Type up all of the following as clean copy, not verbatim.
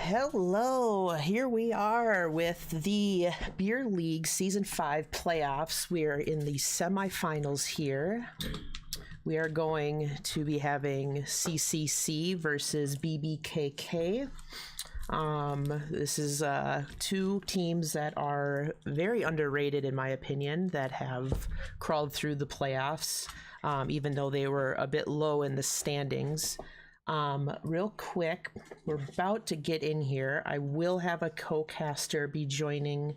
Hello, here we are with the Beer League Season 5 playoffs. We are in the semifinals here. We are going to be having CCC versus BBKK. This is two teams that are very underrated in my opinion, that have crawled through the playoffs, even though they were a bit low in the standings. Real quick, we're about to get in here. I will have a co-caster be joining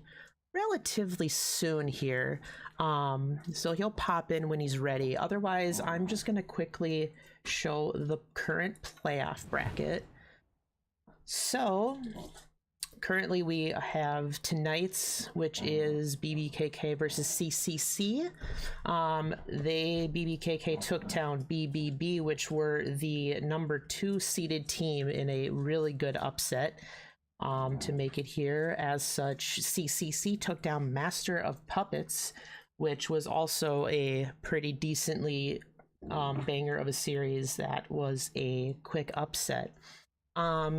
relatively soon here. So he'll pop in when he's ready. Otherwise, I'm just going to quickly show the current playoff bracket. So currently we have tonight's, which is BBKK versus CCC. BBKK took down BBB, which were the number 2 seeded team in a really good upset to make it here. As such, CCC took down Master of Puppets, which was also a pretty decently banger of a series that was a quick upset.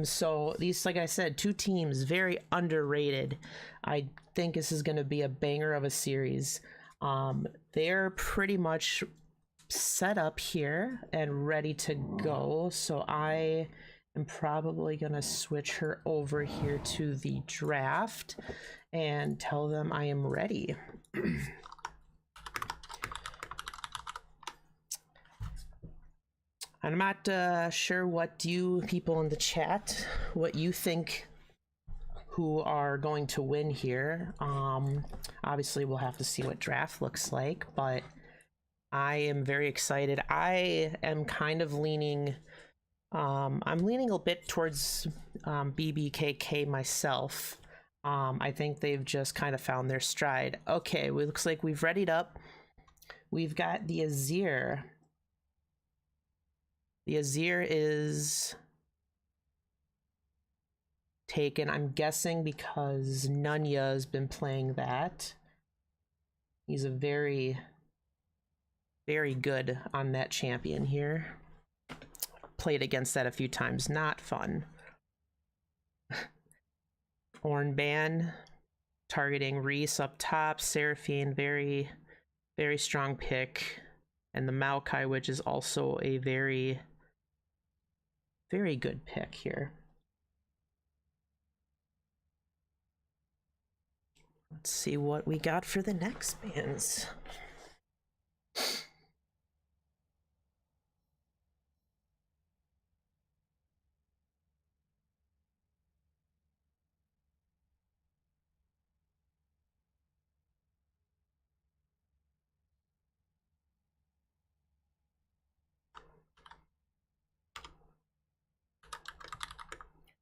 So these, like I said, two teams, very underrated. I think this is going to be a banger of a series. They're pretty much set up here and ready to go. So I am probably going to switch her over here to the draft and tell them I am ready. I'm not sure what you people in the chat, what you think who are going to win here. Obviously we'll have to see what draft looks like, but I am very excited. I am kind of leaning, I'm leaning a bit towards BBKK myself. I think they've just kind of found their stride. Okay, it looks like we've readied up. We've got the Azir. The Azir is taken, I'm guessing, because Nunya has been playing that. He's a very, very good on that champion here. Played against that a few times, not fun. Ornban targeting Reese up top. Seraphine, very, very strong pick. And the Maokai, which is also a very good pick here. Let's see what we got for the next bands.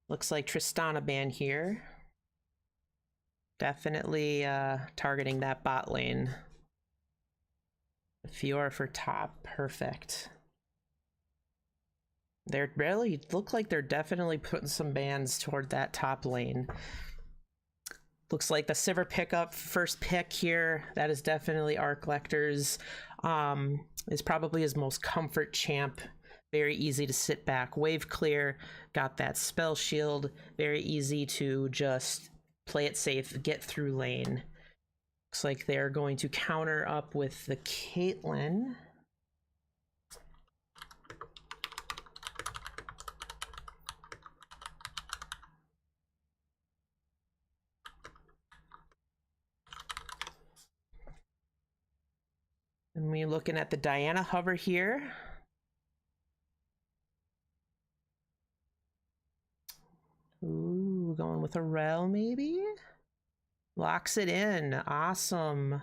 Looks like Tristana ban here. Definitely targeting that bot lane. Fiora for top, perfect. They're really look like they're definitely putting some bans toward that top lane. Looks like the Sivir pickup, first pick here. That is definitely Arc Lecter's. Is probably his most comfort champ. Very easy to sit back, wave clear, got that spell shield, very easy to just play it safe, get through lane. Looks like they're going to counter up with the Caitlyn. And we're looking at the Diana hover here. Ooh, going with a Rel maybe? Locks it in. Awesome.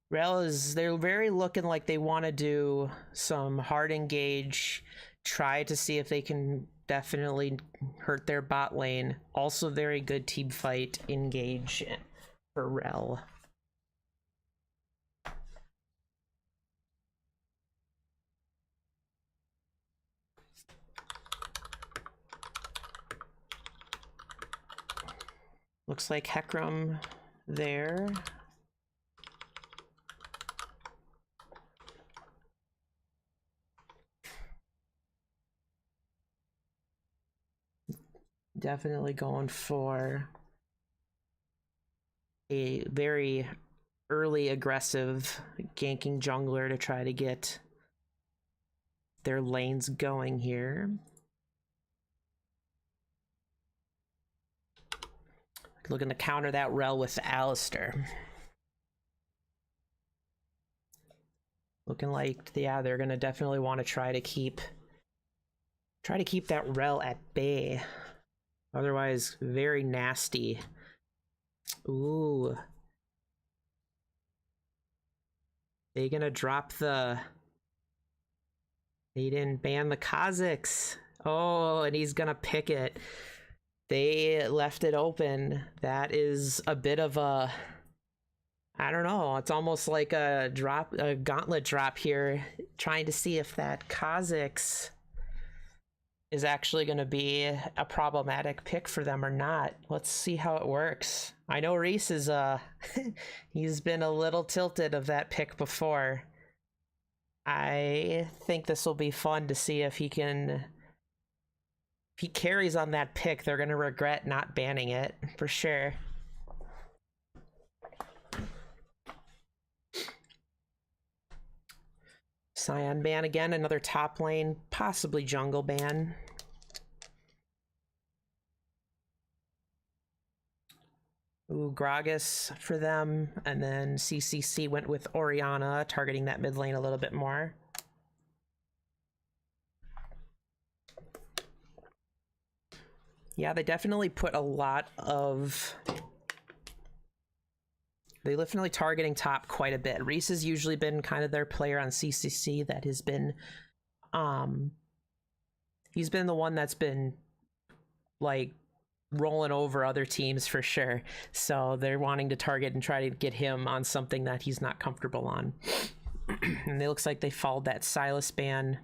Rel is, they're very looking like they want to do some hard engage, try to see if they can definitely hurt their bot lane. Also very good team fight engage for Rel. Looks like Hecarim there. Definitely going for a very early aggressive ganking jungler to try to get their lanes going here. Looking to counter that rel with Alistair. Looking like, yeah, they're gonna definitely want to try to keep that rel at bay. Otherwise, very nasty. Ooh. They gonna drop the... They didn't ban the Kazakhs. Oh, and he's gonna pick it. They left it open. That is a bit of a... I don't know. It's almost like a gauntlet drop here, trying to see if that Kazakhs is actually going to be a problematic pick for them or not. Let's see how it works. I know Reese is he's been a little tilted of that pick before. I think this will be fun to see if he can... If he carries on that pick, they're going to regret not banning it, for sure. Scion ban again, another top lane, possibly jungle ban. Ooh, Gragas for them, and then CCC went with Orianna, targeting that mid lane a little bit more. Yeah, they definitely put a lot of... They're definitely targeting top quite a bit. Reese has usually been kind of their player on CCC that has been... he's been the one that's been, like, rolling over other teams for sure. So they're wanting to target and try to get him on something that he's not comfortable on. And it looks like they followed that Silas ban.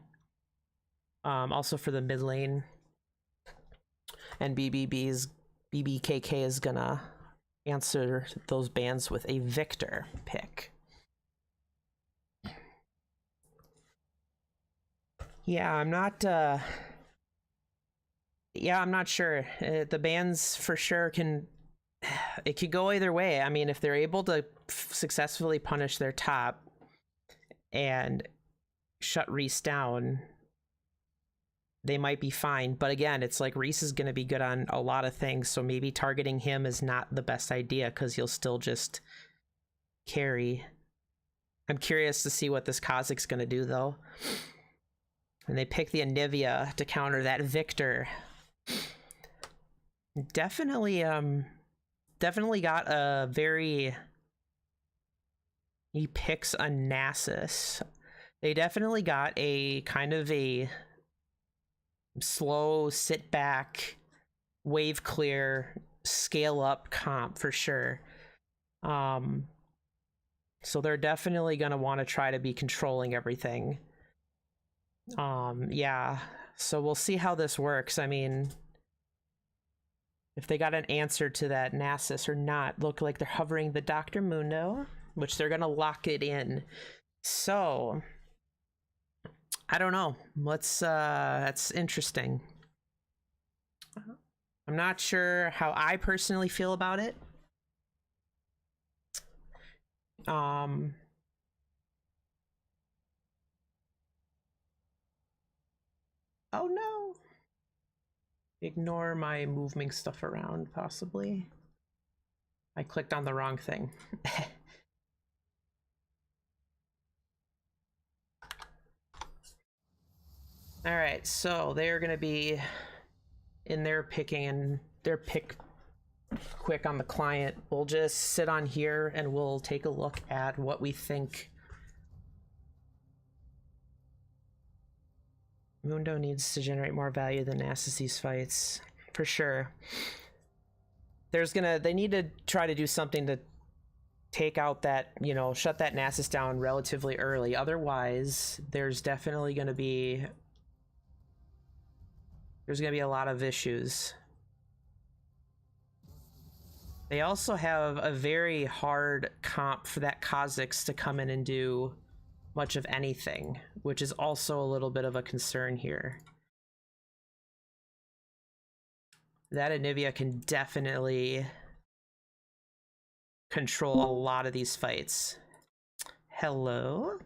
Also for the mid lane. And BBKK is gonna answer those bans with a Victor pick. Yeah, I'm not sure. The bans for sure it could go either way. I mean, if they're able to successfully punish their top and shut Reese down, they might be fine. But again, it's like Reese is going to be good on a lot of things, so maybe targeting him is not the best idea because he'll still just carry. I'm curious to see what this Kazakh's going to do, though. And they pick the Anivia to counter that Victor. Definitely got a very... He picks a Nasus. They definitely got a kind of a slow, sit back, wave clear, scale up comp for sure. So they're definitely going to want to try to be controlling everything. Yeah, so we'll see how this works. I mean, if they got an answer to that Nasus or not. Look like they're hovering the Dr. Mundo, which they're going to lock it in. So I don't know. That's interesting. I'm not sure how I personally feel about it. Oh no. Ignore my moving stuff around, possibly. I clicked on the wrong thing. All right, so they're gonna be in there picking and their pick quick on the client. We'll just sit on here and we'll take a look at what we think. Mundo needs to generate more value than Nasus's fights, for sure. They need to try to do something to take out that, you know, shut that Nasus down relatively early. Otherwise, there's definitely going to be a lot of issues. They also have a very hard comp for that Kazakhs to come in and do much of anything, which is also a little bit of a concern here. That Anivia can definitely control a lot of these fights. Hello?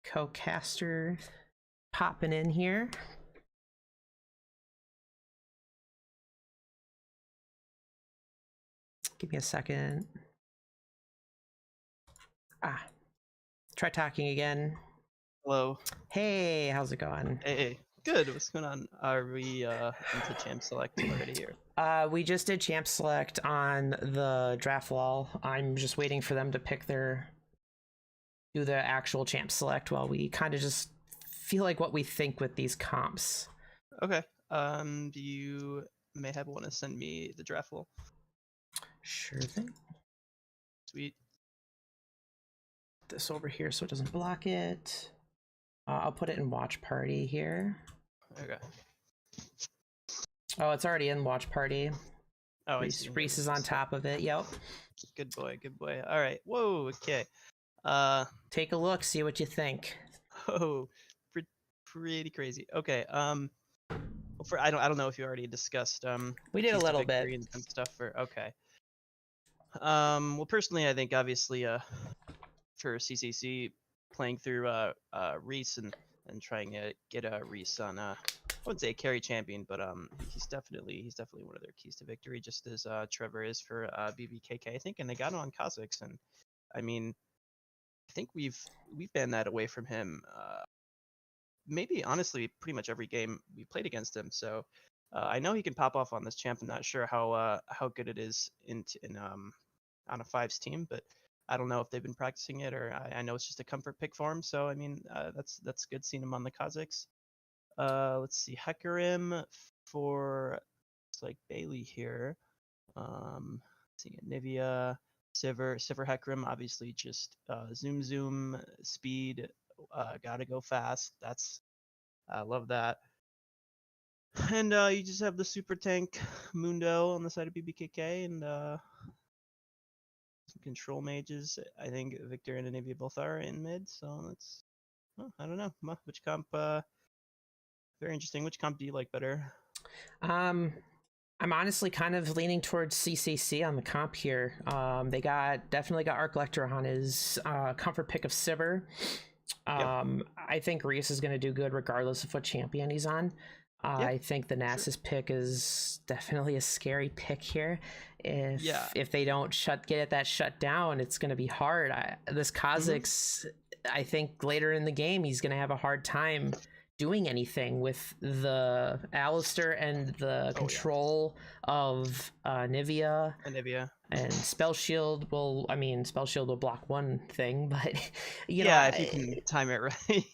Co-caster popping in here. Give me a second. Try talking again. Hello. Hey, how's it going? Hey. Good. What's going on? Are we into champ select already here? We just did champ select on the draft wall. I'm just waiting for them to do the actual champ select while we kind of just feel like what we think with these comps. Okay. Do you may have want to send me the draft wall? Sure thing. Sweet. This over here so it doesn't block it. I'll put it in watch party here. Okay. Oh, it's already in watch party. Oh, Reese is on top of it. Yep. Good boy. Good boy. All right. Whoa. Okay. Take a look. See what you think. Oh, pretty crazy. Okay. I don't know if you already discussed we did a little bit and stuff. Okay. Well, personally, I think obviously for CCC playing through Reese and trying to get Reese on I wouldn't say a carry champion, but he's definitely one of their keys to victory, just as Trevor is for BBKK, I think, and they got him on Kha'Zix, and I mean, I think we've banned that away from him. Maybe honestly, pretty much every game we played against him. So I know he can pop off on this champ. I'm not sure how good it is in on a fives team, but I don't know if they've been practicing it, or I know it's just a comfort pick for him. So I mean, that's good seeing him on the Kha'Zix. Let's see, Hecarim for it's like Bailey here. Seeing Nivea, Sivir Hecarim, obviously just zoom speed. Gotta go fast. I love that. And you just have the super tank Mundo on the side of BBKK, and some control mages. I think Victor and Anivia both are in mid, so that's I don't know which comp. Very interesting. Which comp do you like better? I'm honestly kind of leaning towards CCC on the comp here. They definitely got Arc Lecter on his comfort pick of Sivir. I think Reese is going to do good regardless of what champion he's on. I think the Nasus pick is definitely a scary pick here. If they don't get that shut down, it's going to be hard. This Kha'Zix, I think later in the game, he's going to have a hard time doing anything with the Alistair and the control of Nivea. And Spell Shield will block one thing, but you know, if you can time it right.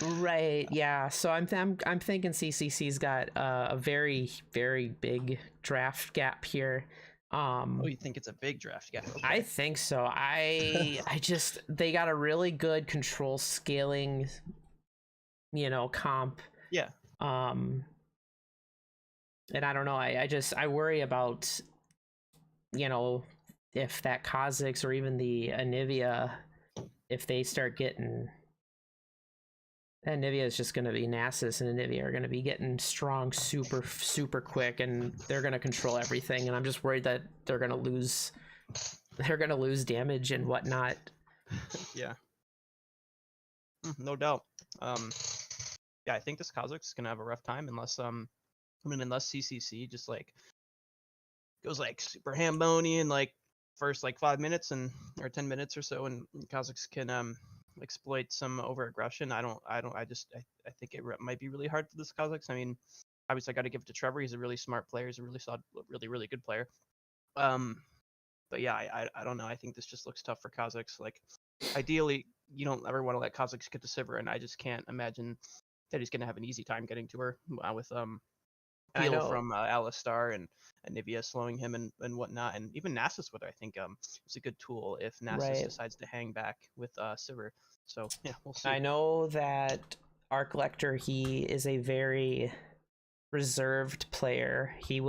Right, yeah. So I'm thinking CCC's got a very, very big draft gap here. You think it's a big draft gap? Okay. I think so. They got a really good control scaling, comp. Yeah. And I don't know. I worry about, if that Kha'Zix or even the Anivia, if they start getting, Anivia is just going to be Nasus, and Anivia are going to be getting strong super, super quick, and they're going to control everything. And I'm just worried that they're going to lose damage and whatnot. Yeah. No doubt. Yeah, I think this Kha'Zix is gonna have a rough time unless unless CCC just like goes like super hambony in like first like 5 minutes or 10 minutes or so, and Kha'Zix can exploit some over aggression. I think it might be really hard for this Kha'Zix. I mean, obviously I got to give it to Trevor. He's a really smart player. He's a really solid, really good player. But yeah, I don't know. I think this just looks tough for Kha'Zix. Like, ideally, you don't ever want to let Kha'Zix get to Sivir, and I just can't imagine that he's gonna have an easy time getting to her with heal from Alistar and Nivea slowing him and whatnot, and even Nasus I think is a good tool if Nasus decides to hang back with Sivir. So yeah, we'll see. I know that Arc Lecter, he is a very reserved player. He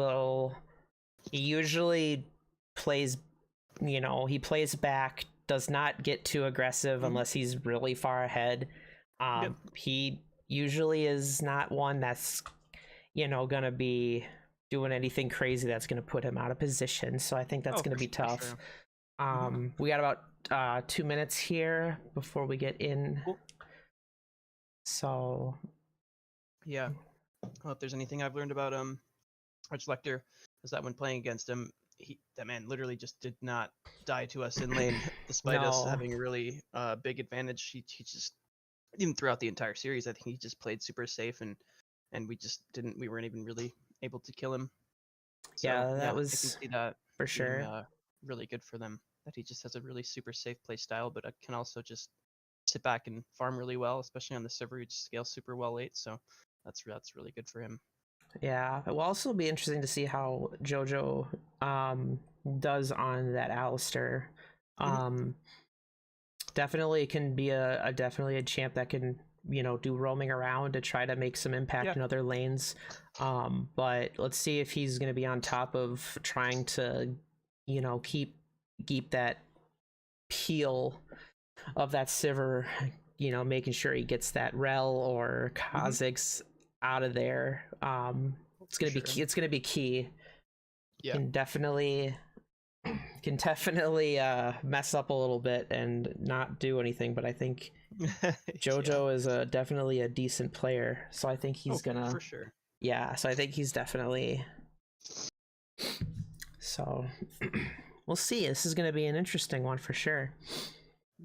usually plays, he plays back does not get too aggressive unless he's really far ahead. He usually is not one that's, gonna be doing anything crazy that's gonna put him out of position. So I think that's gonna be tough. Sure. We got about 2 minutes here before we get in. Cool. So yeah, well, if there's anything I've learned about Arch Lecter, is that when playing against him, that man literally just did not die to us in lane, despite us having a really big advantage. He just, even throughout the entire series, I think he just played super safe, and we weren't even really able to kill him. So, that was, I can see that for sure being, really good for them, that he just has a really super safe play style, but can also just sit back and farm really well, especially on the server, which scales super well late. So that's really good for him. Yeah, it will also be interesting to see how Jojo does on that Alistair. Definitely can be definitely a champ that can, do roaming around to try to make some impact in other lanes. But let's see if he's going to be on top of trying to, keep that peel of that Sivir, making sure he gets that Rel or Kha'Zix out of there. It's gonna be key. Can definitely mess up a little bit and not do anything, but I think Jojo is definitely a decent player, so I think he's gonna, for sure. So I think he's definitely, so we'll see. This is gonna be an interesting one for sure.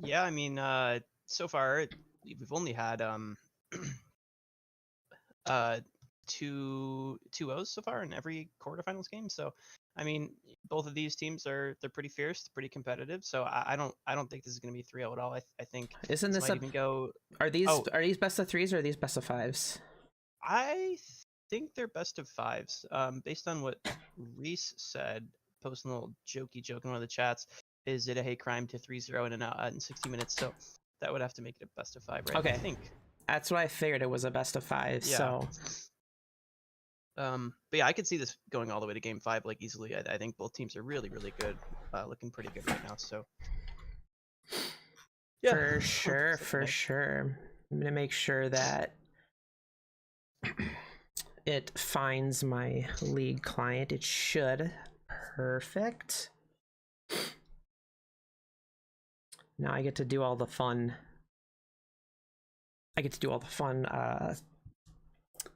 Yeah, I mean, so far we've only had 2 2-0s so far in every quarterfinals game. So, I mean, both of these teams they're pretty fierce, pretty competitive. So I don't think this is going to be 3-0 at all. I think isn't this might even go. Are these best of 3s or are these best of 5s? I think they're best of 5s. Based on what Reese said, posting a little jokey joke in one of the chats, is it a hate crime to 3-0 in 60 minutes? So that would have to make it a best of 5, right? Okay, I think that's what I figured. It was a best of 5. Yeah. So but yeah, I could see this going all the way to game 5 like easily. I think both teams are really good, looking pretty good right now. So yeah, for sure. I'm gonna make sure that it finds my league client. It should. Perfect. Now I get to do all the fun.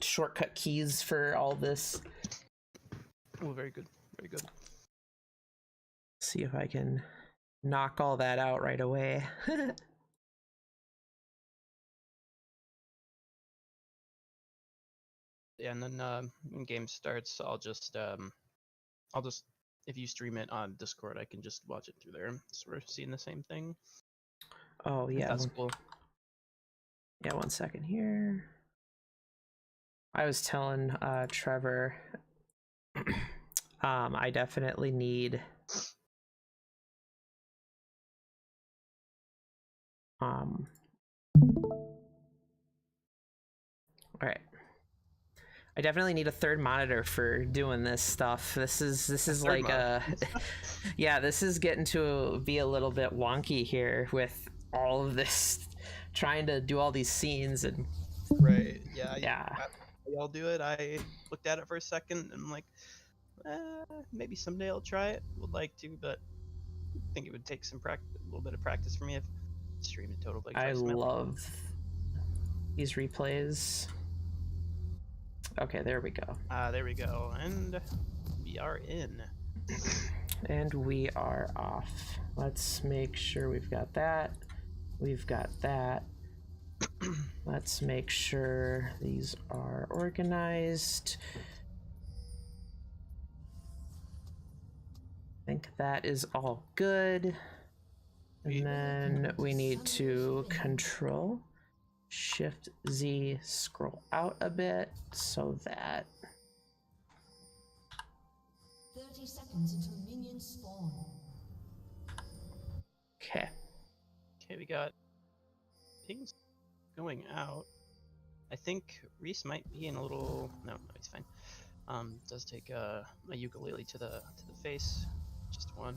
Shortcut keys for all this. Oh, very good. See if I can knock all that out right away. Yeah, and then when game starts, I'll just if you stream it on Discord, I can just watch it through there. So we're seeing the same thing. Oh yeah, that's cool. Yeah, 1 second here. I was telling Trevor, I definitely need all right. I definitely need a third monitor for doing this stuff. This is like yeah, this is getting to be a little bit wonky here with all of this, trying to do all these scenes and right. Yeah. Y'all do it. I looked at it for a second and I'm like, maybe someday I'll try it. Would like to, but I think it would take a little bit of practice for me if streamed it total. Like I love these replays. Okay, there we go. There we go, and we are in. And we are off. Let's make sure we've got that. We've got that. Let's make sure these are organized. I think that is all good. And then we need to Control Shift Z, scroll out a bit so that 30 seconds until minions spawn. Okay, we got pings going out. I think Reese might be in a little. No, he's fine. Does take a ukulele to the face. Just one.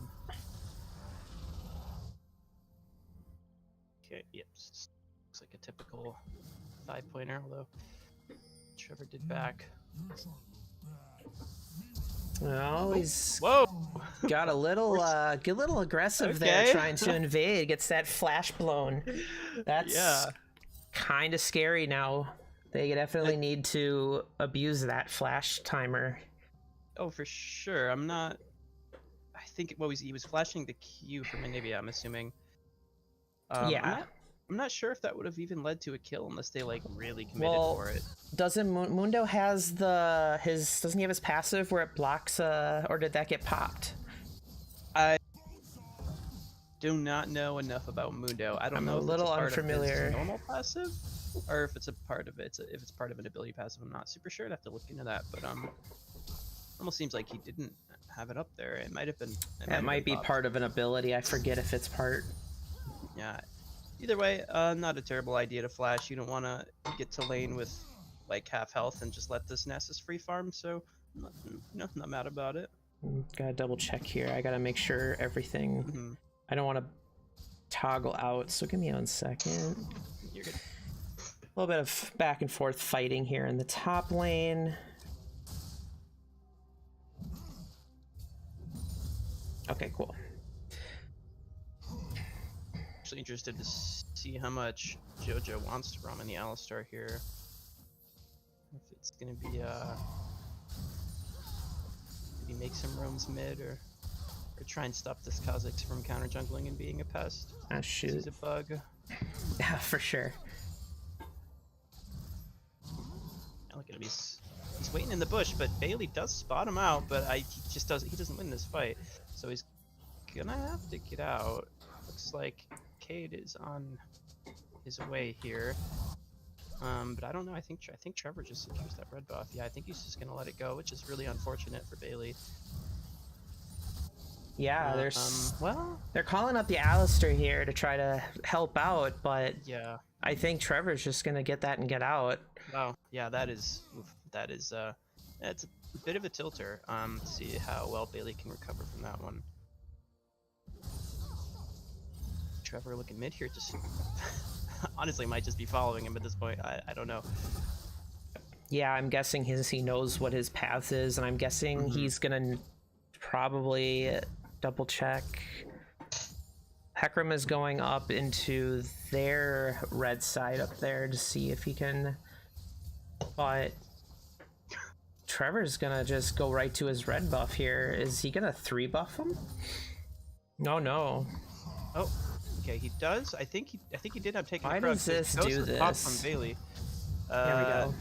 Okay, yep. Looks like a typical 5-pointer, although Trevor did back. Well, he's Whoa! got a little, get a little aggressive there, Okay. trying to invade. Gets that flash blown. That's Yeah. kind of scary now. They definitely need to abuse that flash timer. Oh, for sure. I'm not. I think he was flashing the Q for my Navy. I'm assuming. Yeah. I'm not sure if that would have even led to a kill unless they like really committed Well, for it. doesn't Mundo has doesn't he have his passive where it blocks or did that get popped? I do not know enough about Mundo. I don't I'm know a if little it's a part unfamiliar. of his normal passive or if it's a part of it. If it's part of an ability passive, I'm not super sure. I'd have to look into that. But almost seems like he didn't have it up there. It might have been. That might be part of an ability. I forget if it's part. Yeah. Either way, not a terrible idea to flash. You don't want to get to lane with like half health and just let this Nessus free farm. So, not mad about it. Gotta double check here. I gotta make sure everything. Mm-hmm. I don't want to toggle out. So give me 1 second. You're good. A little bit of back and forth fighting here in the top lane. Okay, cool. Actually interested to see how much JoJo wants to roam in the Alistar here. If it's gonna be maybe make some roams mid or try and stop this Kha'Zix from counter jungling and being a pest. Ah, shoot. He's a bug. Yeah, for sure. Look at him. He's waiting in the bush, but Bailey does spot him out. But he doesn't win this fight, so he's gonna have to get out. Looks like Cade is on his way here. But I don't know. I think Trevor just secures that red buff. Yeah, I think he's just gonna let it go, which is really unfortunate for Bailey. Yeah, well, they're calling up the Alistair here to try to help out, but yeah. I think Trevor's just gonna get that and get out. Wow. Yeah, it's a bit of a tilter. See how well Bailey can recover from that one. Trevor looking mid here, just honestly might just be following him at this point. I don't know. Yeah, I'm guessing he knows what his path is, and I'm guessing he's gonna probably double check. Hecarim is going up into their red side up there to see if he can, but Trevor's gonna just go right to his red buff here. Is he gonna 3-buff him? No. Oh, okay, he does. I think he did have taken. Why does this do this? From Bailey. There we go.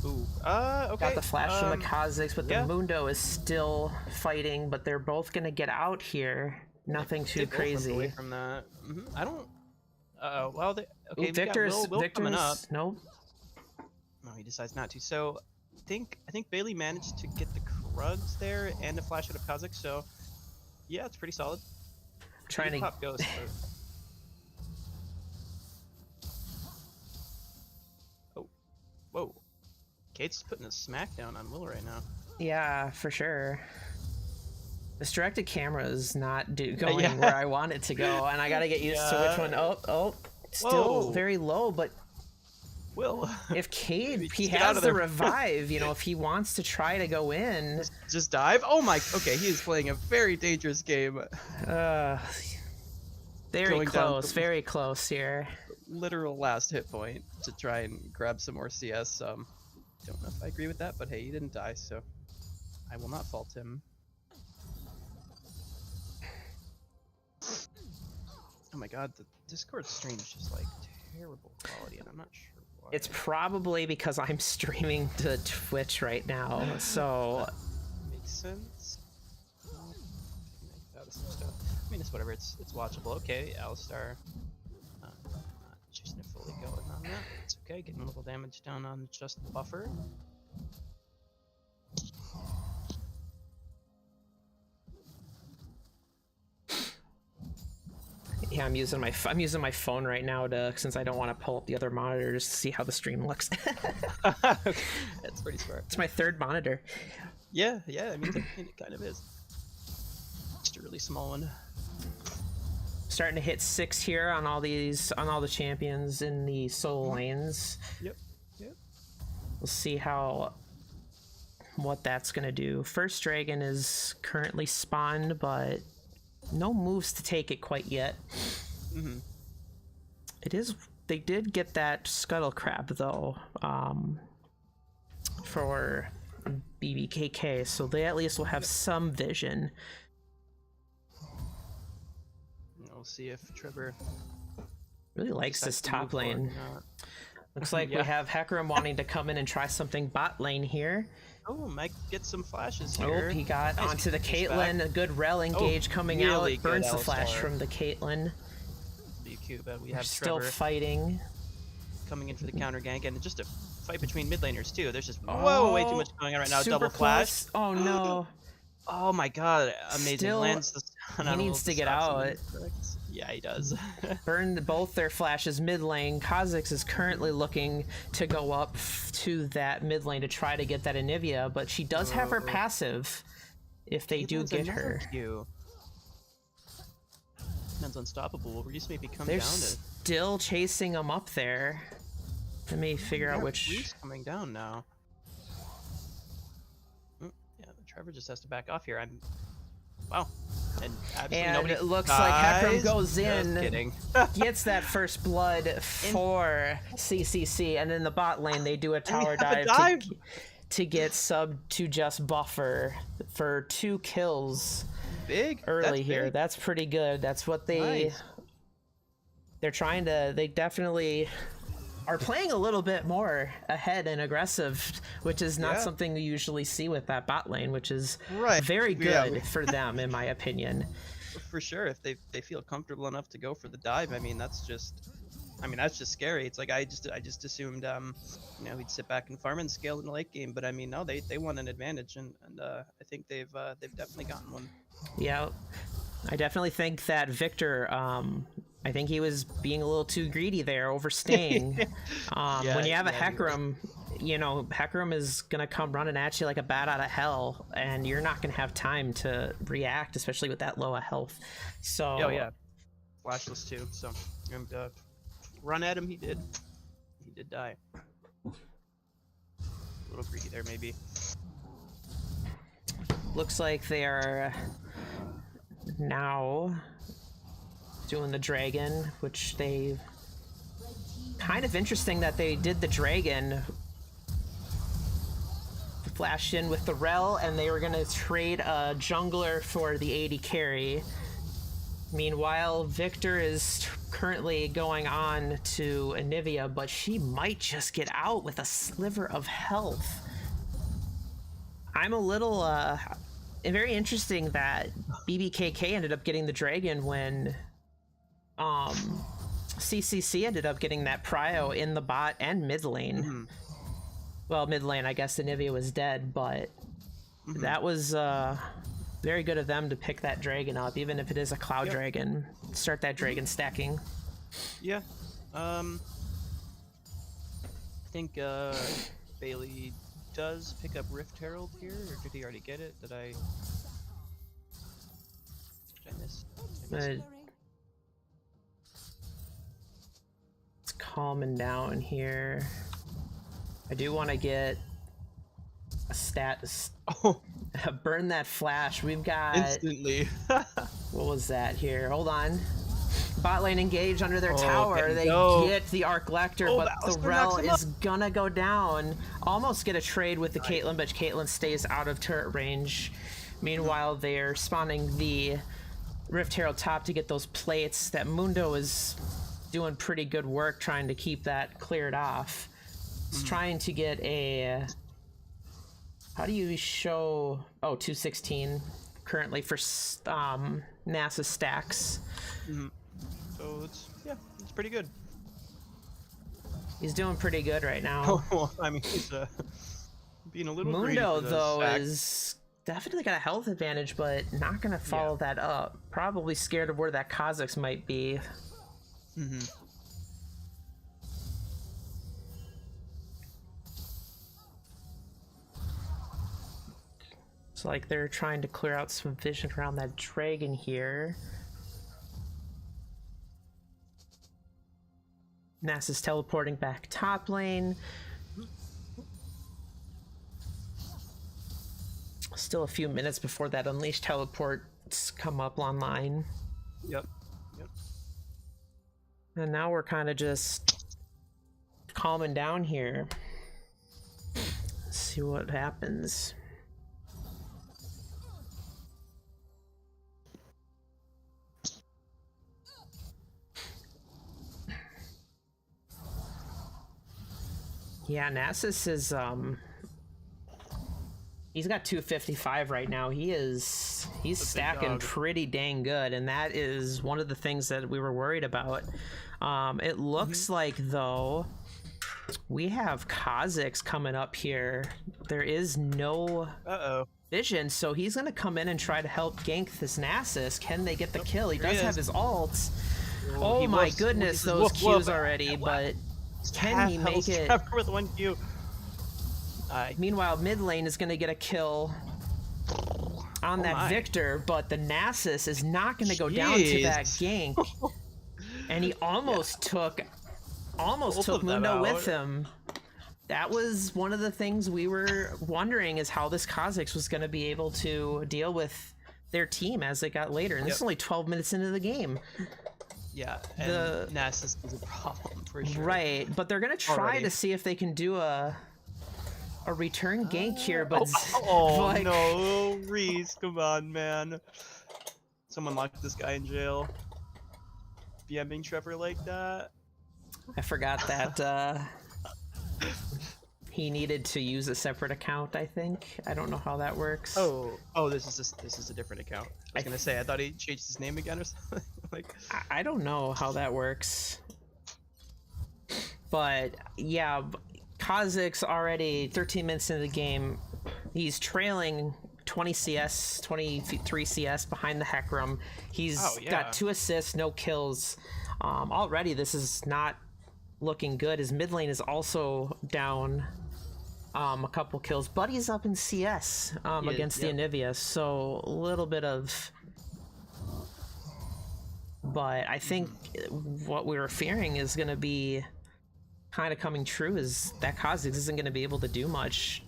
Ooh. Okay. Got the flash from the Kha'Zix, but yeah. the Mundo is still fighting. But they're both gonna get out here. Nothing too crazy. Away from that. I don't. Well, okay. Ooh, Victor's coming up. Nope. No, he decides not to. So, I think Bailey managed to get the Krugs there and a flash out of Kha'Zix. So, yeah, it's pretty solid. Trying to pop Ghost. Oh, whoa! Kate's putting a smackdown on Will right now. Yeah, for sure. This directed camera is not going where I want it to go, and I gotta get used to which one. Oh, still very low, but Will, if Cade, he get out has of the there. revive, if he wants to try to go in. Just dive? Oh my, okay, he is playing a very dangerous game. Very close here. Literal last hit point to try and grab some more CS. Don't know if I agree with that, but hey, he didn't die, so I will not fault him. Oh my god, the Discord stream is just like terrible quality, and I'm not sure why. It's probably because I'm streaming to Twitch right now, so makes sense. Out of some stuff. I mean, it's whatever. It's watchable. Okay, Alistar. Not just fully going on that. It's okay. Getting a little damage down on just the buffer. yeah, I'm using my phone right now since I don't want to pull up the other monitors to see how the stream looks. That's pretty smart. It's my third monitor. Yeah. I mean, it kind of is. Just a really small one. Starting to hit 6 here on all the champions in the solo lanes. Yep. Yep. We'll see what that's gonna do. First dragon is currently spawned, but no moves to take it quite yet. Mm-hmm. They did get that scuttle crab though, for BBKK, so they at least will have some vision. We'll see if Trevor Really likes this decides to move top forward lane. or not. Looks like we Yeah. have Hecarim wanting to come in and try something bot lane here. Oh, might get some flashes Oh, here. he got Nice onto the push Caitlyn. back. A good rel engage coming really out. Burns good the flash Alistar. from the Caitlyn. Be cute, but we They're have still Trevor fighting. coming in for the counter gank, and just a fight between mid laners too. There's just way too much going on right now. Super Double flash. close. Oh no. Oh my god, amazing. Still- Lands the stun he on a needs little to get stop, out. Yeah, he does. Burned both their flashes mid lane. Kha'Zix is currently looking to go up to that mid lane to try to get that Anivia, but she does have her passive if they do Caitlyn's get another her. Q. Man's unstoppable. Reese maybe come They're down to. still chasing them up there. Let me figure out Yeah, which. Reese coming down now. Yeah, Trevor just has to back off here. Wow. And absolutely And nobody it looks like Hecarim dies. goes Just in. kidding. Gets that first blood for CCC, and in the bot lane they do a tower have a dive, dive. To get sub to just buffer for 2 kills Big. early That's here. big. That's pretty good. That's what Nice. they definitely are playing a little bit more ahead and aggressive, which is not Yeah. something we usually see with that bot lane, which is Right. very Yeah. good for them in my opinion. For sure, if they feel comfortable enough to go for the dive, I mean that's just scary. It's like I just assumed he'd sit back and farm and scale in the late game, but I mean no, they won an advantage, and I think they've definitely gotten one. Yeah, I definitely think that Victor, I think he was being a little too greedy there, overstaying. When you have a yeah, he was. Hecarim, Hecarim is going to come running at you like a bat out of hell, and you're not going to have time to react, especially with that low of health. So, Oh yeah, flashless too. So and, run at him, he did die. A little greedy there maybe. looks like they are now doing the dragon, which they kind of interesting that they did the dragon, flashed in with the rel, and they were gonna trade a jungler for the 80 carry. Meanwhile, Victor is currently going on to Anivia, but she might just get out with a sliver of health. I'm a little very interesting that BBKK ended up getting the dragon when CCC ended up getting that prio in the bot and mid lane. Mm-hmm. Well, mid lane, I guess Anivia was dead, but that was very good of them to pick that dragon up, even if it is a cloud dragon. Start that dragon stacking. Yeah. I think Bailey does pick up Rift Herald here, or did he already get it? Did I miss? It's calming down here. I do want to get a stat Oh, burn that flash. We've got instantly. what was that here? Hold on. Bot lane engage under their tower. getting They go. get the Arc Lector, Oh, but that the was Rel gonna knock is gonna go down. Almost get a trade with the Caitlyn, but Caitlyn stays out of turret range. Meanwhile, they're spawning the Rift Herald top to get those plates. That Mundo is doing pretty good work trying to keep that cleared off. He's trying to get a... How do you show... Oh, 216 currently for NASA stacks. So it's pretty good. He's doing pretty good right now. Oh, I mean, he's being a little greedy Mundo, for those though, stacks. is definitely got a health advantage, but not going to follow that up. Probably scared of where that Kha'Zix might be. It's like they're trying to clear out some vision around that dragon here. Nasa's teleporting back top lane. Still a few minutes before that Unleash teleports come up online. Yep. And now we're kind of just calming down here. Let's see what happens. Yeah, Nasus is he's got 255 right now. He's stacking pretty dang good, and that is one of the things that we were worried about. It looks like though we have Kha'Zix coming up here. There is no vision, so he's gonna come in and try to help gank this Nasus. Can they get the kill? He does have his ults. Oh my goodness, those Qs already, but can he make it? Trevor with 1 Q. Meanwhile, mid lane is going to get a kill on that Victor, but the Nasus is not going to go down to that gank. And he almost took Mundo with him. That was one of the things we were wondering, is how this Kha'Zix was going to be able to deal with their team as it got later. And this is only 12 minutes into the game. Yeah, and Nasus is a problem for sure. Right, but they're going to try to see if they can do a return gank here, but like, no, Reese, come on, man. Someone locked this guy in jail. BMing Trevor like that. I forgot that he needed to use a separate account, I think. I don't know how that works. Oh, this is a different account. I was gonna say, I thought he changed his name again or something. Like, I don't know how that works. But yeah, Kha'Zix already 13 minutes into the game. He's trailing 20 CS, 23 CS behind the Hecarim. He's got 2 assists, no kills. Already this is not looking good. His mid lane is also down a couple kills, but he's up in CS against the Anivia, so a little bit of... But I think what we were fearing is going to be kind of coming true, is that Kha'Zix isn't going to be able to do much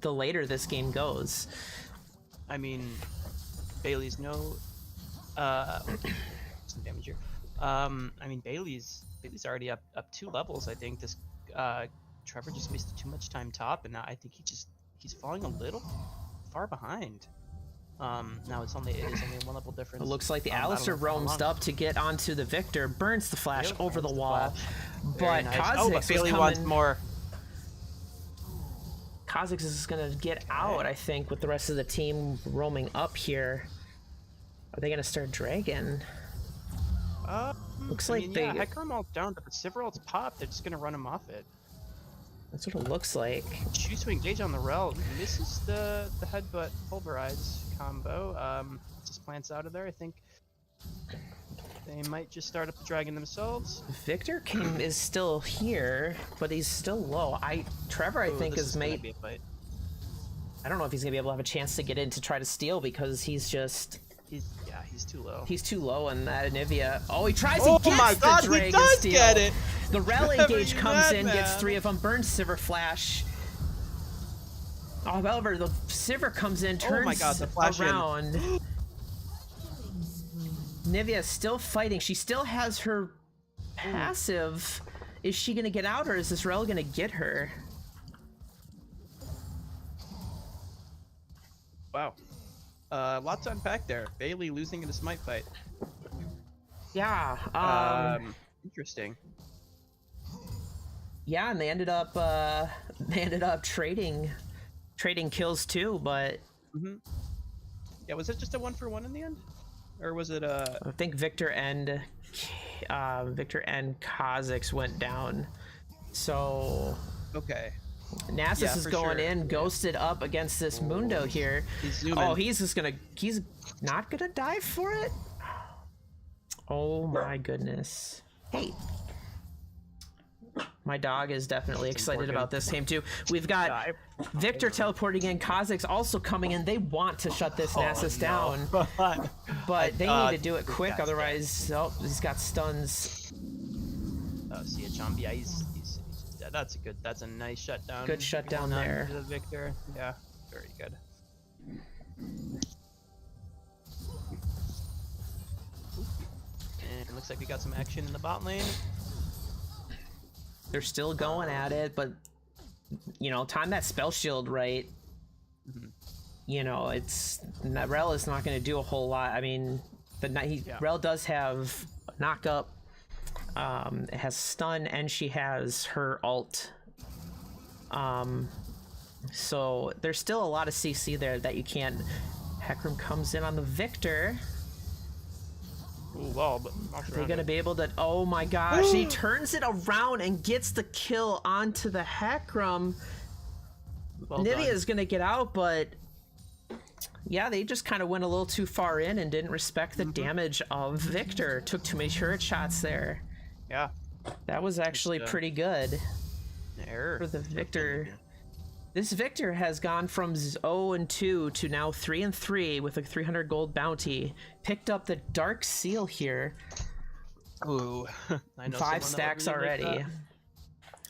the later this game goes. I mean, Bailey's some damage here. I mean, Bailey's already up 2 levels. I think this Trevor just wasted too much time top, and now I think he's falling a little far behind. Now it is only a 1 level difference. It looks like the Alistar roams up to get onto the Victor, burns the flash over the wall, but nice. Kha'Zix Bailey wants more. Kha'Zix is gonna get out, I think, with the rest of the team roaming up here. Are they gonna start dragging? Looks like they... Hecarim ult down, but Sivir ult's popped. They're just gonna run him off it. That's what it looks like. Choose to engage on the rel. Misses the headbutt pulverize combo. Just plants out of there. I think they might just start up the dragon themselves. Victor is still here, but he's still low. Trevor, I think, is made... Be a fight. I don't know if he's gonna be able to have a chance to get in to try to steal, because he's just... He's too low. He's too low in that Anivia. Oh, he tries. Oh he gets my God, the dragon he does steal. get it. The rel engage comes in, man. gets 3 of them, burns Sivir flash. However, the Sivir comes in, turns the flash around. Nivea's still fighting. She still has her passive. Is she gonna get out, or is this rel gonna get her? Wow. Lots to unpack there. Bailey losing in a smite fight. Yeah. Interesting. Yeah, and they ended up trading kills too, but Yeah, was it just a 1-for-1 in the end, or was it I think Victor and Kha'Zix went down. So okay. Nasus is going in, ghosted up against this Mundo here. He's not gonna dive for it. Oh my goodness. Hey. My dog is definitely excited about this game too. We've got Victor teleporting in, Kha'Zix also coming in. They want to shut this Nasus down, but they need to do it quick, otherwise, he's got stuns. see a jump. Yeah, yeah, that's a nice shutdown. Good shutdown Going on there. to the Victor. Yeah, very good. And it looks like we got some action in the bot lane. They're still going at it, but you know, time that spell shield right. You know, Rel is not going to do a whole lot. I mean, Rel does have knock up. It has stun, and she has her ult. So there's still a lot of CC there that you can't. Hecarim comes in on the Victor. Ooh, well, but They're gonna be able to. Oh my gosh! He turns it around and gets the kill onto the Hecarim. Nivea is gonna get out, but yeah, they just kind of went a little too far in and didn't respect the damage of Victor. Took too many turret shots there. Yeah, that was actually pretty good error for the Victor. This Victor has gone from 0-2 to now 3-3 with a 300 gold bounty. Picked up the Dark Seal here. Ooh, I know 5 stacks really already. like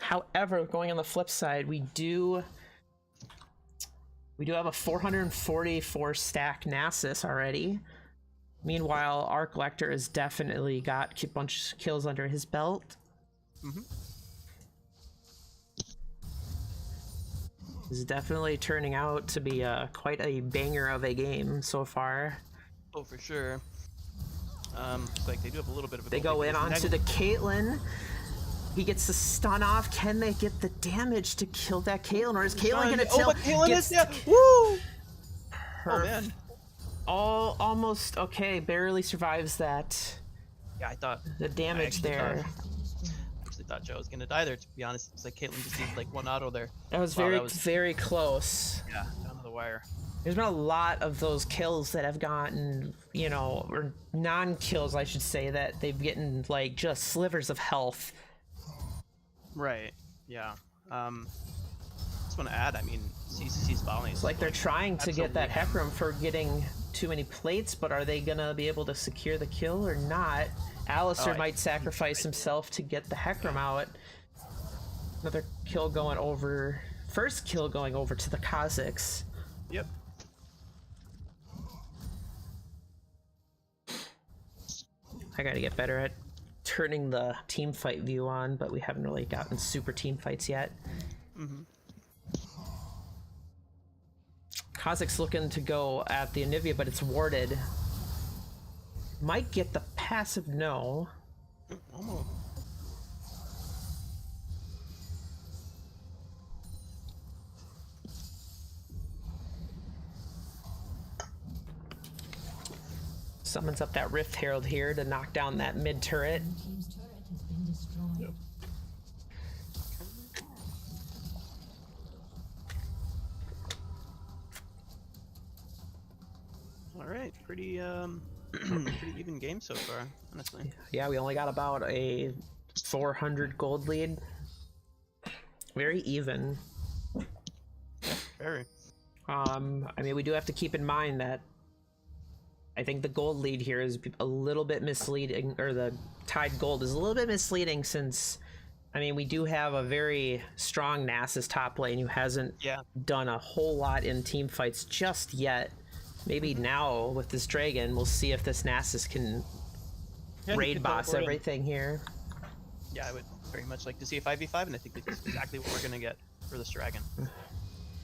However, going on the flip side, we do have a 444 stack Nasus already. Meanwhile, Arc Lecter has definitely got a bunch of kills under his belt. This is definitely turning out to be quite a banger of a game so far. Oh, for sure. Looks like they do have a little bit of a. They go in onto the Caitlyn. He gets the stun off. Can they get the damage to kill that Caitlyn, or is Caitlyn gonna tell? Oh, but Caitlyn is, yeah. Woo! Oh man. Almost okay. Barely survives that. Yeah, I thought the damage there. I actually thought Joe was gonna die there. To be honest, it's like Caitlyn just needed like one auto there. That was very close. Yeah, down to the wire. There's been a lot of those kills that have gotten, you know, or non-kills, I should say, that they've gotten like just slivers of health. Right. Yeah. Just want to add. I mean, CCC's volley. It's like they're trying to get that Hecarim for getting too many plates, but are they gonna be able to secure the kill or not? Alistair might sacrifice himself to get the Hecarim out. Another kill going over. First kill going over to the Kazakhs. Yep. I gotta get better at turning the team fight view on, but we haven't really gotten super team fights yet. Kazakh's looking to go at the Anivia, but it's warded. Might get the passive no. Almost. Summons up that Rift Herald here to knock down that mid turret. Team's turret has been destroyed. Yep. All right, pretty pretty even game so far, honestly. Yeah, we only got about a 400 gold lead. Very even. Very. I mean, we do have to keep in mind that I think the gold lead here is a little bit misleading, or the tied gold is a little bit misleading, since, I mean, we do have a very strong Nasus top lane who hasn't done a whole lot in team fights just yet. Maybe now with this dragon, we'll see if this Nasus can raid boss everything here. Yeah, I would very much like to see a 5v5, and I think that's exactly what we're gonna get for this dragon.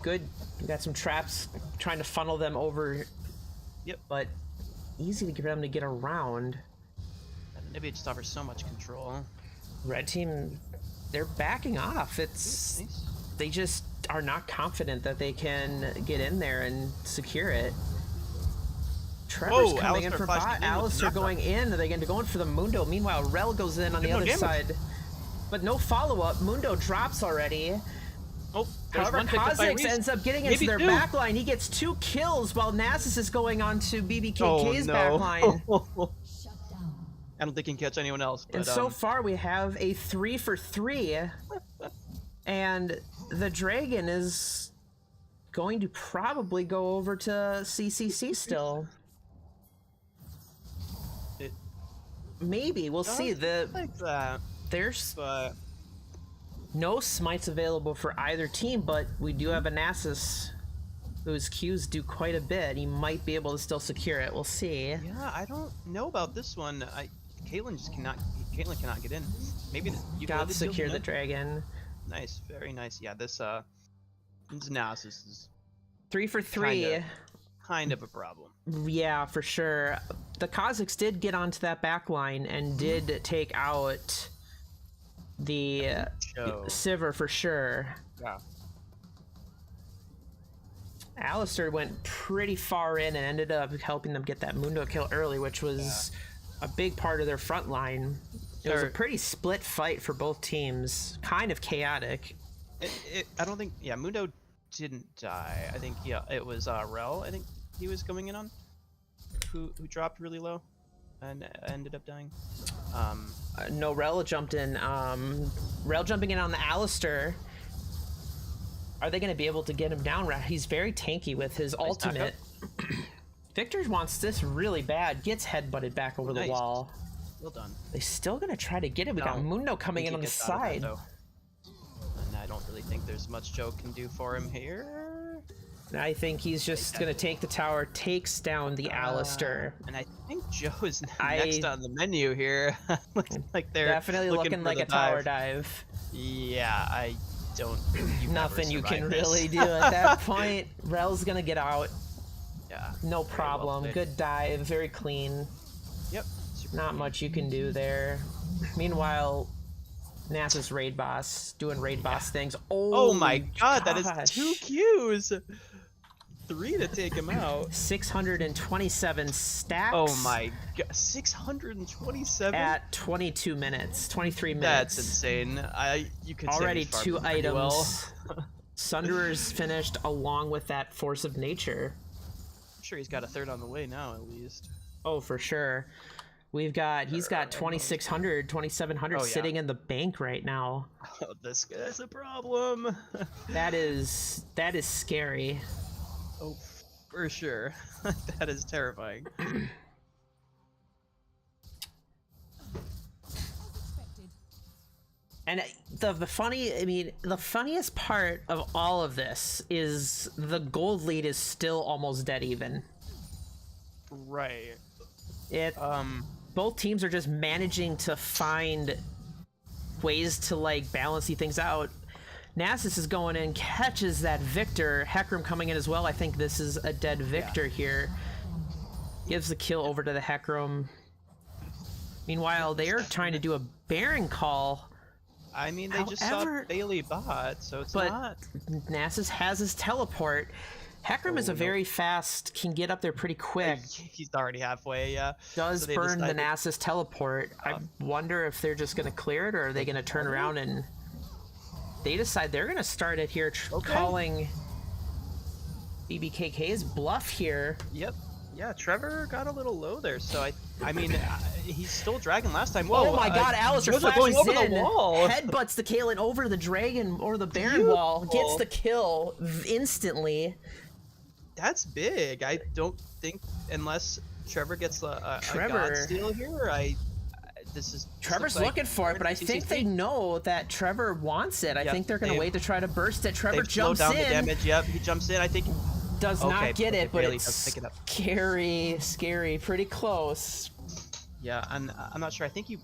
Good. We got some traps trying to funnel them over. Yep. But easy to get them to get around. And maybe it just offers so much control. Red team, they're backing off. It's they just are not confident that they can get in there and secure it. Trevor's coming in for bot. Alistair going in. Are they going to go in for the Mundo? Meanwhile, Rel goes in on the other side. But no follow-up. Mundo drops already. Oh, however, Kazakhs ends up getting into their backline. He gets 2 kills while Nasus is going on to BBKK's backline. Shut down. I don't think he can catch anyone else. But, and so far, we have a 3 for 3. And the dragon is going to probably go over to CCC still. Maybe we'll see. Like that. There's But no smites available for either team, but we do have a Nasus whose Qs do quite a bit. He might be able to still secure it. We'll see. yeah, I don't know about this one. Caitlyn just cannot. Caitlyn cannot get in. Maybe you Got to can secure the dragon. Nice, very nice. Yeah, this Nasus is 3 for 3. kind of a problem. Yeah, for sure. The Kazakhs did get onto that back line and did take out the Sivir for sure. Yeah. Alistair went pretty far in and ended up helping them get that Mundo kill early, which was a big part of their front line. It was a pretty split fight for both teams, kind of chaotic. I don't think, Mundo didn't die. I think, it was Rel, I think he was going in on, who dropped really low and ended up dying. No, Rel jumped in. Rel jumping in on the Alistair. Are they going to be able to get him down? He's very tanky with his ultimate. Victor wants this really bad. Gets headbutted back over the wall. Well done. They're still going to try to get him. We got Mundo coming in on the side. And I don't really think there's much Joe can do for him here. I think he's just going to take the tower, takes down the Alistair. And I think Joe is next on the menu here. Looks like they're definitely looking like a tower dive. Yeah, I don't. Nothing you can really do at that point. Rel's going to get out. Yeah. No problem. Well, good dive. Very clean. Yep. Not much you can do there. Meanwhile, Nasus raid boss doing raid boss things. Oh my god, that is 2 Qs. 3 to take him out. 627 stacks. Oh my god, 627 at 22 minutes, 23 minutes. That's insane. You could already 2 items. Well. Sunderer's finished along with that force of nature. I'm sure he's got a third on the way now, at least. Oh, for sure. He's got 2600, 2700 sitting in the bank right now. Oh, this guy's a problem. That is scary. Oh, for sure. That is terrifying. And the funniest part of all of this is the gold lead is still almost dead even. Right. Both teams are just managing to find ways to like balance these things out. Nasus is going in, catches that Victor. Hecarim coming in as well. I think this is a dead Victor here. Gives the kill over to the Hecarim. Meanwhile, they are trying to do a Baron call. I mean, they just saw Bailey bot, so it's not. Nasus has his teleport. Hecarim is a very fast, can get up there pretty quick. He's already halfway, yeah. Does so burn the Nasus teleport. I wonder if they're just going to clear it, or are they going to turn around and... They decide they're going to start it here, calling BBKK's bluff here. Yep. Yeah, Trevor got a little low there, so I mean, he's still dragging last time. Whoa, oh my god, Alistair flashes going over in, the wall. Headbutts the Caitlyn over the dragon or the Baron wall, gets the kill instantly. That's big. I don't think, unless Trevor gets a god steal here, Trevor's looking for it, but I think they know that Trevor wants it. I think they're going to wait to try to burst it. Trevor jumps in. The damage. Yep, he jumps in. I think does not get it, but it's pick it up. Scary, pretty close. Yeah, and I'm not sure. I think you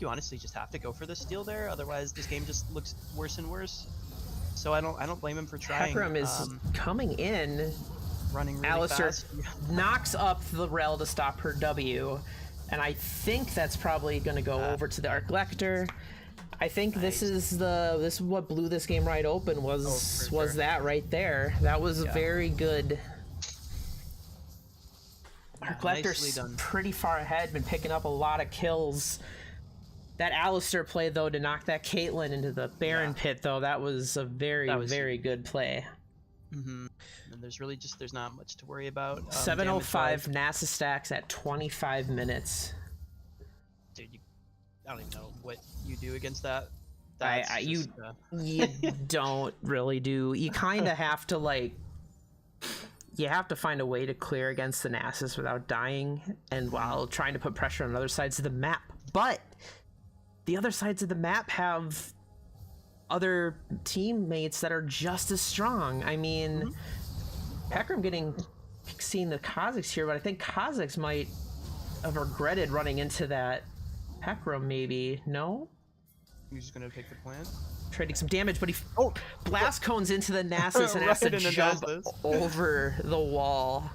honestly just have to go for the steal there. Otherwise, this game just looks worse and worse. So I don't blame him for trying. Hecarim is coming in. Running really Alistair fast. knocks up the Rel to stop her W. And I think that's probably going to go over to the Arc Lector. I think this is what blew this game right open was that right there. That was very good. Arc Lector's pretty far ahead, been picking up a lot of kills. That Alistair play though to knock that Caitlyn into the Baron pit though, that was a very good play. Mm-hmm. And there's not much to worry about. 705 NASA stacks at 25 minutes. Dude, I don't even know what you do against that. You don't really do. You kind of have to you have to find a way to clear against the Nasus without dying, and while trying to put pressure on other sides of the map. But the other sides of the map have other teammates that are just as strong. I mean, Hecarim seeing the Kazakhs here, but I think Kazakhs might have regretted running into that Hecarim, maybe. No? He's just gonna take the plant. Trading some damage, but he blast cones into the Nasus and has to Right into jump Nasus. over the wall.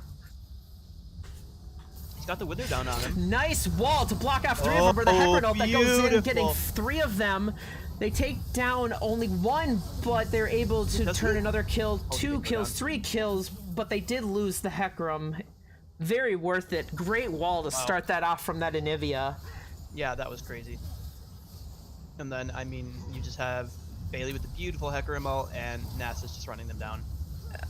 He's got the Wither down on him. Nice wall to block off 3 of them, but the Hecarim ult that goes in, beautiful. getting 3 of them. They take down only 1, but they're able to turn another kill, 2 kills, 3 kills, but they did lose the Hecarim. Very worth it. Great wall to start that off from that Anivia. Yeah, that was crazy. And then, I mean, you just have Bailey with the beautiful Hecarim ult, and Nasus just running them down.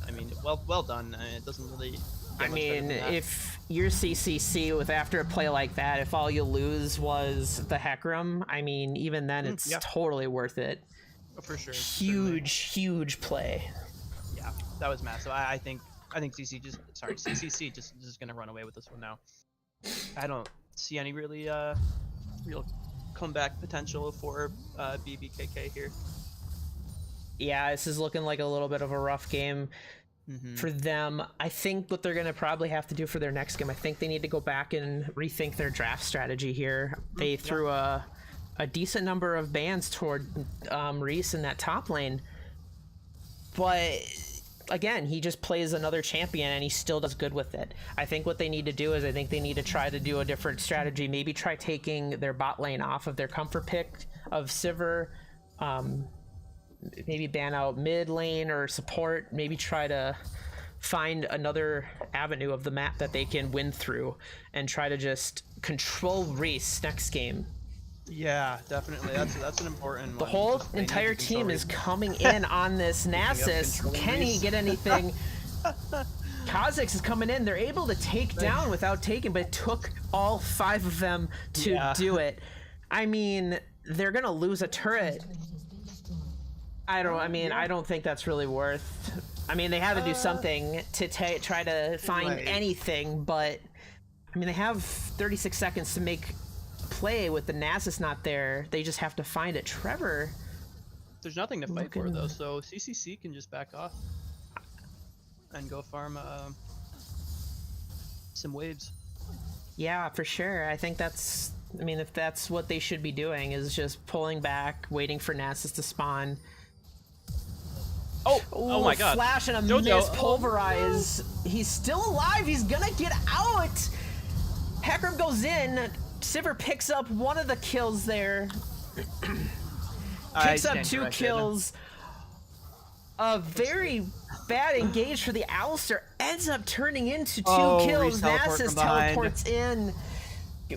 I mean, well done. It doesn't really. I mean, if you're CCC with after a play like that, if all you lose was the Hecarim, I mean, even then it's totally worth it. Oh, for sure. Huge play. Yeah, that was massive. I think CCC just is gonna run away with this one now. I don't see any really real comeback potential for BBKK here. Yeah, this is looking like a little bit of a rough game for them. I think what they're going to probably have to do for their next game, I think they need to go back and rethink their draft strategy here. They threw a decent number of bans toward Reese in that top lane, but again, he just plays another champion and he still does good with it. I think what they need to do is I think they need to try to do a different strategy. Maybe try taking their bot lane off of their comfort pick of Sivir. Maybe ban out mid lane or support. Maybe try to find another avenue of the map that they can win through and try to just control Reese next game. Yeah, definitely. That's an important one. The whole Just they need entire to control team Reese. is coming in on this Nasus. control Can he Reese. get anything? Kazakhs is coming in. They're able to take down without taking, but it took all 5 of them to do it. I mean, they're gonna lose a turret. I don't think that's really worth. I mean, they had to do something to try to find anything, but I mean, they have 36 seconds to make a play with the Nasus not there. They just have to find it. Trevor. There's nothing to fight for though, so CCC can just back off and go farm some waves. Yeah, for sure. I think that's. I mean, if that's what they should be doing, is just pulling back, waiting for Nasus to spawn. Oh my god. Flash and a Jojo. miss pulverize. He's still alive. He's gonna get out. Hecarim goes in. Sivir picks up one of the kills there. Picks up 2 kills. A very bad engage for the Alistar. Ends up turning into 2 kills. Nasus teleports in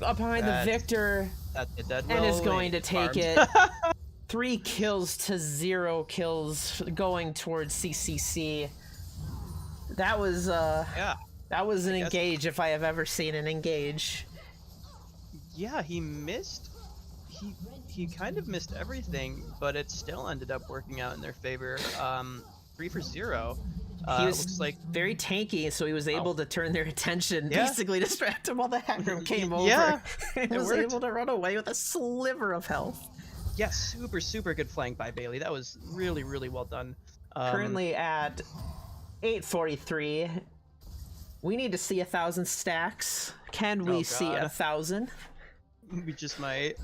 up behind the Victor and is going to take it. 3 kills to 0 kills going towards CCC. That was that was an engage if I have ever seen an engage. Yeah, he missed. He kind of missed everything, but it still ended up working out in their favor. 3 for 0. He was looks like very tanky, so he was able to turn their attention, basically distract him while the Hecarim came over. Yeah, and was able to run away with a sliver of health. yeah, super good flank by Bailey. That was really well done. Currently at 843. We need to see 1,000 stacks. Can we see 1,000? We just might.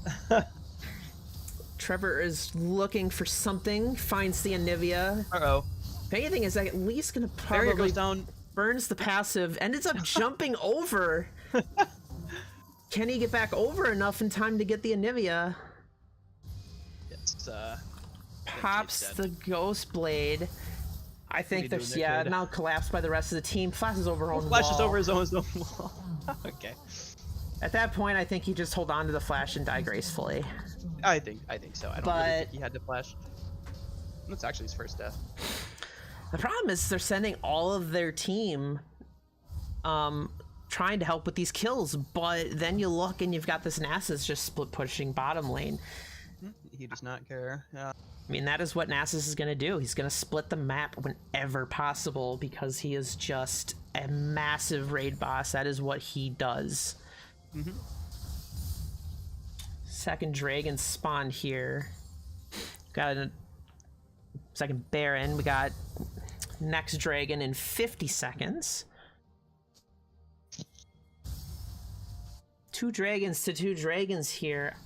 Trevor is looking for something, finds the Anivia. Uh-oh. If anything, is at least gonna Barrier probably goes down. burns the passive, ends up jumping over. Can he get back over enough in time to get the Anivia? It's Pops the Ghost Blade. I think there's doing their good. now collapsed by the rest of the team. Flashes over own Flashes wall. over his own wall. Okay. At that point, I think you just hold on to the flash and die gracefully. I think so. I don't really think he had to flash. That's actually his first death. The problem is they're sending all of their team trying to help with these kills, but then you look and you've got this Nasus just split pushing bottom lane. He does not care. Yeah. I mean, that is what Nasus is going to do. He's going to split the map whenever possible because he is just a massive raid boss. That is what he does. Second dragon spawned here. Got a second Baron. We got next dragon in 50 seconds. 2 dragons to 2 dragons here.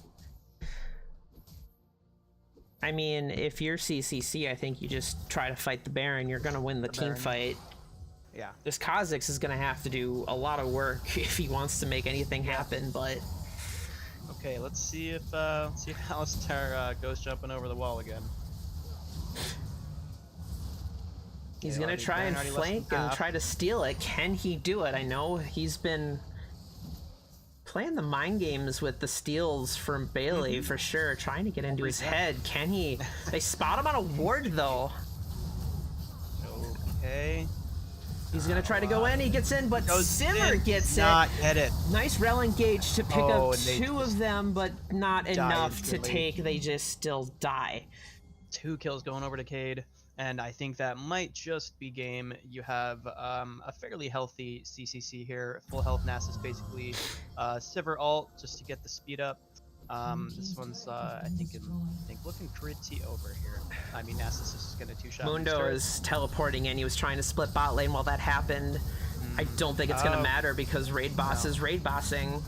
I mean, if you're CCC, I think you just try to fight the Baron. You're going to win the team Baron. fight. Yeah. This Kha'Zix is going to have to do a lot of work if he wants to make anything happen, but... Okay, let's see if Alistair goes jumping over the wall again. He's Okay, going to try and already less than flank and half. try to steal it. Can he do it? I know he's been playing the mind games with the steals from Bailey for sure, trying to get into his head. Can he? They spot him on a ward though. Okay. He's gonna try to go in. He gets in, but Simmer gets Not it. get it. Nice rel engage to pick Oh, up and they 2 of them, but not enough to instantly. take. They just still die. 2 kills going over to Cade, and I think that might just be game. You have a fairly healthy CCC here, full health Nasus basically, Sivir ult just to get the speed up. This one's I think looking pretty over here. I mean, Nasus is just gonna 2-shot. Mundo is teleporting in. He was trying to split bot lane while that happened. I don't think it's gonna matter because raid boss is raid bossing.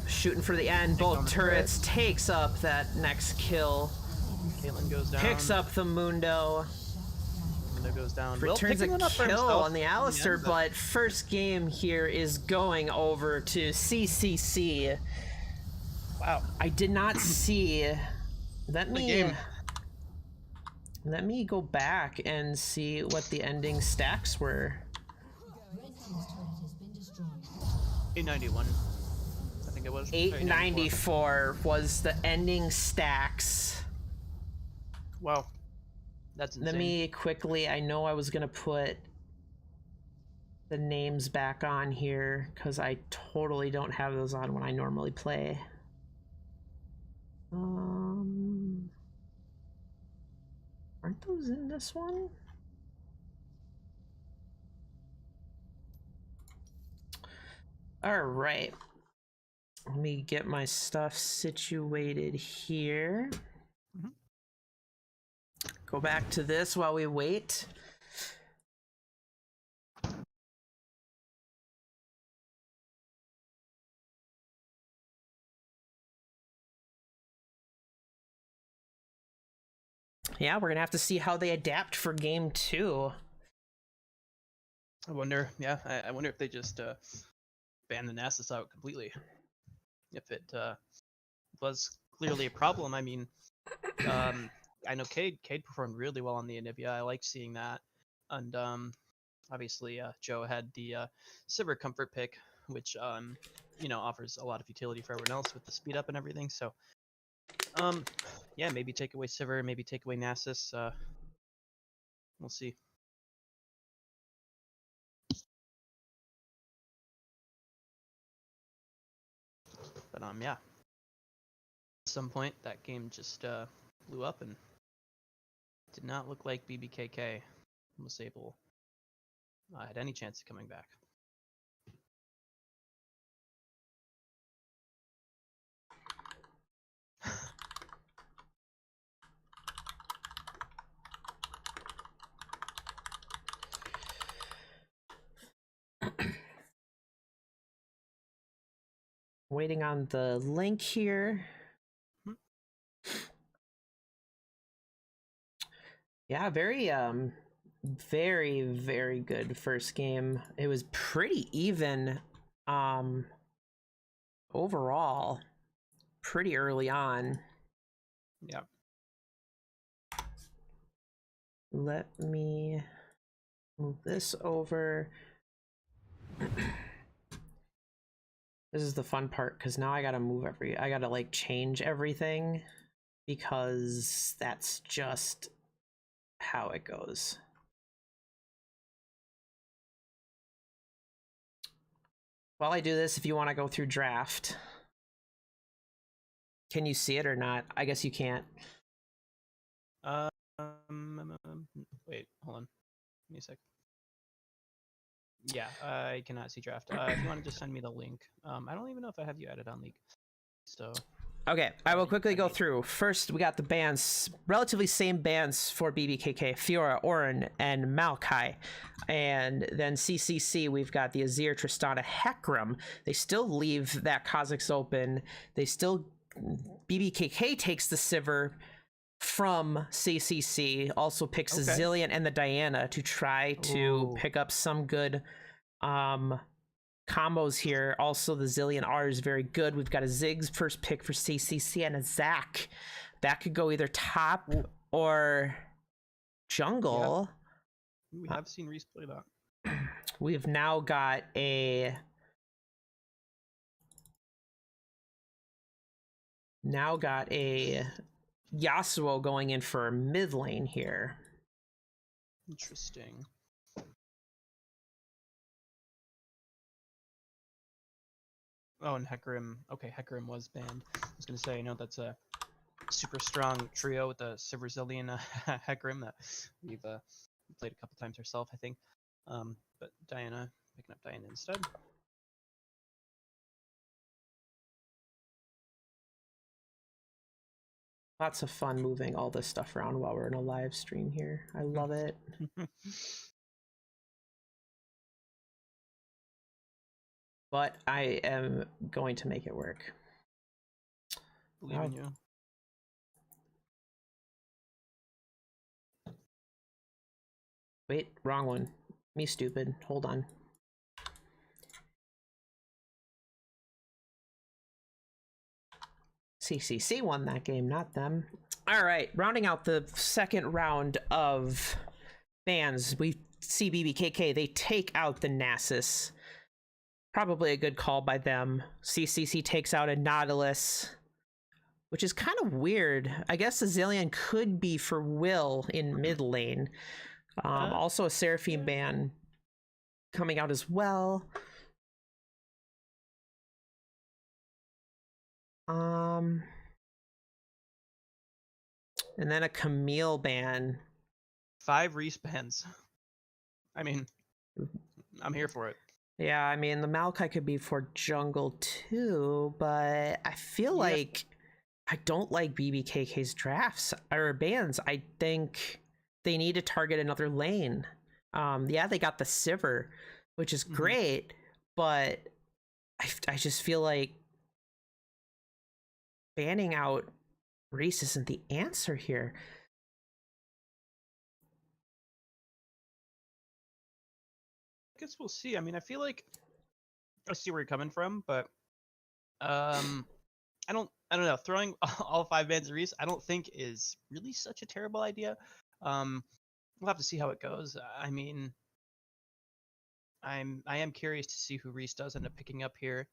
Shooting for the end. Both turrets takes up that next kill. Caitlyn goes down. Picks up the Mundo. Mundo goes down. Returns Will a picking one up for kill himself on the in Alistair, end, but first game here is going over to CCC. wow. I did not see. Let me go back and see what the ending stacks were. Red team's turret has been destroyed. 891. I think it was 894 was the ending stacks. Wow. That's insane. Let me quickly, I know I was gonna put the names back on here because I totally don't have those on when I normally play. Aren't those in this one? All right. Let me get my stuff situated here. Go back to this while we wait. Yeah, we're gonna have to see how they adapt for game 2. I wonder, yeah, I wonder if they just ban the Nasus out completely. If it was clearly a problem, I mean, I know Cade performed really well on the Anivia. I liked seeing that, and obviously Joe had the Sivir comfort pick, which you know, offers a lot of utility for everyone else with the speed up and everything. So yeah, maybe take away Sivir, maybe take away Nasus. We'll see. But yeah. At some point, that game just blew up and did not look like BBKK was able had any chance of coming back. Waiting on the link here. Yeah, very very good first game. It was pretty even overall pretty early on. Yeah. Let me move this over. This is the fun part because now I gotta move I gotta like change everything because that's just how it goes. While I do this, if you want to go through draft, can you see it or not? I guess you can't. Wait, hold on. Give me a sec. Yeah, I cannot see draft. If you want to just send me the link. I don't even know if I have you added on League. So Okay, I will quickly go through. First, we got the bans, relatively same bans for BBKK, Fiora, Orin, and Maokai. And then CCC, we've got the Azir, Tristana, Hecarim. They still leave that Kha'Zix open. They still... BBKK takes the Sivir from CCC, also picks the Zillion and the Diana to try to pick up some good combos here. Also, the Zillion R is very good. We've got a Ziggs first pick for CCC and a Zac. That could go either top or jungle. We have seen Reese play that. We've now got a... Yasuo going in for mid lane here. Interesting. Oh, and Hecarim. Okay, Hecarim was banned. I was gonna say, I know that's a super strong trio with the Sivir, Zillion, Hecarim that we've played a couple times ourselves, I think. But Diana, picking up Diana instead. Lots of fun moving all this stuff around while we're in a live stream here. I love it. But I am going to make it work. Believe in you. Wait, wrong one. Me stupid. Hold on. CCC won that game, not them. All right, rounding out the second round of bans, we see BBKK. They take out the Nasus. Probably a good call by them. CCC takes out a Nautilus, which is kind of weird. I guess the Zillion could be for Will in mid lane. Also a Seraphine ban coming out as well. And then a Camille ban. 5 Reese bans. I mean, I'm here for it. Yeah, I mean, the Maokai could be for jungle too, but I feel like I don't like BBKK's drafts or bans. I think they need to target another lane. Yeah, they got the Sivir, which is great, but I just feel like banning out Reese isn't the answer here. I guess we'll see. I mean, I feel like I see where you're coming from, but I don't know. Throwing all 5 bans at Reese, I don't think is really such a terrible idea. We'll have to see how it goes. I mean, I am curious to see who Reese does end up picking up here,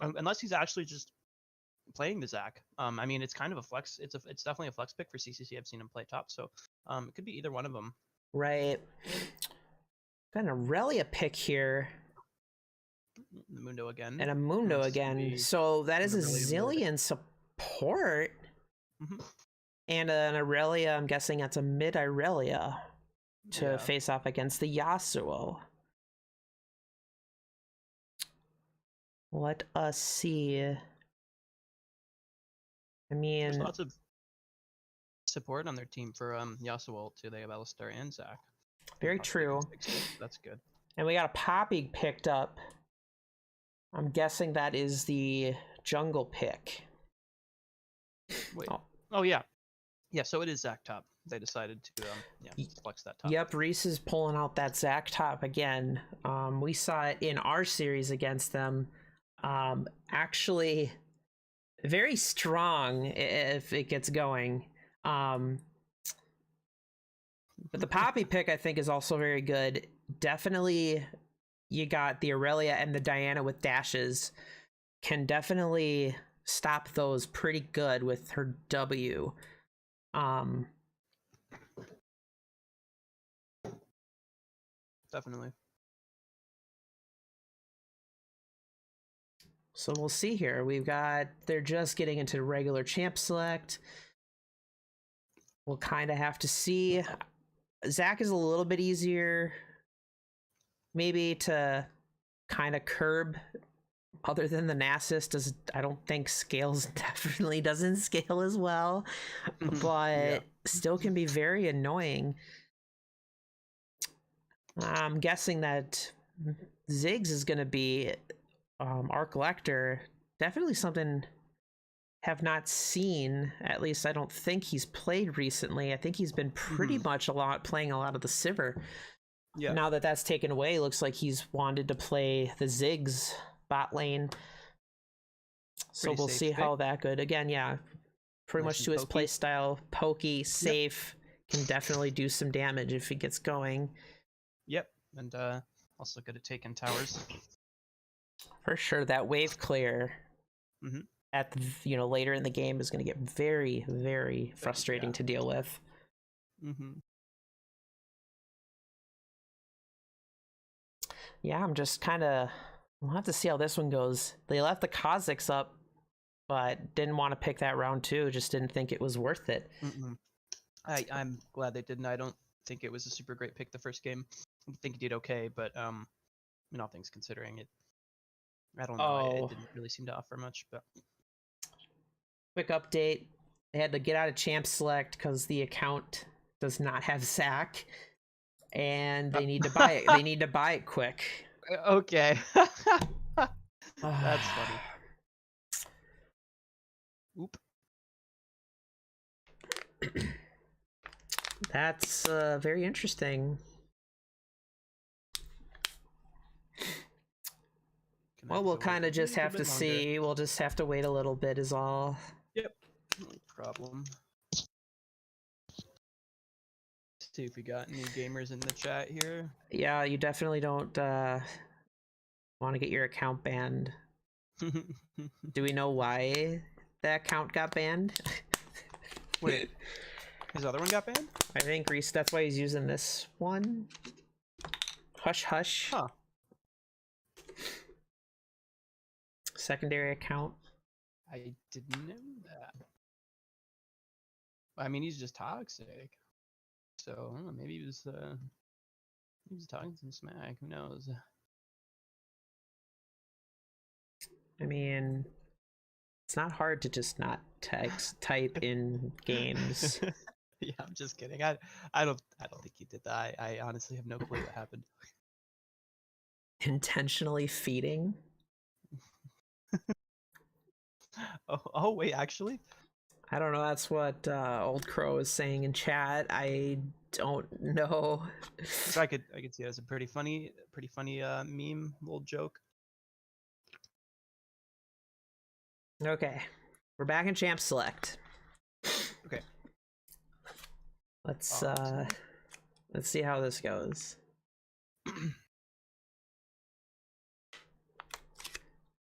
unless he's actually just playing the Zac. I mean, it's kind of a flex. It's definitely a flex pick for CCC. I've seen him play top, so it could be either one of them. Right. Got an Aurelia pick here. The Mundo again. And a Mundo again. So that is a Zillion support. And an Aurelia, I'm guessing that's a mid Aurelia to face off against the Yasuo. Let us see. I mean, there's lots of support on their team for Yasuo too. They have Alistar and Zac. Very true. That's good. And we got a Poppy picked up. I'm guessing that is the jungle pick. Wait. Oh yeah. Yeah, so it is Zac top. They decided to flex that top. Yep, Reese is pulling out that Zac top again. We saw it in our series against them. Actually very strong if it gets going. But the Poppy pick, I think, is also very good. Definitely, you got the Aurelia and the Diana with dashes. Can definitely stop those pretty good with her W. Definitely. So we'll see here. We've got, they're just getting into regular champ select. We'll kind of have to see. Zac is a little bit easier maybe to kind of curb other than the Nasus, I don't think scales definitely doesn't scale as well, but still can be very annoying. I'm guessing that Ziggs is going to be Arc Lecter. Definitely something have not seen. At least I don't think he's played recently. I think he's been pretty much playing a lot of the Sivir. Yeah. Now that that's taken away, looks like he's wanted to play the Ziggs bot lane. So Pretty we'll safe see pick. how that good. Again, yeah, pretty Nice much and to his pokey. play style. Pokey, safe, can definitely do some damage if he gets going. Yep, and also good at taking towers. For sure, that wave clear Mhm. at the, later in the game is going to get very, very frustrating to deal with. Yeah, I'm just kind of. We'll have to see how this one goes. They left the Kha'Zix up, but didn't want to pick that round 2. Just didn't think it was worth it. I'm glad they didn't. I don't think it was a super great pick the first game. I think he did okay, but all things considering, I don't know. It didn't really seem to offer much. But quick update: they had to get out of Champ Select because the account does not have Zac, and they need to buy it. They need to buy it quick. Okay. That's funny. Oop. That's very interesting. Well, we'll kind of just have to see. We'll just have to wait a little bit is all. Yep. No problem. See if we got any gamers in the chat here. Yeah, you definitely don't want to get your account banned. Do we know why that account got banned? Wait, his other one got banned? I think Reese, that's why he's using this one. Hush Hush. Huh. Secondary account. I didn't know that. I mean, he's just toxic. So I don't know, maybe he was talking some smack. Who knows? I mean, it's not hard to just not type in games. Yeah, I'm just kidding. I don't think he did that. I honestly have no clue what happened. Intentionally feeding. Oh wait, actually, I don't know. That's what Old Crow is saying in chat. I don't know. I could see it as a pretty funny meme, little joke. Okay, we're back in Champ Select. Okay. Let's see how this goes.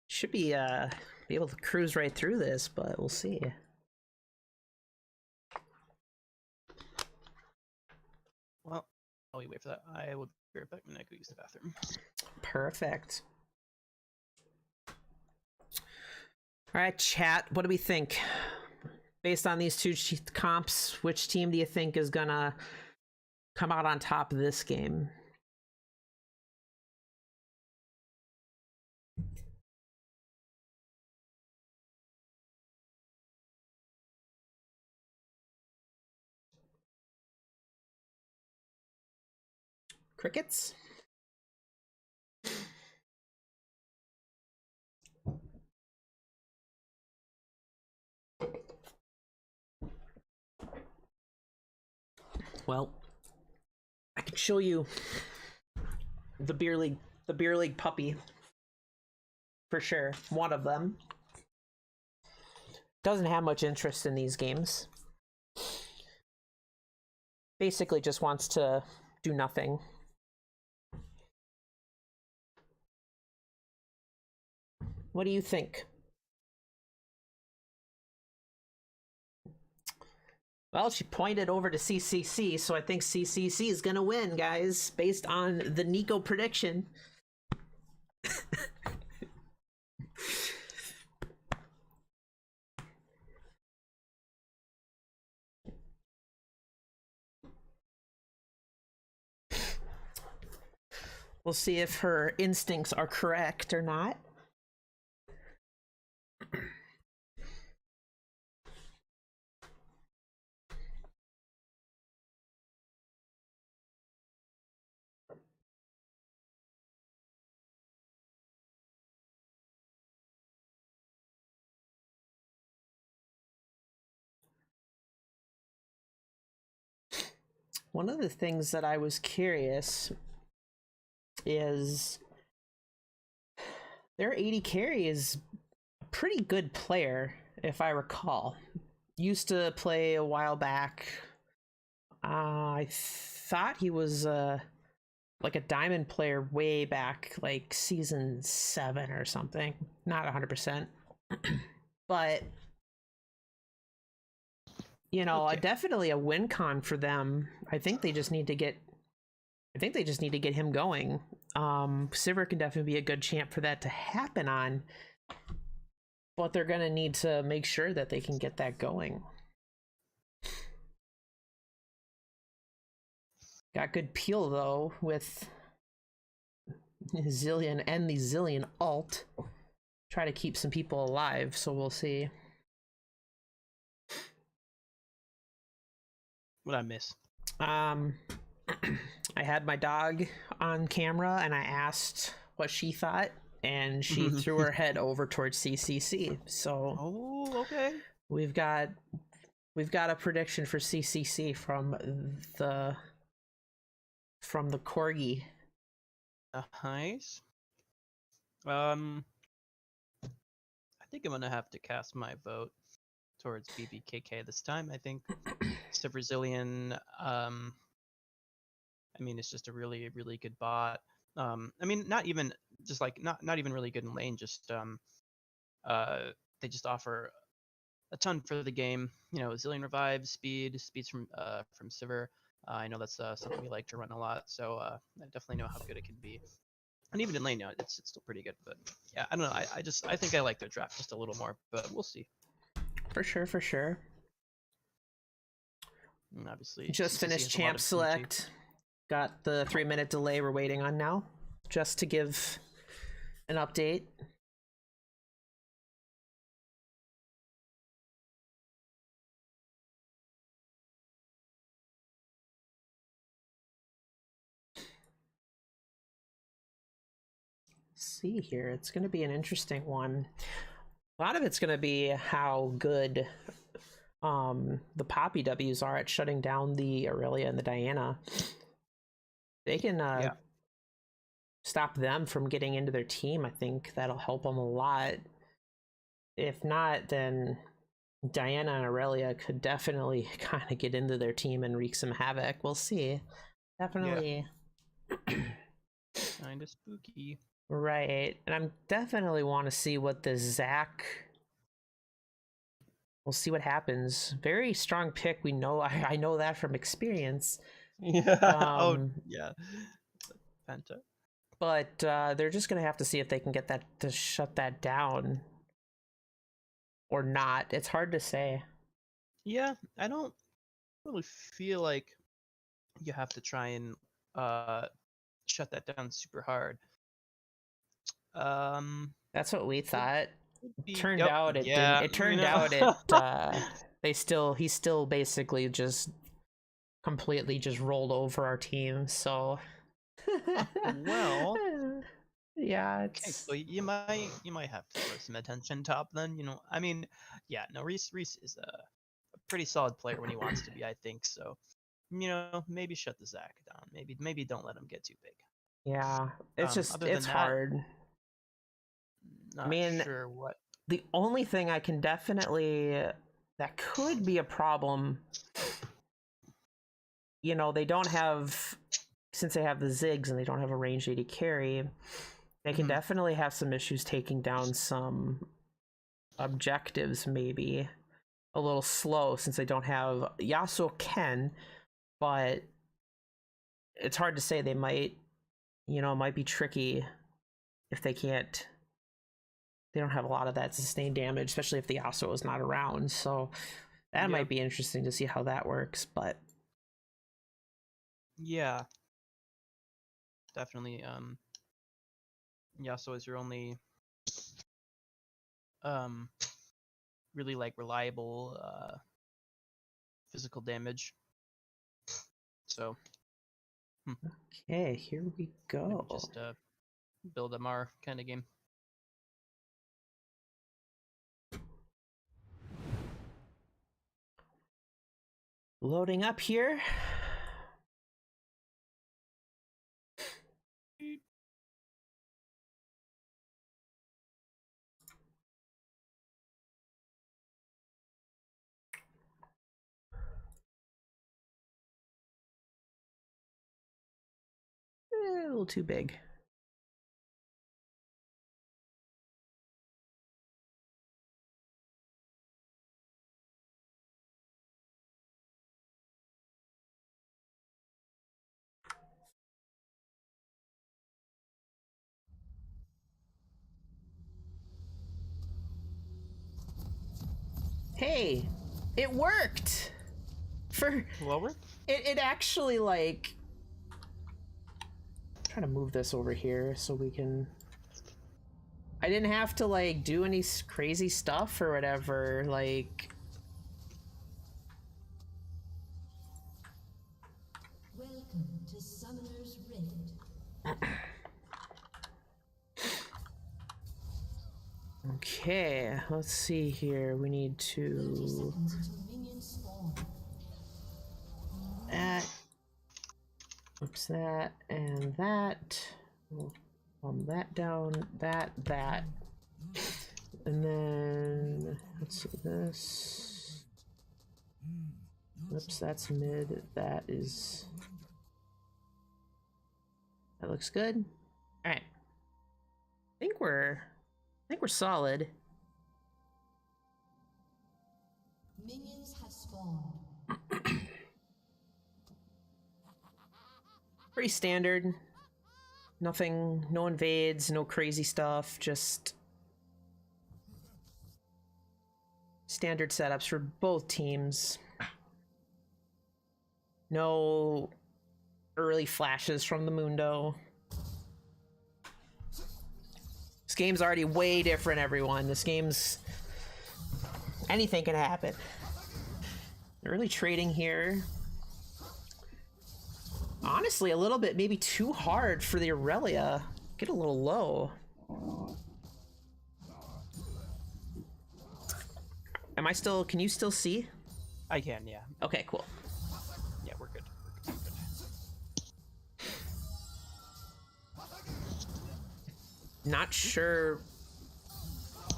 Should be able to cruise right through this, but we'll see. Well, while we wait for that, I will be right back when I go use the bathroom. Perfect. All right, chat. What do we think? Based on these two comps, which team do you think is gonna come out on top of this game? Crickets? Well, I could show you the beer league puppy for sure. One of them doesn't have much interest in these games. Basically just wants to do nothing. What do you think? Well, she pointed over to CCC, so I think CCC is gonna win, guys, based on the Nico prediction. We'll see if her instincts are correct or not. One of the things that I was curious is their 80 carry is a pretty good player, if I recall. Used to play a while back. I thought he was like a diamond player way back, like season 7 or something. Not 100%. But you know, Okay. definitely a win con for them. I think they just need to get him going. Sivir can definitely be a good champ for that to happen on, but they're gonna need to make sure that they can get that going. Got good peel though with Zillion and the Zillion ult. Try to keep some people alive, so we'll see. What I miss? I had my dog on camera and I asked what she thought, and she threw her head over towards CCC. So okay. we've got a prediction for CCC from the corgi. Nice. I think I'm gonna have to cast my vote towards BBKK this time. I think it's a Brazilian. I mean, it's just a really, really good bot. I mean, not even just like not even really good in lane. Just they just offer a ton for the game. You know, Zillion revives, speeds from Sivir. I know that's something we like to run a lot, so I definitely know how good it can be. And even in lane now, it's still pretty good. But yeah, I don't know. I think I like their draft just a little more, but we'll see. For sure. And obviously, Just CCC finished has a lot champ of select. Got the 3-minute delay we're waiting on now, just to give an update. See here, it's going to be an interesting one. A lot of it's going to be how good the Poppy W's are at shutting down the Aurelia and the Diana. They can stop them from getting into their team. I think that'll help them a lot. If not, then Diana and Aurelia could definitely kind of get into their team and wreak some havoc. We'll see. Definitely. Kind of spooky. Right. And I'm definitely want to see what the Zac. We'll see what happens. Very strong pick. We know. I know that from experience. Yeah. Yeah. Penta. But they're just gonna have to see if they can get that to shut that down or not. It's hard to say. Yeah, I don't really feel like you have to try and shut that down super hard. That's what we thought. Turned Yep, out it yeah, didn't. It turned out he's still basically just completely just rolled over our team. So well, yeah, okay, it's so you might have to throw some attention top then. You know, I mean, yeah, no, Reese is a pretty solid player when he wants to be. I think so. You know, maybe shut the Zac down. Maybe don't let him get too big. yeah, it's just Other it's than that, hard. not I mean, sure what. the only thing I can definitely that could be a problem, you know, they don't have, since they have the Ziggs and they don't have a range 80 carry, they can definitely have some issues taking down some objectives, maybe a little slow since they don't have Yasuo can, but it's hard to say. They might, you know, it might be tricky if they don't have a lot of that sustained damage, especially if the Yasuo is not around. So that might be interesting to see how that works, but yeah, definitely. Yasuo is your only really like reliable physical damage. So Okay, here we maybe go. just build MR kind of game. Loading up here. A little too big. Hey, it worked! For Lower? it actually like trying to move this over here so we can I didn't have to like do any crazy stuff or whatever, like Welcome to Summoner's Rift. okay, let's see here. We need 30 to seconds until minions spawn. that. Oops, that and that. We'll calm that down. That. And then let's see this. Oops, that's mid. That looks good. All right. I think we're solid. Minions have spawned. Pretty standard. Nothing, no invades, no crazy stuff, just standard setups for both teams. No early flashes from the Mundo. This game's already way different, everyone. This game's... anything can happen. Early trading here. Honestly, a little bit maybe too hard for the Aurelia. Get a little low. Am I still... can you still see? I can, yeah. Okay, cool. Yeah, we're good. We're good. Not sure.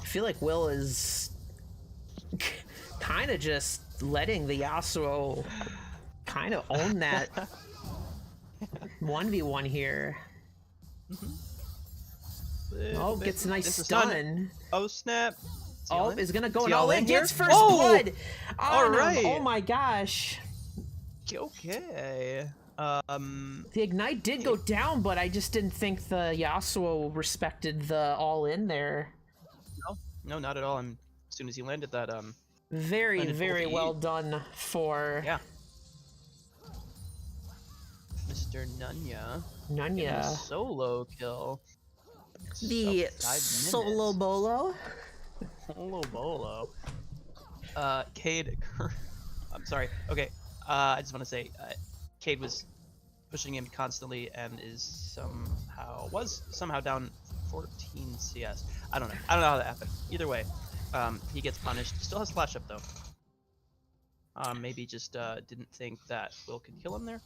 I feel like Will is kind of just letting the Yasuo kind of own that 1v1 here. Oh, gets a nice stun. Oh, snap. Oh, is gonna go Is and he all all in. in here? Gets first Whoa! blood. All right. Oh my gosh. Okay. The ignite did go down, but I just didn't think the Yasuo respected the all in there. No, not at all. And as soon as he landed that, Very, landed very both well E. done for Yeah. Mr. Nunya. Nunya. Solo kill. The Sub 5 minutes. solo bolo. Solo bolo. Cade. I'm sorry. Okay. I just want to say, Cade was pushing him constantly and was somehow down 14 CS. I don't know how that happened. Either way, he gets punished. Still has flash up though. Maybe just didn't think that Will could kill him there,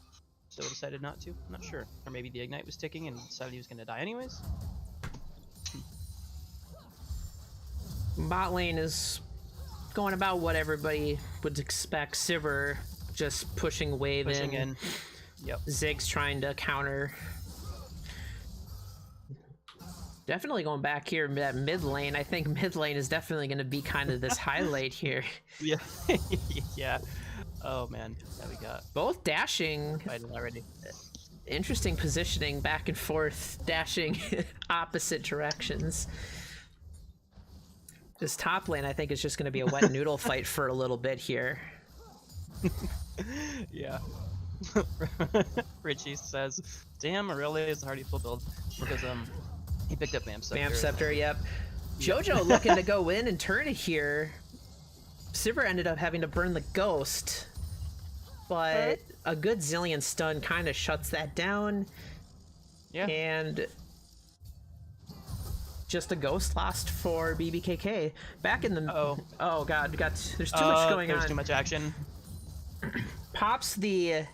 so decided not to. I'm not sure. Or maybe the ignite was ticking and decided he was gonna die anyways. Bot lane is going about what everybody would expect. Sivir just pushing wave Pushing in. Yep. Ziggs trying to counter. Definitely going back here at mid lane. I think mid lane is definitely going to be kind of this highlight here. Yeah. Yeah. Oh man, that we got Both dashing. fighting already. Interesting positioning, back and forth, dashing opposite directions. This top lane, I think, is just going to be a wet noodle fight for a little bit here. Yeah. Richie says, "Damn, Aurelia is already full build because he picked up Vamp Scepter." Vamp Scepter, yep. Jojo looking to go in and turn it here. Sivir ended up having to burn the ghost, but a good Zillion stun kind of shuts that down. Yeah. And just a ghost lost for BBKK. Back in the oh god, there's too much going on. There's too much action. Pops the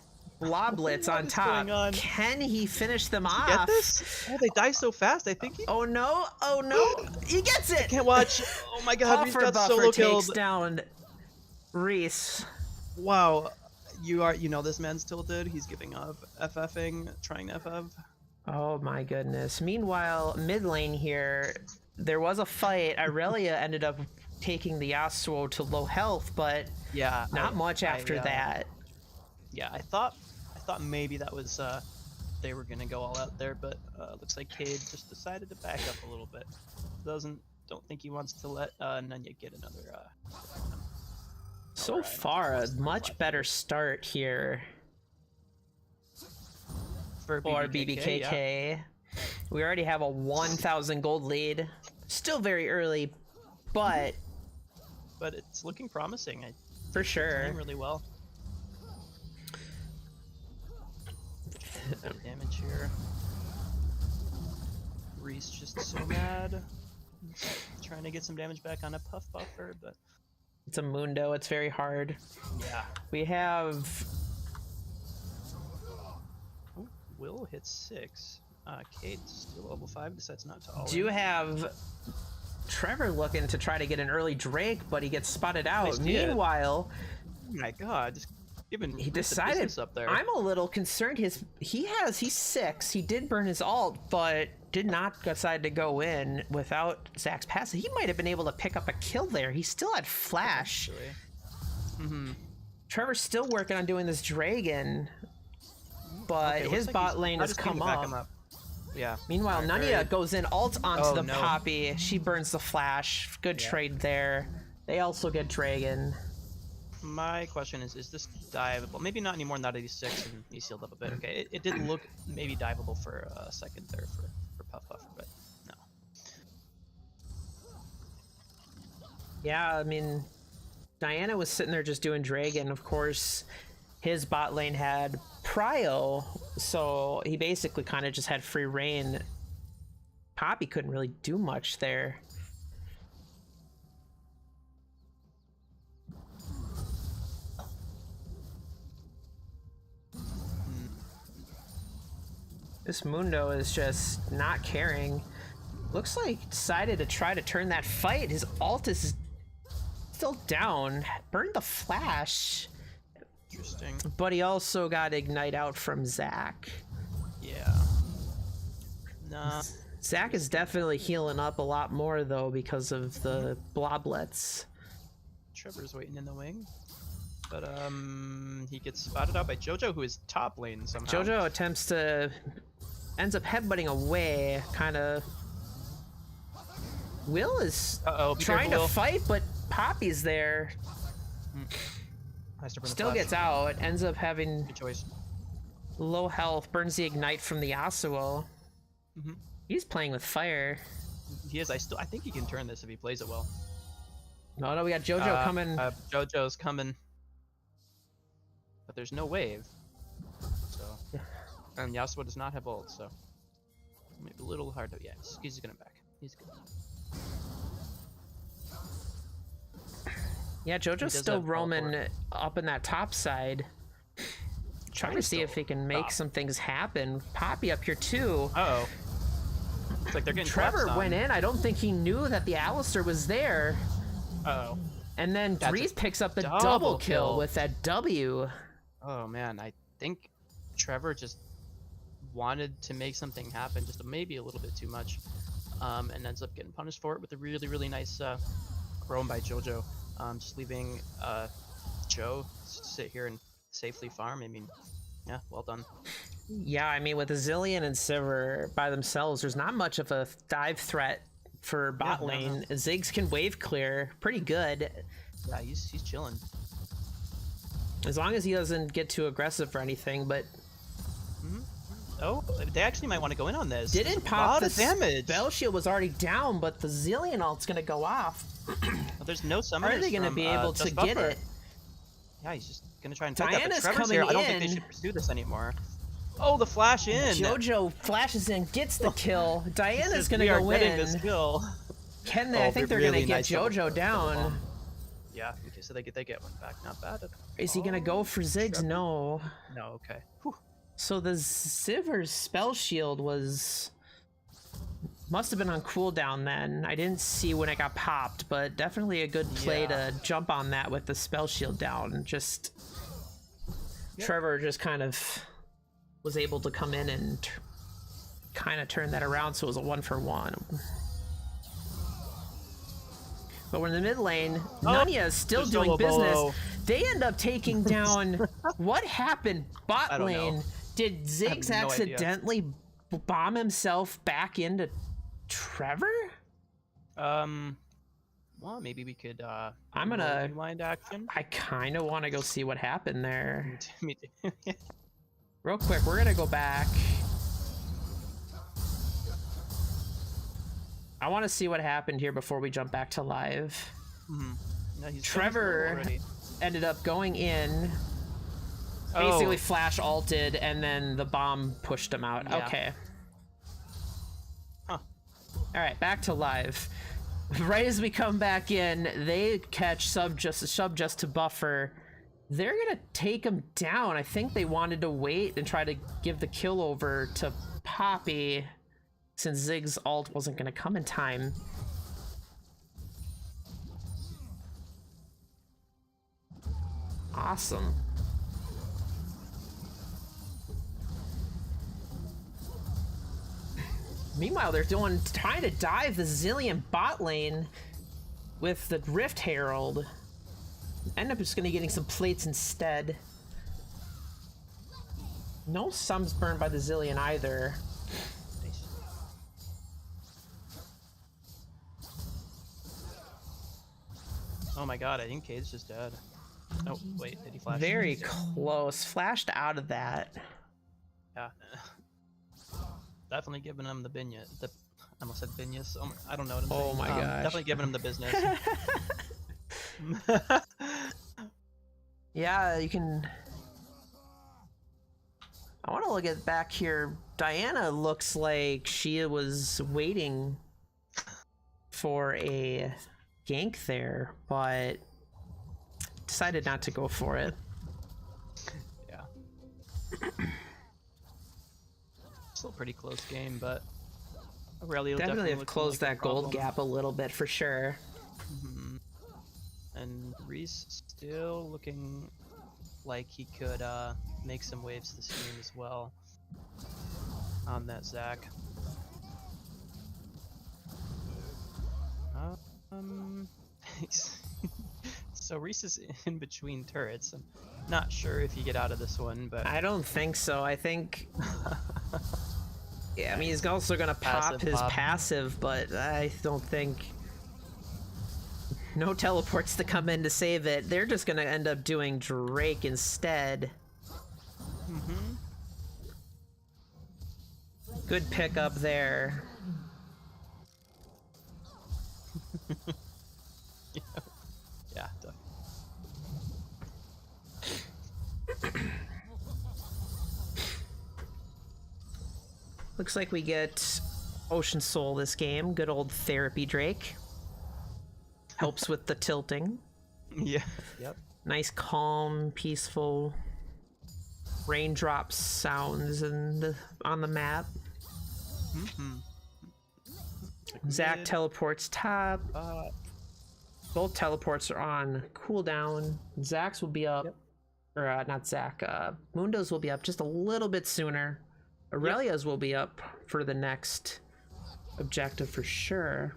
bloblets on top. Can he finish them off? Get this? Oh, they die so fast. I think. Oh no! Oh no! He gets it. Can't watch. Oh my god! Reese got solo killed. Takes down Reese. Wow, you know this man's tilted. He's giving up, FFing, trying to FF. Oh my goodness. Meanwhile, mid lane here, there was a fight. Irelia ended up taking the Yasuo to low health, but yeah, not much after that. Yeah, I thought maybe that was they were gonna go all out there, but looks like Cade just decided to back up a little bit. Don't think he wants to let Nunya get another. So far, a much better start here for BBKK. Yeah. We already have a 1,000 gold lead. Still very early, but it's looking promising. For sure. Playing really well. Damage here. Reese just so mad. Trying to get some damage back on a puff buffer, but it's a Mundo. It's very hard. Yeah. We have. Oh, Will hits 6. Kate's still level 5. Decides not to all. Do have Trevor looking to try to get an early Drake, but he gets spotted out. Nice. Meanwhile, oh my god, just giving he decided up there. I'm a little concerned. He's 6. He did burn his ult, but did not decide to go in without Zach's pass. He might have been able to pick up a kill there. He still had flash. Trevor's still working on doing this dragon, but his bot lane has come up. Yeah. Meanwhile, Nunya goes in, ult onto the Poppy. She burns the flash. Good trade there. They also get dragon. My question is this diveable? Maybe not anymore now that he's 6 and he's healed up a bit. Okay, it did look maybe diveable for a second there for Puff Buffer, but no. Yeah, I mean, Diana was sitting there just doing dragon. Of course, his bot lane had Prio, so he basically kind of just had free reign. Poppy couldn't really do much there. This Mundo is just not caring. Looks like he decided to try to turn that fight. His ult is still down. Burned the flash. Interesting. But he also got Ignite out from Zach. Yeah. Nah. Zach is definitely healing up a lot more, though, because of the bloblets. Trevor's waiting in the wing. But he gets spotted out by Jojo, who is top lane somehow. Jojo ends up headbutting away, kind of. Will is trying to fight, but Poppy's there. Still gets out, ends up having good choice. Low health, burns the Ignite from the Yasuo. He's playing with fire. He is. I think he can turn this if he plays it well. No, we got Jojo coming. Jojo's coming. But there's no wave. So, and Yasuo does not have ult, so maybe a little hard to. Yeah, he's gonna back. He's good. Yeah, Jojo's still roaming up in that top side, trying to see if he can make some things happen. Poppy up here too. Uh-oh. It's like they're getting Trevor went in. I don't think he knew that the Alistair was there. Uh-oh. And then Breeze picks up the double kill with that W. Oh man, I think Trevor just wanted to make something happen, just maybe a little bit too much, and ends up getting punished for it with a really, really nice roam by Jojo. Just leaving Joe sit here and safely farm. I mean, yeah, well done. Yeah, I mean, with Zillion and Sivir by themselves, there's not much of a dive threat for bot lane. No. Ziggs can wave clear pretty good. Yeah, he's chilling. As long as he doesn't get too aggressive or anything, but Oh, they actually might want to go in on this. Didn't There's a pop lot the of damage. spell shield was already down, but the Zillion ult's gonna go off. There's no summoners. Are they gonna from, be able to Just get Buffer. it? Yeah, he's just gonna try and take that. Diana's But Trevor's coming here. I don't think they in. should pursue this anymore. Oh, the flash in. Jojo flashes in, gets the kill. Diana's Says, gonna we are go getting in. this kill. Can they? Oh, I think they're really gonna get nice double Jojo kill. down. Yeah. Okay, so they get one back. Not bad. Is he gonna go for Ziggs? Trevor. No. No. Okay. Whew. So the Siver's spell shield must have been on cooldown then. I didn't see when it got popped, but definitely a good play Yeah. to jump on that with the spell shield down. Just Trevor just kind of was able to come in and kind of turn that around, so it was a 1-for-1. But we're in the mid lane. Nanya is still there's doing solo business. bolo. They end up taking down. What happened? Bot I don't lane. know. Did Ziggs no idea. accidentally bomb himself back into Trevor? Well, maybe we could. I'm gonna- rewind action. I kind of want to go see what happened there. Me too. Real quick, we're gonna go back. I want to see what happened here before we jump back to live. No, he's Trevor already. ended up going in, basically flash alted, and then the bomb pushed him out. Yeah. Okay. Huh. All right, back to live. Right as we come back in, they catch sub just to buffer. They're gonna take him down. I think they wanted to wait and try to give the kill over to Poppy, since Zig's ult wasn't gonna come in time. Awesome. Meanwhile, they're trying to dive the Zillion bot lane with the Rift Herald. End up just gonna getting some plates instead. No sums burned by the Zillion either. Oh my god, I think Cade's just dead. Oh, wait, did he flash? Very close. Flashed out of that. Yeah. Definitely giving him the bigness. I almost said bigness. I don't know what I'm saying. Oh my gosh. Definitely giving him the business. Yeah, you can... I want to look at back here. Diana looks like she was waiting for a gank there, but decided not to go for it. Yeah. Still a pretty close game, but Aurelio Definitely have looking closed like a that gold problem. gap a little bit for sure. And Reese still looking like he could make some waves this game as well on that Zac. So Reese is in between turrets. I'm not sure if you get out of this one, but I don't think so. I think... Yeah, I mean, he's also gonna pop Passive his pop. passive, but I don't think... No teleports to come in to save it. They're just gonna end up doing Drake instead. Good pickup there. yeah. Looks like we get Ocean Soul this game. Good old therapy Drake. Helps with the tilting. Yeah. Yep. Nice, calm, peaceful raindrop sounds on the map. Zac Good. teleports top. Both teleports are on cooldown. Zac's will be up. Or not Zac. Mundo's will be up just a little bit sooner. Aurelia's will be up for the next objective for sure.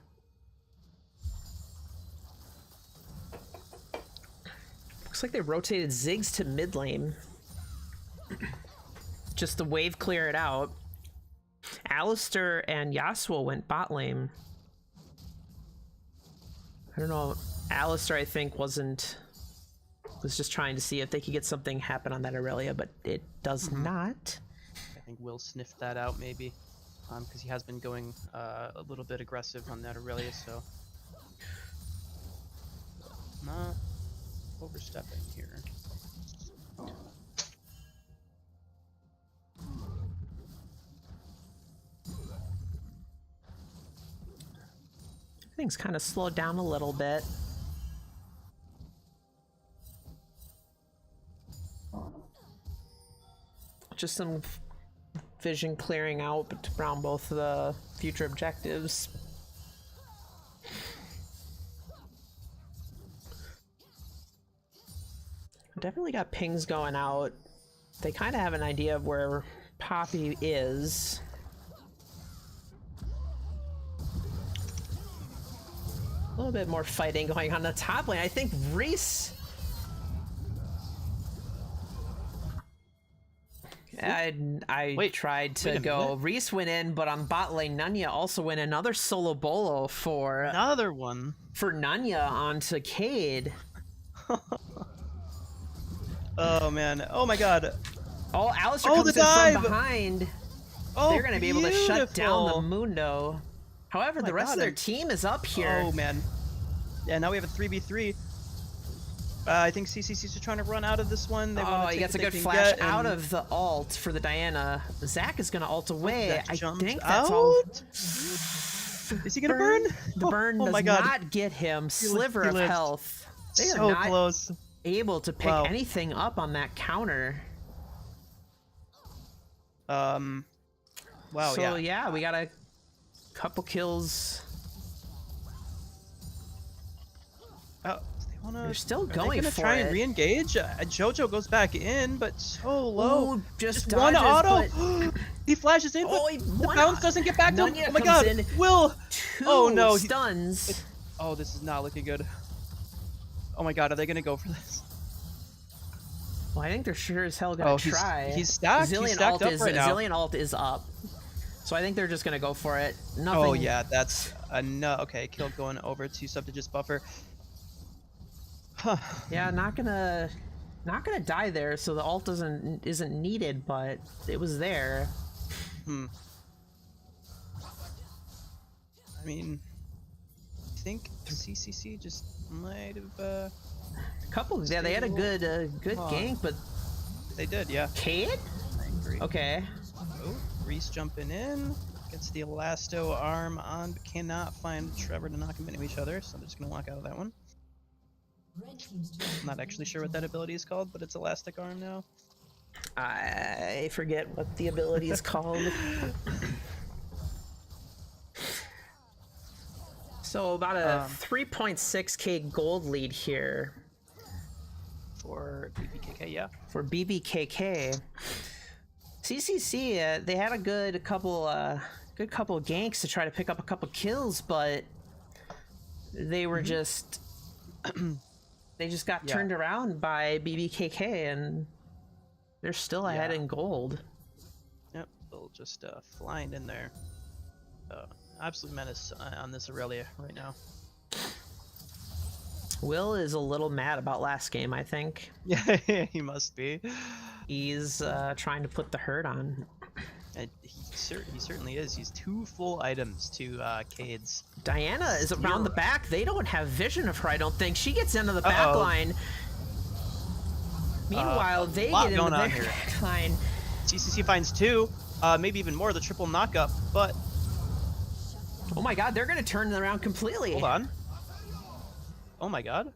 Looks like they rotated Ziggs to mid lane. Just to wave clear it out. Alistair and Yasuo went bot lane. I don't know. Alistair, I think, was just trying to see if they could get something happen on that Aurelia, but it does not. think Will sniffed that out maybe, because he has been going a little bit aggressive on that Aurelia, so not overstepping here. Things kind of slowed down a little bit. Just some vision clearing out around both the future objectives. Definitely got pings going out. They kind of have an idea of where Poppy is. A little bit more fighting going on the top lane. I think Reese... I Wait, tried wait to a go. minute. Reese went in, but on bot lane, Nunya also went another solo bolo for Another one. Nunya onto Cade. Oh man. Oh my god. Oh, Alistair Oh, comes the in dive! from behind. Oh, They're going to be able to shut down the beautiful. Mundo. However, Oh my the rest God, of their and- team is up here. Oh man. Yeah, now we have a 3v3. I think CCC's just trying to run out of this one. They wanna Oh, he take gets a what they good can flash get, out and of the alt for the Diana. Zach is going to ult away. Zach I jumps think that's all. out. Is he gonna burn? The burn Oh does my God. not get him. Sliver he of lived. health. They are So not close. able to pick Wow. anything up on that counter. Wow. So yeah. we got a couple kills. Oh, they wanna. They're still Are they going gonna for try it. and re-engage? Jojo goes back in, but so low. Ooh, just one dodges, auto. He flashes in, but Oh, he the one bounce au- doesn't get back to him. Nunya Oh my comes god. in. Will. Two Oh, no, he- stuns. Oh, this is not looking good. Oh my god, are they gonna go for this? Well, I think they're sure as hell gonna Oh, try. he's stacked. He's Zillion stacked ult up is right now. Zillion ult is up. So I think they're just gonna go for it. Nothing. Oh yeah, that's a no. Okay, kill going over to Subdigis buffer. Huh. Yeah, not gonna die there. So the ult isn't needed, but it was there. I mean, I think CCC just might have. Couple. Yeah, they had a good Huh. gank, but They did, yeah. Cade? I agree. Okay. Oh, Reese jumping in. Gets the Elasto arm on, but cannot find Trevor to knock them into each other, so I'm just gonna walk out of that one. Red team's turret I'm not actually sure what that ability is called, but it's Elastic Arm now. I forget what the ability is called. So about a 3.6k gold lead here For BBKK, yeah. for BBKK. CCC, they had a good couple ganks to try to pick up a couple kills, but they were just they just got Yeah. turned around by BBKK, and they're still ahead Yeah. in gold. Yep, they'll just flying in there. Absolute menace on this Aurelia right now. Will is a little mad about last game, I think. Yeah, he must be. He's trying to put the hurt on. And he certainly is. He's 2 full items to Cade's. Diana is around the back. They don't have vision of her, I don't think. She gets into the back line. Meanwhile, they lot get into going on their here. back line. CCC finds 2, maybe even more, the triple knockup, but Oh my god, they're going to turn it around completely. hold on. Oh my god.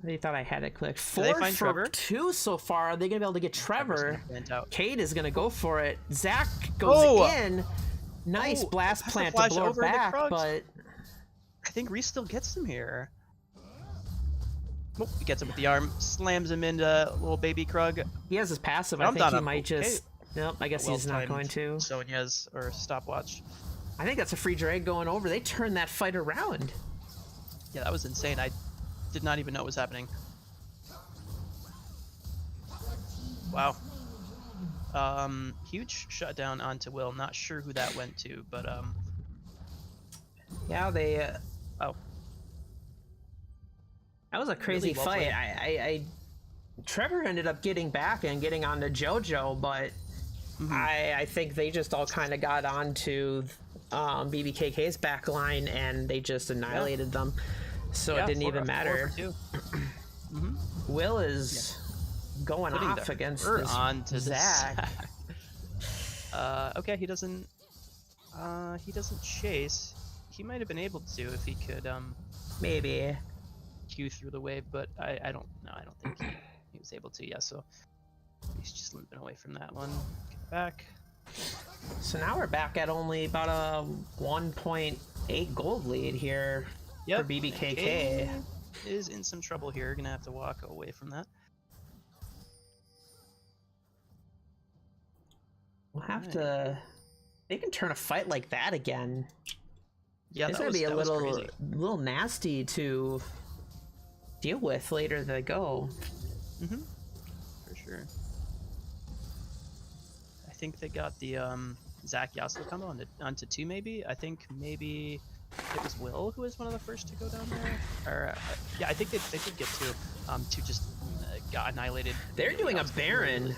They thought I had it clicked. they 4 find for Trevor? 2 so far. Are they going to be able to get Trevor? Went out. Cade is going to go for it. Zach goes Oh! in. Nice Oh, blast has to plant to flash blow her over into back, Krugs. but I think Reese still gets him here. Oh, he gets him with the arm, slams him into little baby Krug. he has his passive. I Jumped think on he him. might Okay. just... Nope, I guess he's not Well-timed going to. Sonya's or stopwatch. I think that's a free drag going over. They turned that fight around. Yeah, that was insane. I did not even know what was happening. Wow. Huge shutdown onto Will. Not sure who that went to, but Yeah, they... oh, That was a crazy well fight. played. Trevor ended up getting back and getting onto JoJo, but I think they just all kind of got onto BBKK's back line and they just annihilated them. So it didn't even matter. 4 for 2. Will is going Putting off the against fur this onto Zach. Okay, he doesn't chase. He might have been able to if he could Maybe. Q through the wave, but I don't know. I don't think he was able to. Yeah, so he's just limping away from that one. Get back. So now we're back at only about a 1.8 gold lead here for BBKK. K is in some trouble here. Gonna have to walk away from that. We'll have to. They can turn a fight like that again. Yeah, It's that gonna was, be a that was little, crazy. little nasty to deal with later they go. For sure. I think they got the Zach Yasuo combo onto 2 maybe. I think maybe it was Will who was one of the first to go down there. Or yeah, I think they did get 2 just got annihilated. They're doing a Baron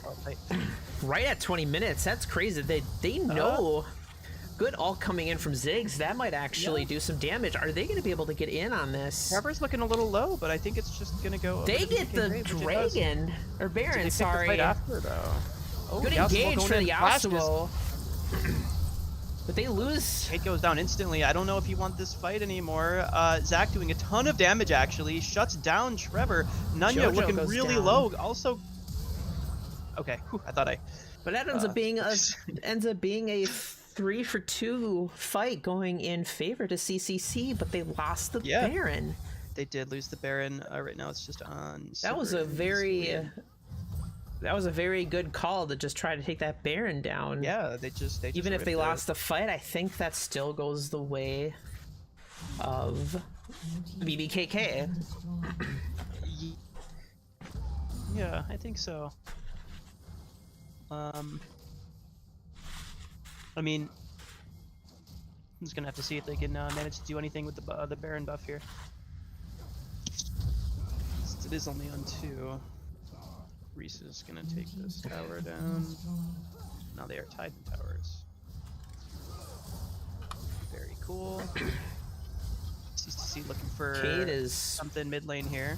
right at 20 minutes. That's crazy. They know good all coming in from Ziggs. That might actually do some damage. Are they going to be able to get in on this? Trevor's looking a little low, but I think it's just gonna go. They get the Dragon or Baron. Sorry. After, though. Oh, Good Yasuo engage going for in, the flashes. Yasuo. But they lose. Kate goes down instantly. I don't know if you want this fight anymore. Zach doing a ton of damage, actually. Shuts down Trevor. Nunya Jojo looking goes really down. low. Also... Okay, whew, I thought I... But that ends up being a 3 for 2 fight going in favor to CCC, but they lost the Baron. They did lose the Baron. Right now it's just on... That was a very good call to just try to take that Baron down. Yeah, they just even if they ripped it. lost the fight, I think that still goes the way of BBKK. Yeah, I think so. I mean, I'm just gonna have to see if they can manage to do anything with the Baron buff here. Since it is only on 2. Reese is gonna take this tower down. Now they are tied in towers. Very cool. CCC looking for Cade is something mid lane here.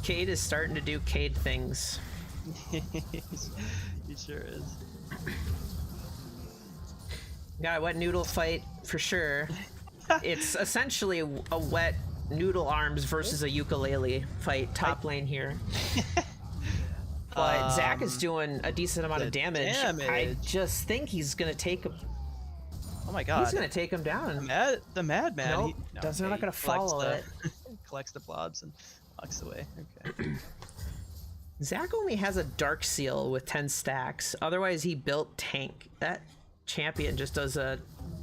Cade is starting to do Cade things. He sure is. Got a wet noodle fight for sure. It's essentially a wet noodle arms versus a ukulele fight, top lane here. But Zach is doing a decent amount of damage. I just think he's gonna take him. Oh my god. He's gonna take him down. The madman. Nope, not gonna follow it. Collects the blobs and walks away. Okay. Zach only has a dark seal with 10 stacks. Otherwise, he built tank. That champion just does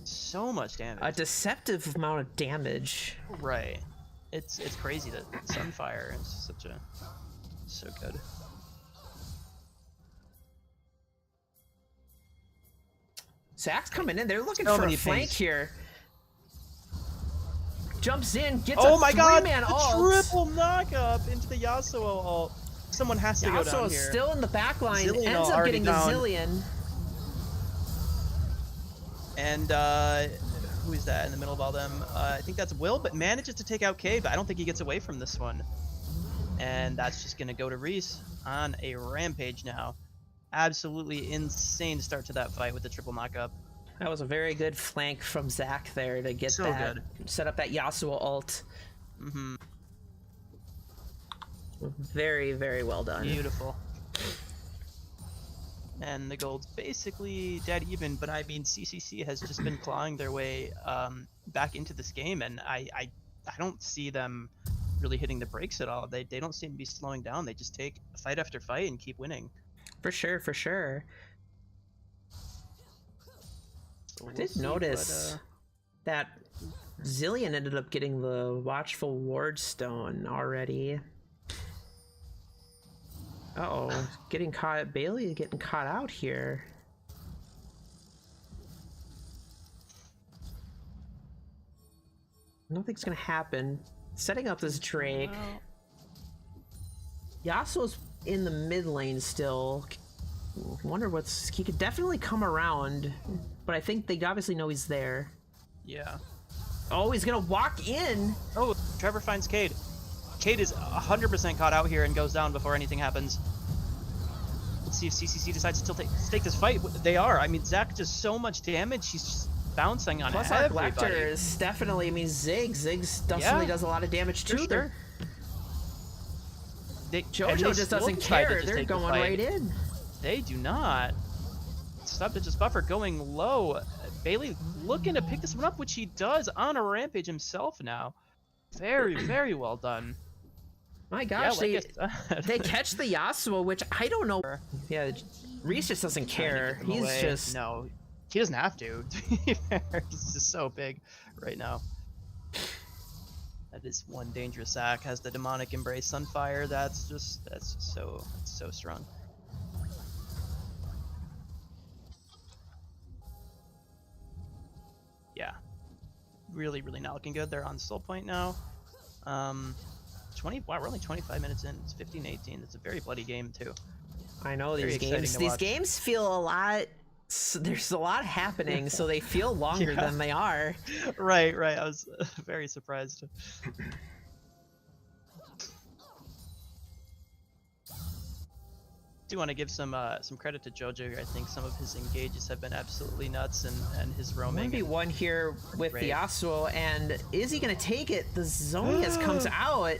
so much damage. A deceptive amount of damage. Right. It's crazy that Sunfire is so good. Zach's coming in. They're looking for a flank here. Jumps in, gets oh a my god! three-man The ult. triple knockup into the Yasuo ult. Someone has to go down here. Yasuo's still in the back line. Zillion Ends up getting the down. Zillion. And who is that in the middle of all them? I think that's Will, but manages to take out Cade, but I don't think he gets away from this one. And that's just going to go to Reese on a rampage now. Absolutely insane start to that fight with the triple knockup. That was a very good flank from Zach there to get set up that Yasuo ult. Mm-hmm. Very, very well done. Beautiful. And the gold's basically dead even, but I mean CCC has just been clawing their way back into this game, and I don't see them really hitting the brakes at all. They don't seem to be slowing down. They just take fight after fight and keep winning. For sure, for sure. So we'll I did notice that Zillion ended up getting the Watchful Ward Stone already. Uh-oh, getting caught. Bailey getting caught out here. Nothing's gonna happen. Setting up this Drake. Yasuo's in the mid lane still. Wonder what's... He could definitely come around, but I think they obviously know he's there. Yeah. Oh, he's gonna walk in! Oh, Trevor finds Cade. Cade is 100% caught out here and goes down before anything happens. Let's see if CCC decides to take this fight. They are. I mean, Zach does so much damage. He's just bouncing on Plus our everybody. Lecter is definitely, I mean, Ziggs definitely does a lot of damage too. Sure. Jojo just doesn't care. They're going right in. They do not. Stop to just buffer going low. Bailey looking to pick this one up, which he does on a rampage himself now. Very, very well done. My gosh, Yeah, they catch the Yasuo, which I don't know. Yeah, Reese just doesn't care. He's just... No, he doesn't have to. He's just so big right now. That is one dangerous Zac. Has the demonic embrace on fire. That's just so strong. Yeah, really not looking good. They're on soul point now. 20. Wow, we're only 25 minutes in. It's 15-18. It's a very bloody game too. I know these games. These games feel a lot. There's a lot happening, so they feel longer than they are. Right. I was very surprised. Do want to give some credit to Jojo. I think some of his engages have been absolutely nuts, and his roaming. 1v1 here with the Yasuo, and is he gonna take it? The Zonius comes out.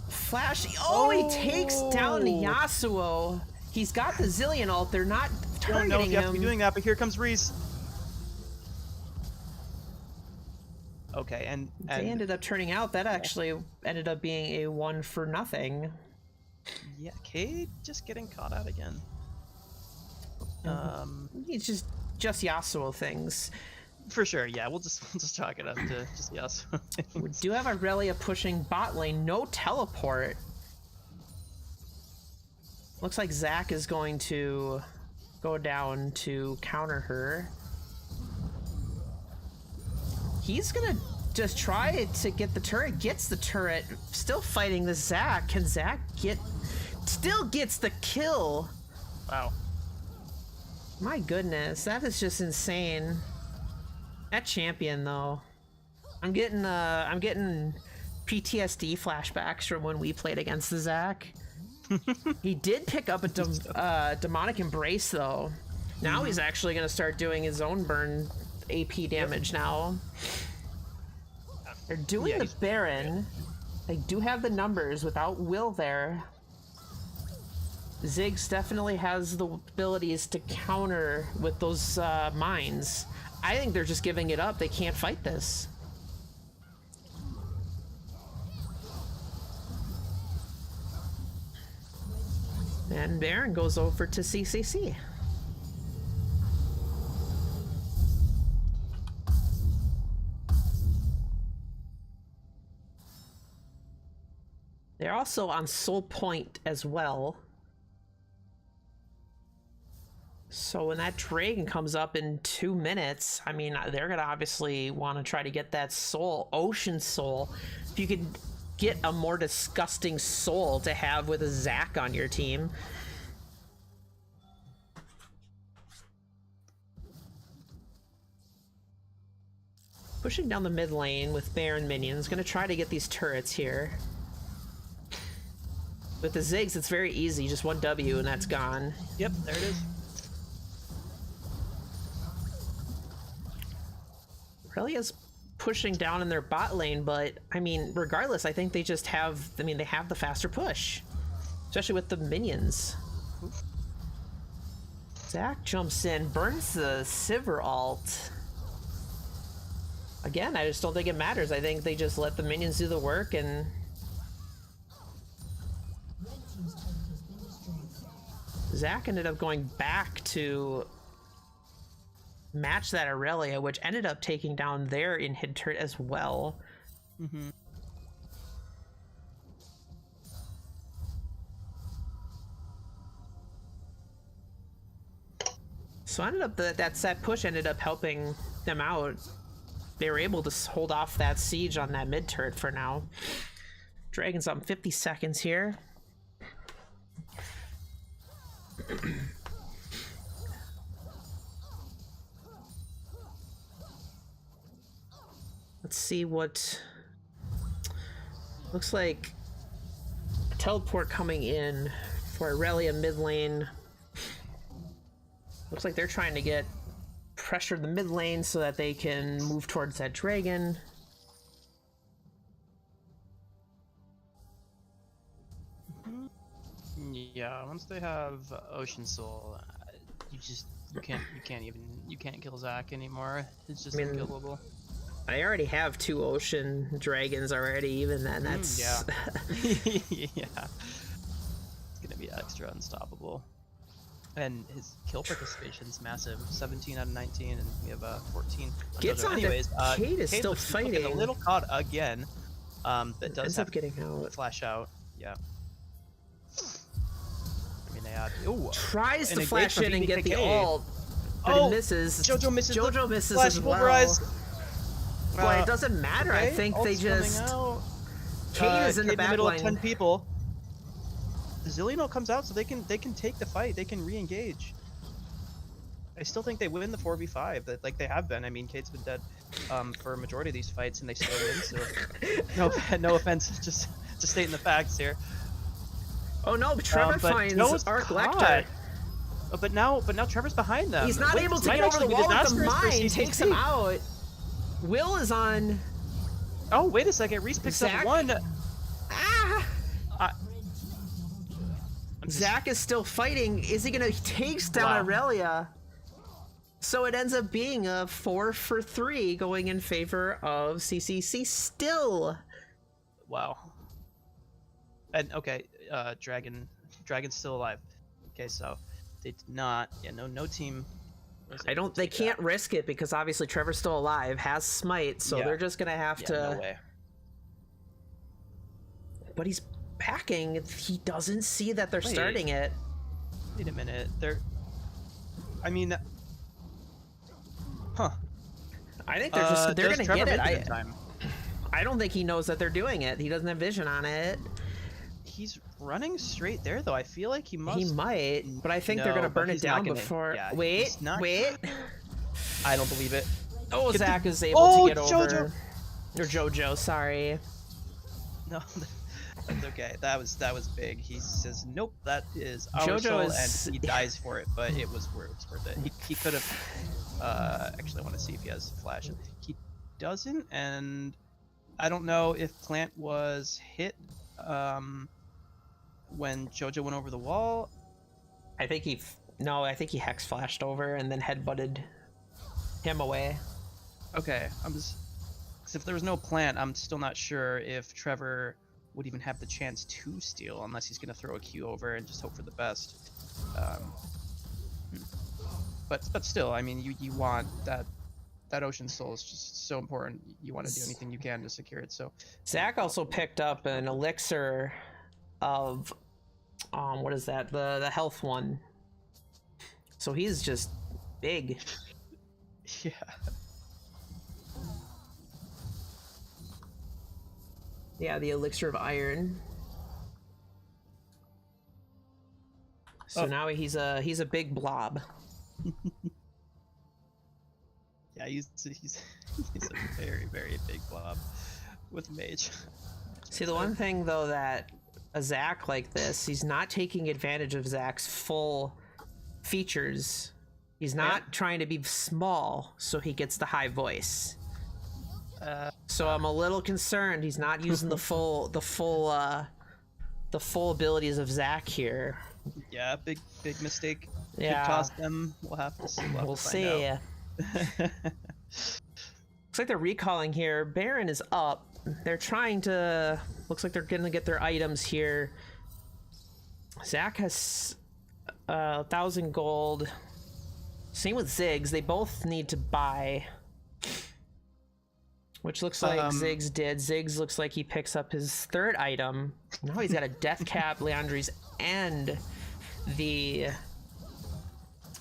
Flash. Oh, he takes down the Yasuo. He's got the Zillion ult. They're not targeting know if you him. have to be doing that, but here comes Reese. Okay, and they ended up turning out. That actually ended up being a 1-for-0. Yeah, Cade just getting caught out again. It's just Yasuo things. For sure, yeah. We'll just chalk it up to just Yasuo things. We do have Aurelia pushing bot lane. No teleport. Looks like Zac is going to go down to counter her. He's gonna just try to get the turret. Gets the turret. Still fighting the Zac. Can Zac get... Still gets the kill. Wow. My goodness, that is just insane. That champion though. I'm getting PTSD flashbacks from when we played against the Zac. He did pick up a demonic embrace though. Now he's actually gonna start doing his own burn AP damage now. They're doing the Baron. They do have the numbers without Will there. Ziggs definitely has the abilities to counter with those mines. I think they're just giving it up. They can't fight this. And Baron goes over to CCC. They're also on Soul Point as well. So when that dragon comes up in 2 minutes, I mean, they're gonna obviously want to try to get that soul, Ocean Soul. If you could get a more disgusting soul to have with a Zac on your team. Pushing down the mid lane with Baron minions, gonna try to get these turrets here. With the Ziggs, it's very easy, just 1 W and that's gone. Yep, there it is. Aurelia's pushing down in their bot lane, but I mean, regardless, I think they just have, I mean, they have the faster push, especially with the minions. Zac jumps in, burns the Sivir ult. Again, I just don't think it matters. I think they just let the minions do the work and... Zac ended up going back to match that Aurelia, which ended up taking down their in-hit turret as well. Mm-hmm. So ended up that set push ended up helping them out. They were able to hold off that siege on that mid turret for now. Dragon's on 50 seconds here. Let's see what... Looks like a teleport coming in for Aurelia mid lane. Looks like they're trying to get pressure the mid lane so that they can move towards that dragon. Yeah, once they have Ocean Soul, you can't kill Zac anymore. It's just unkillable. I already have 2 ocean dragons already. Even then, that's yeah. Yeah, it's gonna be extra unstoppable. And his kill participation's massive, 17 out of 19, and we have 14. Gets on. Anyways, Kate is still fighting. A little caught again. That does ends have up getting out. Flash out. Yeah. I mean, they had. Ooh, tries to an flash in and get the BBKK. ult, but it misses. Jojo misses. Jojo misses flash as well. pulverize. Boy, it doesn't matter. Okay, I think ult's they just. Kate is in the back middle line. of 10 people. Zillino comes out, so they can take the fight. They can re-engage. I still think they win the 4v5, that like they have been. I mean, Kate's been dead for a majority of these fights, and they still win. So no offense, just stating the facts here. Oh no, but Trevor finds Arc Lecter. But now Trevor's behind them. He's not able to get over the wall with the mine. Takes him out. Will is on. Oh wait a second, Reese picks up 1. Ah! Zac is still fighting. Is he gonna takes down Aurelia? So it ends up being a 4 for 3 going in favor of CCC still. Wow. And okay, Dragon's still alive. Okay, so they did not. Yeah, no team. They can't risk it because obviously Trevor's still alive, has smite, so they're just gonna have to. No way. But he's packing. He doesn't see that they're starting it. Wait a minute. I mean, huh? I think they're gonna get it. I don't think he knows that they're doing it. He doesn't have vision on it. He's running straight there, though. I feel like he must. He might, but I think they're gonna burn it down before. Yeah, wait. I don't believe it. Oh, Zac is able to get Jojo. over. Or Jojo, sorry. No, that's okay. That was big. He says, "Nope, that is our Jojo soul," is... and he dies for it. But it was worth it. He could have. Actually, I want to see if he has flash. He doesn't, and I don't know if Plant was hit. When Jojo went over the wall, I think he hex flashed over and then headbutted him away. Okay, because if there was no plant, I'm still not sure if Trevor would even have the chance to steal unless he's gonna throw a Q over and just hope for the best. But still, I mean, you want that Ocean Soul is just so important. You want to do anything you can to secure it. So Zac also picked up an elixir of what is that? The health one. So he's just big. Yeah. Yeah, the elixir of iron. So now he's a big blob. Yeah, he's a very, very big blob with mage. See, the one thing though that a Zac like this, he's not taking advantage of Zac's full features. He's not trying to be small so he gets the high voice. So I'm a little concerned he's not using the full abilities of Zac here. Yeah, big mistake. Yeah. Could toss them. We'll have to see. We'll see. Looks like they're recalling here. Baron is up. They're trying to. Looks like they're gonna get their items here. Zac has 1,000 gold. Same with Ziggs. They both need to buy. Which looks like Ziggs did. Ziggs looks like he picks up his 3rd item. Now he's got a Death Cap, Leandri's, and the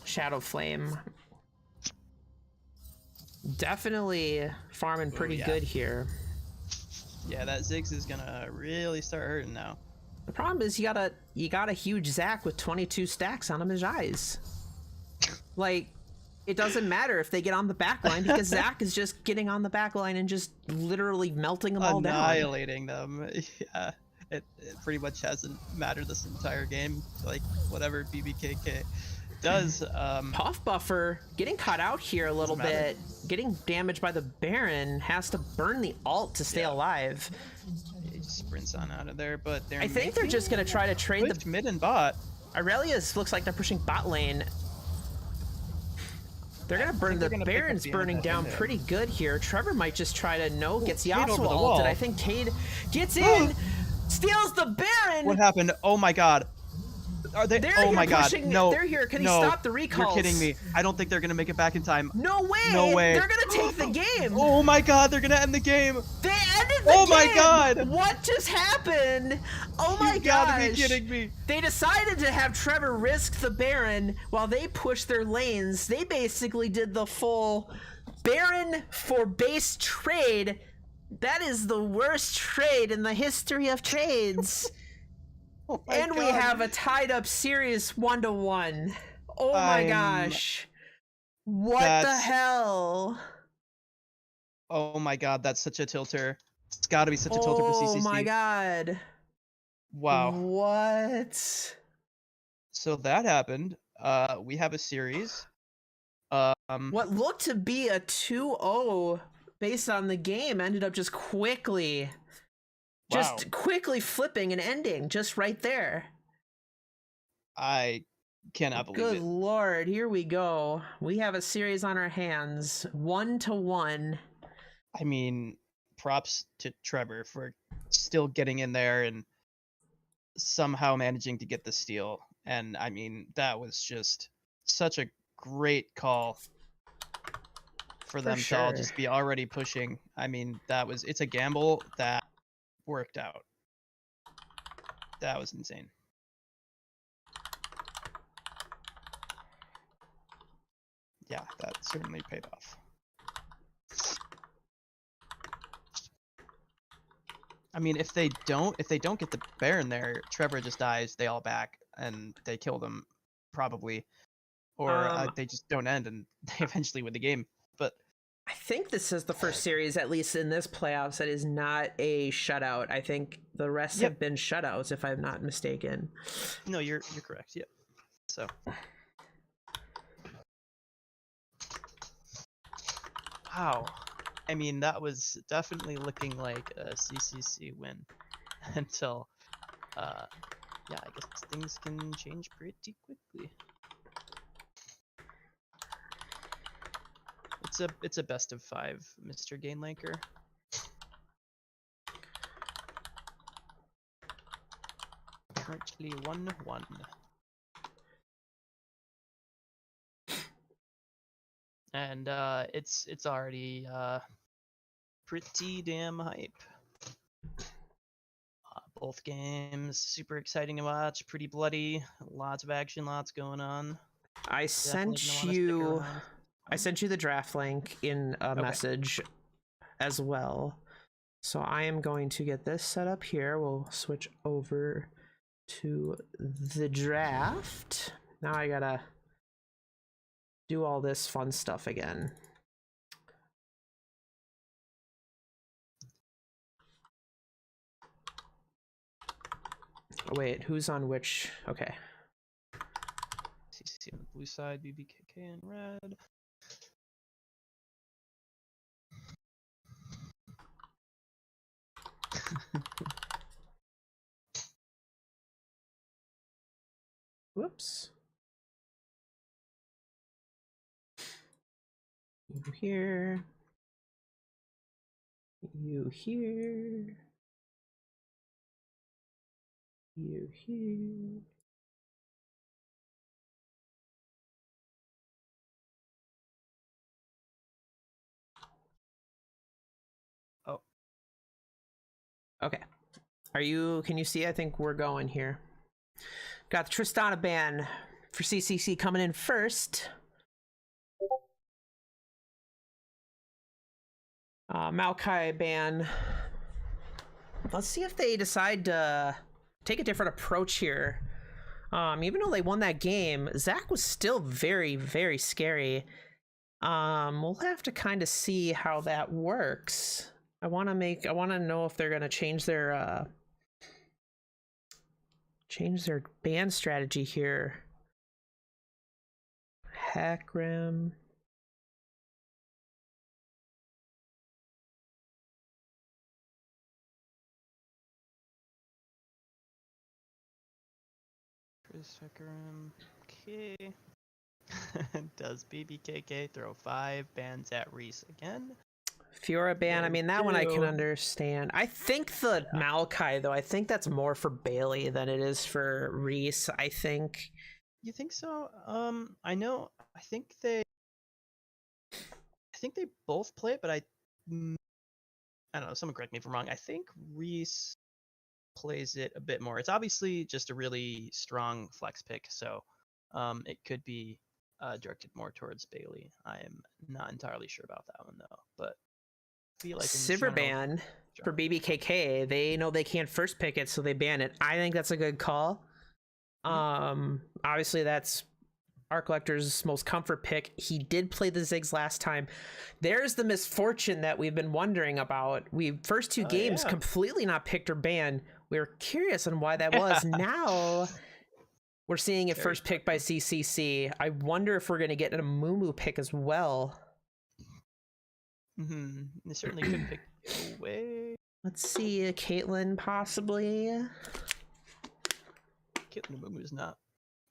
Shadow Flame. Definitely farming pretty good here. Yeah, that Ziggs is gonna really start hurting now. The problem is you got a huge Zac with 22 stacks on him as eyes. Like, it doesn't matter if they get on the back line because Zac is just getting on the back line and just literally melting them all down. Annihilating them. Yeah. It pretty much hasn't mattered this entire game. Like, whatever BBKK does. Puff Buffer getting caught out here a little bit, getting damaged by the Baron, has to burn the ult to stay alive. He just sprints on out of there, but I think they're just gonna try to trade the mid and bot. Aurelius looks like they're pushing bot lane. They're gonna burn the Baron's burning down pretty good here. Trevor might just try to gets Yasuo ulted. I think Cade gets in, steals the Baron. What happened? Oh my god. Are they? Oh my god! No, they're here. Can he stop the recalls? You're kidding me! I don't think they're gonna make it back in time. No way! No way! They're gonna take the game. Oh my god! They're gonna end the game. They ended the game. Oh my god! What just happened? Oh my god! You gotta be kidding me! They decided to have Trevor risk the Baron while they pushed their lanes. They basically did the full Baron for base trade. That is the worst trade in the history of trades. Oh and God. We have a tied up series 1-1. Oh my gosh. What the hell? Oh my god, that's such a tilter. It's gotta be such a tilter for CCC. Oh my god. Wow. What? So that happened. We have a series. What looked to be a 2-0 based on the game ended up just quickly flipping and ending just right there. I cannot believe it. Good lord, here we go. We have a series on our hands, 1-1. I mean, props to Trevor for still getting in there and somehow managing to get the steal. And I mean, that was just such a great call for them to all just be already pushing. I mean, it's a gamble that worked out. That was insane. Yeah, that certainly paid off. I mean, if they don't get the Baron there, Trevor just dies, they all back, and they kill them, probably. Or they just don't end, and they eventually win the game. But I think this is the first series, at least in this playoffs, that is not a shutout. I think the rest have been shutouts, if I'm not mistaken. No, you're correct. Yep. So. Wow. I mean, that was definitely looking like a CCC win until, yeah, I guess things can change pretty quickly. It's a best of 5, Mr. Gainlanker. Currently 1-1. And it's already pretty damn hype. Both games super exciting to watch, pretty bloody, lots of action, lots going on. I sent you the draft link in a message as well. So I am going to get this set up here. We'll switch over to the draft. Now I gotta do all this fun stuff again. Oh, wait, who's on which? Okay. CCC on the blue side, BBKK in red. Whoops. You here. You here. You here. Oh. Okay. Can you see? I think we're going here. Got the Tristana ban for CCC coming in first. Maokai ban. Let's see if they decide to take a different approach here. Even though they won that game, Zach was still very, very scary. We'll have to kind of see how that works. I want to know if they're going to change their ban strategy here. Hackrim. Chris Hackrim. Okay. Does BBKK throw 5 bans at Reese again? Fiora ban, I mean, that one I can Two. understand. I think the Maokai, though, I think that's more for Bailey than it is for Reese, I think. You think so? I know. I think they both play it, but I don't know. Someone correct me if I'm wrong. I think Reese plays it a bit more. It's obviously just a really strong flex pick, so it could be directed more towards Bailey. I am not entirely sure about that one though, but I feel like Sivir ban for BBKK, they know they can't first pick it, so they ban it. I think that's a good call. Obviously that's Art Collector's most comfort pick. He did play the Ziggs last time. There's the misfortune that we've been wondering about. We first two games completely not picked or banned. We were curious on why that was. Now we're seeing it first picked by CCC. I wonder if we're going to get a Mumu pick as well. They certainly could pick it away. Let's see, Caitlyn possibly. Caitlyn Mumu's not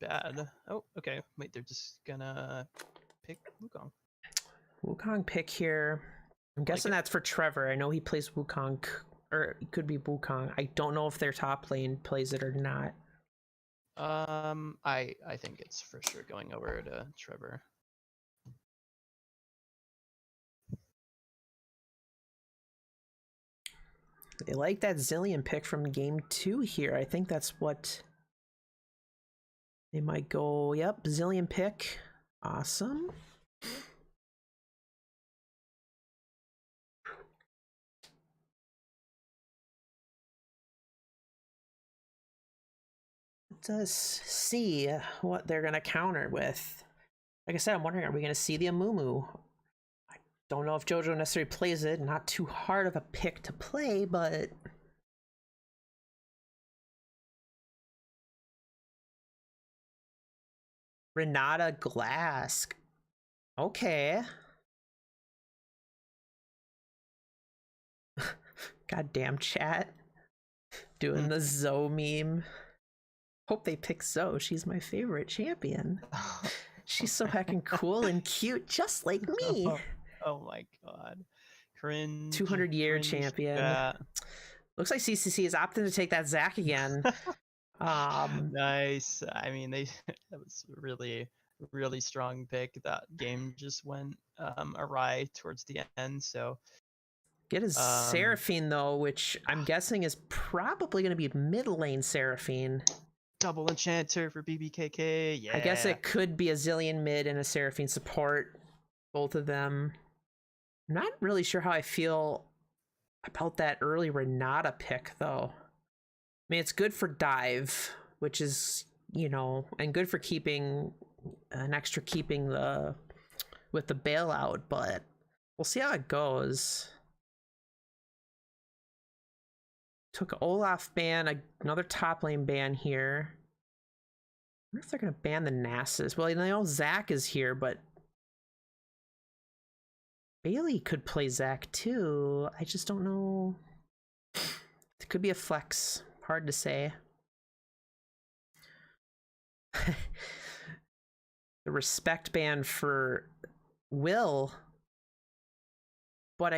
bad. Oh, okay. Wait, they're just gonna pick Wukong. Wukong pick here. I'm guessing that's for Trevor. I know he plays Wukong, or it could be Wukong. I don't know if their top lane plays it or not. I think it's for sure going over to Trevor. They like that Zillion pick from game 2 here. I think that's what they might go. Yep, Zillion pick. Awesome. Let's see what they're going to counter with. Like I said, I'm wondering, are we going to see the Amumu? I don't know if JoJo necessarily plays it. Not too hard of a pick to play, but... Renata Glass. Okay. Goddamn chat. Doing the Zoe meme. Hope they pick Zoe. She's my favorite champion. She's so heckin' cool and cute, just like me. Oh my god. Cringe. 200-year champion. Looks like CCC is opting to take that Zac again. Nice. I mean, that was really strong pick. That game just went awry towards the end. So get his Seraphine though, which I'm guessing is probably going to be mid lane Seraphine. Double enchanter for BBKK. Yeah. I guess it could be a Zillion mid and a Seraphine support. Both of them. I'm not really sure how I feel about that early Renata pick though. I mean, it's good for dive, which is, you know, and good for keeping an extra keeping with the bailout, but we'll see how it goes. Took Olaf ban, another top lane ban here. I wonder if they're going to ban the Nasus. Well, you know, Zac is here, but Bailey could play Zac too. I just don't know. It could be a flex. Hard to say. The respect ban for Will. But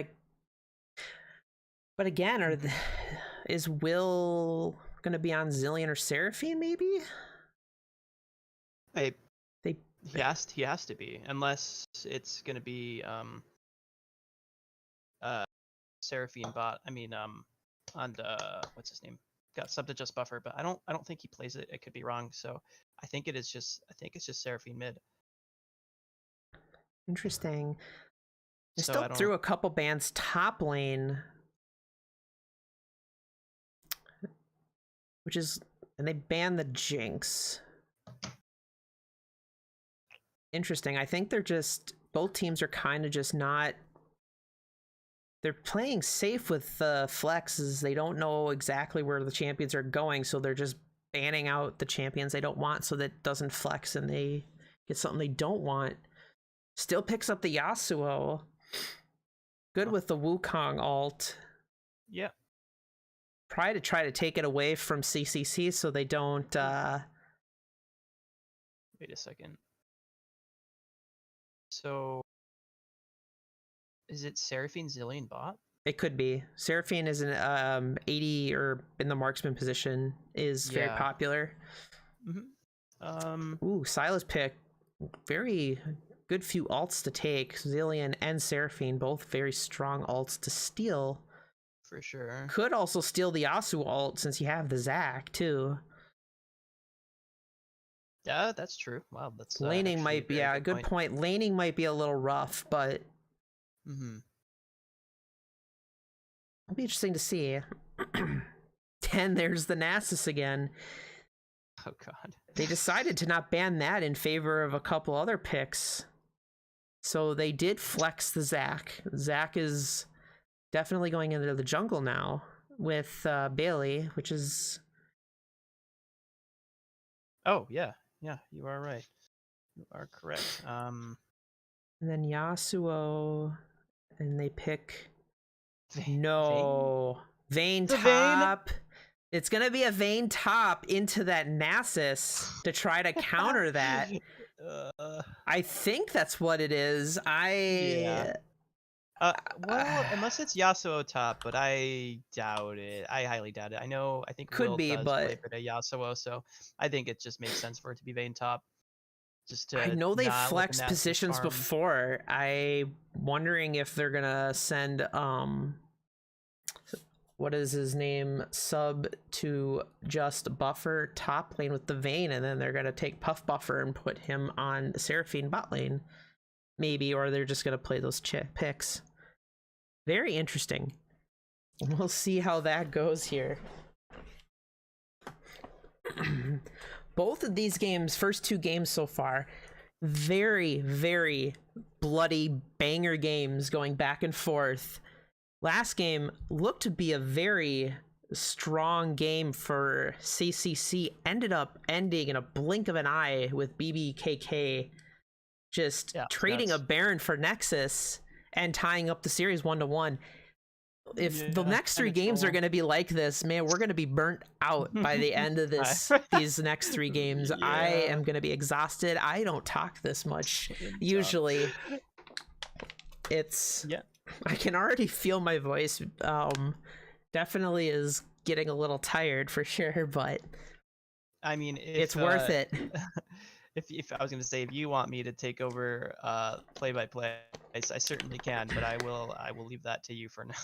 again, is Will gonna be on Zillion or Seraphine maybe? He has to be, unless it's gonna be Seraphine bot. I mean on the what's his name? Got sub to just buffer, but I don't think he plays it. It could be wrong. So I think it's just Seraphine mid. Interesting. They So still threw a couple bans top lane. which is, and they banned the Jinx. Interesting. I think they're just, both teams are kind of just not, they're playing safe with the flexes. They don't know exactly where the champions are going, so they're just banning out the champions they don't want so that it doesn't flex and they get something they don't want. Still picks up the Yasuo. Good with the Wukong ult. Yeah. Try to take it away from CCC so they don't Wait a second. So is it Seraphine Zillion bot? It could be. Seraphine is an 80 or in the marksman position, is very Yeah. popular. Ooh, Silas pick. Very good few alts to take. Zillion and Seraphine, both very strong alts to steal. For sure. Could also steal the Yasuo ult since you have the Zac too. Yeah, that's true. Wow, that's Laning actually might be, very yeah, good point. Laning might be a little rough, but Mm-hmm. it'll be interesting to see. And there's the Nasus again. Oh god. They decided to not ban that in favor of a couple other picks. So they did flex the Zac. Zac is definitely going into the jungle now with Bailey, which is... Oh, yeah. Yeah, you are right. You are correct. And then Yasuo, and they pick... Vayne? No. Vayne The Vayne? top. It's going to be a Vayne top into that Nasus to try to counter that. I think that's what it is. Yeah. Well, unless it's Yasuo top, but I doubt it. I highly doubt it. I think Could Will be, does but- play for the Yasuo, so I think it just makes sense for it to be Vayne top. Just to I know they've not let the flexed Nasus positions farm. before. I'm wondering if they're gonna send what is his name, sub to just Buffer top lane with the Vayne, and then they're gonna take Puff Buffer and put him on Seraphine bot lane, maybe, or they're just gonna play those picks. Very interesting. We'll see how that goes here. Both of these games, first two games so far, very, very bloody banger games going back and forth. Last game looked to be a very strong game for CCC. Ended up ending in a blink of an eye with BBKK just trading a Baron for Nexus and tying up the series 1-1. If the next three games are going to be like this, man, we're going to be burnt out by the end of these next three games. Yeah. I am going to be exhausted. I don't talk this much usually. It's I can already feel my voice definitely is getting a little tired for sure, but I mean, it's worth it. If I was going to say, if you want me to take over play-by-play, I certainly can, but I will leave that to you for now.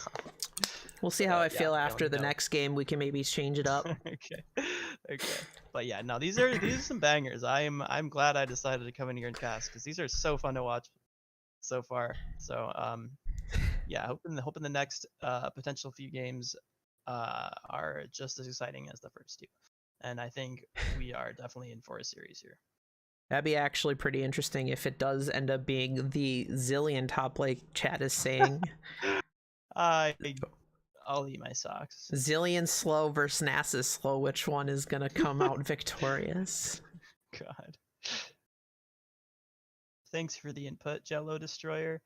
We'll see how I feel after the next game. We can maybe change it up. Okay. But yeah, no, these are some bangers. I'm glad I decided to come in here and cast because these are so fun to watch so far. So yeah, hoping the next potential few games are just as exciting as the first two. And I think we are definitely in for a series here. That'd be actually pretty interesting if it does end up being the Zillion top, like chat is saying. I'll eat my socks. Zillion slow versus Nasus slow. Which one is gonna come out victorious? God. Thanks for the input, Jello Destroyer.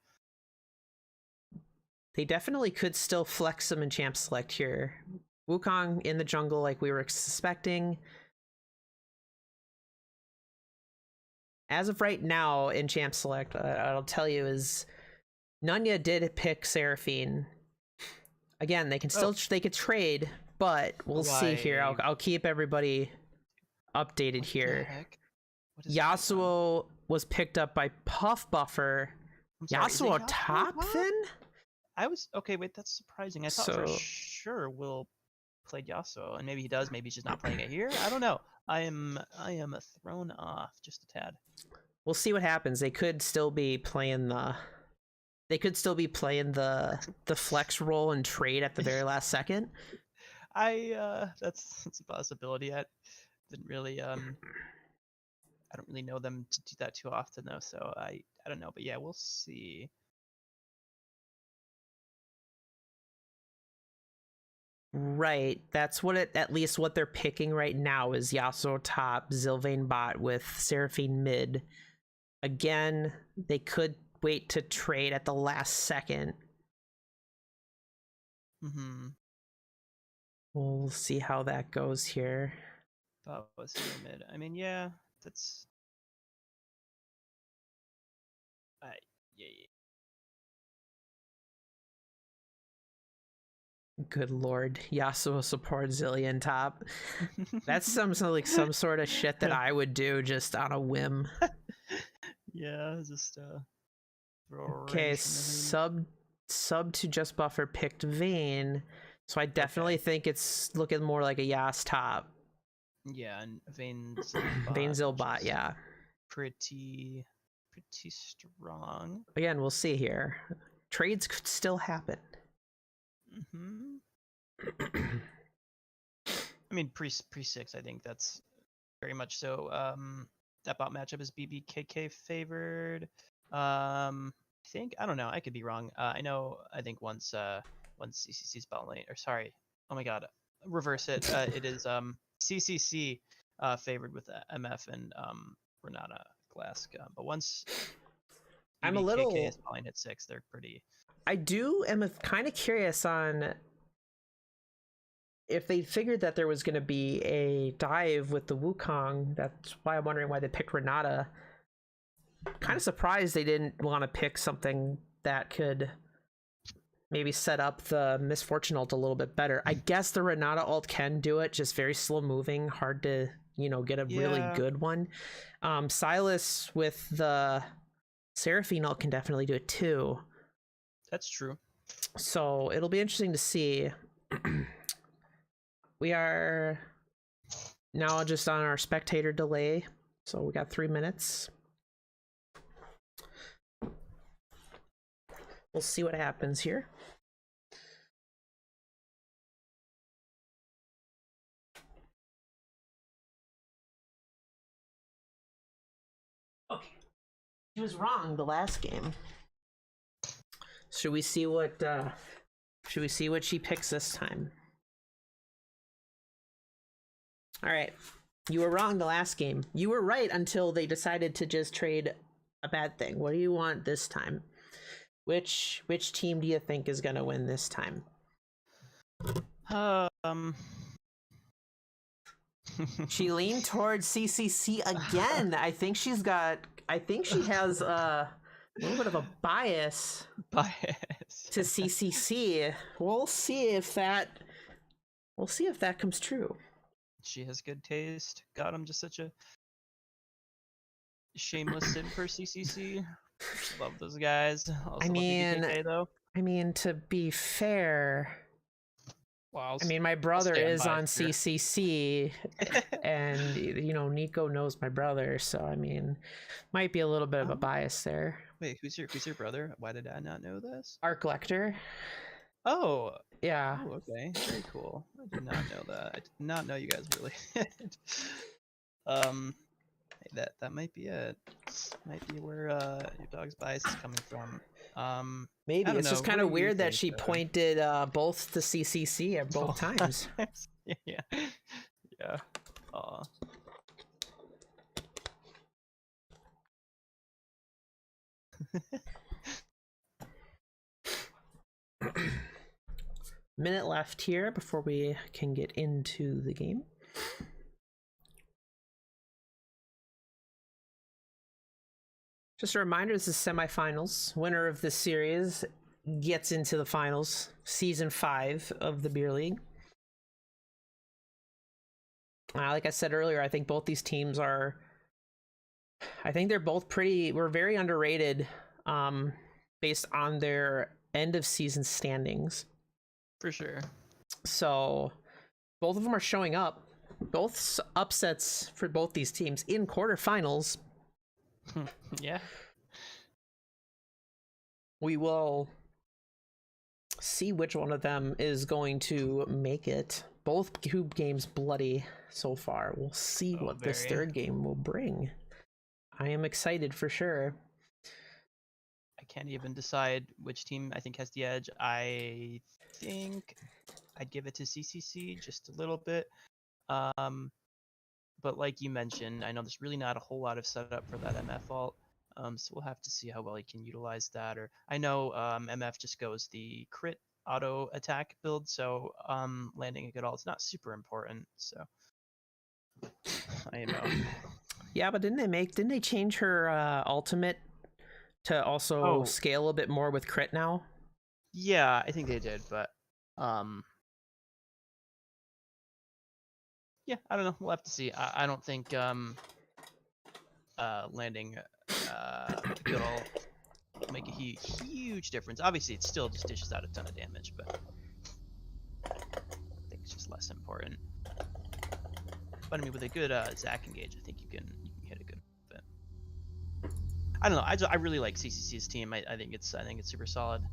They definitely could still flex some in Champ Select here. Wukong in the jungle like we were suspecting. As of right now in Champ Select, I'll tell you is Nunya did pick Seraphine. Again, they can still they could trade, but we'll see here. I'll keep everybody updated here. Yasuo was picked up by Puff Buffer. Yasuo top then? I was okay. Wait, that's surprising. I thought for sure Will played Yasuo, and maybe he does. Maybe he's just not playing it here. I don't know. I am thrown off just a tad. We'll see what happens. They could still be playing the. They could still be playing the flex roll and trade at the very last second. That's a possibility. I didn't really I don't really know them to do that too often though, so I don't know, but yeah, we'll see. Right. That's what at least what they're picking right now is Yasuo top, Sylvain bot with Seraphine mid. Again, they could wait to trade at the last second. Mm-hmm. We'll see how that goes here. Bot was here mid. I mean, yeah, that's. Yeah. Good lord, Yasuo support Zillion top. That's some sort of shit that I would do just on a whim. Yeah, just throw a Okay, wrench in the thing. sub to just buffer picked Vayne, so I definitely think it's looking more like a Yas top. Yeah, and Vayne Vayne Zil which bot, is yeah. pretty strong. Again, we'll see here. Trades could still happen. Mm-hmm. I mean, pre 6, I think that's very much so. That bot matchup is BBKK favored. I think, I don't know, I could be wrong. I think once CCC's bot lane, or sorry, oh my god, reverse it. It is CCC favored with MF and Renata Glask. But once I'm a BBKK little. is bot lane at 6, they're pretty. I am kind of curious on if they figured that there was going to be a dive with the Wukong. That's why I'm wondering why they picked Renata. Kind of surprised they didn't want to pick something that could maybe set up the Misfortune ult a little bit better. I guess the Renata ult can do it, just very slow moving, hard to, get a really good one. Silas with the Seraphine ult can definitely do it too. That's true. So it'll be interesting to see. We are now just on our spectator delay, so we got 3 minutes. We'll see what happens here. Okay, she was wrong the last game. Should we see what she picks this time? All right, you were wrong the last game. You were right until they decided to just trade a bad thing. What do you want this time? Which team do you think is gonna win this time? She leaned towards CCC again. I think she has a little bit of a bias to CCC. We'll see if that comes true. She has good taste. God, I'm just such a shameless simp for CCC. Love those guys. Also love BBKK, though. I mean, to be fair, wow. I mean, my brother is on CCC, and Nico knows my brother, so I mean, might be a little bit of a bias there. Wait, who's your brother? Why did I not know this? Arc Lecter. Oh. Yeah. Oh, okay. Very cool. I did not know that. I did not know you guys were related. That might be it. Might be where your dog's bias is coming from. Maybe it's just kind of weird that she pointed both to CCC at both times. Yeah. Aw. Minute left here before we can get into the game. Just a reminder, this is semifinals. Winner of this series gets into the finals, season 5 of the Beer League. Like I said earlier, I think both these teams they're both we're very underrated based on their end of season standings. For sure. So both of them are showing up. Both upsets for both these teams in quarterfinals. Yeah. We will see which one of them is going to make it. Both cube games bloody so far. We'll see what this very. third game will bring. I am excited for sure. I can't even decide which team I think has the edge. I think I'd give it to CCC just a little bit. But like you mentioned, I know there's really not a whole lot of setup for that MF ult. So we'll have to see how well he can utilize that. Or I know MF just goes the crit auto attack build, so landing a good ult is not super important. So I know. Yeah, but didn't they change her ultimate to also scale a bit more with crit now? Yeah, I think they did, but yeah, I don't know. We'll have to see. I don't think landing good ult will make a huge difference. Obviously, it still just dishes out a ton of damage, but I think it's just less important. But I mean, with a good Zac engage, I think you can hit a good bit. I don't know. I really like CCC's team. I think it's super solid.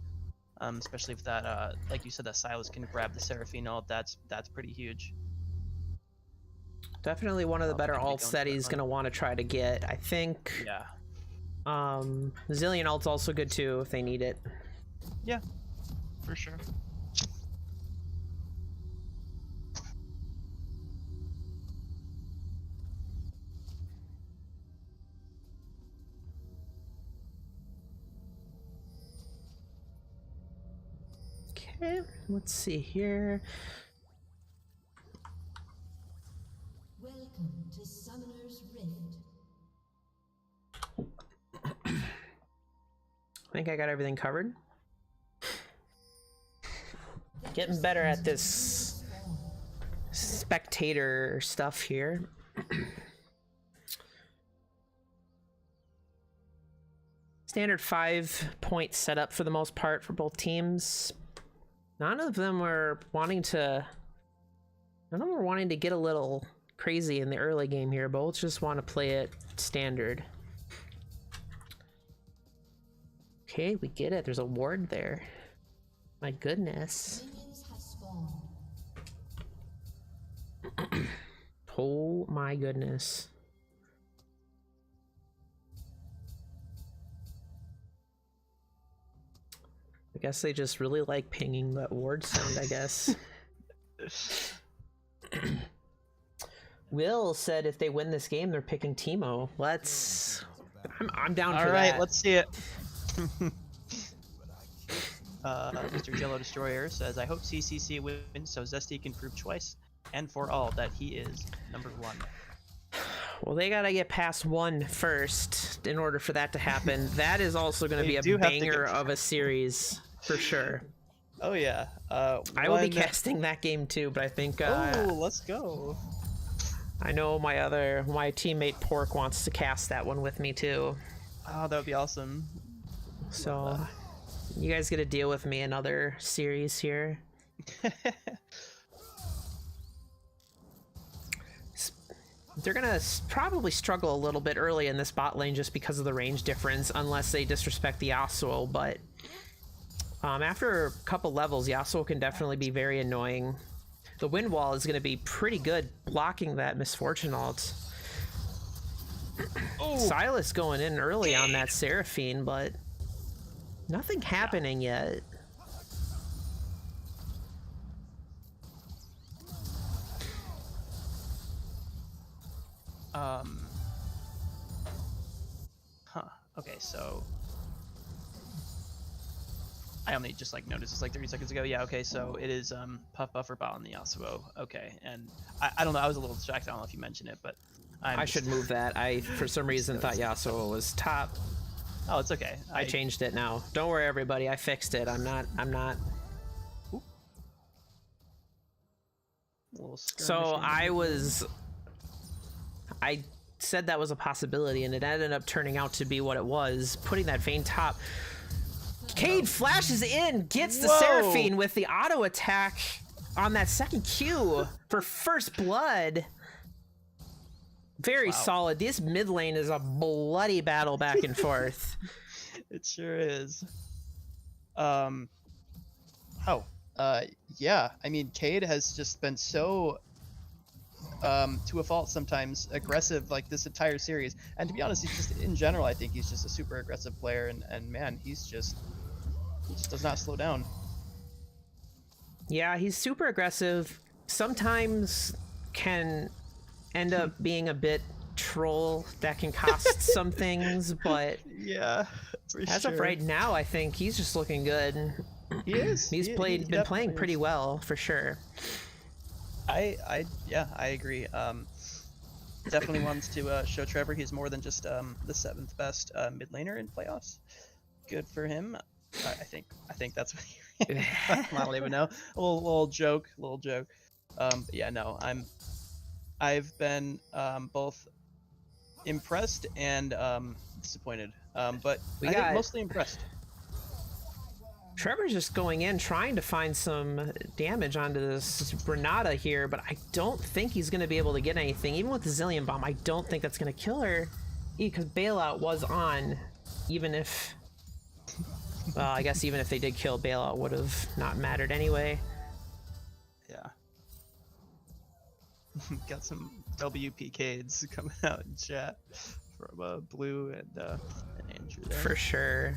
Especially if that like you said, that Silas can grab the Seraphine ult. That's pretty huge. Definitely one of the better ults that he's gonna want to try to get. I think. Yeah. Zillion ult's also good too if they need it. Yeah, for sure. Okay, let's see here. Welcome to Summoner's Rift. I think I got everything covered. Getting better at this spectator stuff here. Standard 5-point setup for the most part for both teams. None of them were wanting to get a little crazy in the early game here. Both just want to play it standard. Okay, we get it. There's a ward there. My goodness. Minions have spawned. Oh my goodness. I guess they just really like pinging that ward sound, I guess. Will said if they win this game, they're picking Teemo. I'm down for that. All right, let's see it. Mr. Jello Destroyer says, I hope CCC wins so Zesty can prove twice and for all that he is #1. Well, they gotta get past 1 first in order for that to happen. That is also gonna be a banger of a series for sure. Oh yeah. I will be casting that game too, but I think oh, let's go. I know my teammate Pork wants to cast that one with me too. Oh, that would be awesome. So you guys get to deal with me another series here. They're gonna probably struggle a little bit early in this bot lane just because of the range difference, unless they disrespect the Yasuo, but after a couple levels, Yasuo can definitely be very annoying. The wind wall is gonna be pretty good blocking that misfortune ult. Oh. Silas going in early on that Seraphine, but nothing happening yet. Okay, so I only just like noticed this like 30 seconds ago. Yeah, okay, so it is Puff Buffer Bot on the Yasuo. Okay, and I don't know, I was a little distracted. I don't know if you mentioned it, but I should move that. I for some reason thought Yasuo was top. Oh, it's okay. I changed it now. Don't worry, everybody. I fixed it. I'm not. So I said that was a possibility, and it ended up turning out to be what it was. Putting that Vayne top. Cade flashes in, gets the Seraphine with the auto attack on that second Q for first blood. Very solid. This mid lane is a bloody battle back and forth. It sure is. Oh, yeah. I mean, Cade has just been so, to a fault sometimes, aggressive like this entire series. And to be honest, he's just in general, I think he's just a super aggressive player. And man, he just does not slow down. Yeah, he's super aggressive. Sometimes can end up being a bit troll that can cost some things, but Yeah, for as of right now, I think he's just looking good. he is. He's He been playing definitely pretty is. well for sure. Yeah, I agree. Definitely wants to show Trevor he's more than just the 7th best mid laner in playoffs. Good for him. I think that's what he I don't even know. A little joke. But yeah, no, I've been both impressed and disappointed. But We I think got- mostly impressed. Trevor's just going in trying to find some damage onto this Renata here, but I don't think he's going to be able to get anything. Even with the Zillion Bomb, I don't think that's going to kill her, because Bailout was on. Even if, well, I guess even if they did kill, Bailout would have not mattered anyway. Yeah. Got some WPKs coming out in chat from Blue and Andrew there. For sure.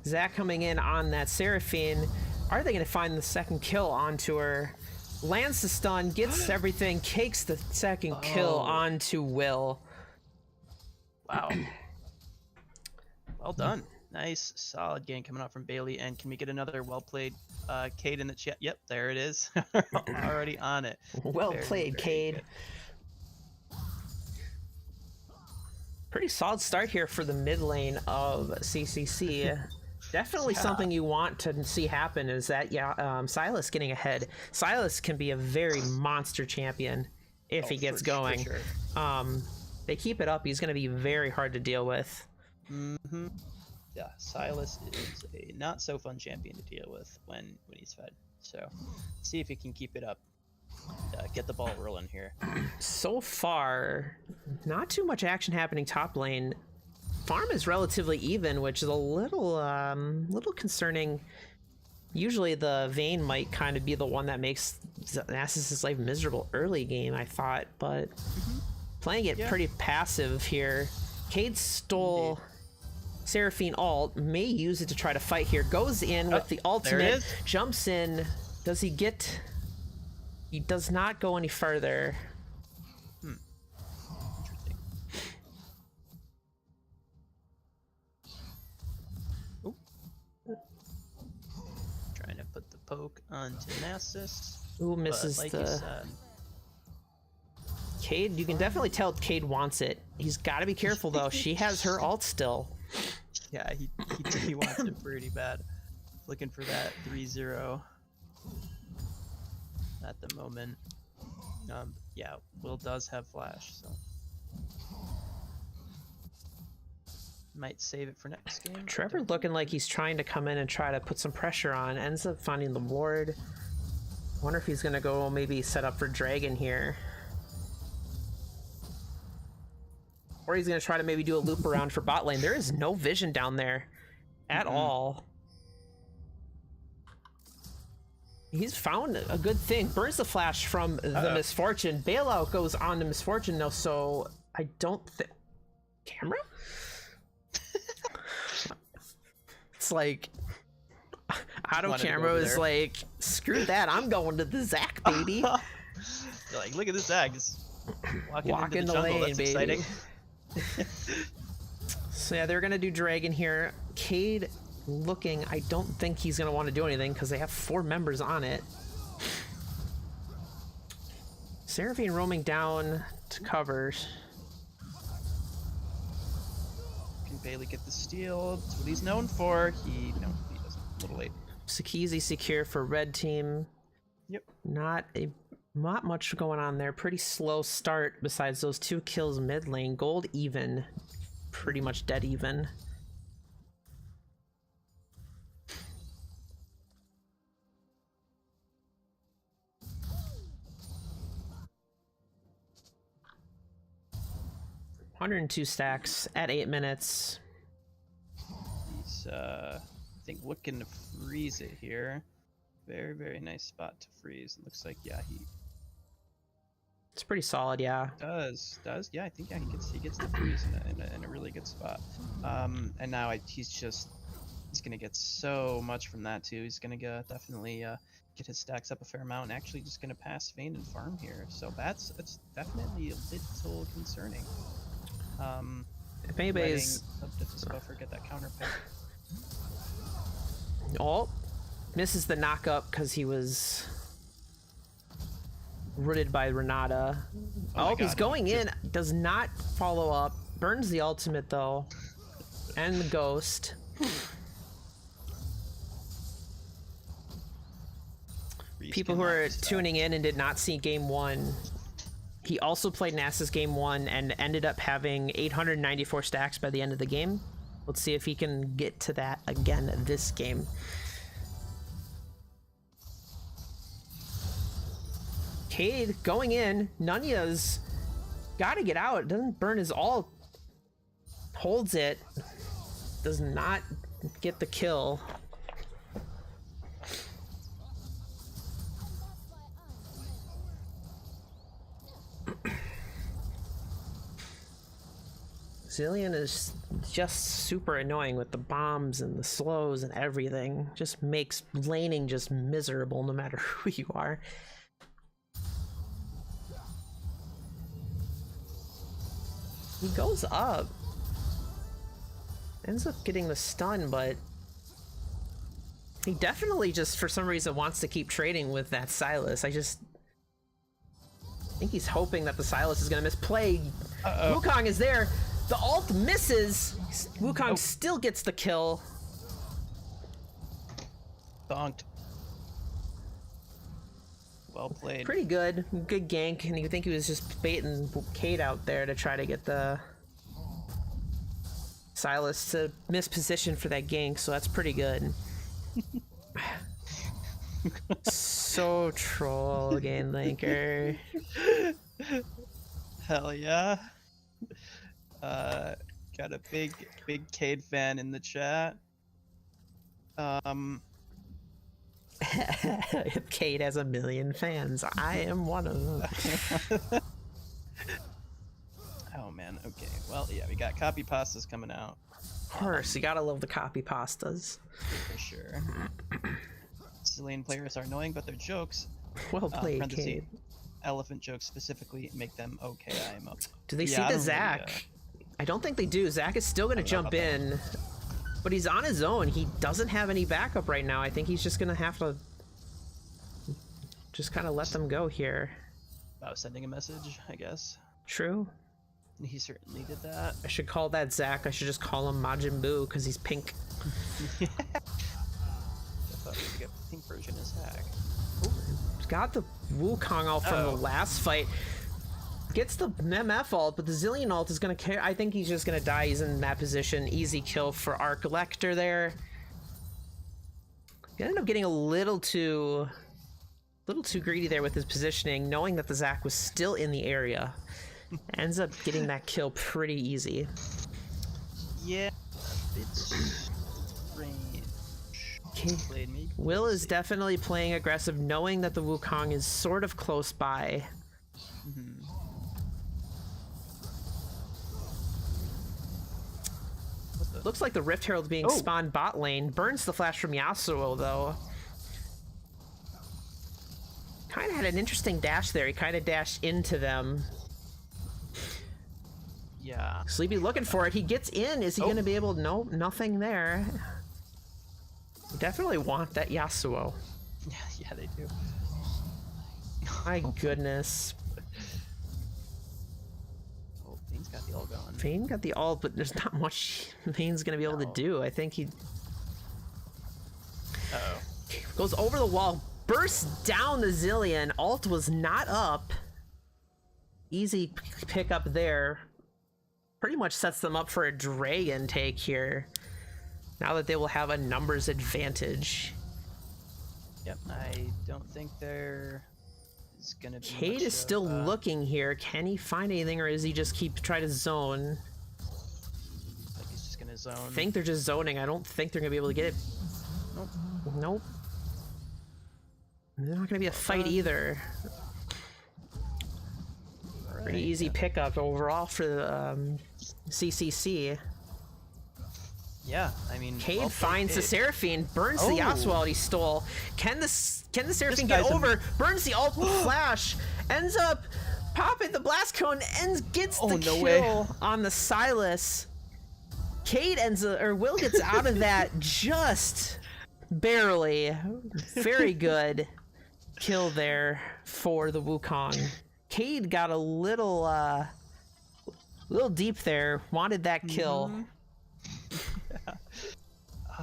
Zach coming in on that Seraphine. Are they going to find the second kill onto her? Lands the stun, gets everything, cakes the second kill onto Will. Wow. Well done. Nice, solid game coming out from Bailey. And can we get another well played Cade in the chat? Yep, there it is. Already on it. Well Very, played, very Cade. good. Pretty solid start here for the mid lane of CCC. Definitely Yeah. something you want to see happen is that, Silas getting ahead. Silas can be a very monster champion if he gets going. For sure. They keep it up, he's going to be very hard to deal with. Mm-hmm. Yeah, Silas is a not so fun champion to deal with when he's fed. So see if he can keep it up. Get the ball rolling here. So far, not too much action happening top lane. Farm is relatively even, which is a little concerning. Usually the Vayne might kind of be the one that makes Nasus' life miserable early game, I thought, but playing it pretty passive here. Cade stole Seraphine ult, may use it to try to fight here. Goes in with the ultimate, jumps in. Does he get... He does not go any further. Interesting. Oop. Trying to put the poke onto Nasus. Ooh, misses like the... you said, Cade, you can definitely tell Cade wants it. He's got to be careful though. She has her ult still. yeah, he wants it pretty bad. Looking for that 3-0 at the moment. Yeah, Will does have flash, so might save it for next game. Trevor looking like he's trying to come in and try to put some pressure on. Ends up finding the ward. Wonder if he's gonna go maybe set up for Dragon here. Or he's gonna try to maybe do a loop around for bot lane. There is no vision down there at all. He's found a good thing. Burns the flash from the Misfortune. Bailout goes on to Misfortune now, so I don't think... Camera? It's like... Auto Wanted to go camera over is there. like, screw that, I'm going to the Zac, baby. You're like, look at this Zag. Just walking Walk into in the the jungle. lane, That's baby. exciting. So yeah, they're gonna do Dragon here. Cade looking, I don't think he's gonna want to do anything because they have 4 members on it. Seraphine roaming down to cover. Can Bailey get the steal? That's what he's known for. He doesn't. A little late. Sakizi secure for red team. Yep. Not much going on there. Pretty slow start besides those 2 kills mid lane. Gold even. Pretty much dead even. $102 stacks at 8 minutes. He's I think looking to freeze it here. Very, very nice spot to freeze. It looks like, yeah, he It's pretty solid, yeah. does. Yeah, I think, yeah, he gets the freeze in a really good spot. And now he's gonna get so much from that too. He's gonna definitely get his stacks up a fair amount, and actually just gonna pass Vayne and farm here. So it's definitely a little concerning. If anybody's... Get that counter pick. Oh, misses the knock-up because he was rooted by Renata. Oh, he's going in. Does not follow up. Burns the ultimate, though. And the ghost. People who are tuning in and did not see game 1, he also played Nasus game 1 and ended up having 894 stacks by the end of the game. Let's see if he can get to that again this game. Cade going in. Nunya's gotta get out. Doesn't burn his ult. Holds it. Does not get the kill. Zillion is just super annoying with the bombs and the slows and everything. Just makes laning just miserable no matter who you are. He goes up. Ends up getting the stun, but he definitely just for some reason wants to keep trading with that Sylas. I think he's hoping that the Sylas is gonna misplay. Wukong is there. The ult misses. Wukong still gets the kill. Donked. Well played. Pretty good. Good gank, and you think he was just baiting Cade out there to try to get the Sylas to miss position for that gank, so that's pretty good. So troll, Game Linker. Hell yeah. Got a big Cade fan in the chat. Cade has 1 million fans. I am one of them. Oh man, okay. Well, yeah, we got copy pastas coming out. Of course, you gotta love the copy pastas. For sure. Chilean players are annoying, but their jokes, Well played, Cade. elephant jokes specifically, make them okay. I am up. Do they see the Zac? I don't think they do. Zac is still gonna jump in, but he's on his own. He doesn't have any backup right now. I think he's just gonna have to just kind of let them go here. About sending a message, I guess. True. He certainly did that. I should call that Zac. I should just call him Majin Buu because he's pink. I thought we could get a pink version of Zac. Got the Wukong ult from the last fight. Gets the MF ult, but the Zillion ult is gonna carry. I think he's just gonna die. He's in that position. Easy kill for Arc Lecter there. He ended up getting a little too greedy there with his positioning, knowing that the Zac was still in the area. Ends up getting that kill pretty easy. Yeah, it's strange. Okay. Will is definitely playing aggressive, knowing that the Wukong is sort of close by. Looks like the Rift Herald's being spawned bot lane. Burns the flash from Yasuo, though. Kind of had an interesting dash there. He kind of dashed into them. Yeah. Sleepy looking for it. He gets in. Is he going to be able to... Nope, nothing there. You definitely want that Yasuo. Yeah, they do. My goodness. Oh, Vayne's got the ult going. Vayne got the ult, but there's not much Vayne's going to be able to do. I think he... Uh-oh. Goes over the wall, bursts down the Zillion. Ult was not up. Easy pick up there. Pretty much sets them up for a dragon take here. Now that they will have a numbers advantage. Yep, I don't think there is gonna be. Cade is still looking here. Can he find anything, or is he just try to zone? Like he's just gonna zone. I think they're just zoning. I don't think they're gonna be able to get it. Nope. Nope. Nope. Goes over the wall, bursts down the Zillion. Ult was not up. Easy pick up there. Pretty much sets them up for a dragon take here. Now that they will have a numbers advantage. Cade is still looking here. Can he find anything, or is he just try to zone? I think they're just zoning. I don't think they're gonna be able to get it. Nope. There's not gonna be a fight either. Pretty easy pickup overall for the CCC. Yeah, I mean, Cade well finds the played. Seraphine, burns the Yasuo he stole. Can the Seraphine guy's get over? Burns the ult with flash. Ends up popping the blast cone and gets the kill on the Silas. Cade Will gets out of that just barely. Very good kill there for the Wukong. Cade got a little deep there. Wanted that kill.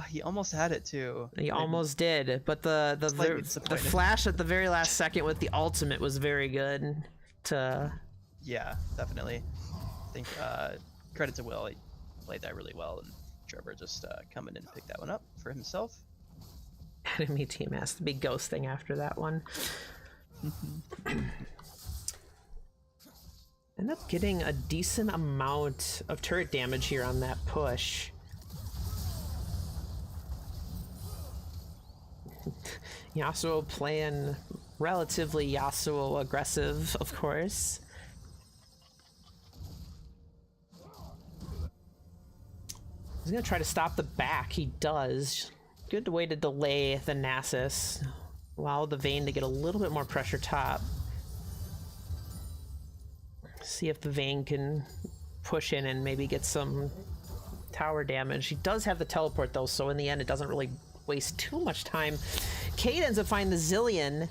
He almost had it too. He almost did, but the flash at the very last second with the ultimate was very good. Yeah, definitely. I think credit to Will, he played that really well, and Trevor just coming in and picked that one up for himself. Enemy team has to be ghosting after that one. End up getting a decent amount of turret damage here on that push. Yasuo playing relatively Yasuo aggressive, of course. He's gonna try to stop the back. He does. Good way to delay the Nasus. Allow the Vayne to get a little bit more pressure top. See if the Vayne can push in and maybe get some tower damage. He does have the teleport though, so in the end it doesn't really waste too much time. Cade ends up finding the Zillion.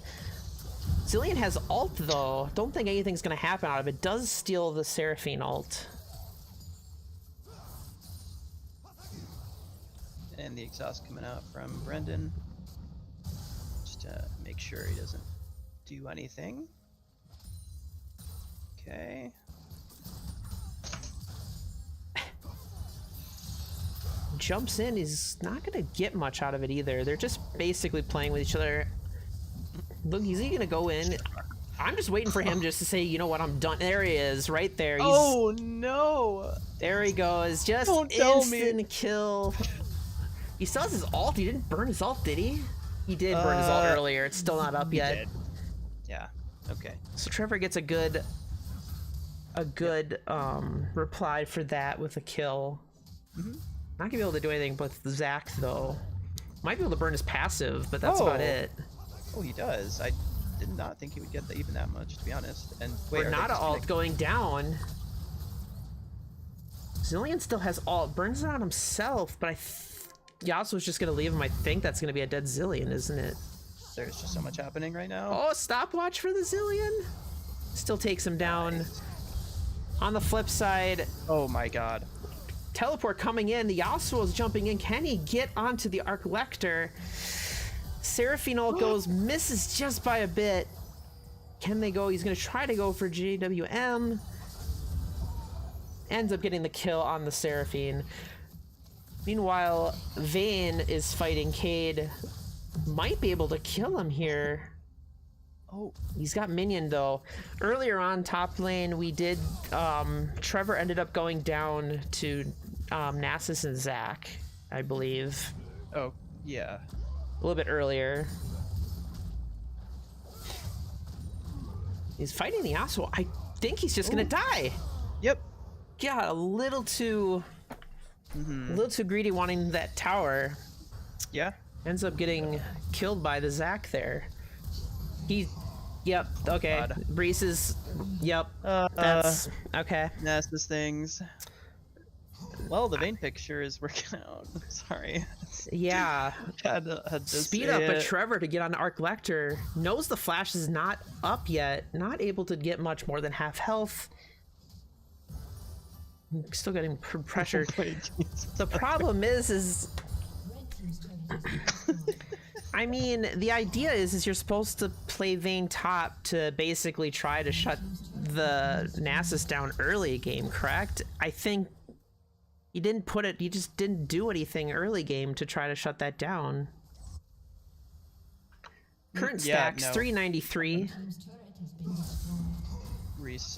Zillion has ult though. Don't think anything's gonna happen out of it. Does steal the Seraphine ult. And the exhaust coming out from Brendan. Just to make sure he doesn't do anything. Okay. Jumps in, he's not gonna get much out of it either. They're just basically playing with each other. Look, is he gonna go in? I'm just waiting for him just to say, you know what, I'm done. There he is, right there. Oh no! There he goes, just instant kill. He still has his ult. He didn't burn his ult, did he? He did burn his ult earlier. It's still not up yet. Did. Yeah. Okay. So Trevor gets a good reply for that with a kill. Not gonna be able to do anything with Zach though. Might be able to burn his passive, but that's about it. Oh, he does. I did not think he would get even that much, to be honest. And wait, Renata ult going down. Zillion still has ult. Burns it on himself, but Yasuo's just gonna leave him. I think that's gonna be a dead Zillion, isn't it? There's just so much happening right now. Oh, stopwatch for the Zillion. Still takes him down. Nice. On the flip side, oh my god. Teleport coming in. The Yasuo's jumping in. Can he get onto the Arc Lector? Seraphine ult goes, misses just by a bit. Can they go? He's gonna try to go for JWM. Ends up getting the kill on the Seraphine. Meanwhile, Vayne is fighting Cade. Might be able to kill him here. Oh, he's got minion though. Earlier on top lane, we did, Trevor ended up going down to Nasus and Zach, I believe. Oh, yeah. A little bit earlier. He's fighting the Yasuo. I think he's just gonna die. Yep. Got a little too greedy wanting that tower. Yeah. Ends up getting killed by the Zac there. Yep, okay. Brees yep, that's, okay. Nasus things. Well, the Vayne picture is working out. Sorry. Yeah. had to speed up a Trevor to get on the Arc Lector. Knows the flash is not up yet. Not able to get much more than half health. Still getting pressured. The problem is I mean, the idea is you're supposed to play Vayne top to basically try to shut the Nasus down early game, correct? I think he just didn't do anything early game to try to shut that down. Current stacks, 393. Reese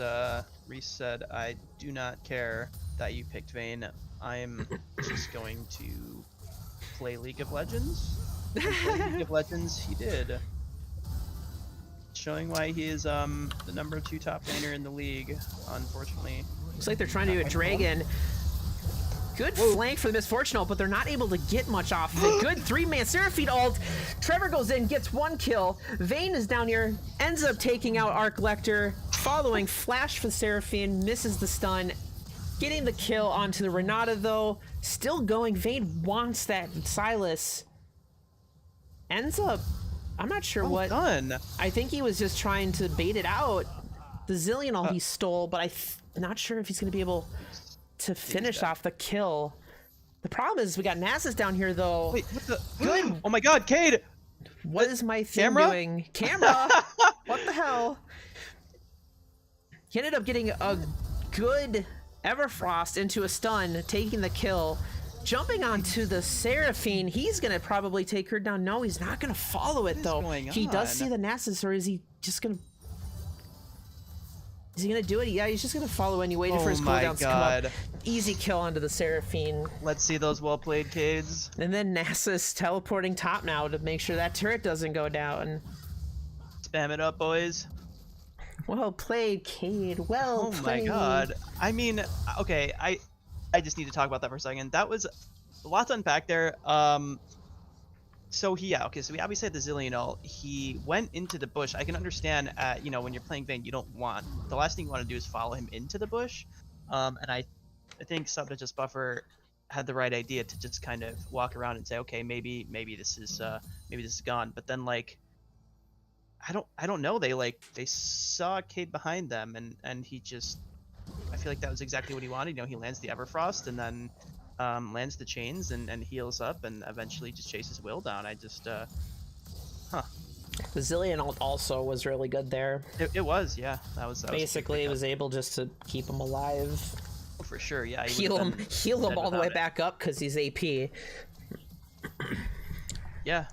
said, I do not care that you picked Vayne. I'm just going to play League of Legends. League of Legends, he did. showing why he is the number 2 top laner in the league, unfortunately. Looks like they're trying to do a dragon. Good flank for the Misfortune ult, but they're not able to get much off of it. Good 3-man Seraphine ult. Trevor goes in, gets 1 kill. Vayne is down here, ends up taking out Arc Lecter. Following flash for Seraphine, misses the stun. Getting the kill onto the Renata though. Still going. Vayne wants that Silas. Ends up, I'm not sure what. Done. I think he was just trying to bait it out. The Zillion ult he stole, but I'm not sure if he's going to be able to finish off the kill. The problem is we got Nasus down here though. Wait, what the? Good. Oh my God, Cade! What is my thing Camera? doing? Camera! What the hell? He ended up getting a good Everfrost into a stun, taking the kill. Jumping onto the Seraphine, he's gonna probably take her down. No, he's not gonna follow it though. He does see the Nasus, or is he just gonna... Is he gonna do it? Yeah, he's just gonna follow and he waited for his cooldowns to come up. Easy kill onto the Seraphine. Let's see those well-played Cades. And then Nasus teleporting top now to make sure that turret doesn't go down. Spam it up, boys. Well played, Cade. Well played. Oh my God. I mean, okay, I just need to talk about that for a second. That was a lot to unpack there. So we obviously had the Zillion ult. He went into the bush. I can understand, you know, when you're playing Vayne, the last thing you want to do is follow him into the bush. And I think Subnautica Buffer had the right idea to just kind of walk around and say, okay, maybe this is gone. But then like, I don't know. They saw Cade behind them, and he just, I feel like that was exactly what he wanted. You know, he lands the Everfrost and then lands the chains and heals up and eventually just chases Will down. I just, The Zillion ult also was really good there. It was, yeah. That was basically it was able just to keep him alive. Oh, for sure, yeah. Heal him all the way back up because he's AP. Yeah.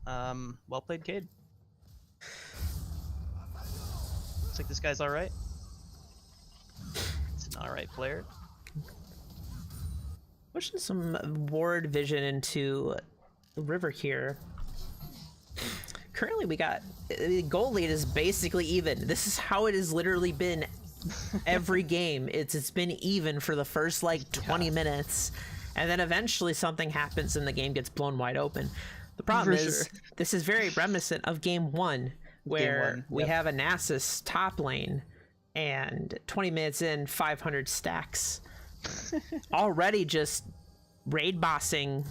Well played, Cade. Looks like this guy's all right. It's an all right player. Pushing some ward vision into the river here. Currently we got, the goal lead is basically even. This is how it has literally been every game. It's been even for the first like 20 minutes, and then eventually something happens and the game gets blown wide open. The problem is this is very reminiscent of game 1, where we have a Nasus top lane and 20 minutes in, 500 stacks. Already just raid bossing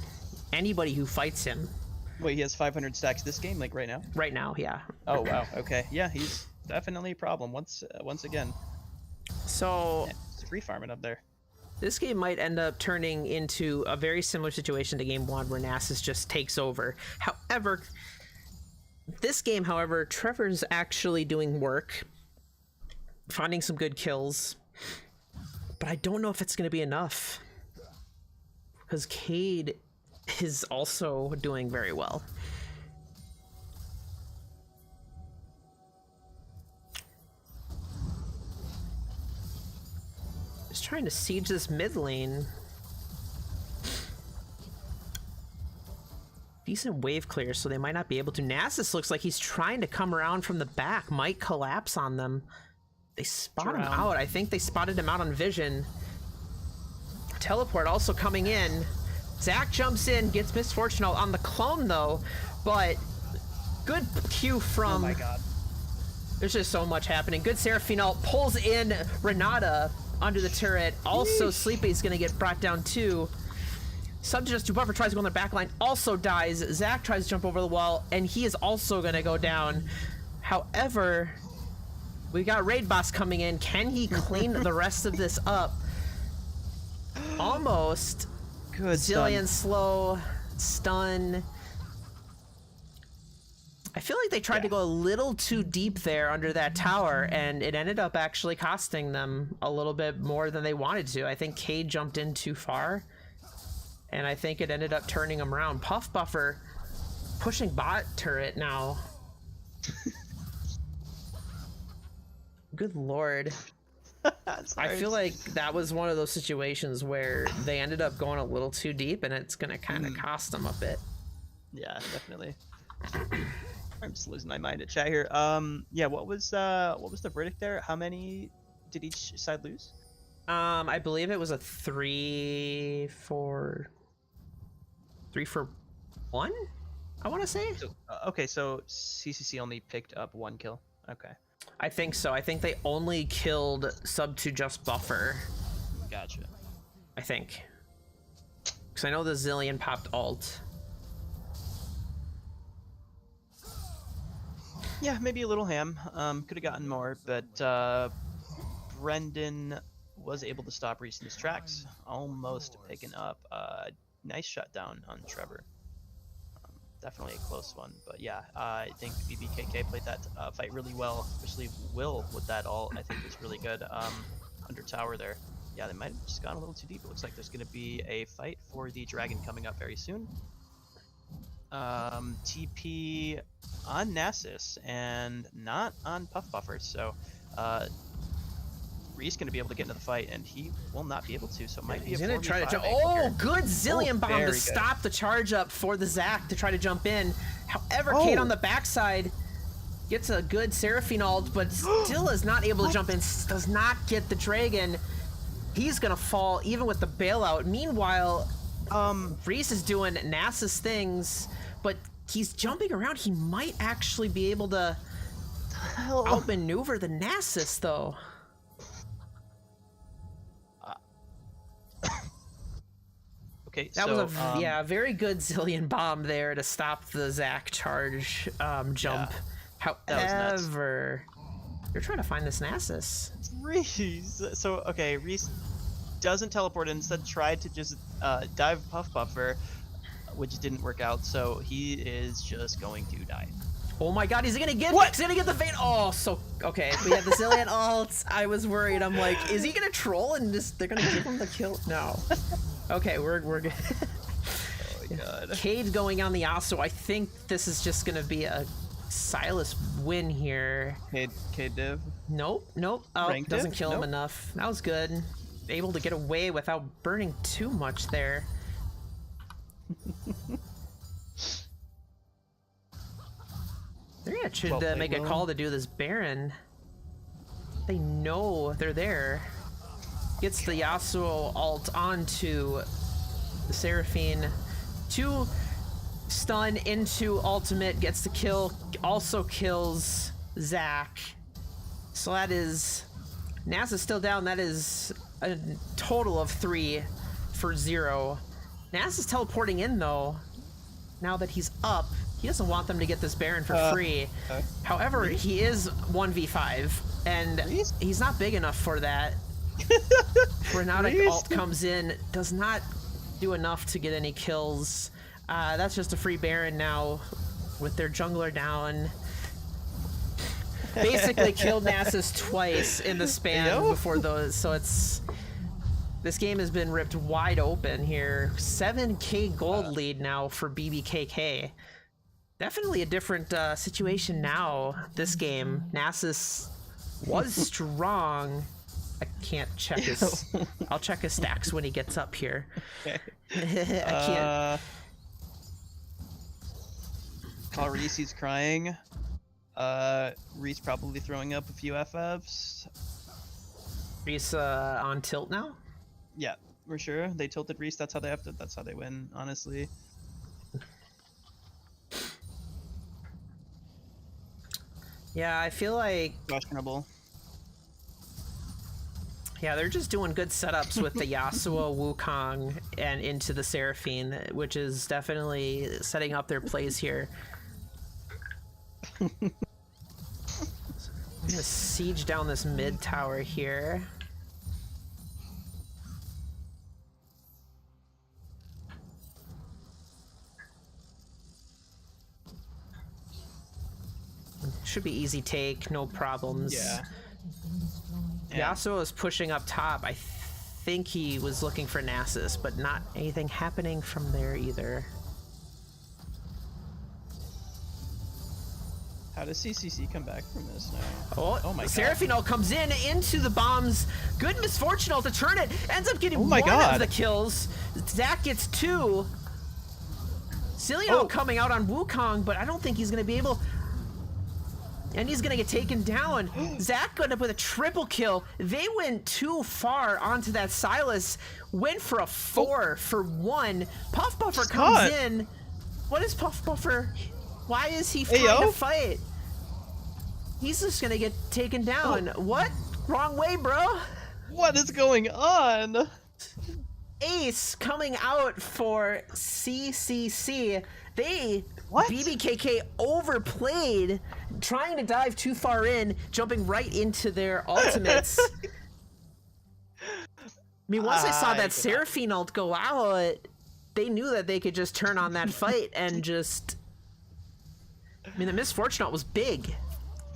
anybody who fights him. Wait, he has 500 stacks this game, like right now? Right now, yeah. Oh wow, okay. Yeah, he's definitely a problem once again. So yeah, he's free farming up there. This game might end up turning into a very similar situation to game 1 where Nasus just takes over. However, this game, Trevor's actually doing work, finding some good kills. But I don't know if it's going to be enough, because Cade is also doing very well. Just trying to siege this mid lane. Decent wave clear, so they might not be able to. Nasus looks like he's trying to come around from the back, might collapse on them. They spot him out. I think they spotted him out on vision. Teleport also coming in. Zach jumps in, gets Misfortune ult on the clone though, but good Q from... Oh my God. There's just so much happening. Good Seraphine ult pulls in Renata under the turret. Also, Sleepy's gonna get brought down too. Subnautica Buffer tries to go on the back line, also dies. Zach tries to jump over the wall, and he is also gonna go down. However, we got Raid Boss coming in. Can he clean the rest of this up? Almost. Good Zillion slow. Stun. I feel like they tried to go a little too deep there under that tower, and it ended up actually costing them a little bit more than they wanted to. I think Cade jumped in too far, and I think it ended up turning them around. Puff Buffer pushing bot turret now. Good lord. I feel like that was one of those situations where they ended up going a little too deep, and it's gonna kind of cost them a bit. Yeah, definitely. I'm just losing my mind at chat here. Yeah, what was the verdict there? How many did each side lose? I believe it was a 3-for-1. I want to say. So, okay, so CCC only picked up 1 kill. Okay, I think so. I think they only killed sub to just buffer. gotcha. I think. Because I know the Zillion popped alt. Yeah, maybe a little ham. Could have gotten more, but Brendan was able to stop Reese in his tracks, almost picking up a nice shutdown on Trevor. Definitely a close one, but yeah, I think BBKK played that fight really well, especially Will with that ult. I think was really good under tower there. Yeah, they might have just gone a little too deep. It looks like there's going to be a fight for the dragon coming up very soon. TP on Nasus and not on Puff Buffer, so Reese going to be able to get into the fight, and he will not be able to, so it might be He's a gonna try to 4v5 jump. angle Oh, here. good Zillion bomb to very good. stop the charge up for the Zac to try to jump in. However, Oh. Kate on the backside gets a good Seraphine ult, but still is not able to jump in. Does not get the dragon. He's gonna fall even with the bailout. Meanwhile, Reese is doing Nasus things, but he's jumping around. He might actually be able to outmaneuver the Nasus, though. Okay, That so, was a very good Zillion bomb there to stop the Zac charge jump. that was nuts. However, you're trying to find this Nasus. Reese. So okay, Reese doesn't teleport. Instead, tried to just dive Puff Buffer, which didn't work out. So he is just going to die. Oh my God, he's gonna get What? He's gonna get the fate. Oh, so okay. We had the Zillion ults. I was worried. I'm like, is he gonna troll and just they're gonna give him the kill? No. Okay, we're good. Oh my God. Cade going on the Yasuo. I think this is just gonna be a Silas win here. K Div. Nope. Oh, Ranked doesn't it? kill him Nope. enough. That was good. Able to get away without burning too much there. They're gonna should Well played, make a Willem. call to do this Baron. They know they're there. Gets the Yasuo ult onto the Seraphine. 2 stun into ultimate, gets the kill, also kills Zac. So that is... Nasa's still down. That is a total of 3 for 0. Nasa's teleporting in, though. Now that he's up, he doesn't want them to get this Baron for free. Okay. However, he is 1v5, and Reese? he's not big enough for that. Renautic Reese? ult comes in, does not do enough to get any kills. That's just a free Baron now with their jungler down. Basically killed Nasus twice in the span Yep. before those, so it's... This game has been ripped wide open here. 7k gold lead now for BBKK. Definitely a different situation now, this game. Nasus was strong. I can't check his... I'll check his stacks when he gets up here. Okay. I can't... Call Reese, he's crying. Reese probably throwing up a few FFs. Reese on tilt now? Yeah, for sure. They tilted Reese. That's how they have to. That's how they win. Honestly. Yeah, I feel like... Questionable. Yeah, they're just doing good setups with the Yasuo, Wukong, and into the Seraphine, which is definitely setting up their plays here. I'm gonna siege down this mid tower here. Should be easy take, no problems. Yeah. Yasuo is pushing up top. I think he was looking for Nasus, but not anything happening from there either. How does CCC come back from this now? Oh my God. Seraphine ult comes in into the bombs. Good misfortune ult to turn it. Ends up getting Oh my one God. of the kills. Zac gets 2. Cillian Oh. ult coming out on Wukong, but I don't think he's going to be able... And he's gonna get taken down. Zach got up with a triple kill. They went too far onto that Silas. Went for a 4 for 1. Puff Buffer comes in. What is Puff Buffer? Why is he trying to fight? He's just gonna get taken down. What? Wrong way, bro. What is going on? Ace coming out for CCC. They BBKK overplayed, trying to dive too far in, jumping right into their ultimates. I mean, once I saw that Seraphine ult go out, they knew that they could just turn on that fight and just... I mean, the misfortune ult was big.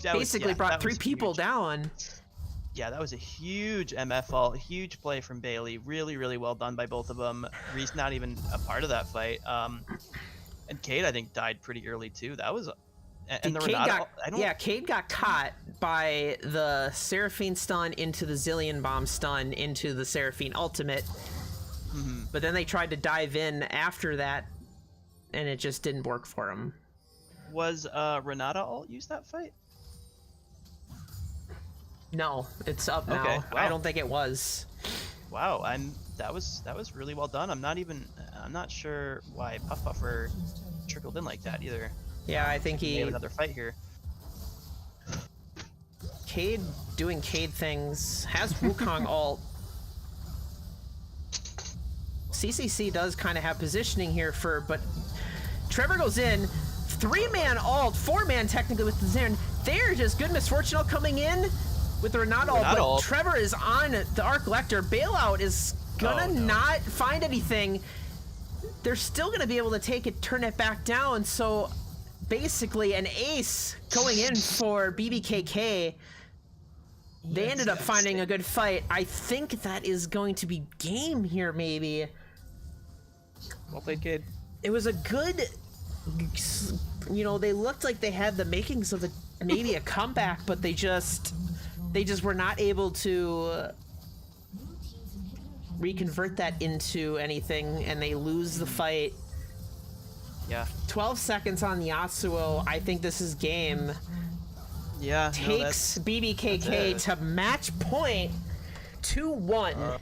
Basically brought 3 people down. Yeah, that was a huge MF ult, huge play from Bailey. Really, really well done by both of them. Reese not even a part of that fight. And Cade, I think, died pretty early too. That was, and the Renata. Cade got caught by the Seraphine stun into the Zillion Bomb stun into the Seraphine ultimate. But then they tried to dive in after that, and it just didn't work for him. Was Renata ult used that fight? No, it's up now. Okay, wow. I don't think it was. Wow, that was really well done. I'm not sure why Puff Buffer trickled in like that either. Yeah, I think he made another fight here. Cade doing Cade things, has Wukong ult. CCC does kind of have positioning here but Trevor goes in, 3-man ult, 4-man technically with the Zen. They're just good misfortune ult coming in with the Renata ult, but Trevor is on the Arc Lector. Bailout is gonna not find anything. They're still gonna be able to take it, turn it back down. So basically an ace going in for BBKK. They ended up finding a good fight. I think that is going to be game here, maybe. Well played, kid. It was a good, you know, they looked like they had the makings of maybe a comeback, but they just were not able to reconvert that into anything, and they lose the fight. Yeah. 12 seconds on the Yasuo. I think this is game. Yeah. Takes BBKK to match point 2-1.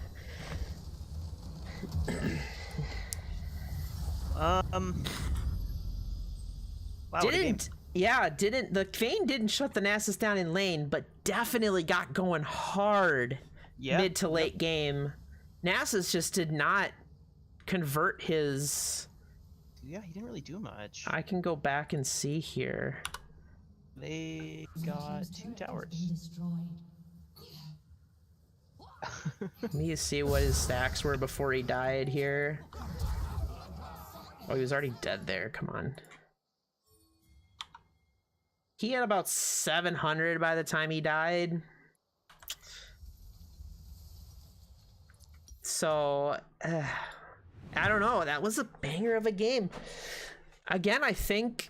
Wow, the Vayne didn't shut the Nasus down in lane, but definitely got going hard mid to late game. Nasus just did not convert his... Yeah, he didn't really do much. I can go back and see here. They got 2 towers. Let me see what his stacks were before he died here. Oh, he was already dead there. Come on. He had about 700 by the time he died. So, I don't know. That was a banger of a game. Again, I think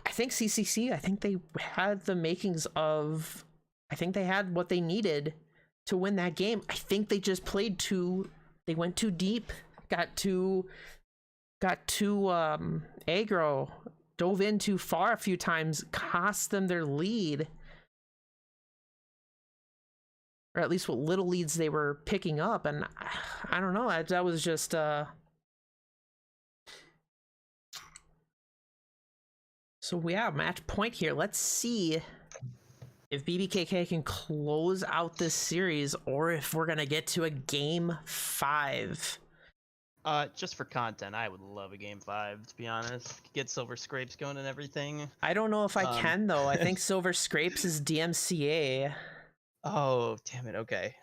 CCC, I think they had the makings of... I think they had what they needed to win that game. I think they just played they went too deep, got too aggro, dove in too far a few times, cost them their lead. Or at least what little leads they were picking up, and I don't know, that was just so yeah, match point here. Let's see if BBKK can close out this series, or if we're gonna get to a game 5. Just for content, I would love a game 5, to be honest. Get Silver Scrapes going and everything. I don't know if I can though. I think Silver Scrapes is DMCA. Oh, damn it. Okay.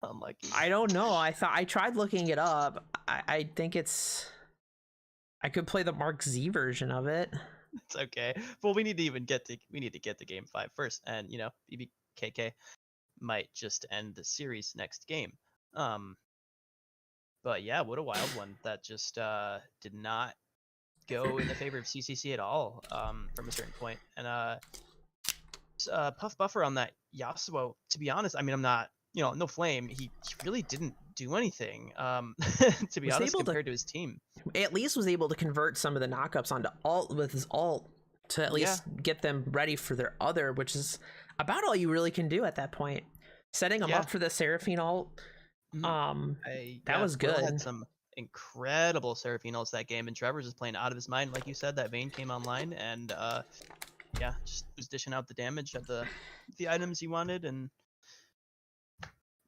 Unlucky. I don't know. I tried looking it up. I think I could play the Mark Z version of it. It's okay. Well, we need to get to game 5 first, and you know, BBKK might just end the series next game. But yeah, what a wild one. That just did not go in the favor of CCC at all from a certain point. And Puff Buffer on that Yasuo, to be honest, I mean, I'm not, no flame. He really didn't do anything, to be honest, compared to his team. At least was able to convert some of the knockups onto ult with his ult to at least get them ready for their other, which is about all you really can do at that point. Setting them up for the Seraphine ult, that was Will good. had some incredible Seraphine ults that game, and Trevor's just playing out of his mind. Like you said, that Vayne came online, and just was dishing out the damage of the items he wanted, and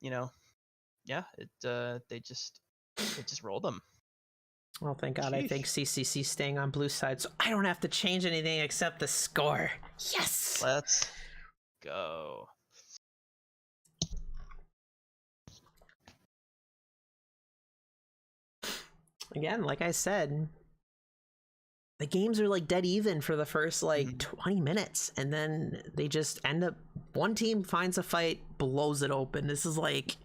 they just rolled them. Well, thank God. I think CCC staying on blue side, so I don't have to change anything except the score. Yes! Let's go. Again, like I said, the games are like dead even for the first 20 minutes, and then they just end up, one team finds a fight, blows it open. This is like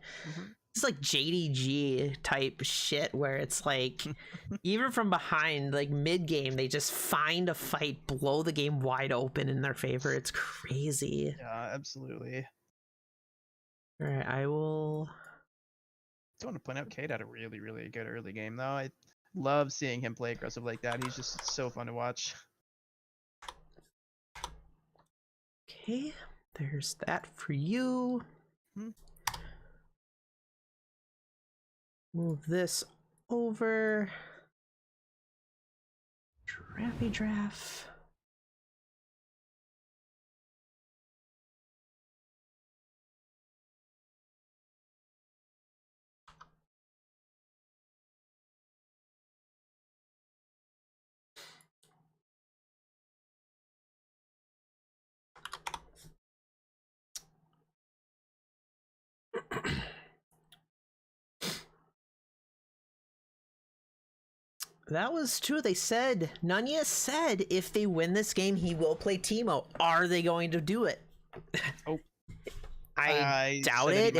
it's like JDG type shit where it's like even from behind, like mid game, they just find a fight, blow the game wide open in their favor. It's crazy. Yeah, absolutely. All right, I will. I want to point out Cade had a really, really good early game, though. I love seeing him play aggressive like that. He's just so fun to watch. Okay, there's that for you. Move this over. Draft. That was true. They said, Nunya said if they win this game, he will play Teemo. Are they going to do it? Oh, I doubt it.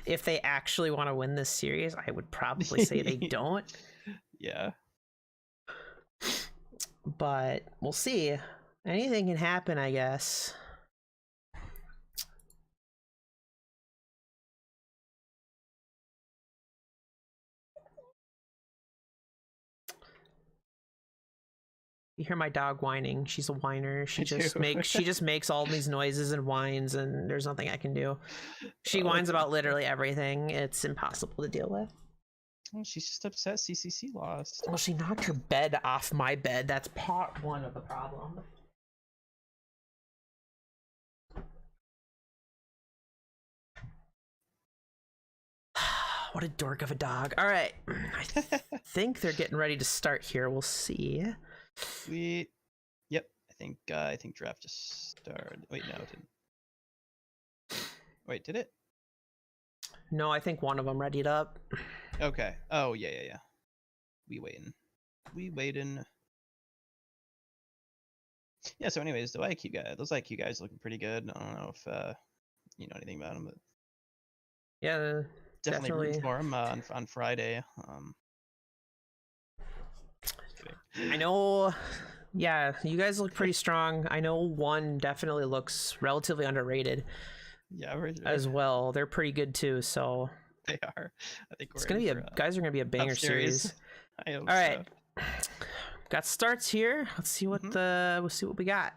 If they actually want to win this series, I would probably say they don't. Yeah. But we'll see. Anything can happen, I guess. You hear my dog whining. She's a whiner. She just makes all these noises and whines, and there's nothing I can do. She whines about literally everything. It's impossible to deal with. Well, she's just upset CCC lost. Well, she knocked her bed off my bed. That's part one of the problem. What a dork of a dog. All right. I think they're getting ready to start here. We'll see. Sweet. Yep. I think draft just started. Wait, no, it didn't. Wait, did it? No, I think one of them readied up. Okay. Oh, yeah. We waiting. Yeah, so anyways, those IQ guys looking pretty good. I don't know if you know anything about them, but yeah, definitely rooting for them on Friday. I know. Yeah, you guys look pretty strong. I know one definitely looks relatively underrated. Yeah, as well. They're pretty good too. So they are. I think it's gonna be guys are gonna be a banger series. I hope All right, got starts here. Let's see what we'll see what we got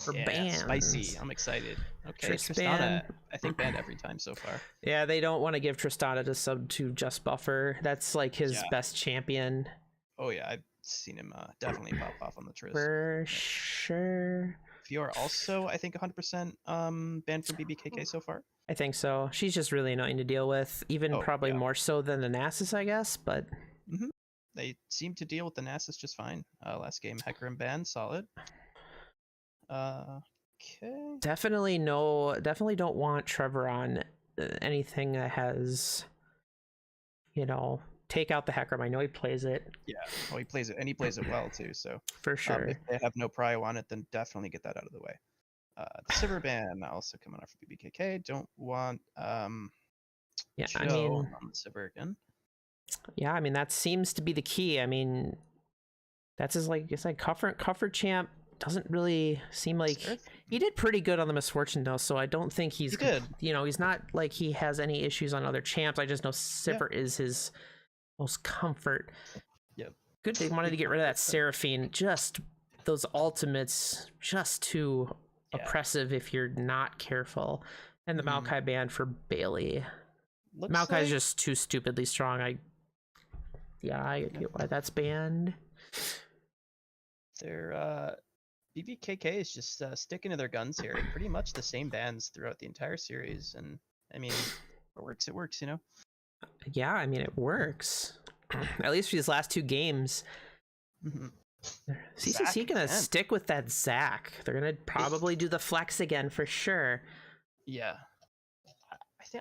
for bands. Spicy. I'm excited. Okay, Tristana. I think banned every time so far. Yeah, they don't want to give Tristana to sub to Just Buffer. That's like his best champion. Oh yeah, I've seen him definitely pop off on the Trist. For sure. Fiora also, I think, 100% banned from BBKK so far. I think so. She's just really annoying to deal with, even probably more so than the Nasus, I guess. But they seem to deal with the Nasus just fine. Last game, Hecarim banned, solid. Okay. Definitely don't want Trevor on anything that has, take out the Hecarim. I know he plays it. Yeah, well, he plays it, and he plays it well too. So for sure, if they have no prio on it, then definitely get that out of the way. The Sivir ban also coming off of BBKK. Don't want Joe on the Sivir again. Yeah, I mean that seems to be the key. I mean, that's his comfort champ. Doesn't really seem like he did pretty good on the Misfortune though, so I don't think he's good. He's not like he has any issues on other champs. I just know Sivir is his most comfort. Yep. Good. They wanted to get rid of that Seraphine. Just those ultimates just too oppressive if you're not careful. And the Maokai ban for Bailey. Maokai's just too stupidly strong. I get why that's banned. Their BBKK is just sticking to their guns here. Pretty much the same bans throughout the entire series, and I mean, if it works, you know. Yeah, I mean, it works. At least for these last 2 games. CCC gonna stick with that Zac. They're gonna probably do the flex again for sure. Yeah.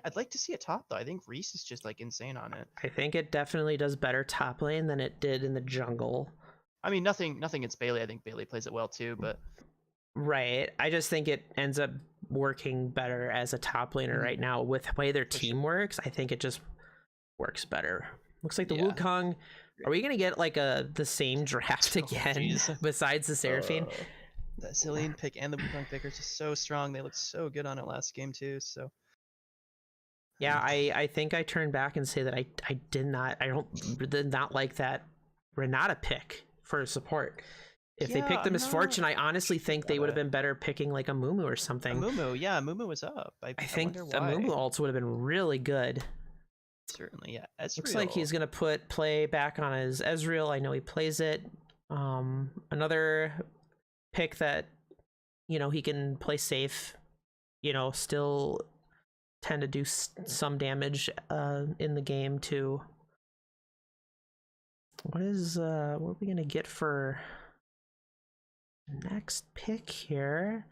I'd like to see it top though. I think Reese is just like insane on it. I think it definitely does better top lane than it did in the jungle. I mean, nothing against Bailey. I think Bailey plays it well too, but right. I just think it ends up working better as a top laner right now with the way their team works. I think it just works better. Looks like the Wukong. Are we gonna get like the same draft again besides the Seraphine? The Zillion pick and the Wukong pick are just so strong. They looked so good on it last game too. So yeah, I think I turned back and say that I did not like that Renata pick for support. If they picked the Misfortune, I honestly think they would have been better picking like a Mumu or something. Mumu was up. I think the Mumu ult would have been really good. Certainly, yeah. Ezreal. Looks like he's gonna play back on his Ezreal. I know he plays it. Another pick that, you know, he can play safe. You know, still tend to do some damage in the game too. What are we gonna get for next pick here?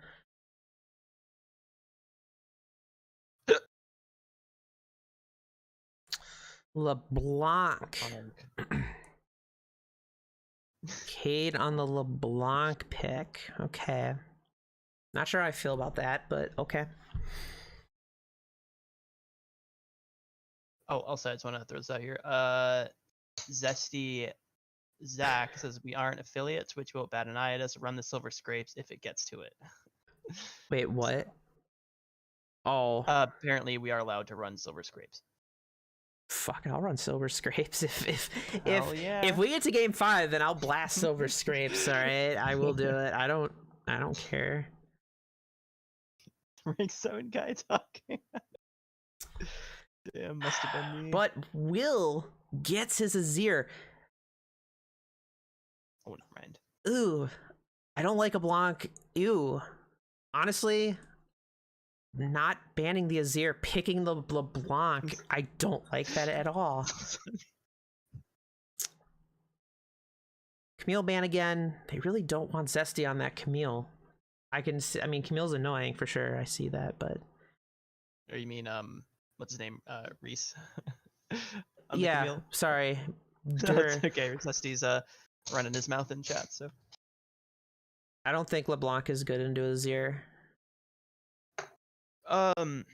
LeBlanc. Cade on the LeBlanc pick. Okay. Not sure how I feel about that, but okay. Oh, also, I just want to throw this out here. Zesty Zach says we aren't affiliates, which won't bat an eye at us. Run the Silver Scrapes if it gets to it. Wait, what? Oh. Apparently, we are allowed to run Silver Scrapes. Fuck, I'll run Silver Scrapes if we get to game 5, then I'll blast Silver Scrapes. All right, I will do it. I don't care. Rank 7 guy talking. Damn, must have been me. But Will gets his Azir. Oh, never mind. Ooh, I don't like a Blanc. Ew. Honestly, not banning the Azir, picking the LeBlanc, I don't like that at all. Camille ban again. They really don't want Zesty on that Camille. I mean, Camille's annoying for sure. I see that, but. Or you mean what's his name? Reese. Yeah. Sorry. That's okay. Zesty's running his mouth in chat, so. I don't think LeBlanc is good into Azir. I'm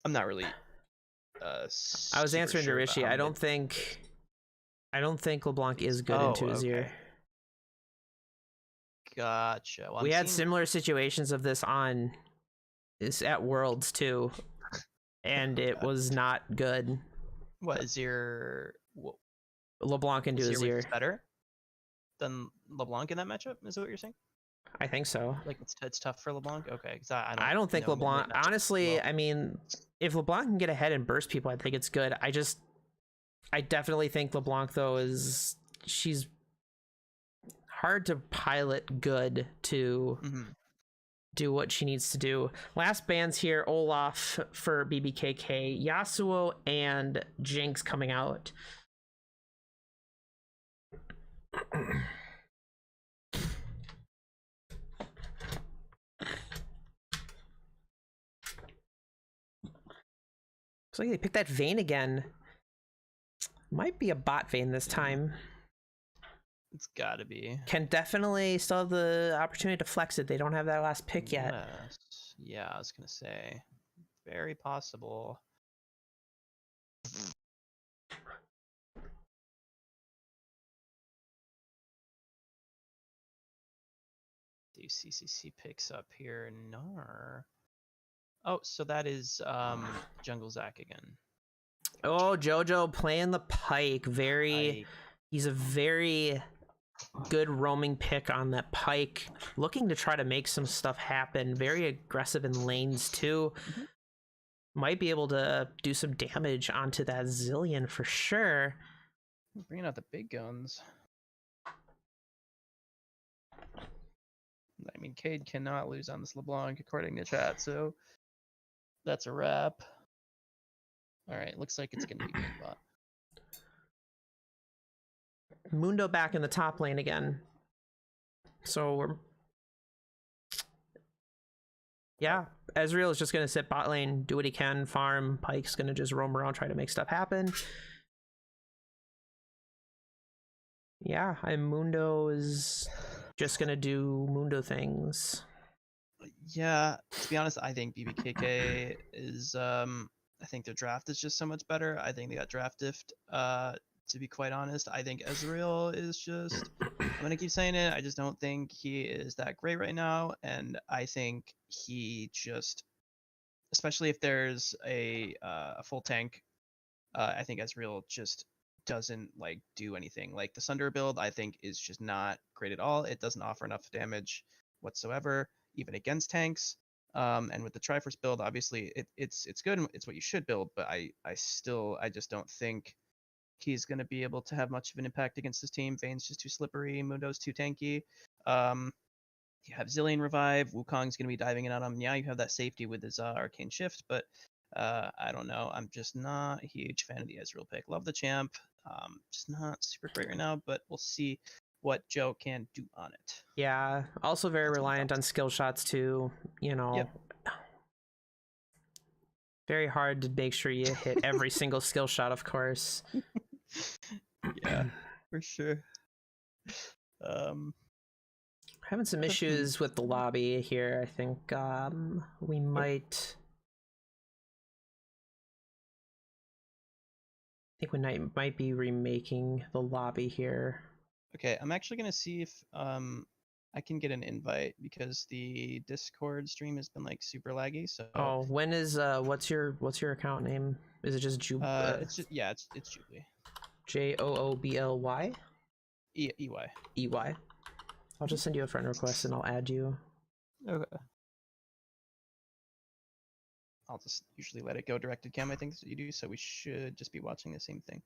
not really. I was answering to Rishi. I don't think LeBlanc is good into Azir. Okay. Gotcha. Well, we had similar situations of this at Worlds too, and it was not good. What is your LeBlanc into Azir better than LeBlanc in that matchup? Is that what you're saying? I think so. Like it's tough for LeBlanc. Okay, because I don't think LeBlanc. Honestly, I mean, if LeBlanc can get ahead and burst people, I think it's good. I definitely think LeBlanc though she's hard to pilot good to do what she needs to do. Last bans here: Olaf for BBKK, Yasuo and Jinx coming out. Looks like they picked that Vayne again. Might be a bot Vayne this time. It's gotta be. Can definitely still have the opportunity to flex it. They don't have that last pick yet. Yes. Yeah, I was gonna say. Very possible. Do CCC picks up here? Nar. Oh, so that is Jungle Zac again. Oh, Jojo playing the Pike. He's a very good roaming pick on that Pike, looking to try to make some stuff happen. Very aggressive in lanes too. Might be able to do some damage onto that Zillion for sure. Bringing out the big guns. I mean, Cade cannot lose on this LeBlanc according to chat, so that's a wrap. All right, looks like it's gonna be good bot. Mundo back in the top lane again. So we're... Yeah, Ezreal is just going to sit bot lane, do what he can, farm. Pike's going to just roam around, try to make stuff happen. Yeah, and Mundo is just going to do Mundo things. Yeah, to be honest, I think BBKK is I think their draft is just so much better. I think they got draft diffed. To be quite honest, I think Ezreal is just I'm gonna keep saying it. I just don't think he is that great right now, and I think he just, especially if there's a full tank, I think Ezreal just doesn't like do anything. Like the Sunder build, I think is just not great at all. It doesn't offer enough damage whatsoever, even against tanks. And with the Triforce build, obviously it's good and it's what you should build, but I just don't think he's going to be able to have much of an impact against this team. Vayne's just too slippery. Mundo's too tanky. You have Zillion revive. Wukong's going to be diving in on him. Yeah, you have that safety with his arcane shift, but I don't know. I'm just not a huge fan of the Ezreal pick. Love the champ. Just not super great right now, but we'll see what Joe can do on it. Yeah, also very reliant on skill shots too, you know. Yep. Very hard to make sure you hit every single skill shot, of course. Yeah, for sure. Having some issues with the lobby here. I think we might... I think we might be remaking the lobby here. Okay, I'm actually gonna see if I can get an invite because the Discord stream has been like super laggy. So oh, when is what's your account name? Is it just Jub? It's just it's Jubilee. JOOBLY? EY. EY. I'll just send you a friend request and I'll add you. Okay. I'll just usually let it go directed cam. I think that's what you do. So we should just be watching the same thing.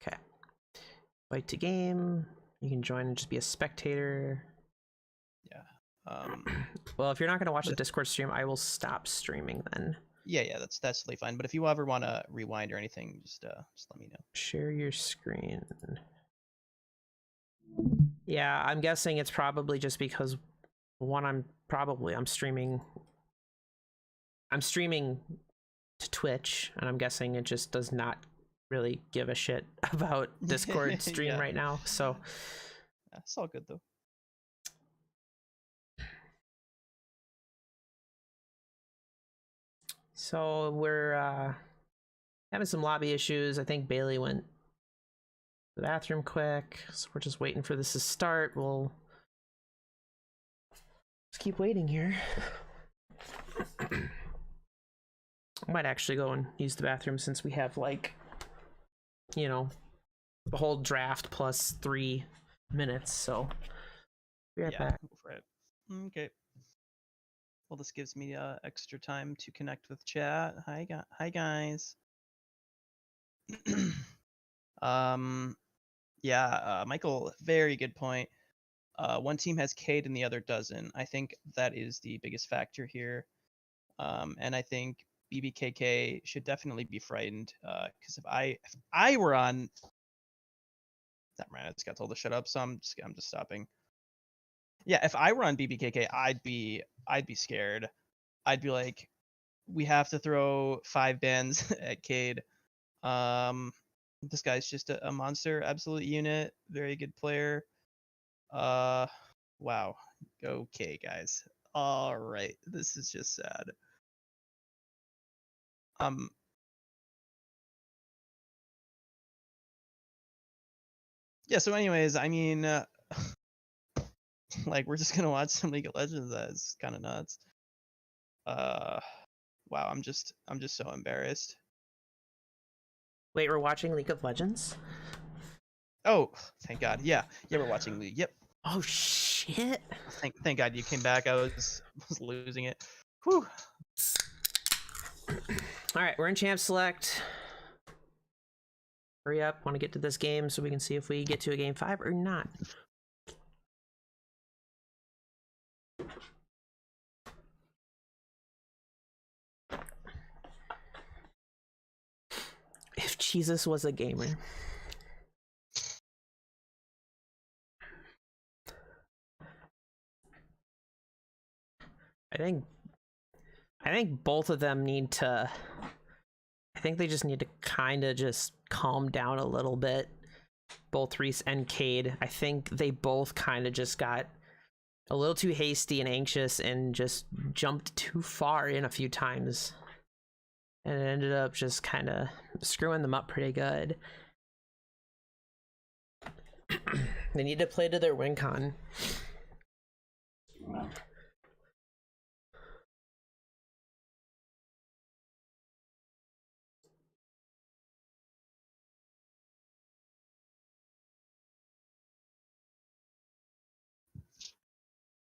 Okay. Fight to game. You can join and just be a spectator. Yeah. Well, if you're not going to watch the Discord stream, I will stop streaming then. Yeah, that's totally fine. But if you ever want to rewind or anything, just let me know. Share your screen. Yeah, I'm guessing it's probably just because one, I'm streaming to Twitch, and I'm guessing it just does not really give a shit about Discord stream right now. So yeah, it's all good though. So we're having some lobby issues. I think Bailey went to the bathroom quick, so we're just waiting for this to start. We'll just keep waiting here. I might actually go and use the bathroom since we have, like, you know, the whole draft plus 3 minutes, so be right back. Go for it. Okay. Well, this gives me extra time to connect with chat. Hi guys. Michael, very good point. One team has Cade and the other doesn't. I think that is the biggest factor here. And I think BBKK should definitely be frightened. Because if I were on, never mind, I just got told to shut up, so I'm just stopping. Yeah, if I were on BBKK, I'd be scared. I'd be like, we have to throw 5 bans at Cade. This guy's just a monster, absolute unit, very good player. Wow. Okay, guys. All right, this is just sad. Yeah. So, anyways, I mean, like, we're just gonna watch some League of Legends. That's kind of nuts. Wow. I'm just so embarrassed. Wait, we're watching League of Legends? Oh, thank God. Yeah, we're watching League. Yep. Oh shit. Thank God you came back. I was losing it. Whew. All right, we're in champ select. Hurry up, want to get to this game so we can see if we get to a game 5 or not. If Jesus was a gamer. I think both of them need to, I think they just need to kind of just calm down a little bit. Both Reese and Cade. I think they both kind of just got a little too hasty and anxious and just jumped too far in a few times. And it ended up just kind of screwing them up pretty good. They need to play to their win con.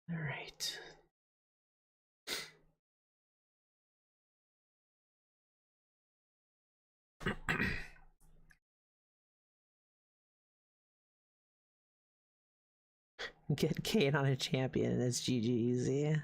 All right. Get Kate on a champion. It's GG easy.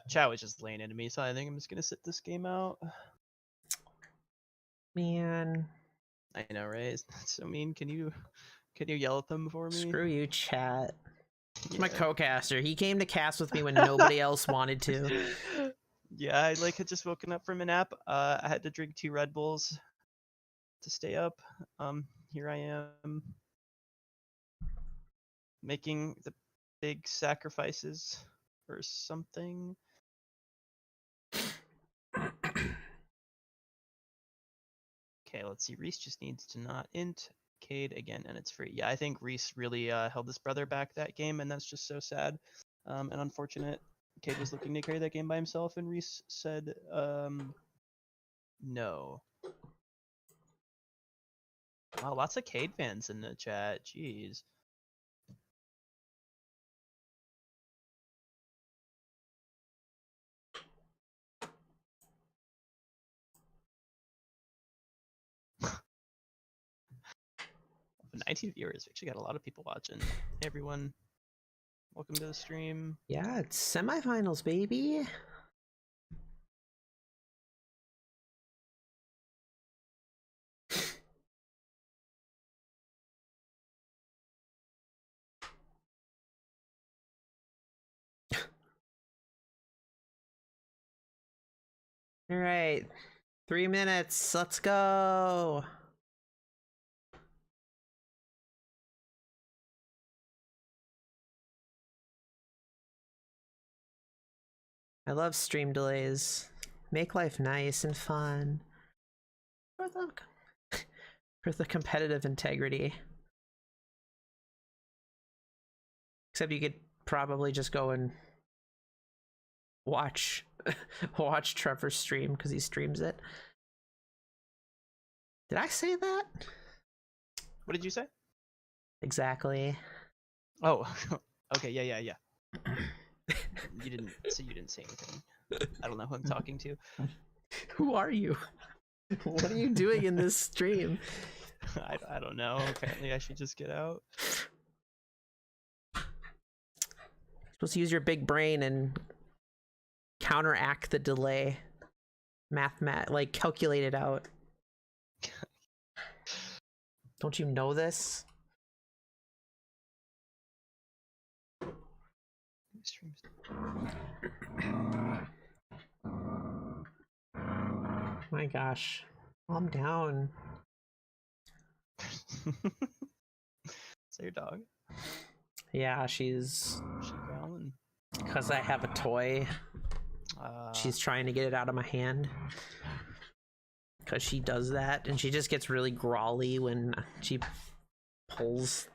Chat was just laying into me, so I think I'm just gonna sit this game out. Man. I know, right? That's so mean. Can you yell at them for me? Screw you, chat. Yeah. My co-caster. He came to cast with me when nobody else wanted to. Yeah, I had just woken up from a nap. I had to drink 2 Red Bulls to stay up. Here I am making the big sacrifices or something. Okay, let's see. Reese just needs to not int Cade again, and it's free. Yeah, I think Reese really held his brother back that game, and that's just so sad and unfortunate. Cade was looking to carry that game by himself, and Reese said no. Wow, lots of Cade fans in the chat. Jeez. But 19 viewers. We actually got a lot of people watching. Hey everyone, welcome to the stream. Yeah, it's semifinals, baby. All right, 3 minutes. Let's go. I love stream delays. Make life nice and fun. For the competitive integrity. Except you could probably just go and watch Trevor's stream because he streams it. Did I say that? What did you say? Exactly. Oh, okay, yeah. You didn't say anything. I don't know who I'm talking to. Who are you? What are you doing in this stream? I don't know. Apparently I should just get out. You're supposed to use your big brain and counteract the delay. Like calculate it out. Don't you know this? My gosh. Calm down. Is that your dog? Yeah, she's growling. Because I have a toy. She's trying to get it out of my hand. because she does that, and she just gets really growly when she pulls.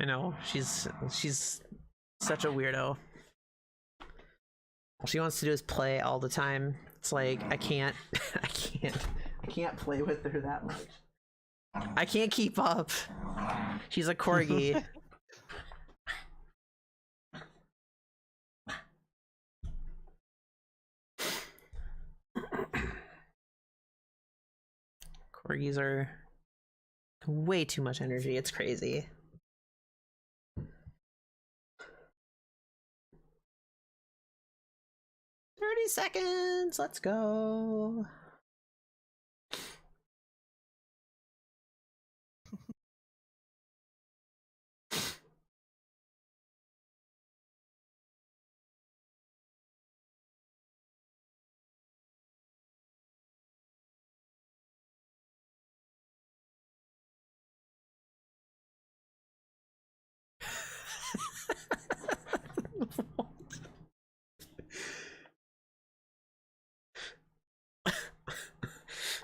I know, she's such a weirdo. All she wants to do is play all the time. It's like I can't I can't play with her that much. I can't keep up. She's a corgi. Corgis are way too much energy. It's crazy. 30 seconds. Let's go.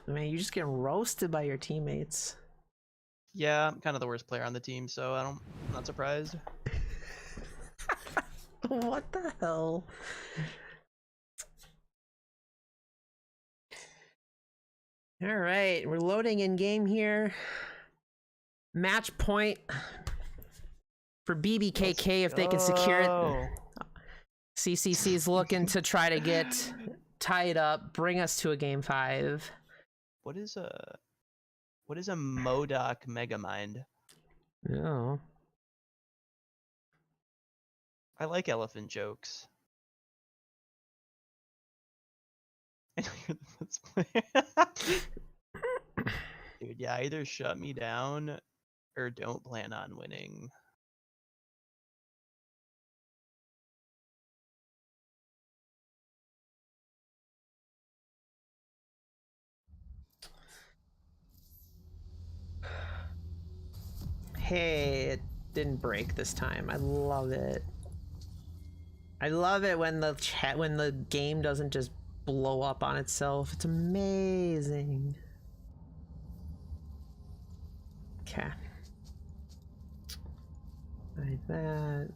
Man, you just get roasted by your teammates. Yeah, I'm kind of the worst player on the team, so I'm not surprised. What the hell? All right, we're loading in game here. Match point for BBKK if they can secure it. CCC's looking to try to get tied up, bring us to a game 5. What is a Modoc Megamind? Oh. I like elephant jokes. I know you're the best player. Dude, yeah, either shut me down or don't plan on winning. Hey, it didn't break this time. I love it. I love it when the game doesn't just blow up on itself. It's amazing. Okay. Like that.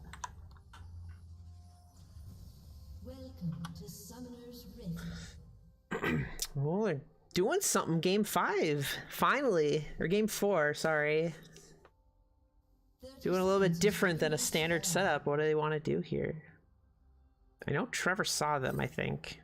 Welcome to Summoner's Rift. Well, they're doing something. Game 5, finally, or game 4. Sorry. Doing a little bit different than a standard setup. What do they want to do here? I know Trevor saw them, I think.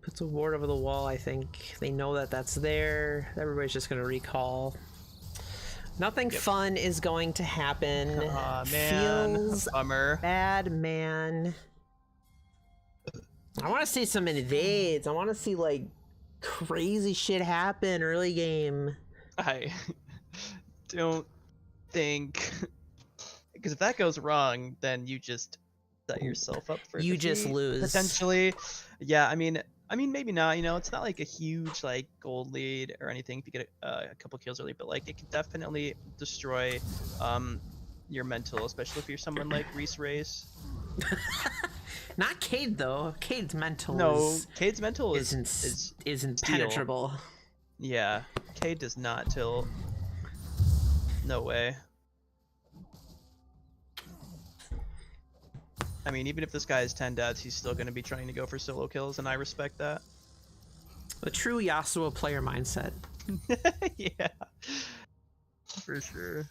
Puts a ward over the wall, I think. They know that that's there. Everybody's just going to recall. Nothing fun is going to happen. Aw, man. Feels Bummer. bad, man. I want to see some invades. I want to see, like, crazy shit happen early game. I don't think... Because if that goes wrong, then you just set yourself up for You just defeat, lose. potentially. Yeah, I mean maybe not. You know, it's not like a huge like gold lead or anything if you get a couple kills early, but like it can definitely destroy your mental, especially if you're someone like Reese Race. Not Cade though. Cade's mental. No, Cade's mental is isn't steel. penetrable. Yeah, Cade does not tilt. No way. I mean, even if this guy is 10 deaths, he's still going to be trying to go for solo kills, and I respect that. A true Yasuo player mindset. Yeah, for sure.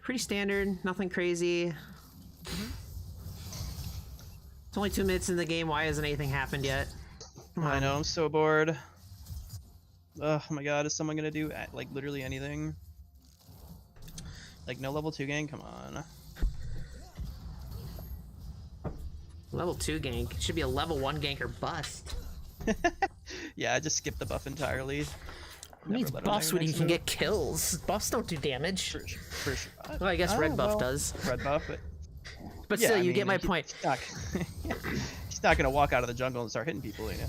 Pretty standard, nothing crazy. It's only 2 minutes in the game. Why hasn't anything happened yet? Come I on. know, I'm so bored. Oh my god, is someone going to do like literally anything? Like no level 2 gang? Come on. Level 2 gank. It should be a level 1 gank or bust. Yeah, I just skipped the buff entirely. Who needs buffs when you can get kills? Buffs don't do damage. For sure. Well, I guess red buff does. Red buff, But yeah, still, I you mean, get my point. He's not gonna walk out of the jungle and start hitting people, you know.